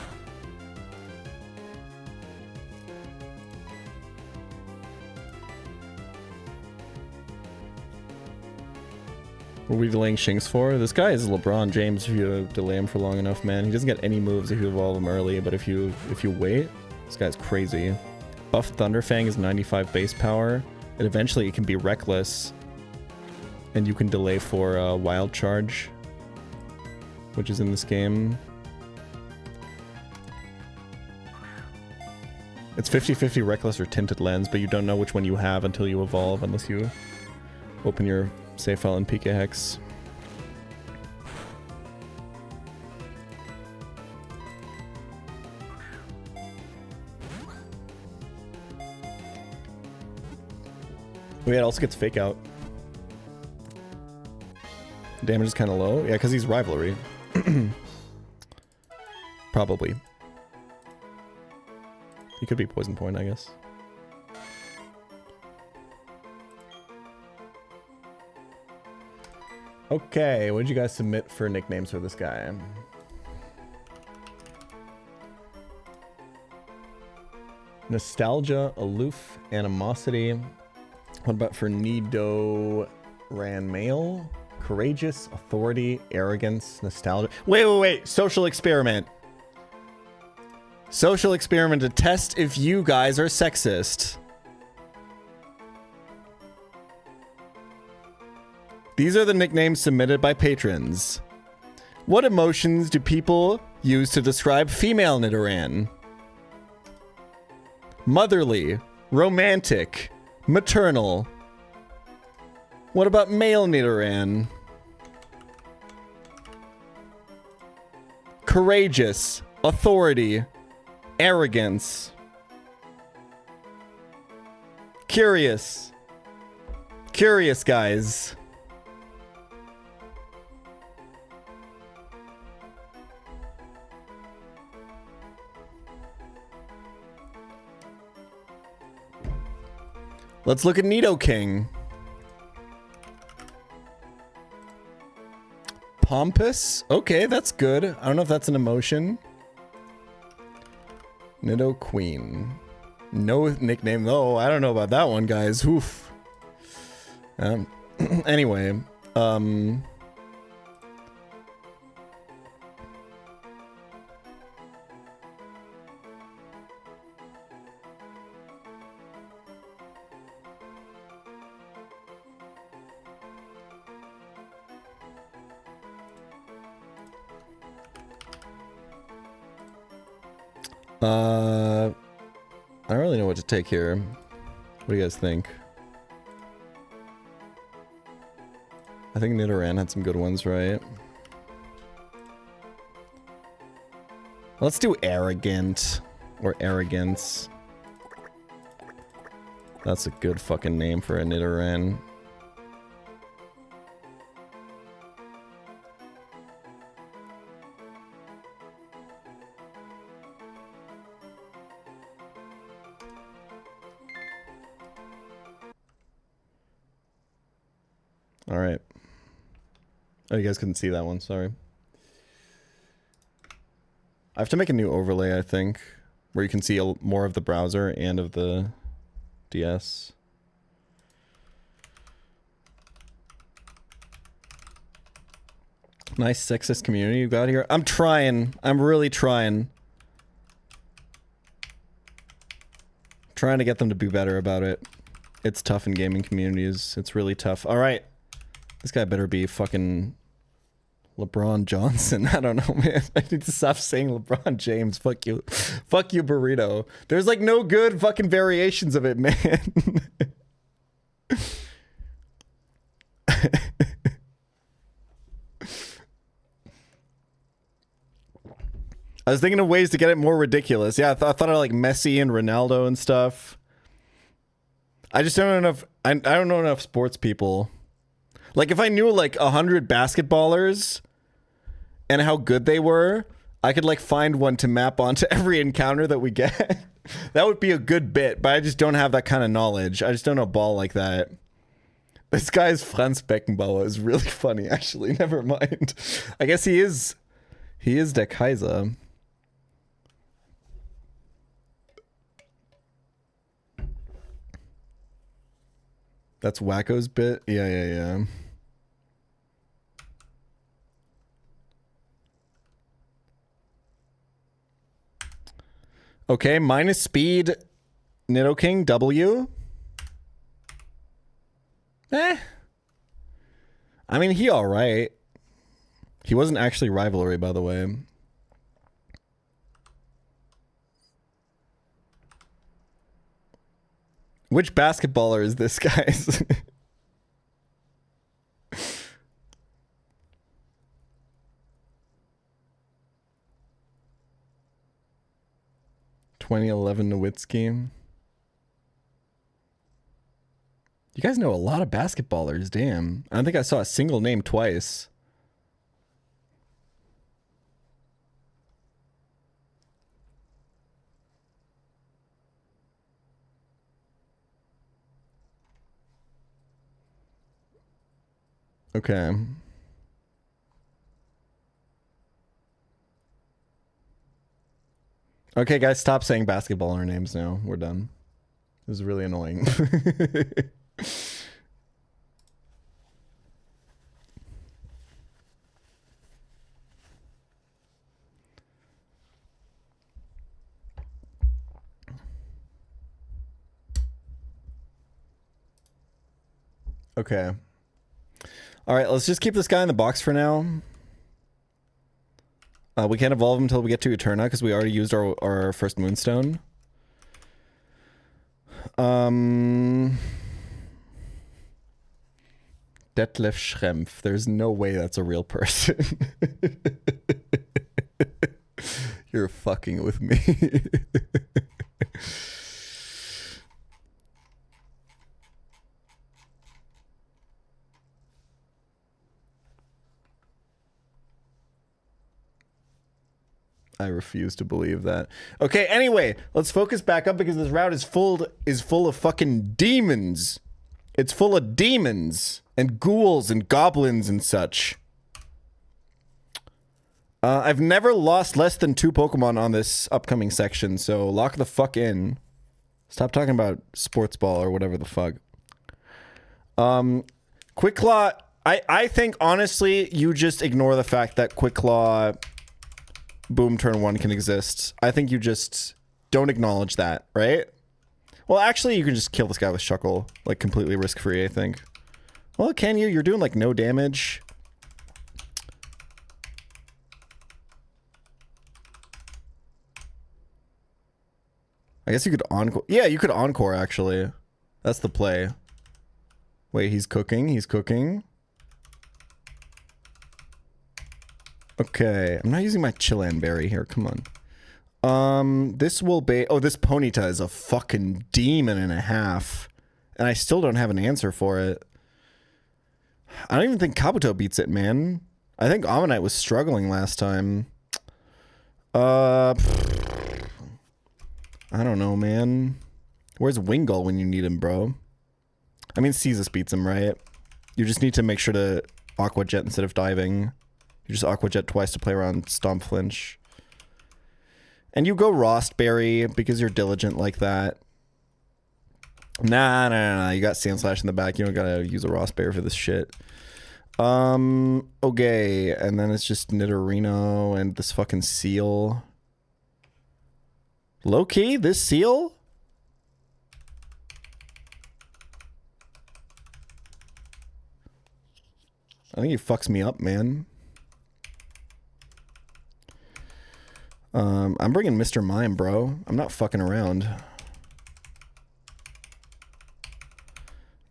What are we delaying Shinx for? This guy is LeBron James if you delay him for long enough, man. He doesn't get any moves if you evolve him early, but if you wait, this guy's crazy. Buff Thunderfang is 95 base power, and eventually it can be Reckless, and you can delay for Wild Charge, which is in this game. It's 50-50 Reckless or Tinted Lens, but you don't know which one you have until you evolve, unless you open your save file in PK Hex. Oh yeah, it also gets Fake Out. Damage is kind of low. Yeah, because he's Rivalry. Probably. He could be Poison Point, I guess. Okay, what did you guys submit for nicknames for this guy? Nostalgia, Aloof, Animosity. What about for Nido Ranmail? Courageous, Authority, Arrogance, Nostalgia. Wait. Social experiment. Social experiment to test if you guys are sexist. These are the nicknames submitted by patrons. What emotions do people use to describe female Nidoran? Motherly, romantic, maternal. What about male Nidoran? Courageous, authority, arrogance. Curious. Curious, guys. Let's look at Nidoking. Pompous? Okay, that's good. I don't know if that's an emotion. Nidoqueen. No nickname though. I don't know about that one, guys. Oof. Anyway, I don't really know what to take here. What do you guys think? I think Nidoran had some good ones, right? Let's do Arrogant. Or Arrogance. That's a good fucking name for a Nidoran. Alright. Oh, you guys couldn't see that one, sorry. I have to make a new overlay, I think, where you can see more of the browser and of the DS. Nice sexist community you got here. I'm trying. I'm really trying. Trying to get them to be better about it. It's tough in gaming communities. It's really tough. All right. This guy better be fucking LeBron Johnson. I don't know, man. I need to stop saying LeBron James. Fuck you. Fuck you, burrito. There's like no good fucking variations of it, man. I was thinking of ways to get it more ridiculous. Yeah, I thought of like Messi and Ronaldo and stuff. I just don't know enough. I don't know enough sports people. Like if I knew like 100 basketballers and how good they were, I could like find one to map onto every encounter that we get. That would be a good bit, but I just don't have that kind of knowledge. I just don't know ball like that. This guy's Franz Beckenbauer is really funny, actually. Never mind. I guess he is der Kaiser. That's Wacko's bit? Yeah. Okay, minus speed, Nidoking, W. I mean, he alright. He wasn't actually rivalry, by the way. Which basketballer is this, guys? (2011) Nowitzki. You guys know a lot of basketballers, damn. I don't think I saw a single name twice. Okay. Okay, guys, stop saying basketballer names now. We're done. This is really annoying. Okay. All right, let's just keep this guy in the box for now. We can't evolve him until we get to Eterna because we already used our first Moonstone. Detlef Schrempf. There's no way that's a real person. You're fucking with me. I refuse to believe that. Okay, anyway, let's focus back up because this route is full of fucking demons. It's full of demons and ghouls and goblins and such. I've never lost less than 2 Pokemon on this upcoming section, so lock the fuck in. Stop talking about sports ball or whatever the fuck. Quick Claw, I think honestly you just ignore the fact that Quick Claw Boom turn 1 can exist. I think you just don't acknowledge that, right? Well, actually, you can just kill this guy with Shuckle, like completely risk-free, I think. Well, can you? You're doing like no damage. I guess you could encore. Yeah, you could encore, actually. That's the play. Wait, he's cooking. He's cooking. Okay, I'm not using my Chilan berry here. Come on. This will be... Oh, this Ponyta is a fucking demon and a half. And I still don't have an answer for it. I don't even think Kabuto beats it, man. I think Ammonite was struggling last time. I don't know, man. Where's Wingull when you need him, bro? I mean, Caesar beats him, right? You just need to make sure to Aqua Jet instead of diving. You just Aqua Jet twice to play around Stomp Flinch. And you go Rostberry because you're diligent like that. Nah. You got Sand Slash in the back. You don't gotta use a Rostberry for this shit. Okay. And then it's just Nidorino and this fucking Seal. Low-key, this Seal? I think he fucks me up, man. I'm bringing Mr. Mime, bro. I'm not fucking around.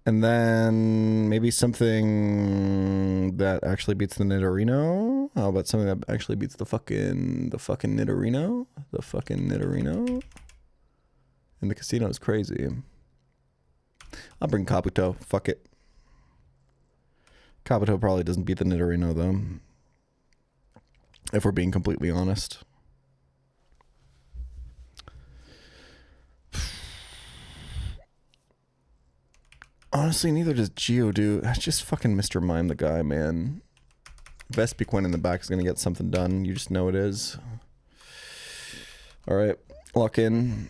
And then maybe something that actually beats the Nidorino. How about something that actually beats the fucking Nidorino? The fucking Nidorino. And the casino is crazy. I'll bring Kabuto. Fuck it. Kabuto probably doesn't beat the Nidorino, though. If we're being completely honest. Honestly, neither does Geodude. That's just fucking Mr. Mime the guy, man. Vespiquen in the back is going to get something done. You just know it is. Alright. Lock in.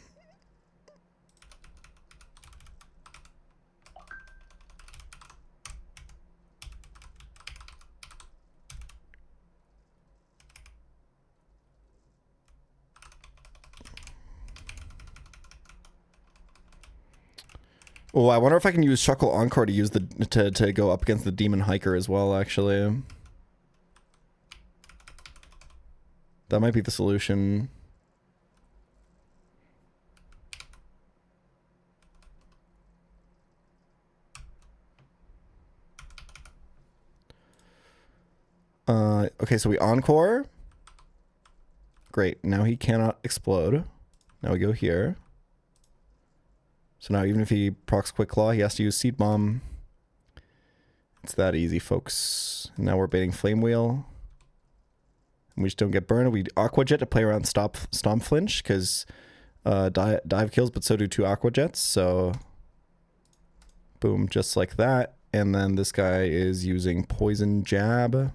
Oh, I wonder if I can use Shuckle Encore to use the to go up against the Demon Hiker as well, actually. That might be the solution. Okay, so we Encore. Great, now he cannot explode. Now we go here. So now even if he procs Quick Claw, he has to use Seed Bomb. It's that easy, folks. And now we're baiting Flame Wheel. And we just don't get burned. We Aqua Jet to play around Stomp Flinch, because dive kills, but so do 2 Aqua Jets. So, boom, just like that. And then this guy is using Poison Jab.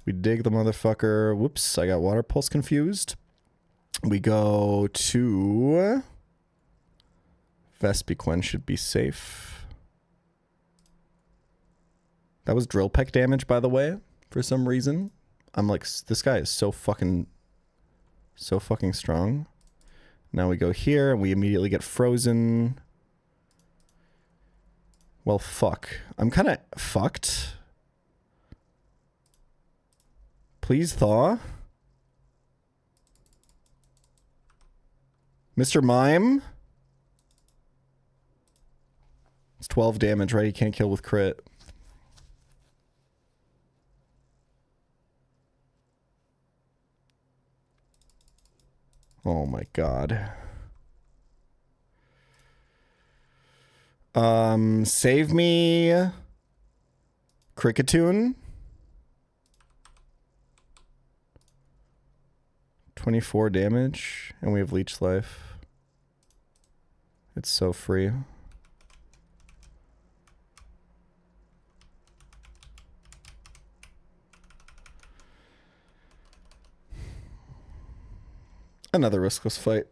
We dig the motherfucker. Whoops, I got Water Pulse confused. We go to... Vespiquen should be safe. That was Drill Peck damage, by the way, for some reason. I'm like, this guy is so fucking strong. Now we go here, and we immediately get frozen. Well, fuck. I'm kind of fucked. Please thaw. Mr. Mime? It's 12 damage, right? He can't kill with crit. Oh my god. Save me... Cricketune? 24 damage, and we have Leech Life. It's so free. Another riskless fight.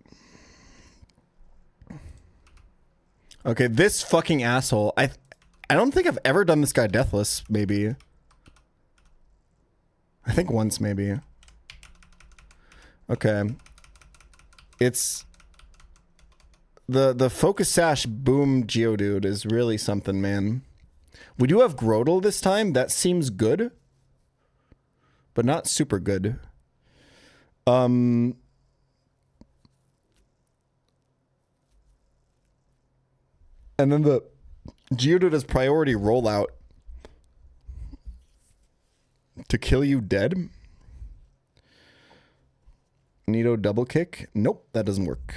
Okay, this fucking asshole. I don't think I've ever done this guy deathless, maybe. I think once, maybe. Okay. It's... The Focus Sash Boom Geodude is really something, man. We do have Grotle this time. That seems good. But not super good. And then the Geodude has priority rollout to kill you dead. Nido double kick. Nope, that doesn't work.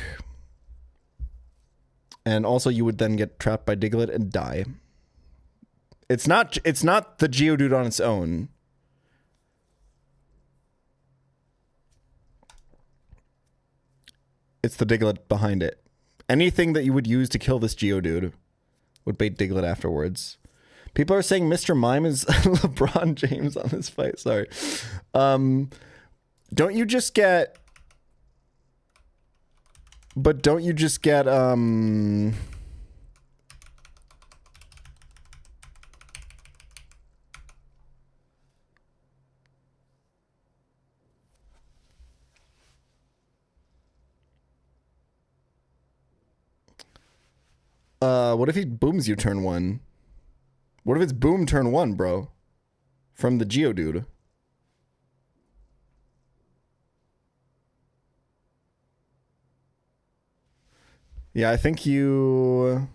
And also you would then get trapped by Diglett and die. It's not the Geodude on its own. It's the Diglett behind it. Anything that you would use to kill this Geodude would bait Diglett afterwards. People are saying Mr. Mime is LeBron James on this fight. Sorry. Don't you just get... But don't you just get... what if he booms you turn 1? What if it's boom turn 1, bro? From the Geodude. Yeah, I think you...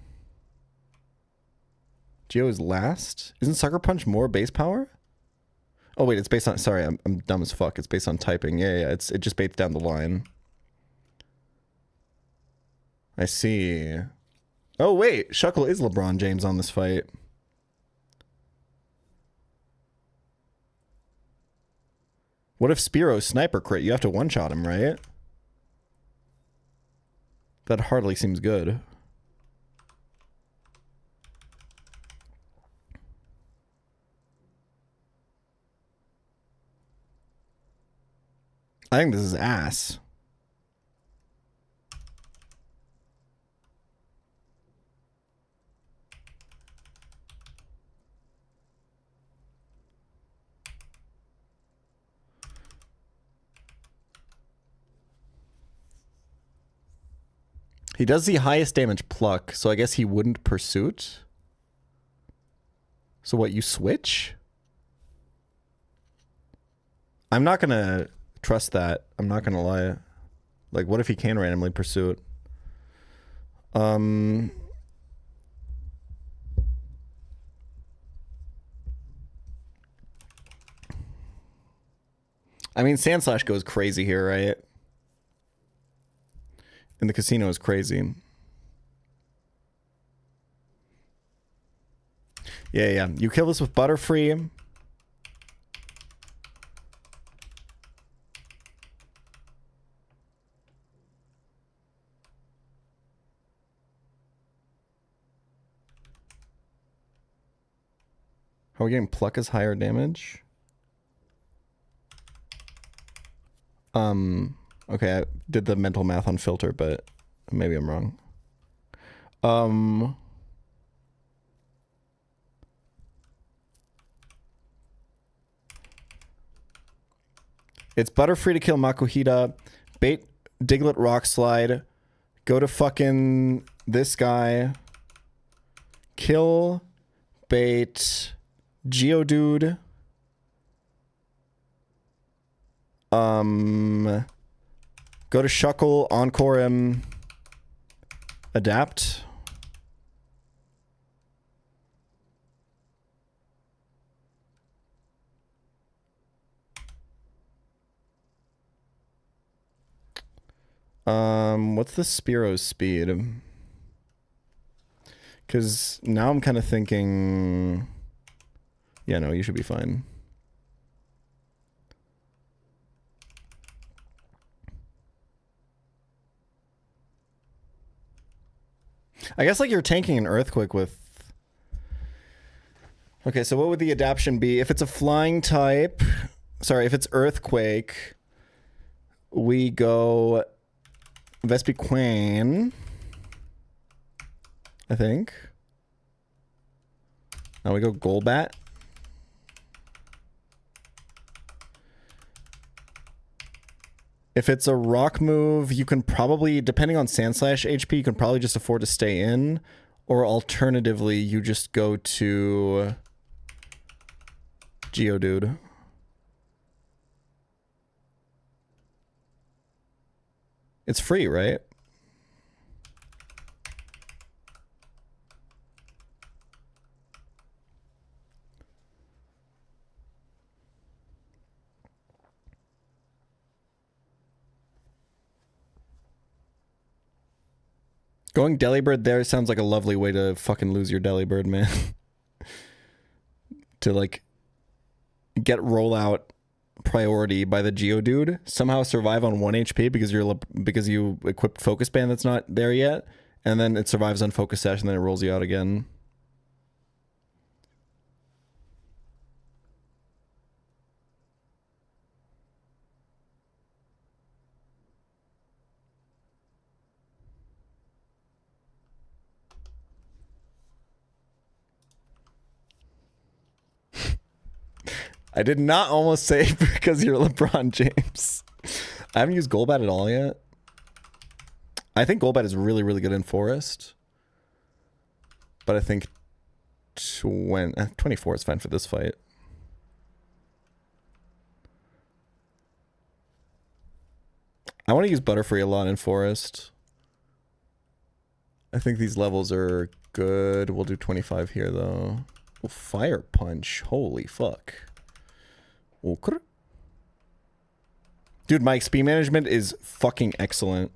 Geo is last? Isn't Sucker Punch more base power? Oh wait, it's based on... Sorry, I'm dumb as fuck. It's based on typing. Yeah, it just baits down the line. I see. Oh wait, Shuckle is LeBron James on this fight. What if Spearo's sniper crit? You have to one-shot him, right? That hardly seems good. I think this is ass. He does the highest damage pluck, so I guess he wouldn't pursuit. So what, you switch? I'm not gonna trust that. I'm not gonna lie. Like, what if he can randomly pursuit? I mean, Sandslash goes crazy here, right? And the casino is crazy. Yeah. You kill this with Butterfree. Are we getting Pluck as higher damage? Okay, I did the mental math on filter, but maybe I'm wrong. It's Butterfree to kill Makuhita, bait Diglett Rock Slide, go to fucking this guy, kill, bait Geodude, go to Shuckle, encore him, adapt. What's the Spearo's speed? Because now I'm kind of thinking... Yeah, no, you should be fine. I guess like you're tanking an Earthquake with... Okay, so what would the adaptation be? If it's a flying type... Sorry, if it's Earthquake, we go Vespiquen, I think. Now we go Golbat. If it's a rock move, you can probably, depending on Sandslash HP, you can probably just afford to stay in. Or alternatively, you just go to Geodude. It's free, right? Going Delibird there sounds like a lovely way to fucking lose your Delibird, man. To like get rollout priority by the Geodude, somehow survive on 1 HP because you equipped Focus Band that's not there yet, and then it survives on Focus Sash and then it rolls you out again. I did not almost say because you're LeBron James. I haven't used Golbat at all yet. I think Golbat is really, really good in Forest. But I think 24 is fine for this fight. I want to use Butterfree a lot in Forest. I think these levels are good. We'll do 25 here, though. Oh, Fire Punch. Holy fuck. Okay. Dude, my XP management is fucking excellent.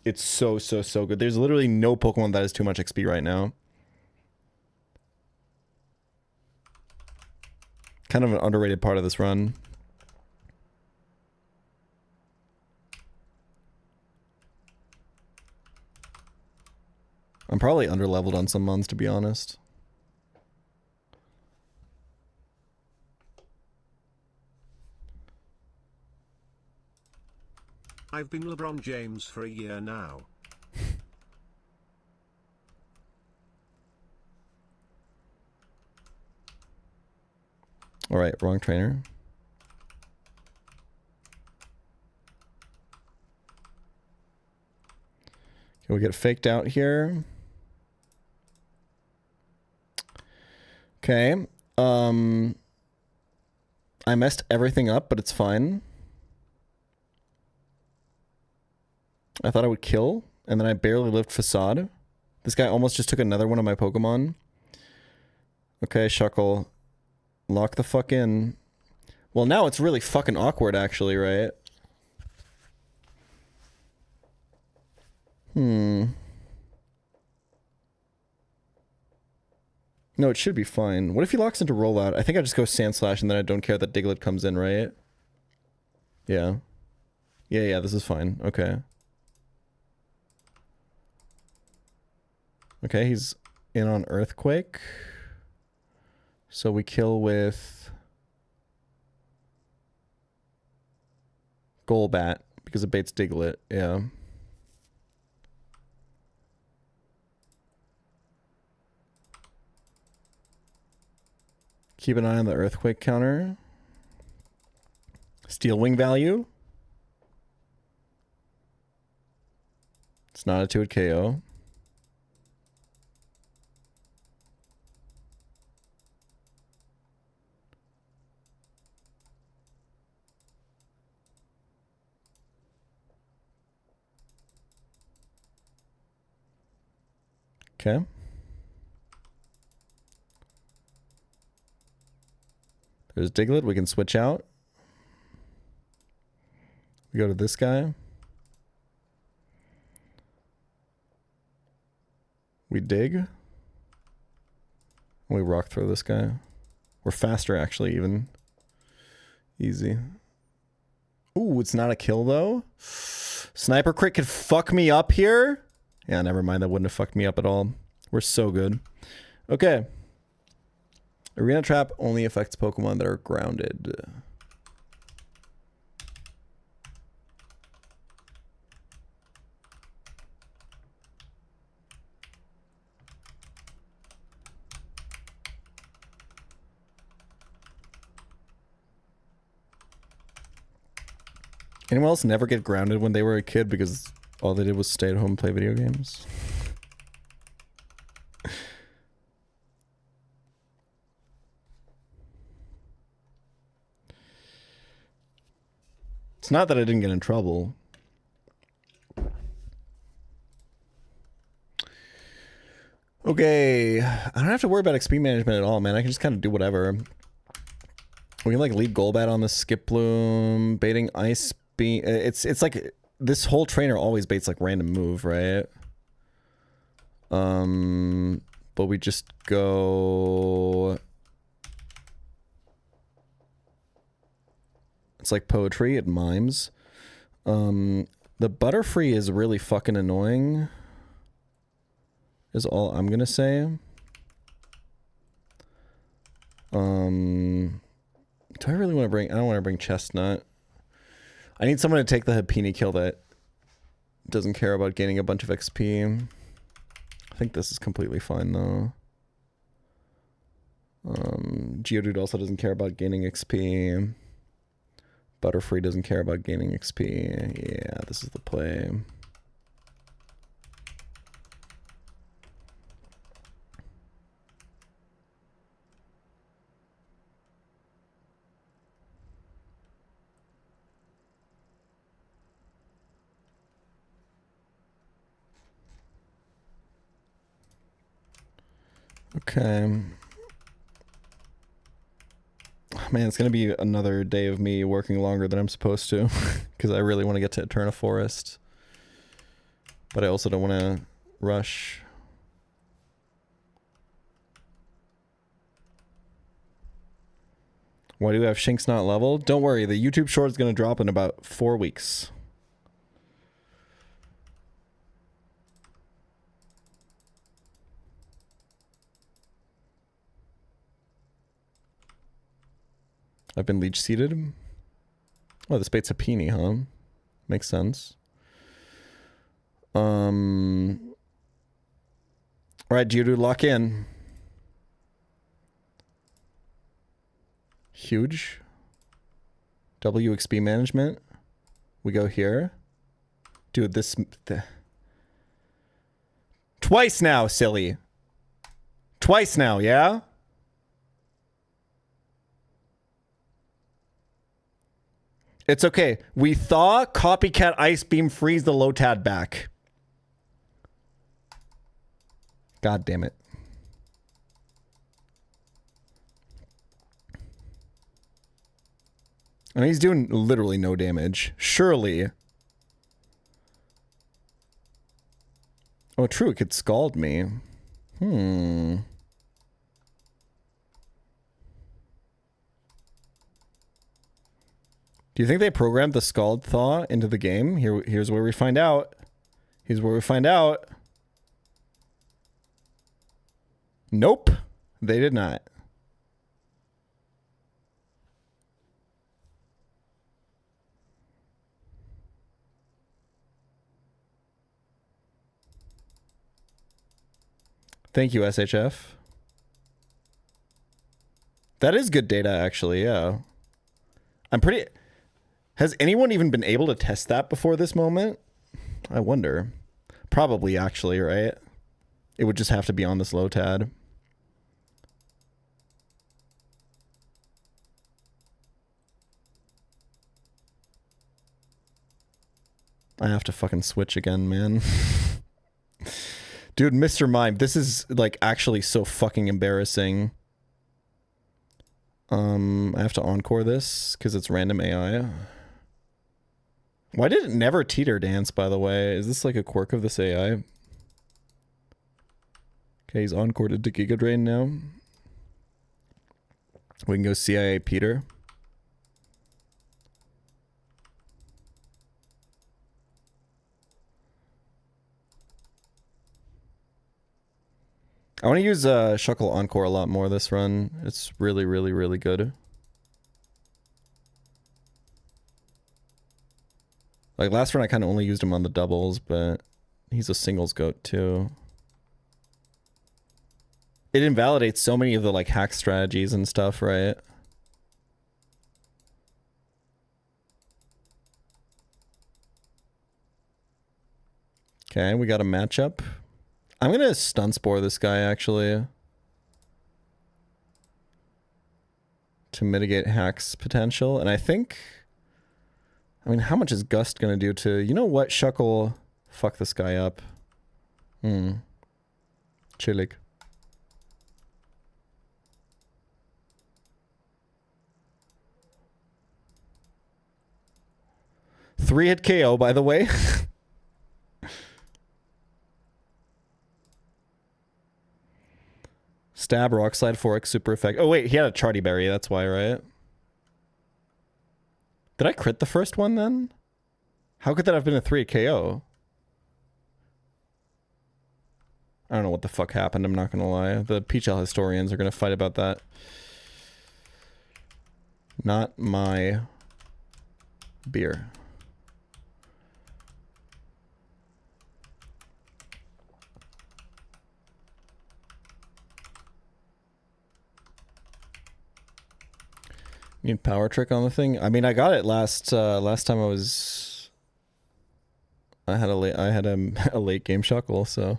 It's so good. There's literally no Pokemon that has too much XP right now. Kind of an underrated part of this run. I'm probably underleveled on some months, to be honest. I've been LeBron James for a year now. All right, wrong trainer. Can we get faked out here? Okay. I messed everything up, but it's fine. I thought I would kill, and then I barely lived Facade. This guy almost just took another one of my Pokemon. Okay, Shuckle. Lock the fuck in. Well, now it's really fucking awkward, actually, right? No, it should be fine. What if he locks into Rollout? I think I just go Sand Slash, and then I don't care that Diglett comes in, right? Yeah. Yeah, this is fine. Okay. Okay, he's in on Earthquake. So we kill with Golbat because it baits Diglett. Yeah. Keep an eye on the Earthquake counter. Steel Wing value. It's not a 2-hit KO. Okay. There's Diglett. We can switch out. We go to this guy. We dig. We rock throw this guy. We're faster, actually, even. Easy. Ooh, it's not a kill, though. Sniper crit could fuck me up here. Yeah, never mind. That wouldn't have fucked me up at all. We're so good. Okay. Arena Trap only affects Pokemon that are grounded. Anyone else never get grounded when they were a kid because all they did was stay at home and play video games? It's not that I didn't get in trouble. Okay. I don't have to worry about XP management at all, man. I can just kind of do whatever. We can like lead Golbat on the Skip Bloom, baiting Ice Beam. It's like this whole trainer always baits like random move, right? But we just go... It's like poetry, it mimes. The Butterfree is really fucking annoying. Is all I'm gonna say. Do I really want to bring... I don't want to bring Chestnut. I need someone to take the Happini kill that doesn't care about gaining a bunch of XP. I think this is completely fine, though. Geodude also doesn't care about gaining XP. Butterfree doesn't care about gaining XP. Yeah, this is the play. Okay. Man, it's going to be another day of me working longer than I'm supposed to. Because I really want to get to Eterna Forest. But I also don't want to rush. Why do we have Shinx not leveled? Don't worry, the YouTube short is going to drop in about 4 weeks. I've been leech seeded. Oh, this bait's Happini, huh? Makes sense. All right, Geodude, lock in. Huge. WXP management. We go here. Dude, this... Twice now, silly. Twice now, yeah? It's okay. We thaw, copycat ice beam, freeze the Lotad back. God damn it. I mean, he's doing literally no damage. Surely. Oh, true. It could scald me. Do you think they programmed the Scald Thaw into the game? Here's where we find out. Here's where we find out. Nope. They did not. Thank you, SHF. That is good data, actually, yeah. I'm pretty... Has anyone even been able to test that before this moment? I wonder. Probably, actually, right? It would just have to be on this Lotad. I have to fucking switch again, man. Dude, Mr. Mime, this is, like, actually so fucking embarrassing. I have to encore this, because it's random AI. Why did it never teeter dance, by the way? Is this like a quirk of this AI? Okay, he's encored to Giga Drain now. We can go CIA Peter. I want to use Shuckle Encore a lot more this run. It's really, really, really good. Like, last run I kind of only used him on the doubles, but he's a singles goat, too. It invalidates so many of the, like, hack strategies and stuff, right? Okay, we got a matchup. I'm gonna stun spore this guy, actually. To mitigate hack's potential, and I think... I mean, how much is Gust gonna do to... You know what, Shuckle? Fuck this guy up. Chillig. Three-hit KO, by the way. Stab, Rock Slide, Forex, super effective. Oh wait, he had a Charty Berry, that's why, right? Did I crit the first one then? How could that have been a 3 KO? I don't know what the fuck happened, I'm not gonna lie. The pChal historians are gonna fight about that. Not my beer. Need power trick on the thing? I mean, I got it last time I was. I had a late game shuckle, so.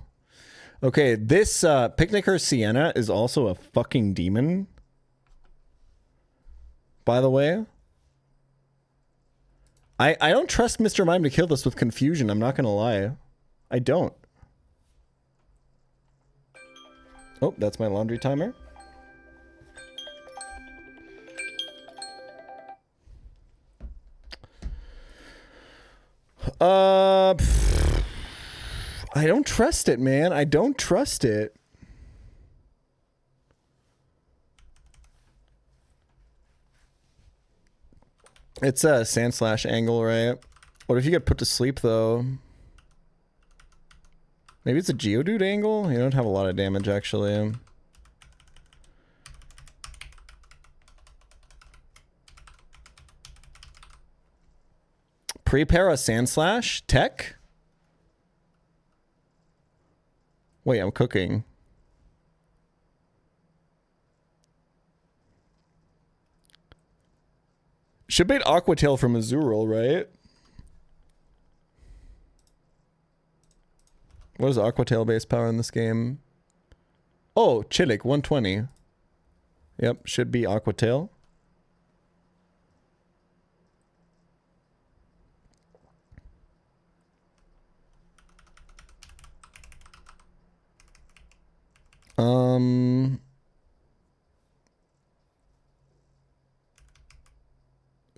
Okay, this Picnicker Sienna is also a fucking demon. By the way, I don't trust Mr. Mime to kill this with confusion. I'm not gonna lie, I don't. Oh, that's my laundry timer. I don't trust it, man. I don't trust it. It's a sand slash angle, right? What if you get put to sleep, though? Maybe it's a Geodude angle? You don't have a lot of damage, actually. Prepare a sand slash? Tech? Wait, I'm cooking. Should bait Aqua Tail from Azurill, right? What is Aqua Tail base power in this game? Oh, Chillick, 120. Yep, should be Aqua Tail.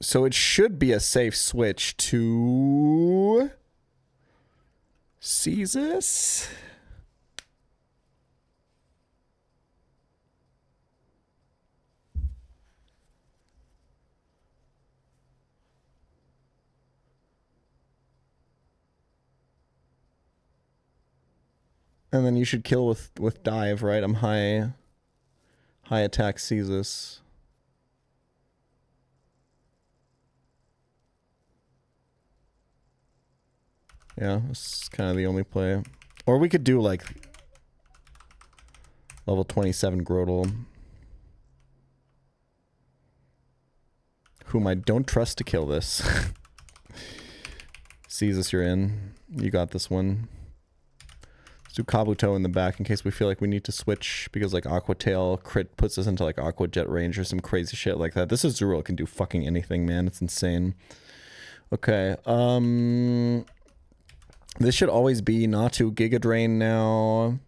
So it should be a safe switch to Caestus. And then you should kill with dive, right? I'm high attack Caestus. Yeah, this is kind of the only play. Or we could do like level 27 Grotle, whom I don't trust to kill this. Caestus, you're in. You got this one. Let's do Kabuto in the back in case we feel like we need to switch because like Aqua Tail crit puts us into like Aqua Jet range or some crazy shit like that. This Azurill can do fucking anything, man. It's insane. Okay, this should always be Natu Giga Drain now.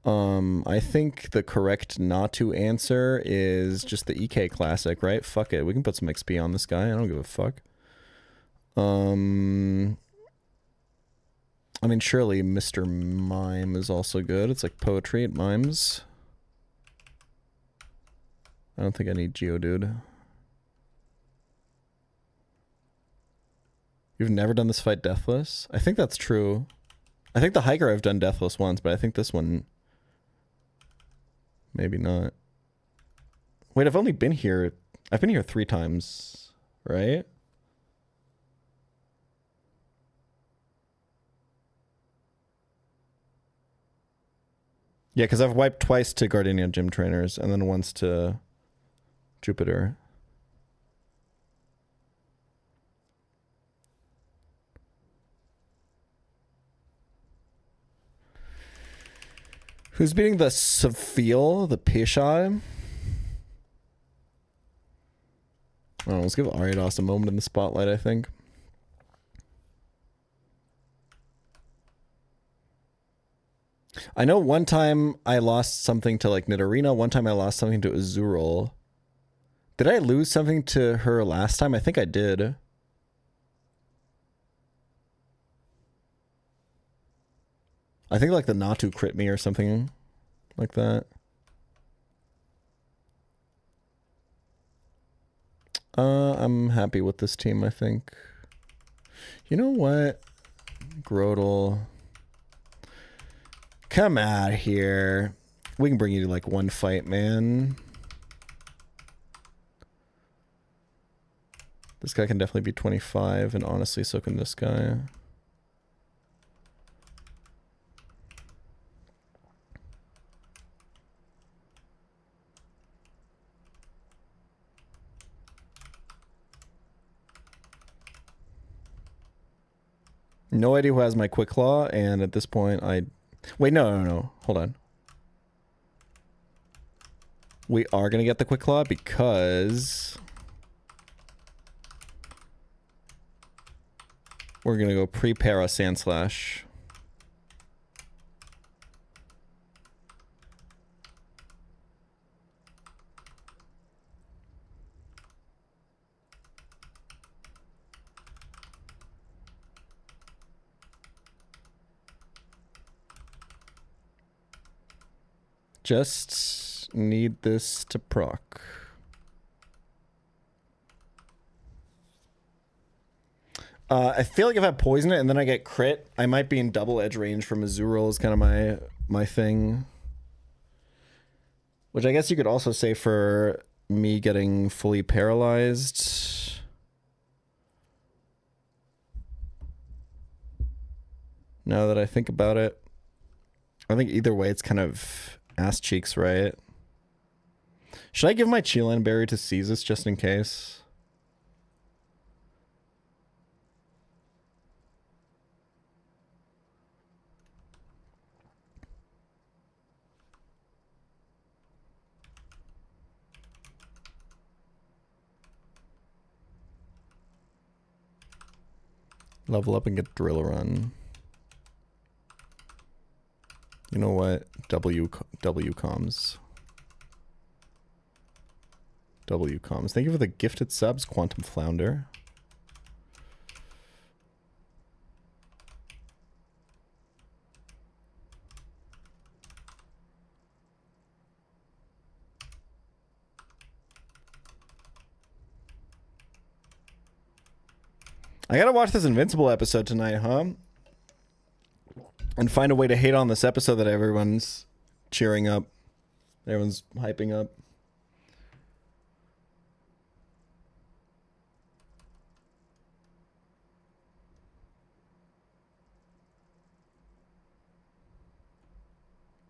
I think the correct Natu answer is just the EK Classic, right? Fuck it. We can put some XP on this guy. I don't give a fuck. I mean, surely Mr. Mime is also good. It's like poetry. It mimes. I don't think I need Geodude. You've never done this fight deathless? I think that's true. I think the hiker I've done deathless once, but I think this one... maybe not. Wait, I've only been here... I've been here 3 times, right? Yeah, because I've wiped twice to Gardenia Gym Trainers, and then once to Jupiter. Who's beating the Seville, the pChal? Oh, let's give Ariados a moment in the spotlight, I think. I know one time I lost something to like Nidorina, one time I lost something to Azurill. Did I lose something to her last time? I think I did. I think like the Natu crit me or something like that. I'm happy with this team, I think. You know what? Grodel. Come out here. We can bring you to like one fight, man. This guy can definitely be 25, and honestly, so can this guy. No idea who has my quick claw, and at this point, wait, no. Hold on. We are gonna get the quick claw because we're gonna go pre-para Sand Slash. Just need this to proc. I feel like if I poison it and then I get crit, I might be in double edge range from Azurill is kind of my thing. Which I guess you could also say for me getting fully paralyzed. Now that I think about it. I think either way it's kind of ass cheeks, right? Should I give my Chelan Berry to Caestus just in case? Level up and get Drill Run. You know what? W comms. W comms. Thank you for the gifted subs, Quantum Flounder. I gotta watch this Invincible episode tonight, huh? And find a way to hate on this episode that everyone's cheering up. Everyone's hyping up.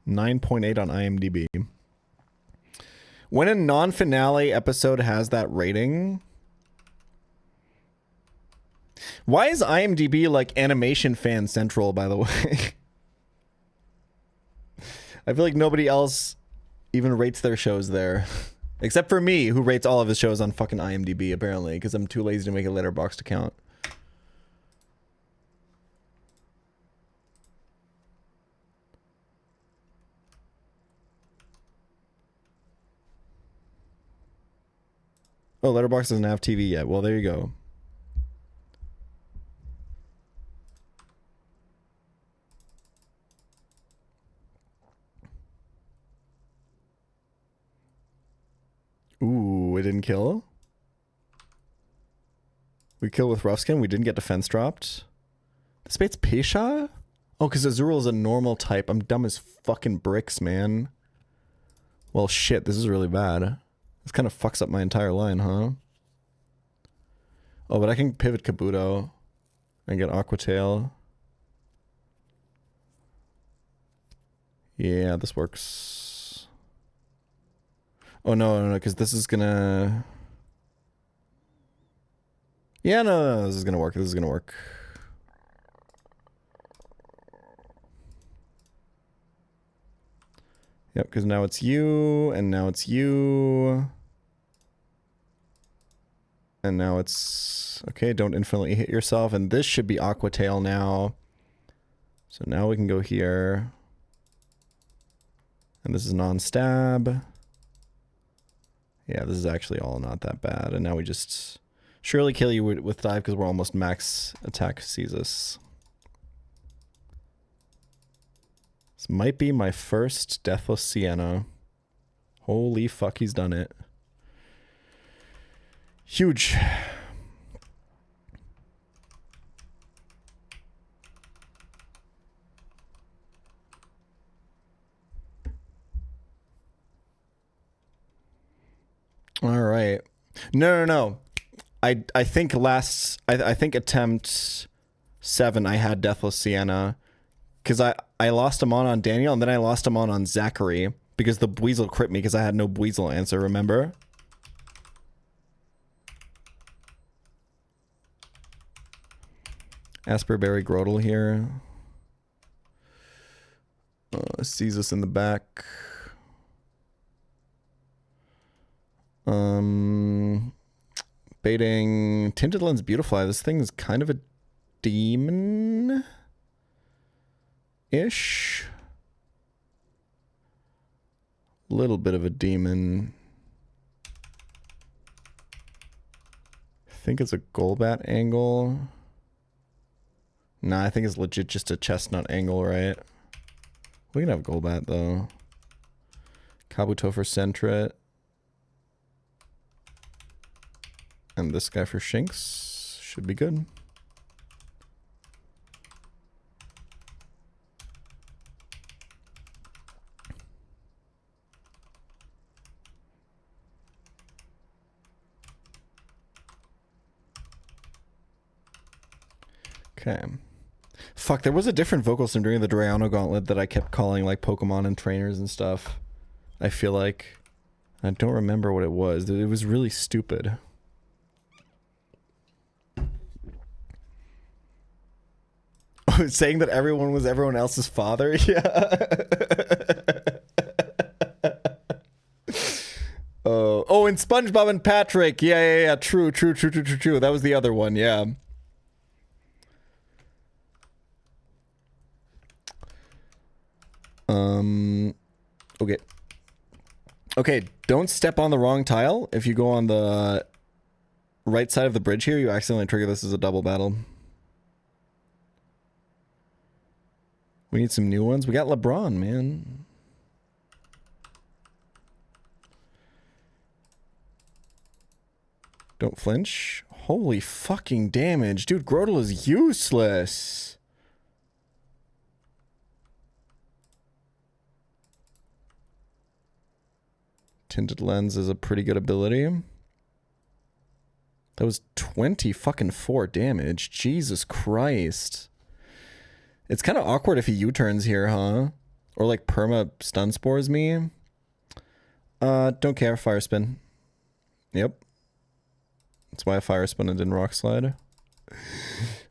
.8 on IMDb. When a non-finale episode has that rating... Why is IMDb like animation fan central, by the way? I feel like nobody else even rates their shows there. Except for me, who rates all of his shows on fucking IMDb, apparently, because I'm too lazy to make a Letterboxd account. Oh, Letterboxd doesn't have TV yet. Well, there you go. Ooh, it didn't kill. We kill with rough skin. We didn't get defense dropped. This bait's pChal? Oh, because Azurill is a normal type. I'm dumb as fucking bricks, man. Well, shit, this is really bad. This kind of fucks up my entire line, huh? Oh, but I can pivot Kabuto and get Aquatail. Yeah, this works. Oh, no, because this is gonna... Yeah, no, this is gonna work. This is gonna work. Yep, because now it's you, and now it's you. And now it's... Okay, don't infinitely hit yourself, and this should be Aquatail now. So now we can go here. And this is non-stab. Yeah, this is actually all not that bad. And now we just surely kill you with dive because we're almost max attack Caestus. This might be my first Deathless Sienna. Holy fuck, he's done it. Huge. All right. No. I think I think attempt 7 I had Deathless Sienna because I lost him on Daniel and then I lost him on Zachary because the Weasel crit me because I had no Weasel answer, remember? Asperberry Grodel here. Sees us in the back. Baiting Tinted Lens Beautifly. This thing is kind of a demon-ish. Little bit of a demon. I think it's a Golbat angle. Nah, I think it's legit just a chestnut angle, right? We can have Golbat though. Kabuto for Sentret. And this guy for Shinx. Should be good. Okay. Fuck, there was a different vocal sim during the Drayano Gauntlet that I kept calling like Pokemon and trainers and stuff. I feel like. I don't remember what it was. It was really stupid. Oh, saying that everyone was everyone else's father? Yeah. Oh, and SpongeBob and Patrick. Yeah. True. That was the other one, yeah. Okay. Okay, don't step on the wrong tile. If you go on the right side of the bridge here, you accidentally trigger this as a double battle. We need some new ones. We got LeBron, man. Don't flinch. Holy fucking damage. Dude, Grodel is useless. Tinted Lens is a pretty good ability. That was 20 fucking 4 damage. Jesus Christ. It's kind of awkward if he U-turns here, huh? Or like perma stun spores me. Don't care. Fire spin. Yep. That's why I fire spin and didn't rock slide.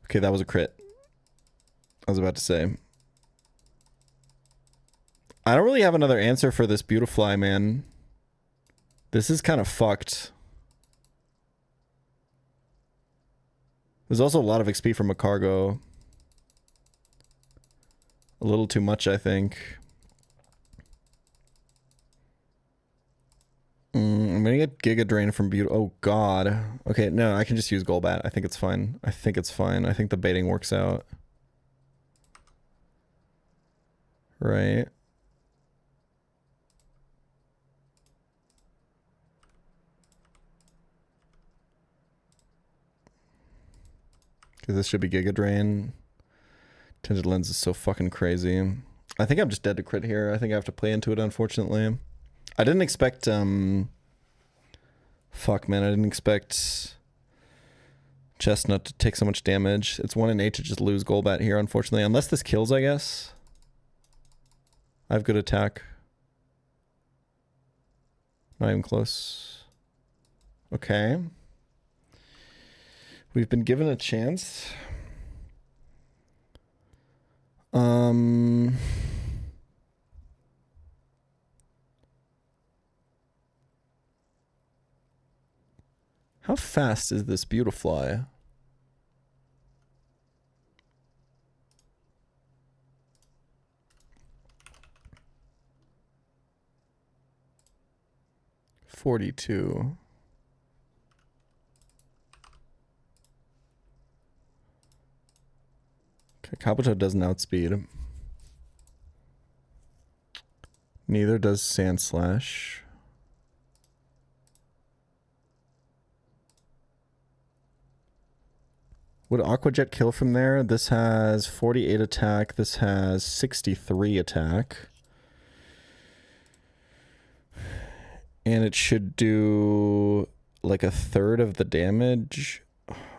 Okay, that was a crit. I was about to say. I don't really have another answer for this Beautifly, man. This is kind of fucked. There's also a lot of XP from a cargo. A little too much, I think. I'm gonna get Giga Drain from Beauty. Oh god. Okay, no, I can just use Golbat. I think it's fine. I think the baiting works out. Right. Because this should be Giga Drain. Tinted Lens is so fucking crazy. I think I'm just dead to crit here. I think I have to play into it, unfortunately. I didn't expect, fuck, man. I didn't expect Chestnut to take so much damage. It's 1 in 8 to just lose Golbat here, unfortunately. Unless this kills, I guess. I have good attack. Not even close. Okay. We've been given a chance. How fast is this Beautifly? $42. Okay, Kabuto doesn't outspeed. Neither does Sand Slash. Would Aquajet kill from there? This has 48 attack. This has 63 attack. And it should do like a third of the damage.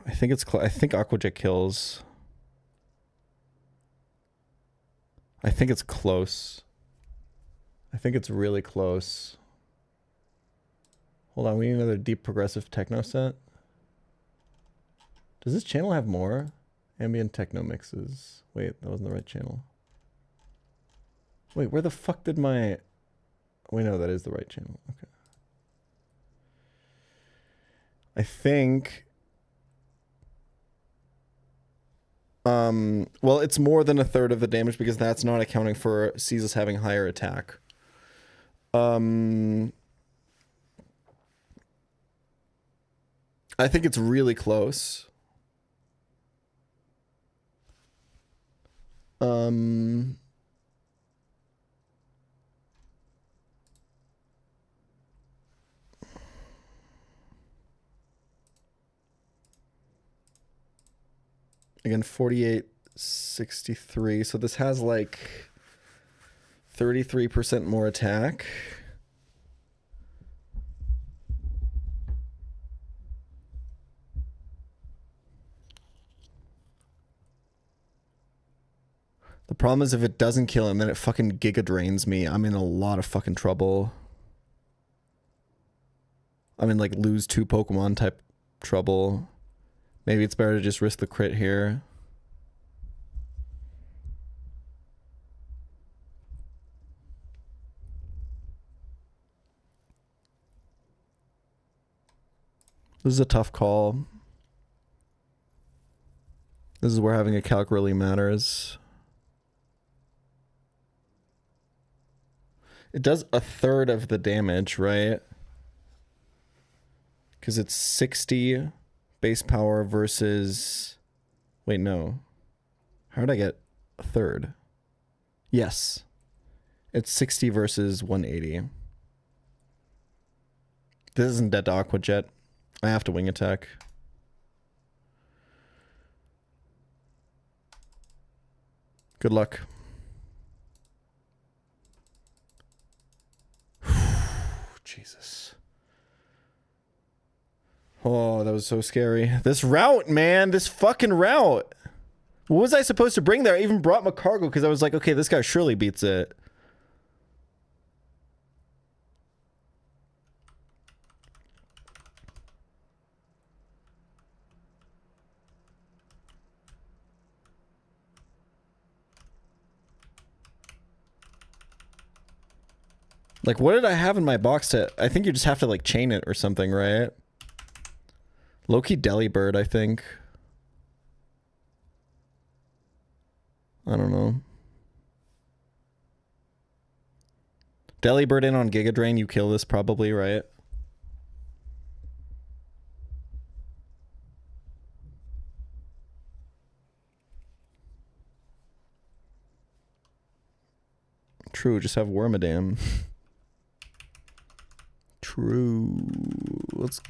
I think it's I think Aquajet kills. I think it's close. I think it's really close. Hold on, we need another deep progressive techno set. Does this channel have more ambient techno mixes? Wait, that wasn't the right channel. Wait, where the fuck did my... Wait, no, that is the right channel. Okay. I think... well, it's more than a third of the damage because that's not accounting for Caesar's having higher attack. I think it's really close. Again, 4863. So this has like 33% more attack. The problem is if it doesn't kill him, then it fucking giga drains me. I'm in a lot of fucking trouble. I'm in like lose 2 Pokemon type trouble. Maybe it's better to just risk the crit here. This is a tough call. This is where having a calc really matters. It does a third of the damage, right? Because it's 60 base power versus... Wait, no. How did I get a third? Yes. It's 60 versus 180. This isn't dead to Aquajet. I have to wing attack. Good luck. Jesus. Oh, that was so scary. This route, man. This fucking route. What was I supposed to bring there? I even brought my cargo because I was like, okay, this guy surely beats it. Like, what did I have in my box to... I think you just have to, like, chain it or something, right? Low-key Delibird, I think. I don't know. Delibird in on Giga Drain, you kill this probably, right? True, just have Wormadam. True. Let's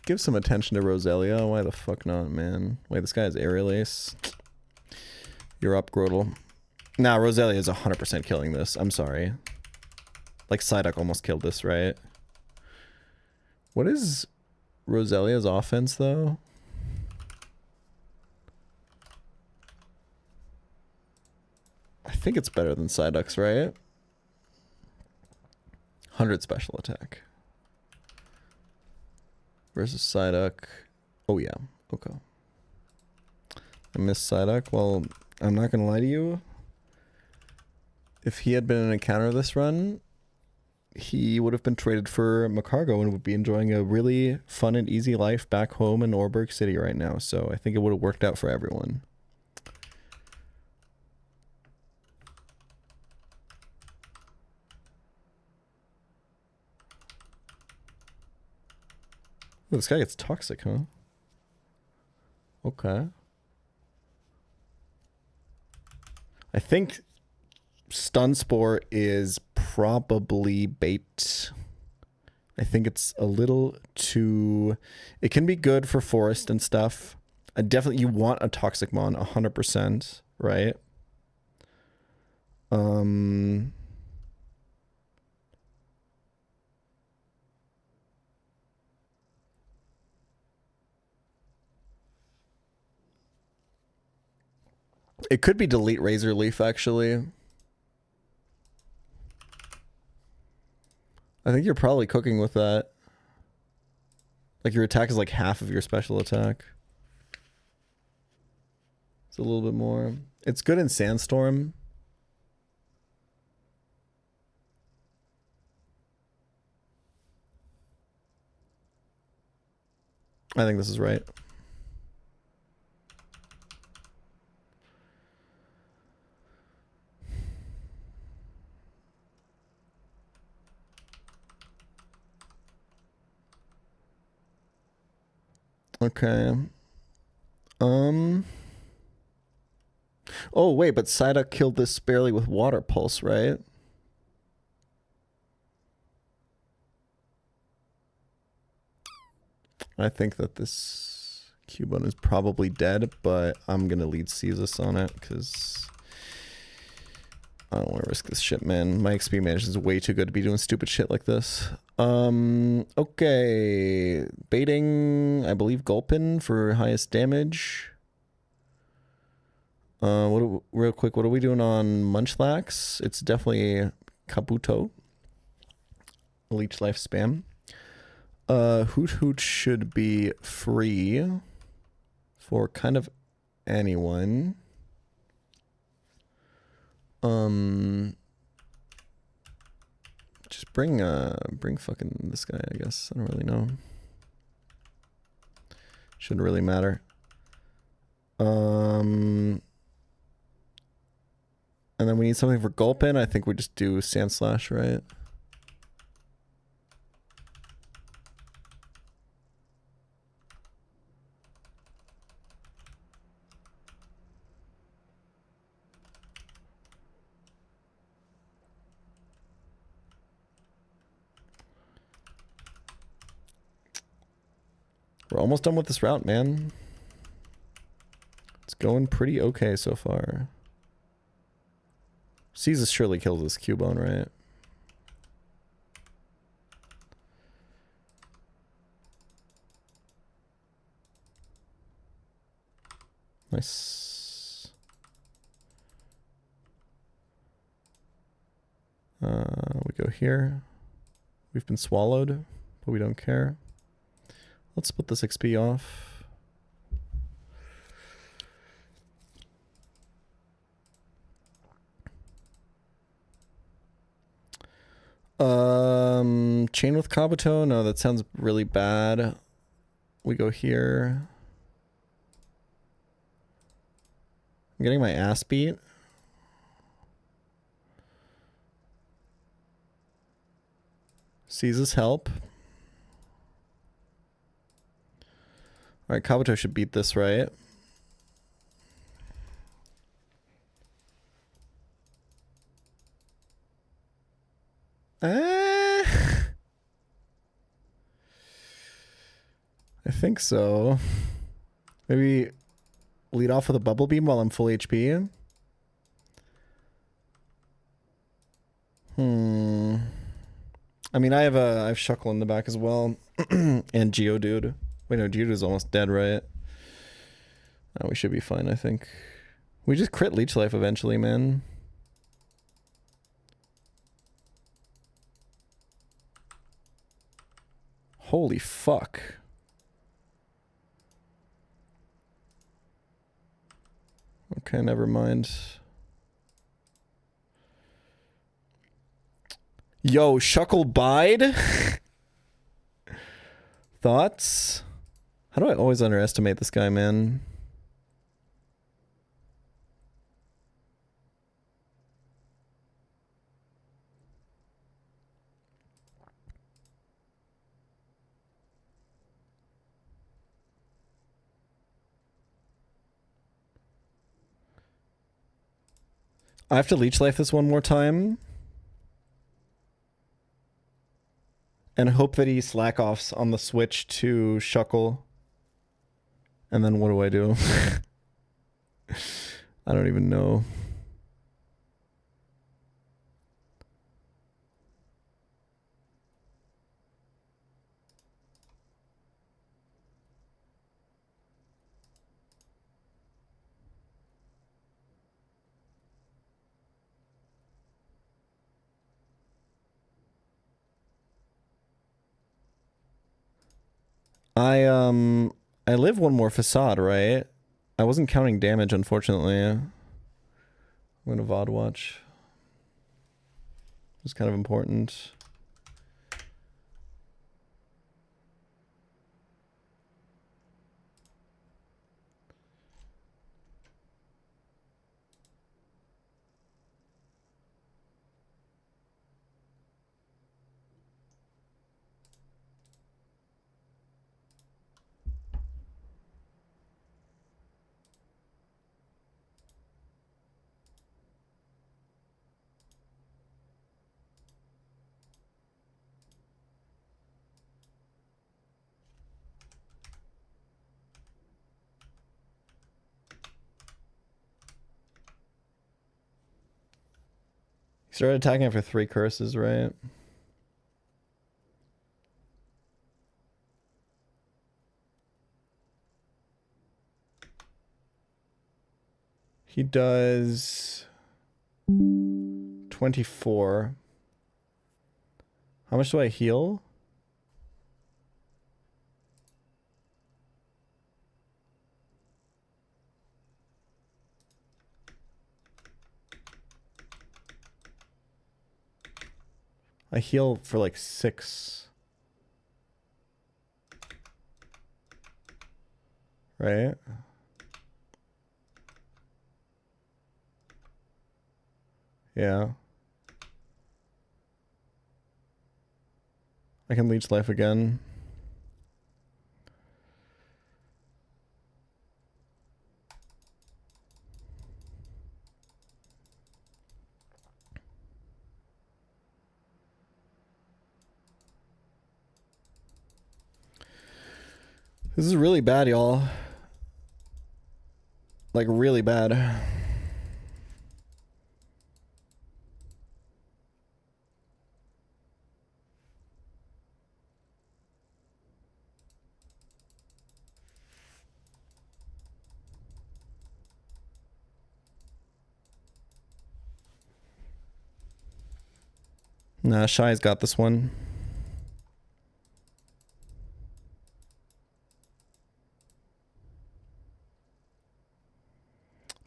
give some attention to Roselia. Why the fuck not, man? Wait, this guy has Aerial Ace. You're up, Grotle. Nah, Roselia is 100% killing this. I'm sorry. Like, Psyduck almost killed this, right? What is Roselia's offense, though? I think it's better than Psyduck's, right? 100 special attack. Versus Psyduck. Oh, yeah. Okay. I missed Psyduck. Well, I'm not going to lie to you. If he had been in a counter this run, he would have been traded for Macargo and would be enjoying a really fun and easy life back home in Orberg City right now. So I think it would have worked out for everyone. Oh, this guy gets toxic, huh? Okay. I think Stun Spore is probably bait. I think it's a little too... It can be good for forest and stuff. definitely, you want a toxic mon 100%, right? It could be delete Razor Leaf, actually. I think you're probably cooking with that. Like, your attack is like half of your special attack. It's a little bit more. It's good in Sandstorm. I think this is right. Okay. Oh, wait, but Psyduck killed this barely with Water Pulse, right? I think that this Cubone is probably dead, but I'm going to lead Caesar on it because I don't want to risk this shit, man. My XP management is way too good to be doing stupid shit like this. Okay. Baiting, I believe, Gulpin for highest damage. Real quick, what are we doing on Munchlax? It's definitely Kabuto. Leech Life spam. Hoot Hoot should be free for kind of anyone. Just bring fucking this guy, I guess. I don't really know. Shouldn't really matter. And then we need something for Gulpin. I think we just do Sand Slash, right? We're almost done with this route, man. It's going pretty okay so far. Caesar surely kills this Cubone, right? Nice. We go here. We've been swallowed, but we don't care. Let's split this XP off. Chain with Kabuto? No, that sounds really bad. We go here. I'm getting my ass beat. Seizes help. Alright, Kabuto should beat this, right? I think so. Maybe lead off with a Bubble Beam while I'm full HP. I mean, I have Shuckle in the back as well. And Geodude. Wait, no, Geodude's almost dead, right? Oh, we should be fine, I think. We just crit Leech Life eventually, man. Holy fuck. Okay, never mind. Yo, Shuckle Bide? Thoughts? How do I always underestimate this guy, man? I have to Leech Life this one more time. And hope that he slack offs on the switch to Shuckle. And then what do I do? I don't even know. I live one more facade, right? I wasn't counting damage, unfortunately. I'm gonna VOD watch. It's kind of important. He started attacking after 3 curses, right? He does 24. How much do I heal? I heal for like 6. Right? Yeah. I can leech life again. This is really bad, y'all. Like, really bad. Nah, Shy's got this one.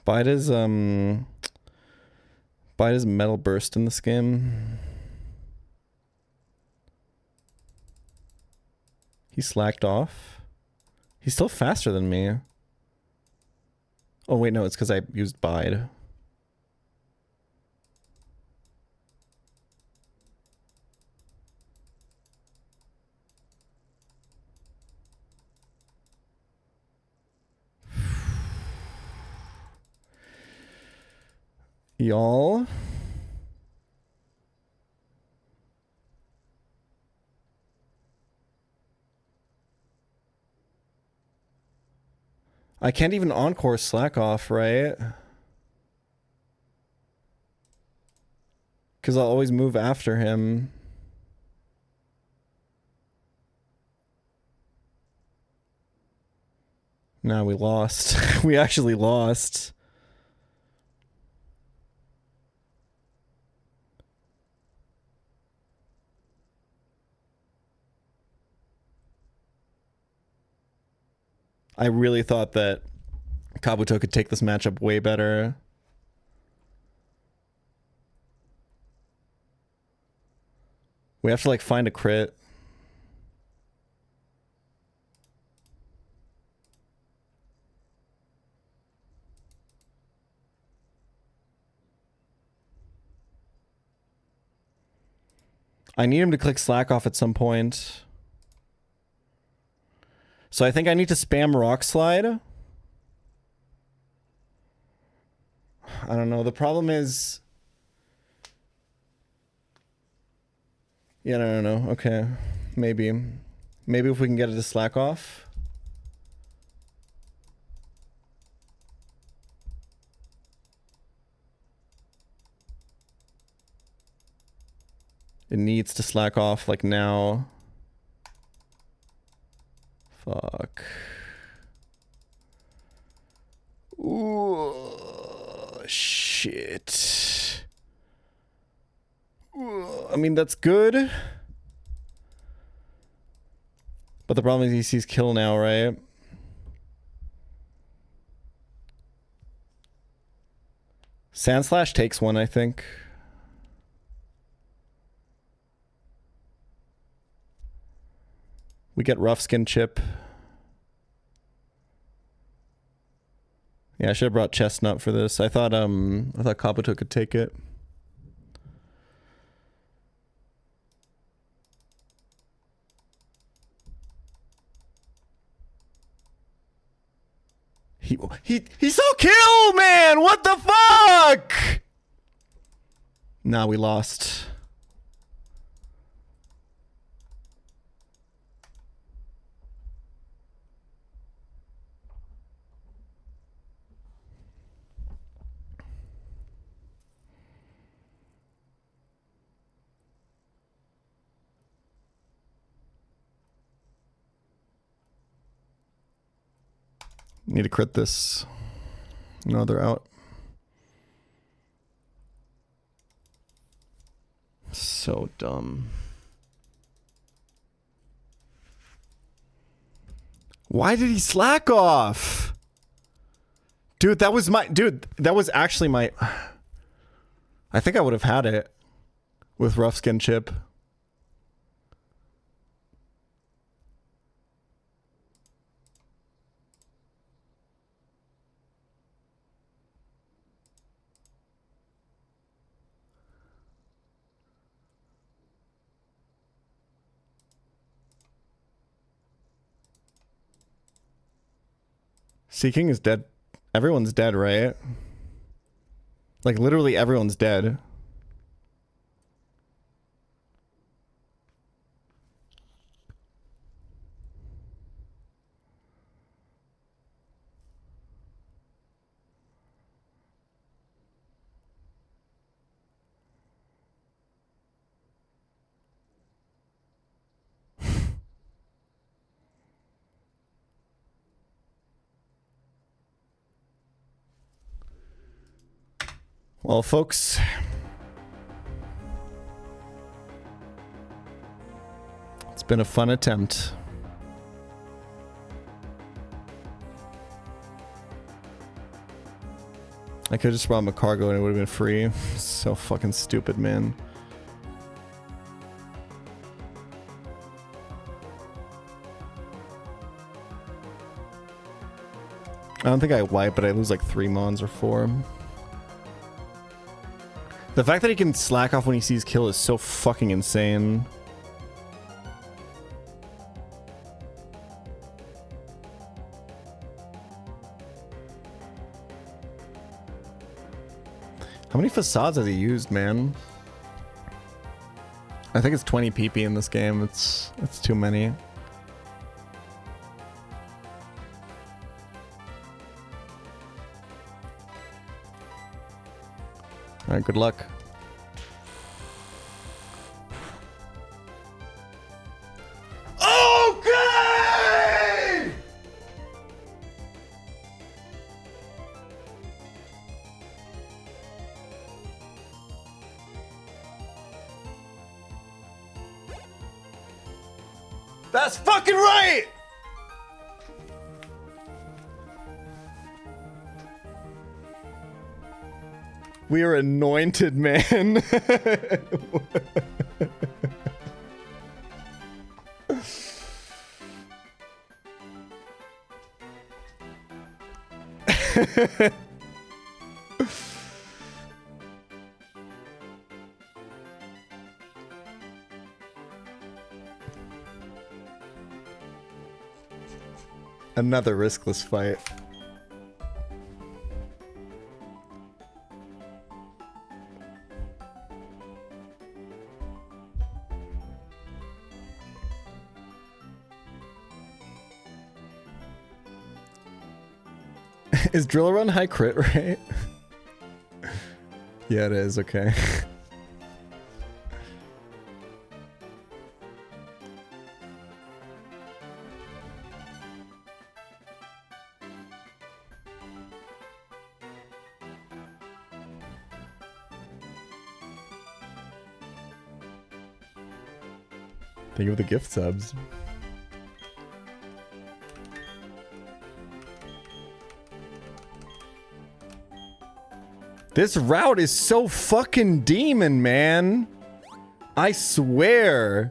Bite is metal burst in this game. He slacked off. He's still faster than me. Oh wait, no, it's because I used bide. Y'all. I can't even encore slack off, right? Because I'll always move after him. No, we lost. We actually lost. I really thought that Kabuto could take this matchup way better. We have to like find a crit. I need him to click slack off at some point. So I think I need to spam rock slide. I don't know. The problem is... Yeah, no. Okay. Maybe. Maybe if we can get it to slack off. It needs to slack off like now. Fuck. Ooh, shit. Ooh, I mean, that's good. But the problem is he sees kill now, right? Sandslash takes one, I think. We get rough skin chip. Yeah, I should have brought Chestnut for this. I thought Kabuto could take it. He saw kill, man! What the fuck? Nah, we lost. Need to crit this. No, they're out. So dumb. Why did he slack off? Dude, that was actually my... I think I would have had it with rough skin chip. Seeking is dead. Everyone's dead, right? Like, literally everyone's dead. Well, folks, it's been a fun attempt. I could have just brought him a cargo and it would have been free. So fucking stupid, man. I don't think I wipe, but I lose like 3 mons or 4. The fact that he can slack off when he sees kill is so fucking insane. How many facades has he used, man? I think it's 20 PP in this game. It's too many. Alright, good luck. Okay! That's fucking right! We are anointed, man. Another riskless fight. Is drill run high crit rate? Yeah, it is. Okay. Think of the gift subs. This route is so fucking demon, man. I swear.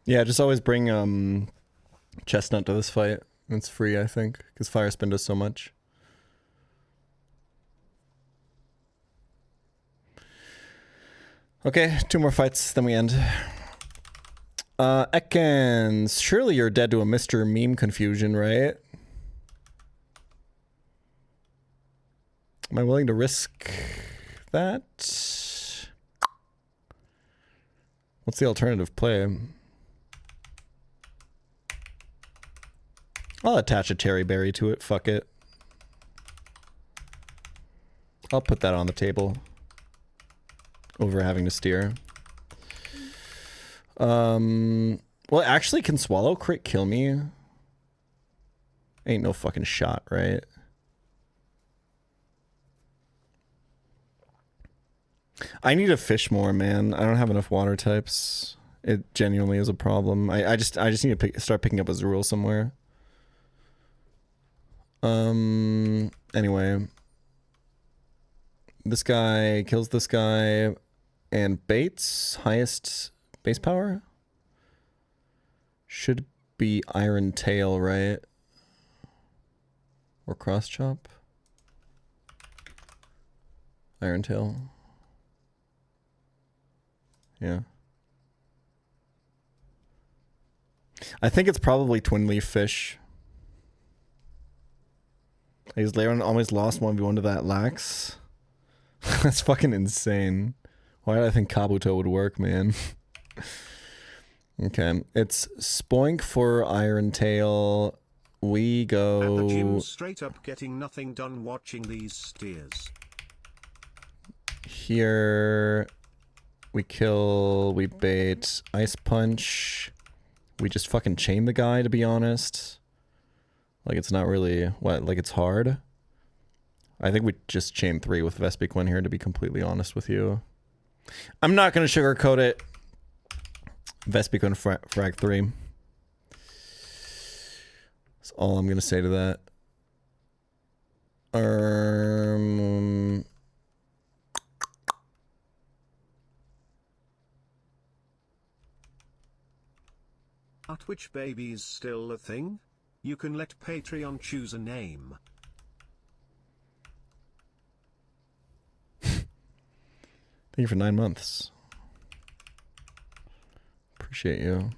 Yeah, just always bring Chestnut to this fight. It's free, I think, because Fire Spin does so much. Okay, 2 more fights, then we end. Ekans, surely you're dead to a Mr. Meme confusion, right? Am I willing to risk that? What's the alternative play? I'll attach a Terry Berry to it, fuck it. I'll put that on the table. Over having to steer. Well, actually, can Swallow crit kill me? Ain't no fucking shot, right? I need to fish more, man. I don't have enough water types. It genuinely is a problem. I just need to start picking up a Zerul somewhere. Anyway. This guy kills this guy. And Bates, highest base power? Should be Iron Tail, right? Or Cross Chop? Iron Tail. Yeah. I think it's probably Twin Leaf Fish. He's almost lost 1v1 to that Lax. That's fucking insane. Why did I think Kabuto would work, man? Okay, it's Spoink for Iron Tail. We go... At the gym, straight up getting nothing done watching these steers. Here... We kill, we bait, Ice Punch. We just fucking chain the guy, to be honest. Like, it's not really... What, like it's hard? I think we just chain 3 with Vespiquen here, to be completely honest with you. I'm not going to sugarcoat it. Vespiquen frag 3. That's all I'm going to say to that. Are Twitch babies still a thing? You can let Patreon choose a name. Thank you for 9 months. Appreciate you.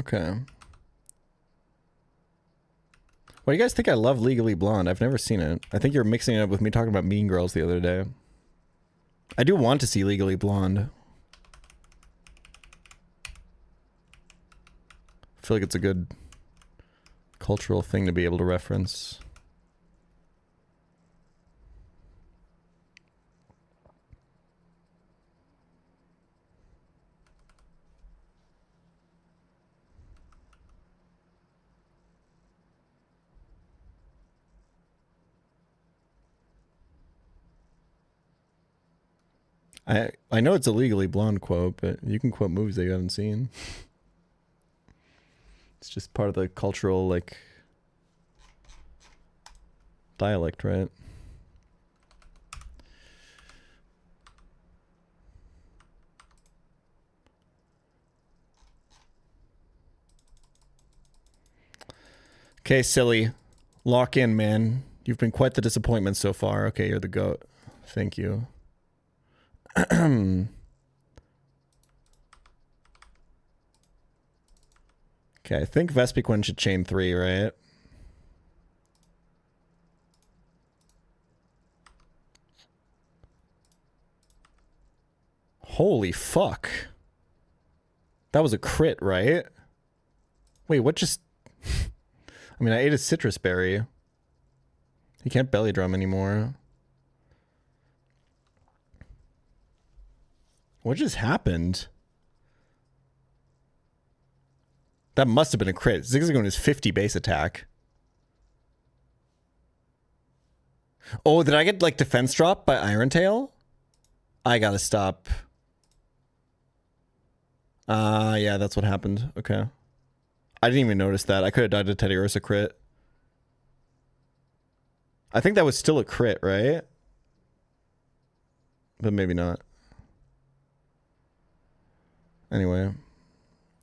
Okay. Why do you guys think I love Legally Blonde? I've never seen it. I think you're mixing it up with me talking about Mean Girls the other day. I do want to see Legally Blonde. I feel like it's a good cultural thing to be able to reference. I know it's a Legally Blonde quote, but you can quote movies that you haven't seen. It's just part of the cultural, like, dialect, right? Okay, silly. Lock in, man. You've been quite the disappointment so far. Okay, you're the GOAT. Thank you. Okay, I think Vespiquen should chain 3, right? Holy fuck. That was a crit, right? Wait, what just... I mean, I ate a citrus berry. He can't belly drum anymore. What just happened? That must have been a crit. Zigzagoon is 50 base attack. Oh, did I get, like, defense drop by Iron Tail? I gotta stop. Yeah, that's what happened. Okay. I didn't even notice that. I could have died to Teddy Ursa crit. I think that was still a crit, right? But maybe not. Anyway.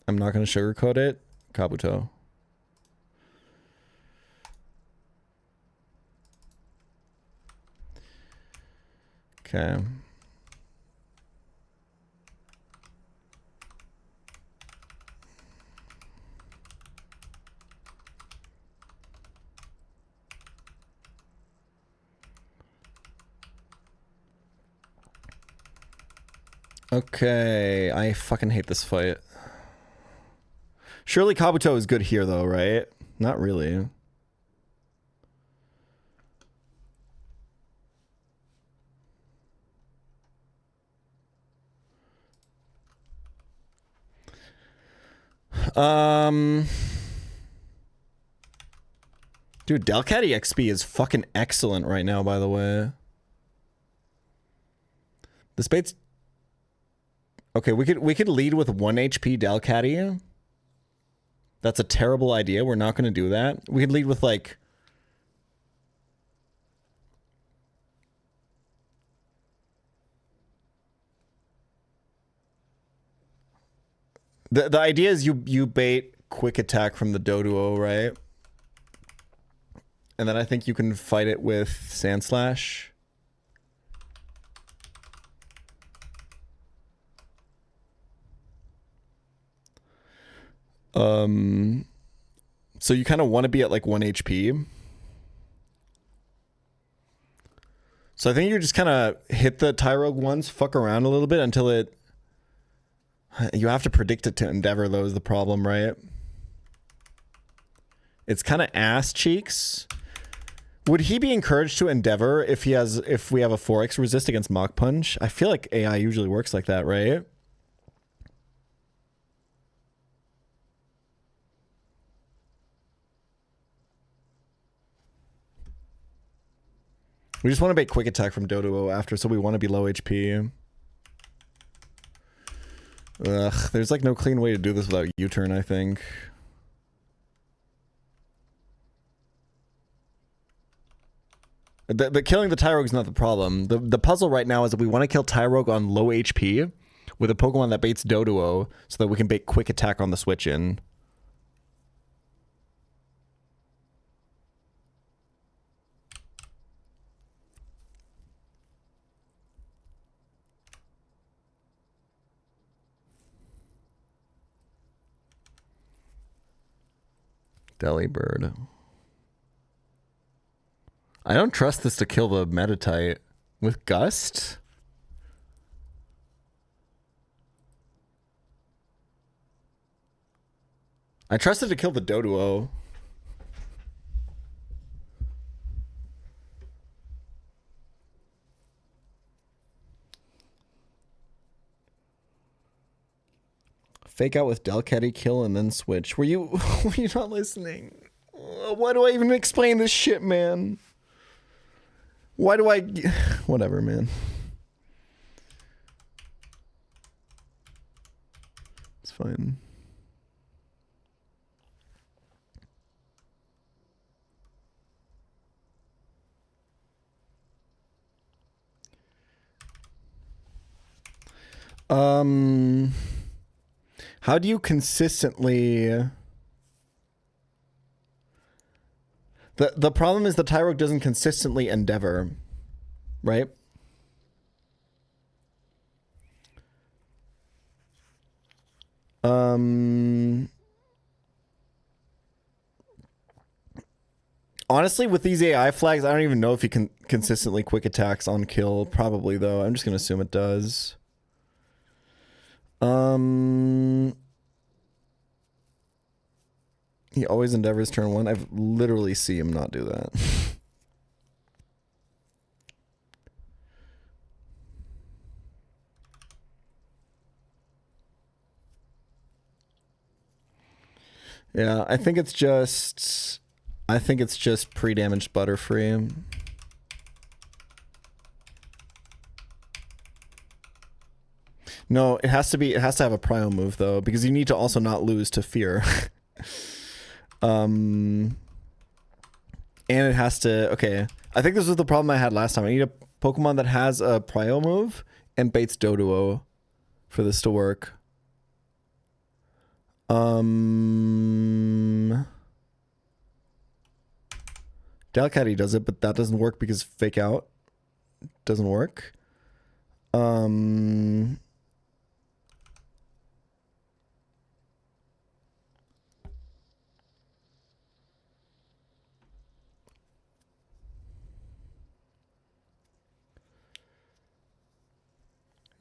I'm not going to sugarcoat it. Kabuto. Okay. Okay, I fucking hate this fight. Surely Kabuto is good here though, right? Not really. Dude, Delcat XP is fucking excellent right now, by the way. This bait's... Okay, we could lead with 1 HP Delcatty. That's a terrible idea. We're not going to do that. We could lead with like... The idea is you bait quick attack from the Doduo, right? And then I think you can fight it with Sand Slash. So you kind of want to be at like 1 HP. So I think you just kind of hit the Tyrogue once, fuck around a little bit until it... You have to predict it to Endeavor, though, is the problem, right? It's kind of ass cheeks. Would he be encouraged to Endeavor if we have a 4x resist against Mach Punch? I feel like AI usually works like that, right? We just want to bait quick attack from Doduo after, so we want to be low HP. Ugh, there's like no clean way to do this without U-turn, I think. The killing the Tyrogue is not the problem. The puzzle right now is that we want to kill Tyrogue on low HP with a Pokemon that baits Doduo so that we can bait quick attack on the switch in. Delibird. I don't trust this to kill the Meditite. With Gust? I trust it to kill the Doduo. Fake out with Delcatty, kill, and then switch. Were you not listening? Why do I even explain this shit, man? Why do I... Whatever, man. It's fine. How do you consistently... The problem is the Tyrogue doesn't consistently endeavor, right? Honestly, with these AI flags, I don't even know if he can consistently quick attacks on kill. Probably, though. I'm just going to assume it does. He always endeavors turn 1. I've literally seen him not do that. Yeah, I think it's just pre-damaged Butterfree. No, it has to have a prio move though, because you need to also not lose to fear. And it has to, okay. I think this was the problem I had last time. I need a Pokemon that has a prio move and baits Doduo for this to work. Delcatty does it, but that doesn't work because Fake Out doesn't work.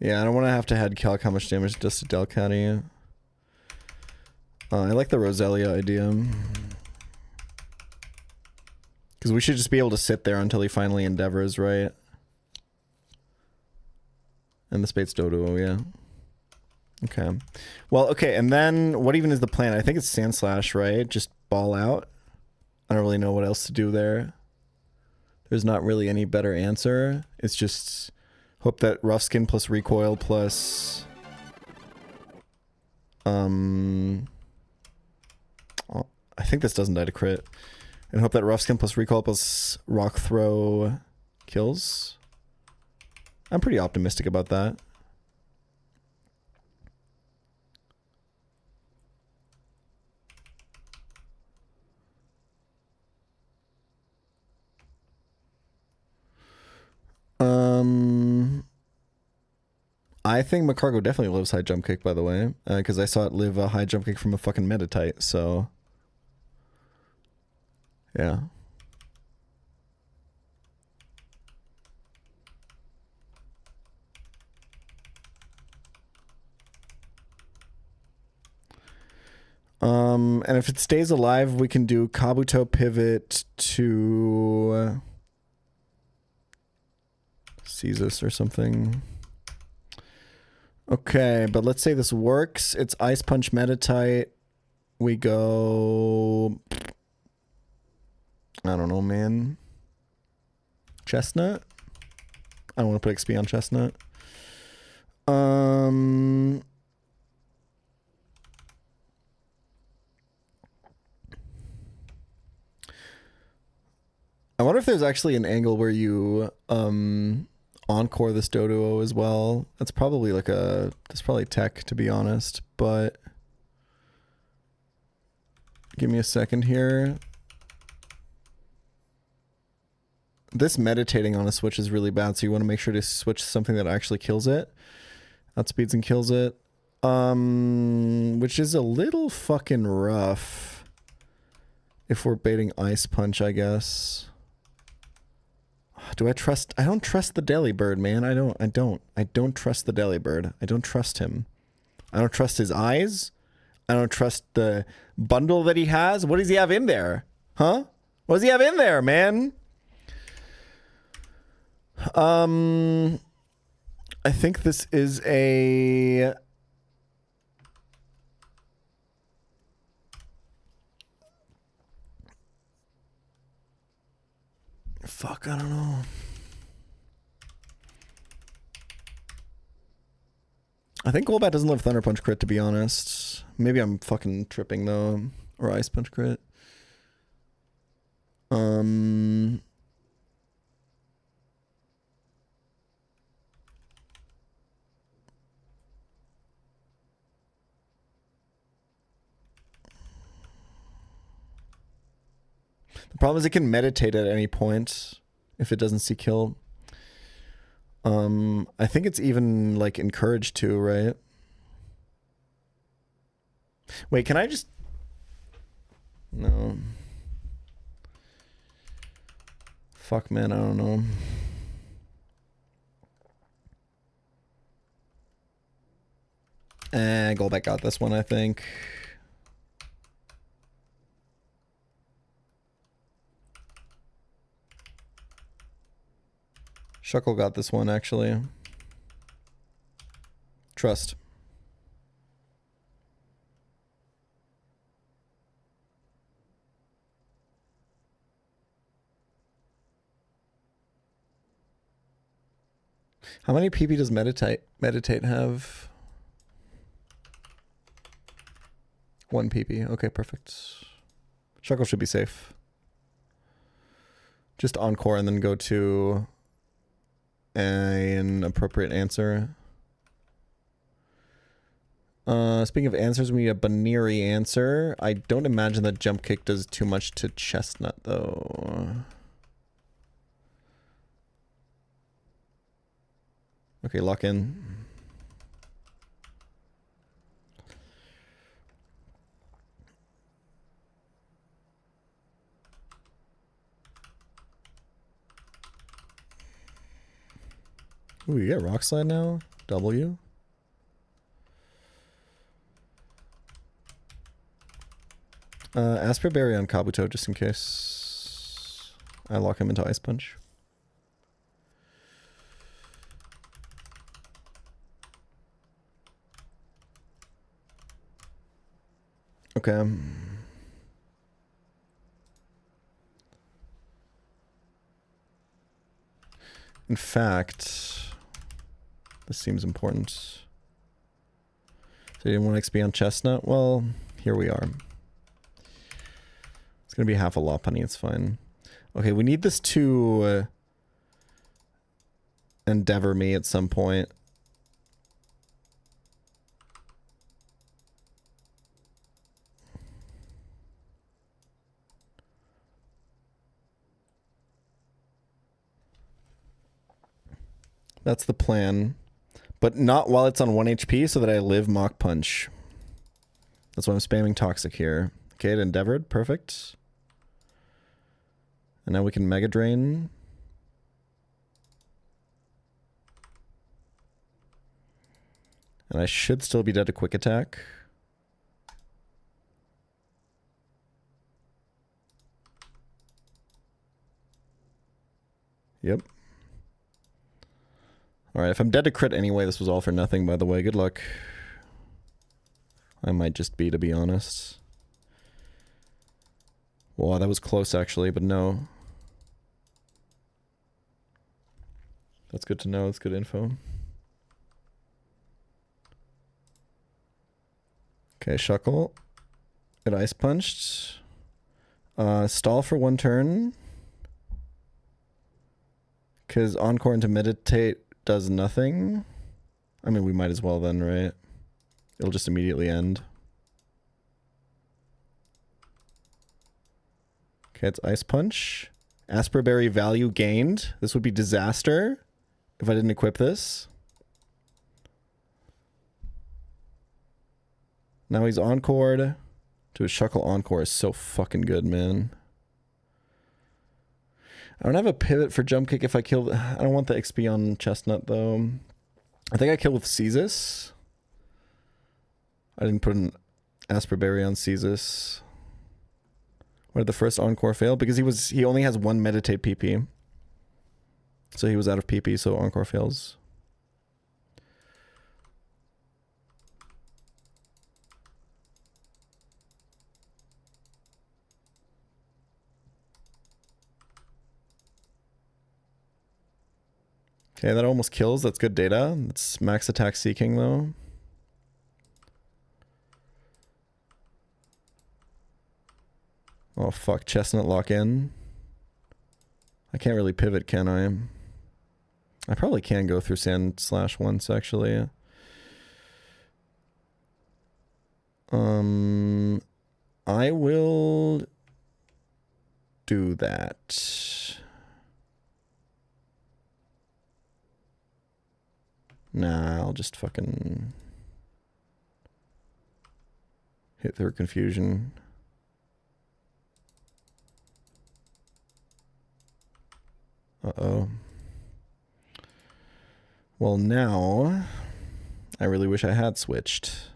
Yeah, I don't want to have to head calc how much damage it does to Delcatty. I like the Roselia idea. Because we should just be able to sit there until he finally endeavors, right? And the Spade's Doduo, yeah. Okay. Well, okay, and then what even is the plan? I think it's Sandslash, right? Just ball out. I don't really know what else to do there. There's not really any better answer. It's just hope that Rough Skin plus Recoil plus... I think this doesn't die to crit. And hope that Rough Skin plus Recoil plus Rock Throw kills. I'm pretty optimistic about that. I think Macargo definitely lives high jump kick, by the way, because I saw it live a high jump kick from a fucking Meditite, so yeah. And if it stays alive, we can do Kabuto pivot to Caesar or something. Okay, but let's say this works. It's Ice Punch Meditite. We go... I don't know, man. Chestnut? I don't want to put XP on Chestnut. I wonder if there's actually an angle where you encore this Doduo as well. That's probably like that's probably tech, to be honest, but give me a second here. This meditating on a switch is really bad, so you want to make sure to switch to something that actually kills it. Outspeeds and kills it. Which is a little fucking rough if we're baiting Ice Punch, I guess. Do I trust? I don't trust the Delibird, man. I don't trust the Delibird. I don't trust him. I don't trust his eyes. I don't trust the bundle that he has. What does he have in there? Huh? What does he have in there, man? I think this is a... Fuck, I don't know. I think Golbat doesn't live Thunder Punch crit, to be honest. Maybe I'm fucking tripping, though. Or Ice Punch crit. The problem is it can meditate at any point if it doesn't see kill. I think it's even like encouraged to, right? Wait, can I just... No. Fuck, man, I don't know. Golbeck got this one, I think. Shuckle got this one, actually. Trust. How many PP does meditate have? 1 PP. Okay, perfect. Shuckle should be safe. Just encore and then go to an appropriate answer. Speaking of answers, we need a binary answer. I don't imagine that jump kick does too much to chestnut, though. Okay, lock in. Ooh, you get rock slide now? W? Asper Berry on Kabuto just in case I lock him into Ice Punch. Okay. In fact, this seems important. So you didn't want XP on Chestnut? Well, here we are. It's going to be half a Lopunny, it's fine. Okay, we need this to endeavor me at some point. That's the plan. But not while it's on 1 HP so that I live Mach Punch. That's why I'm spamming Toxic here. Okay, it endeavored. Perfect. And now we can Mega Drain. And I should still be dead to Quick Attack. Yep. Alright, if I'm dead to crit anyway, this was all for nothing, by the way. Good luck. I might just be, to be honest. Wow, that was close, actually, but no. That's good to know. That's good info. Okay, Shuckle. It Ice Punched. Stall for 1 turn. Because Encore into Meditate does nothing. I mean, we might as well then, right? It'll just immediately end. Okay, it's Ice Punch. Asper Berry value gained. This would be disaster if I didn't equip this. Now he's encored. To his Shuckle Encore is so fucking good, man. I don't have a pivot for Jump Kick if I kill... I don't want the XP on Chestnut, though. I think I killed with Caestus. I didn't put an Asper Berry on Caestus. Why did the first Encore fail? Because he only has 1 Meditate PP. So he was out of PP, so Encore fails. Okay, that almost kills. That's good data. It's max attack seeking, though. Oh, fuck. Chestnut lock in. I can't really pivot, can I? I probably can go through Sand Slash once, actually. I will do that. Nah, I'll just fucking hit through confusion. Uh-oh. Well, now I really wish I had switched.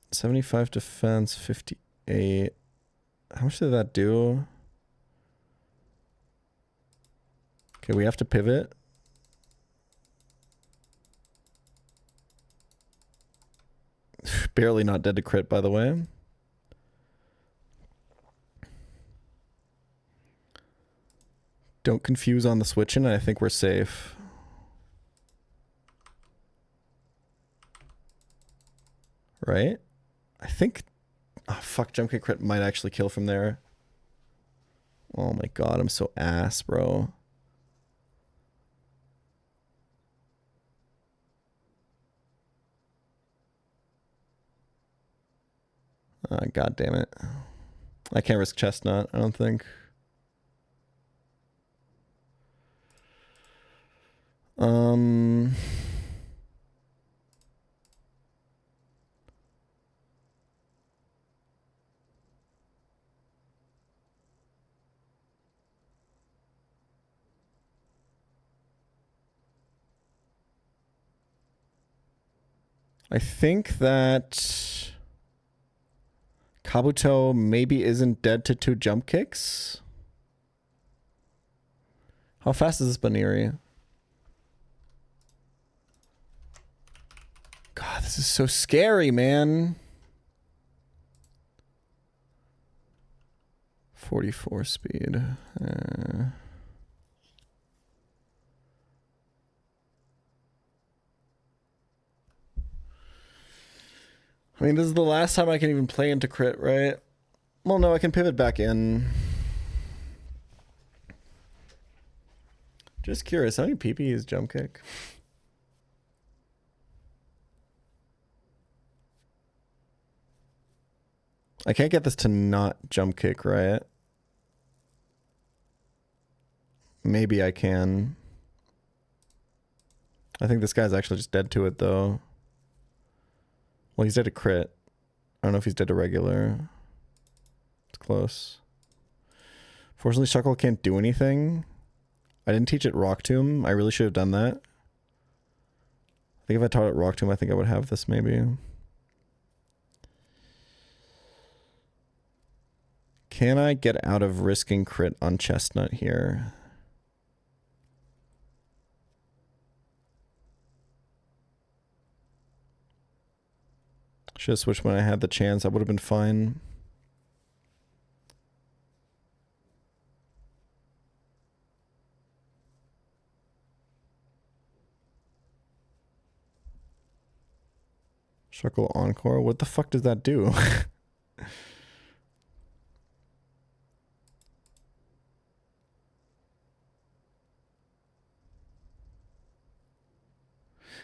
75 defense, 58. How much did that do? Okay, we have to pivot. Barely not dead to crit, by the way. Don't confuse on the switching, and I think we're safe. Right? I think... Oh, fuck, jump kick crit might actually kill from there. Oh my god, I'm so ass, bro. God damn it. I can't risk chestnut, I don't think. I think that Kabuto maybe isn't dead to 2 jump kicks. How fast is this Baniri? God, this is so scary, man. 44 speed. I mean, this is the last time I can even play into crit, right? Well, no, I can pivot back in. Just curious, how many PP is jump kick? I can't get this to not jump kick, right? Maybe I can. I think this guy's actually just dead to it, though. Well, he's dead to crit. I don't know if he's dead to regular. It's close. Fortunately, Shuckle can't do anything. I didn't teach it Rock Tomb. I really should have done that. I think if I taught it Rock Tomb, I think I would have this maybe. Can I get out of risking crit on Chestnut here? Should have switched when I had the chance. I would have been fine. Shuckle Encore? What the fuck does that do?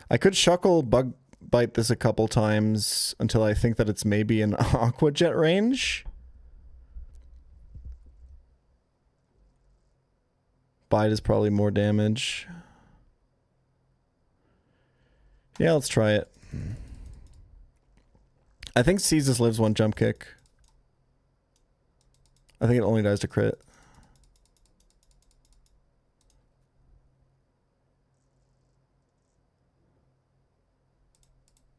I could Shuckle Bug Bite this a couple times until I think that it's maybe an Aqua Jet range. Bite is probably more damage. Yeah, let's try it. I think Caesar lives 1 jump kick. I think it only dies to crit.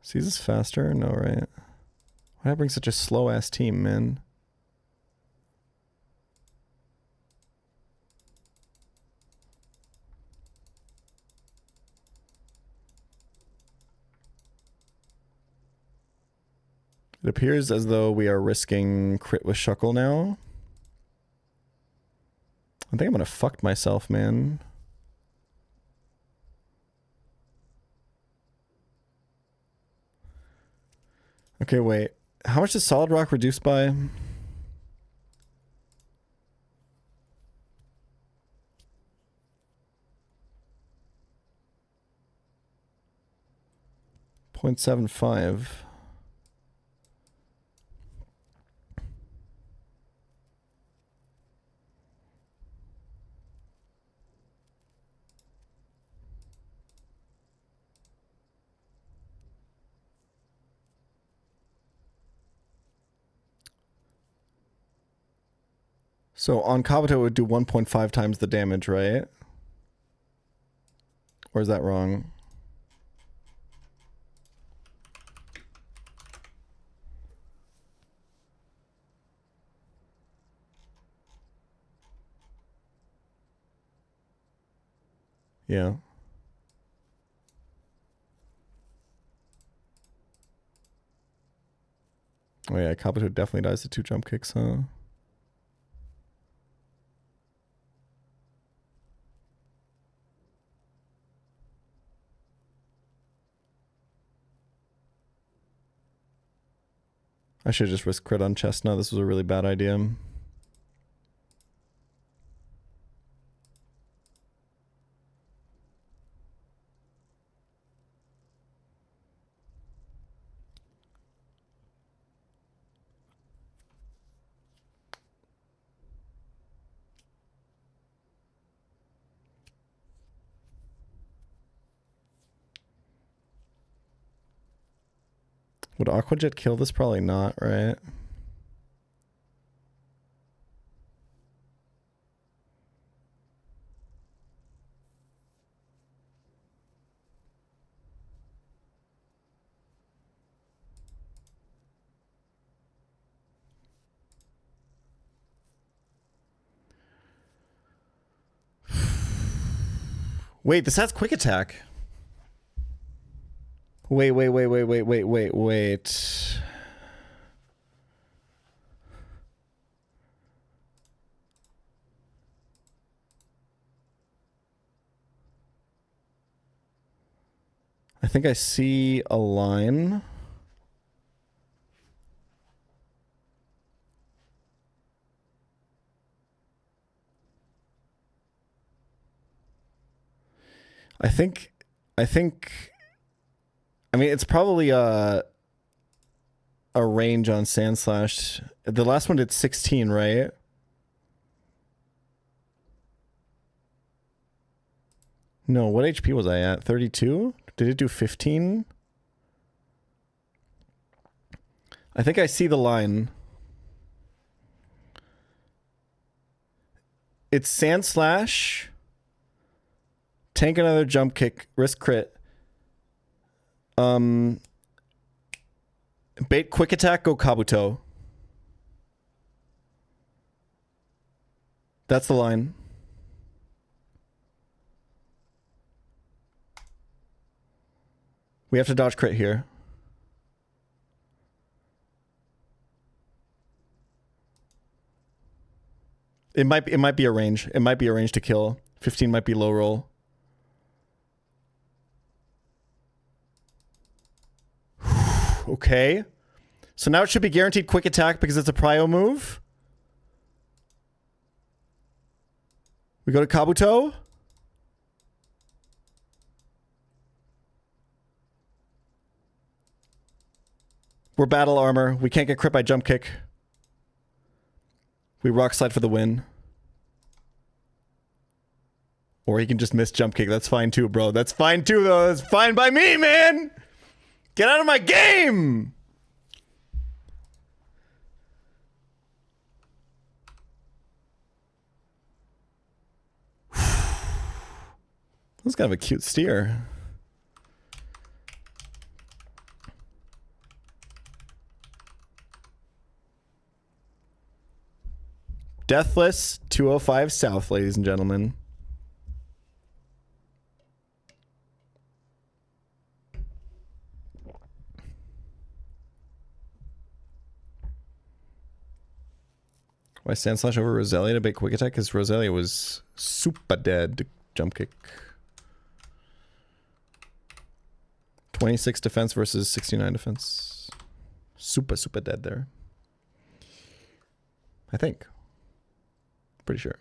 Caesar's faster? No, right? Why did I bring such a slow ass team, man? It appears as though we are risking crit with Shuckle now. I think I'm gonna fuck myself, man. Okay, wait. How much does Solid Rock reduce by? .75. So on Kabuto it would do 1.5 times the damage, right? Or is that wrong? Yeah. Oh yeah, Kabuto definitely dies to 2 jump kicks, huh? I should just risk crit on Chestnut. This was a really bad idea. Would Aqua Jet kill this? Probably not, right? Wait, this has quick attack. Wait. I think I see a line. I mean, it's probably a range on Sand Slash. The last one did 16, right? No, what HP was I at? 32? Did it do 15? I think I see the line. It's Sand Slash. Tank another jump kick. Risk crit. Bait quick attack, go Kabuto. That's the line. We have to dodge crit here. It might be a range. It might be a range to kill. 15 might be low roll. Okay. So now it should be guaranteed quick attack because it's a prio move. We go to Kabuto. We're battle armor. We can't get crit by jump kick. We rock slide for the win. Or he can just miss jump kick. That's fine too, bro. That's fine too, though. That's fine by me, man. Get out of my game! This kind of a cute steer. Deathless 205 South, ladies and gentlemen. Why Sand Slash over Roselia to bait quick attack? Because Roselia was super dead. Jump kick. 26 defense versus 69 defense. Super dead there. I think. Pretty sure.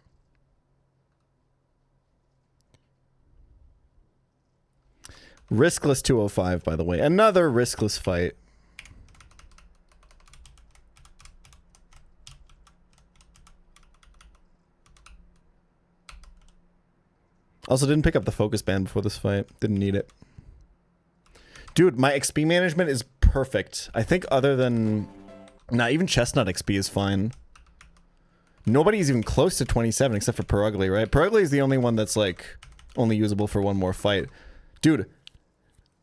Riskless 205, by the way. Another riskless fight. Also didn't pick up the focus band before this fight. Didn't need it. Dude, my XP management is perfect. I think other than... Nah, even Chestnut XP is fine. Nobody's even close to 27 except for Perugly, right? Perugly is the only one that's like only usable for one more fight. Dude,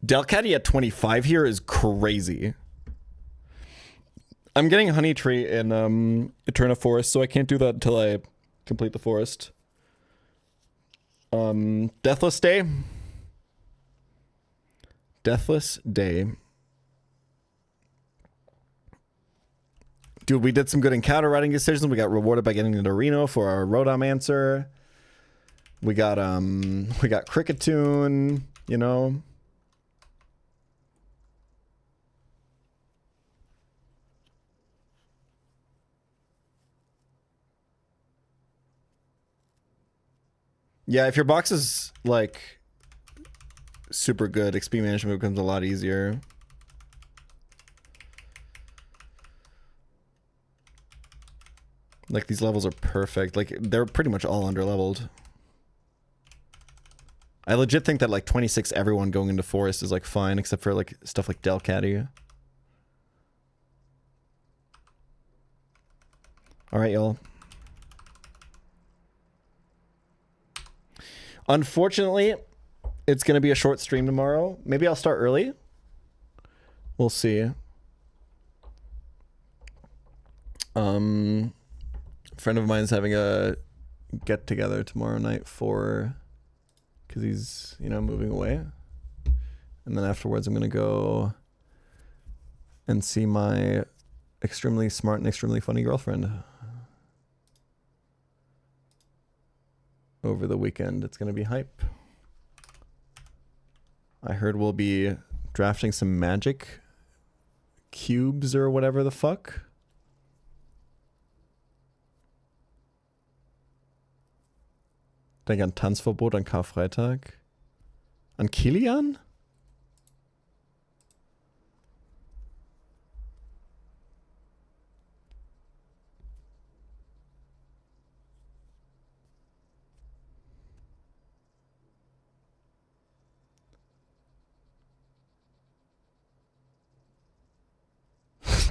Delcatty at 25 here is crazy. I'm getting Honey Tree in Eterna Forest, so I can't do that until I complete the forest. Deathless Day. Deathless Day. Dude, we did some good encounter writing decisions. We got rewarded by getting into Reno for our Rodomancer. We got Cricketune, you know. Yeah, if your box is like super good, XP management becomes a lot easier. Like these levels are perfect. Like they're pretty much all underleveled. I legit think that like 26 everyone going into forest is like fine, except for like stuff like Delcatty. All right, y'all. Unfortunately, it's going to be a short stream tomorrow. Maybe I'll start early. We'll see. A friend of mine is having a get together tomorrow night because he's, you know, moving away. And then afterwards, I'm going to go and see my extremely smart and extremely funny girlfriend. Over the weekend, it's gonna be hype. I heard we'll be drafting some magic cubes or whatever the fuck. Denk an Tanzverbot an Karfreitag. An Kilian?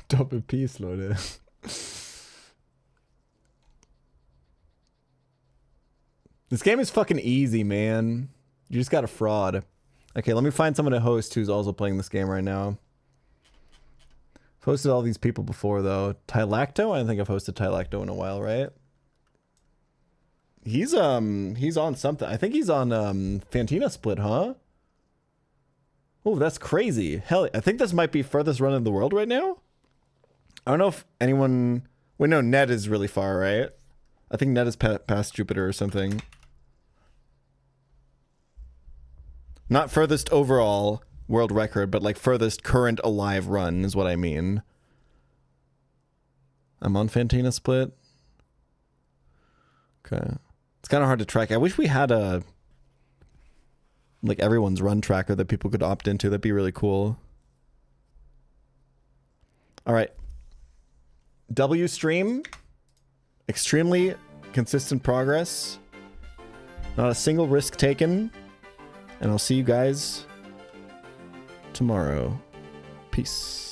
Doppel-Peace, Leute. This game is fucking easy, man. You just got a fraud. Okay, let me find someone to host who's also playing this game right now. I've hosted all these people before, though. Tylacto? I don't think I've hosted Tylacto in a while, right? He's on something. I think he's on Fantina Split, huh? Oh, that's crazy. Hell, I think this might be furthest run in the world right now. I don't know if anyone... Wait, no, Ned is really far, right? I think Ned is past Jupiter or something. Not furthest overall world record, but like furthest current alive run is what I mean. I'm on Fantina Split. Okay. It's kind of hard to track. I wish we had a... like everyone's run tracker that people could opt into. That'd be really cool. All right. W stream. Extremely consistent progress. Not a single risk taken. And I'll see you guys tomorrow. Peace.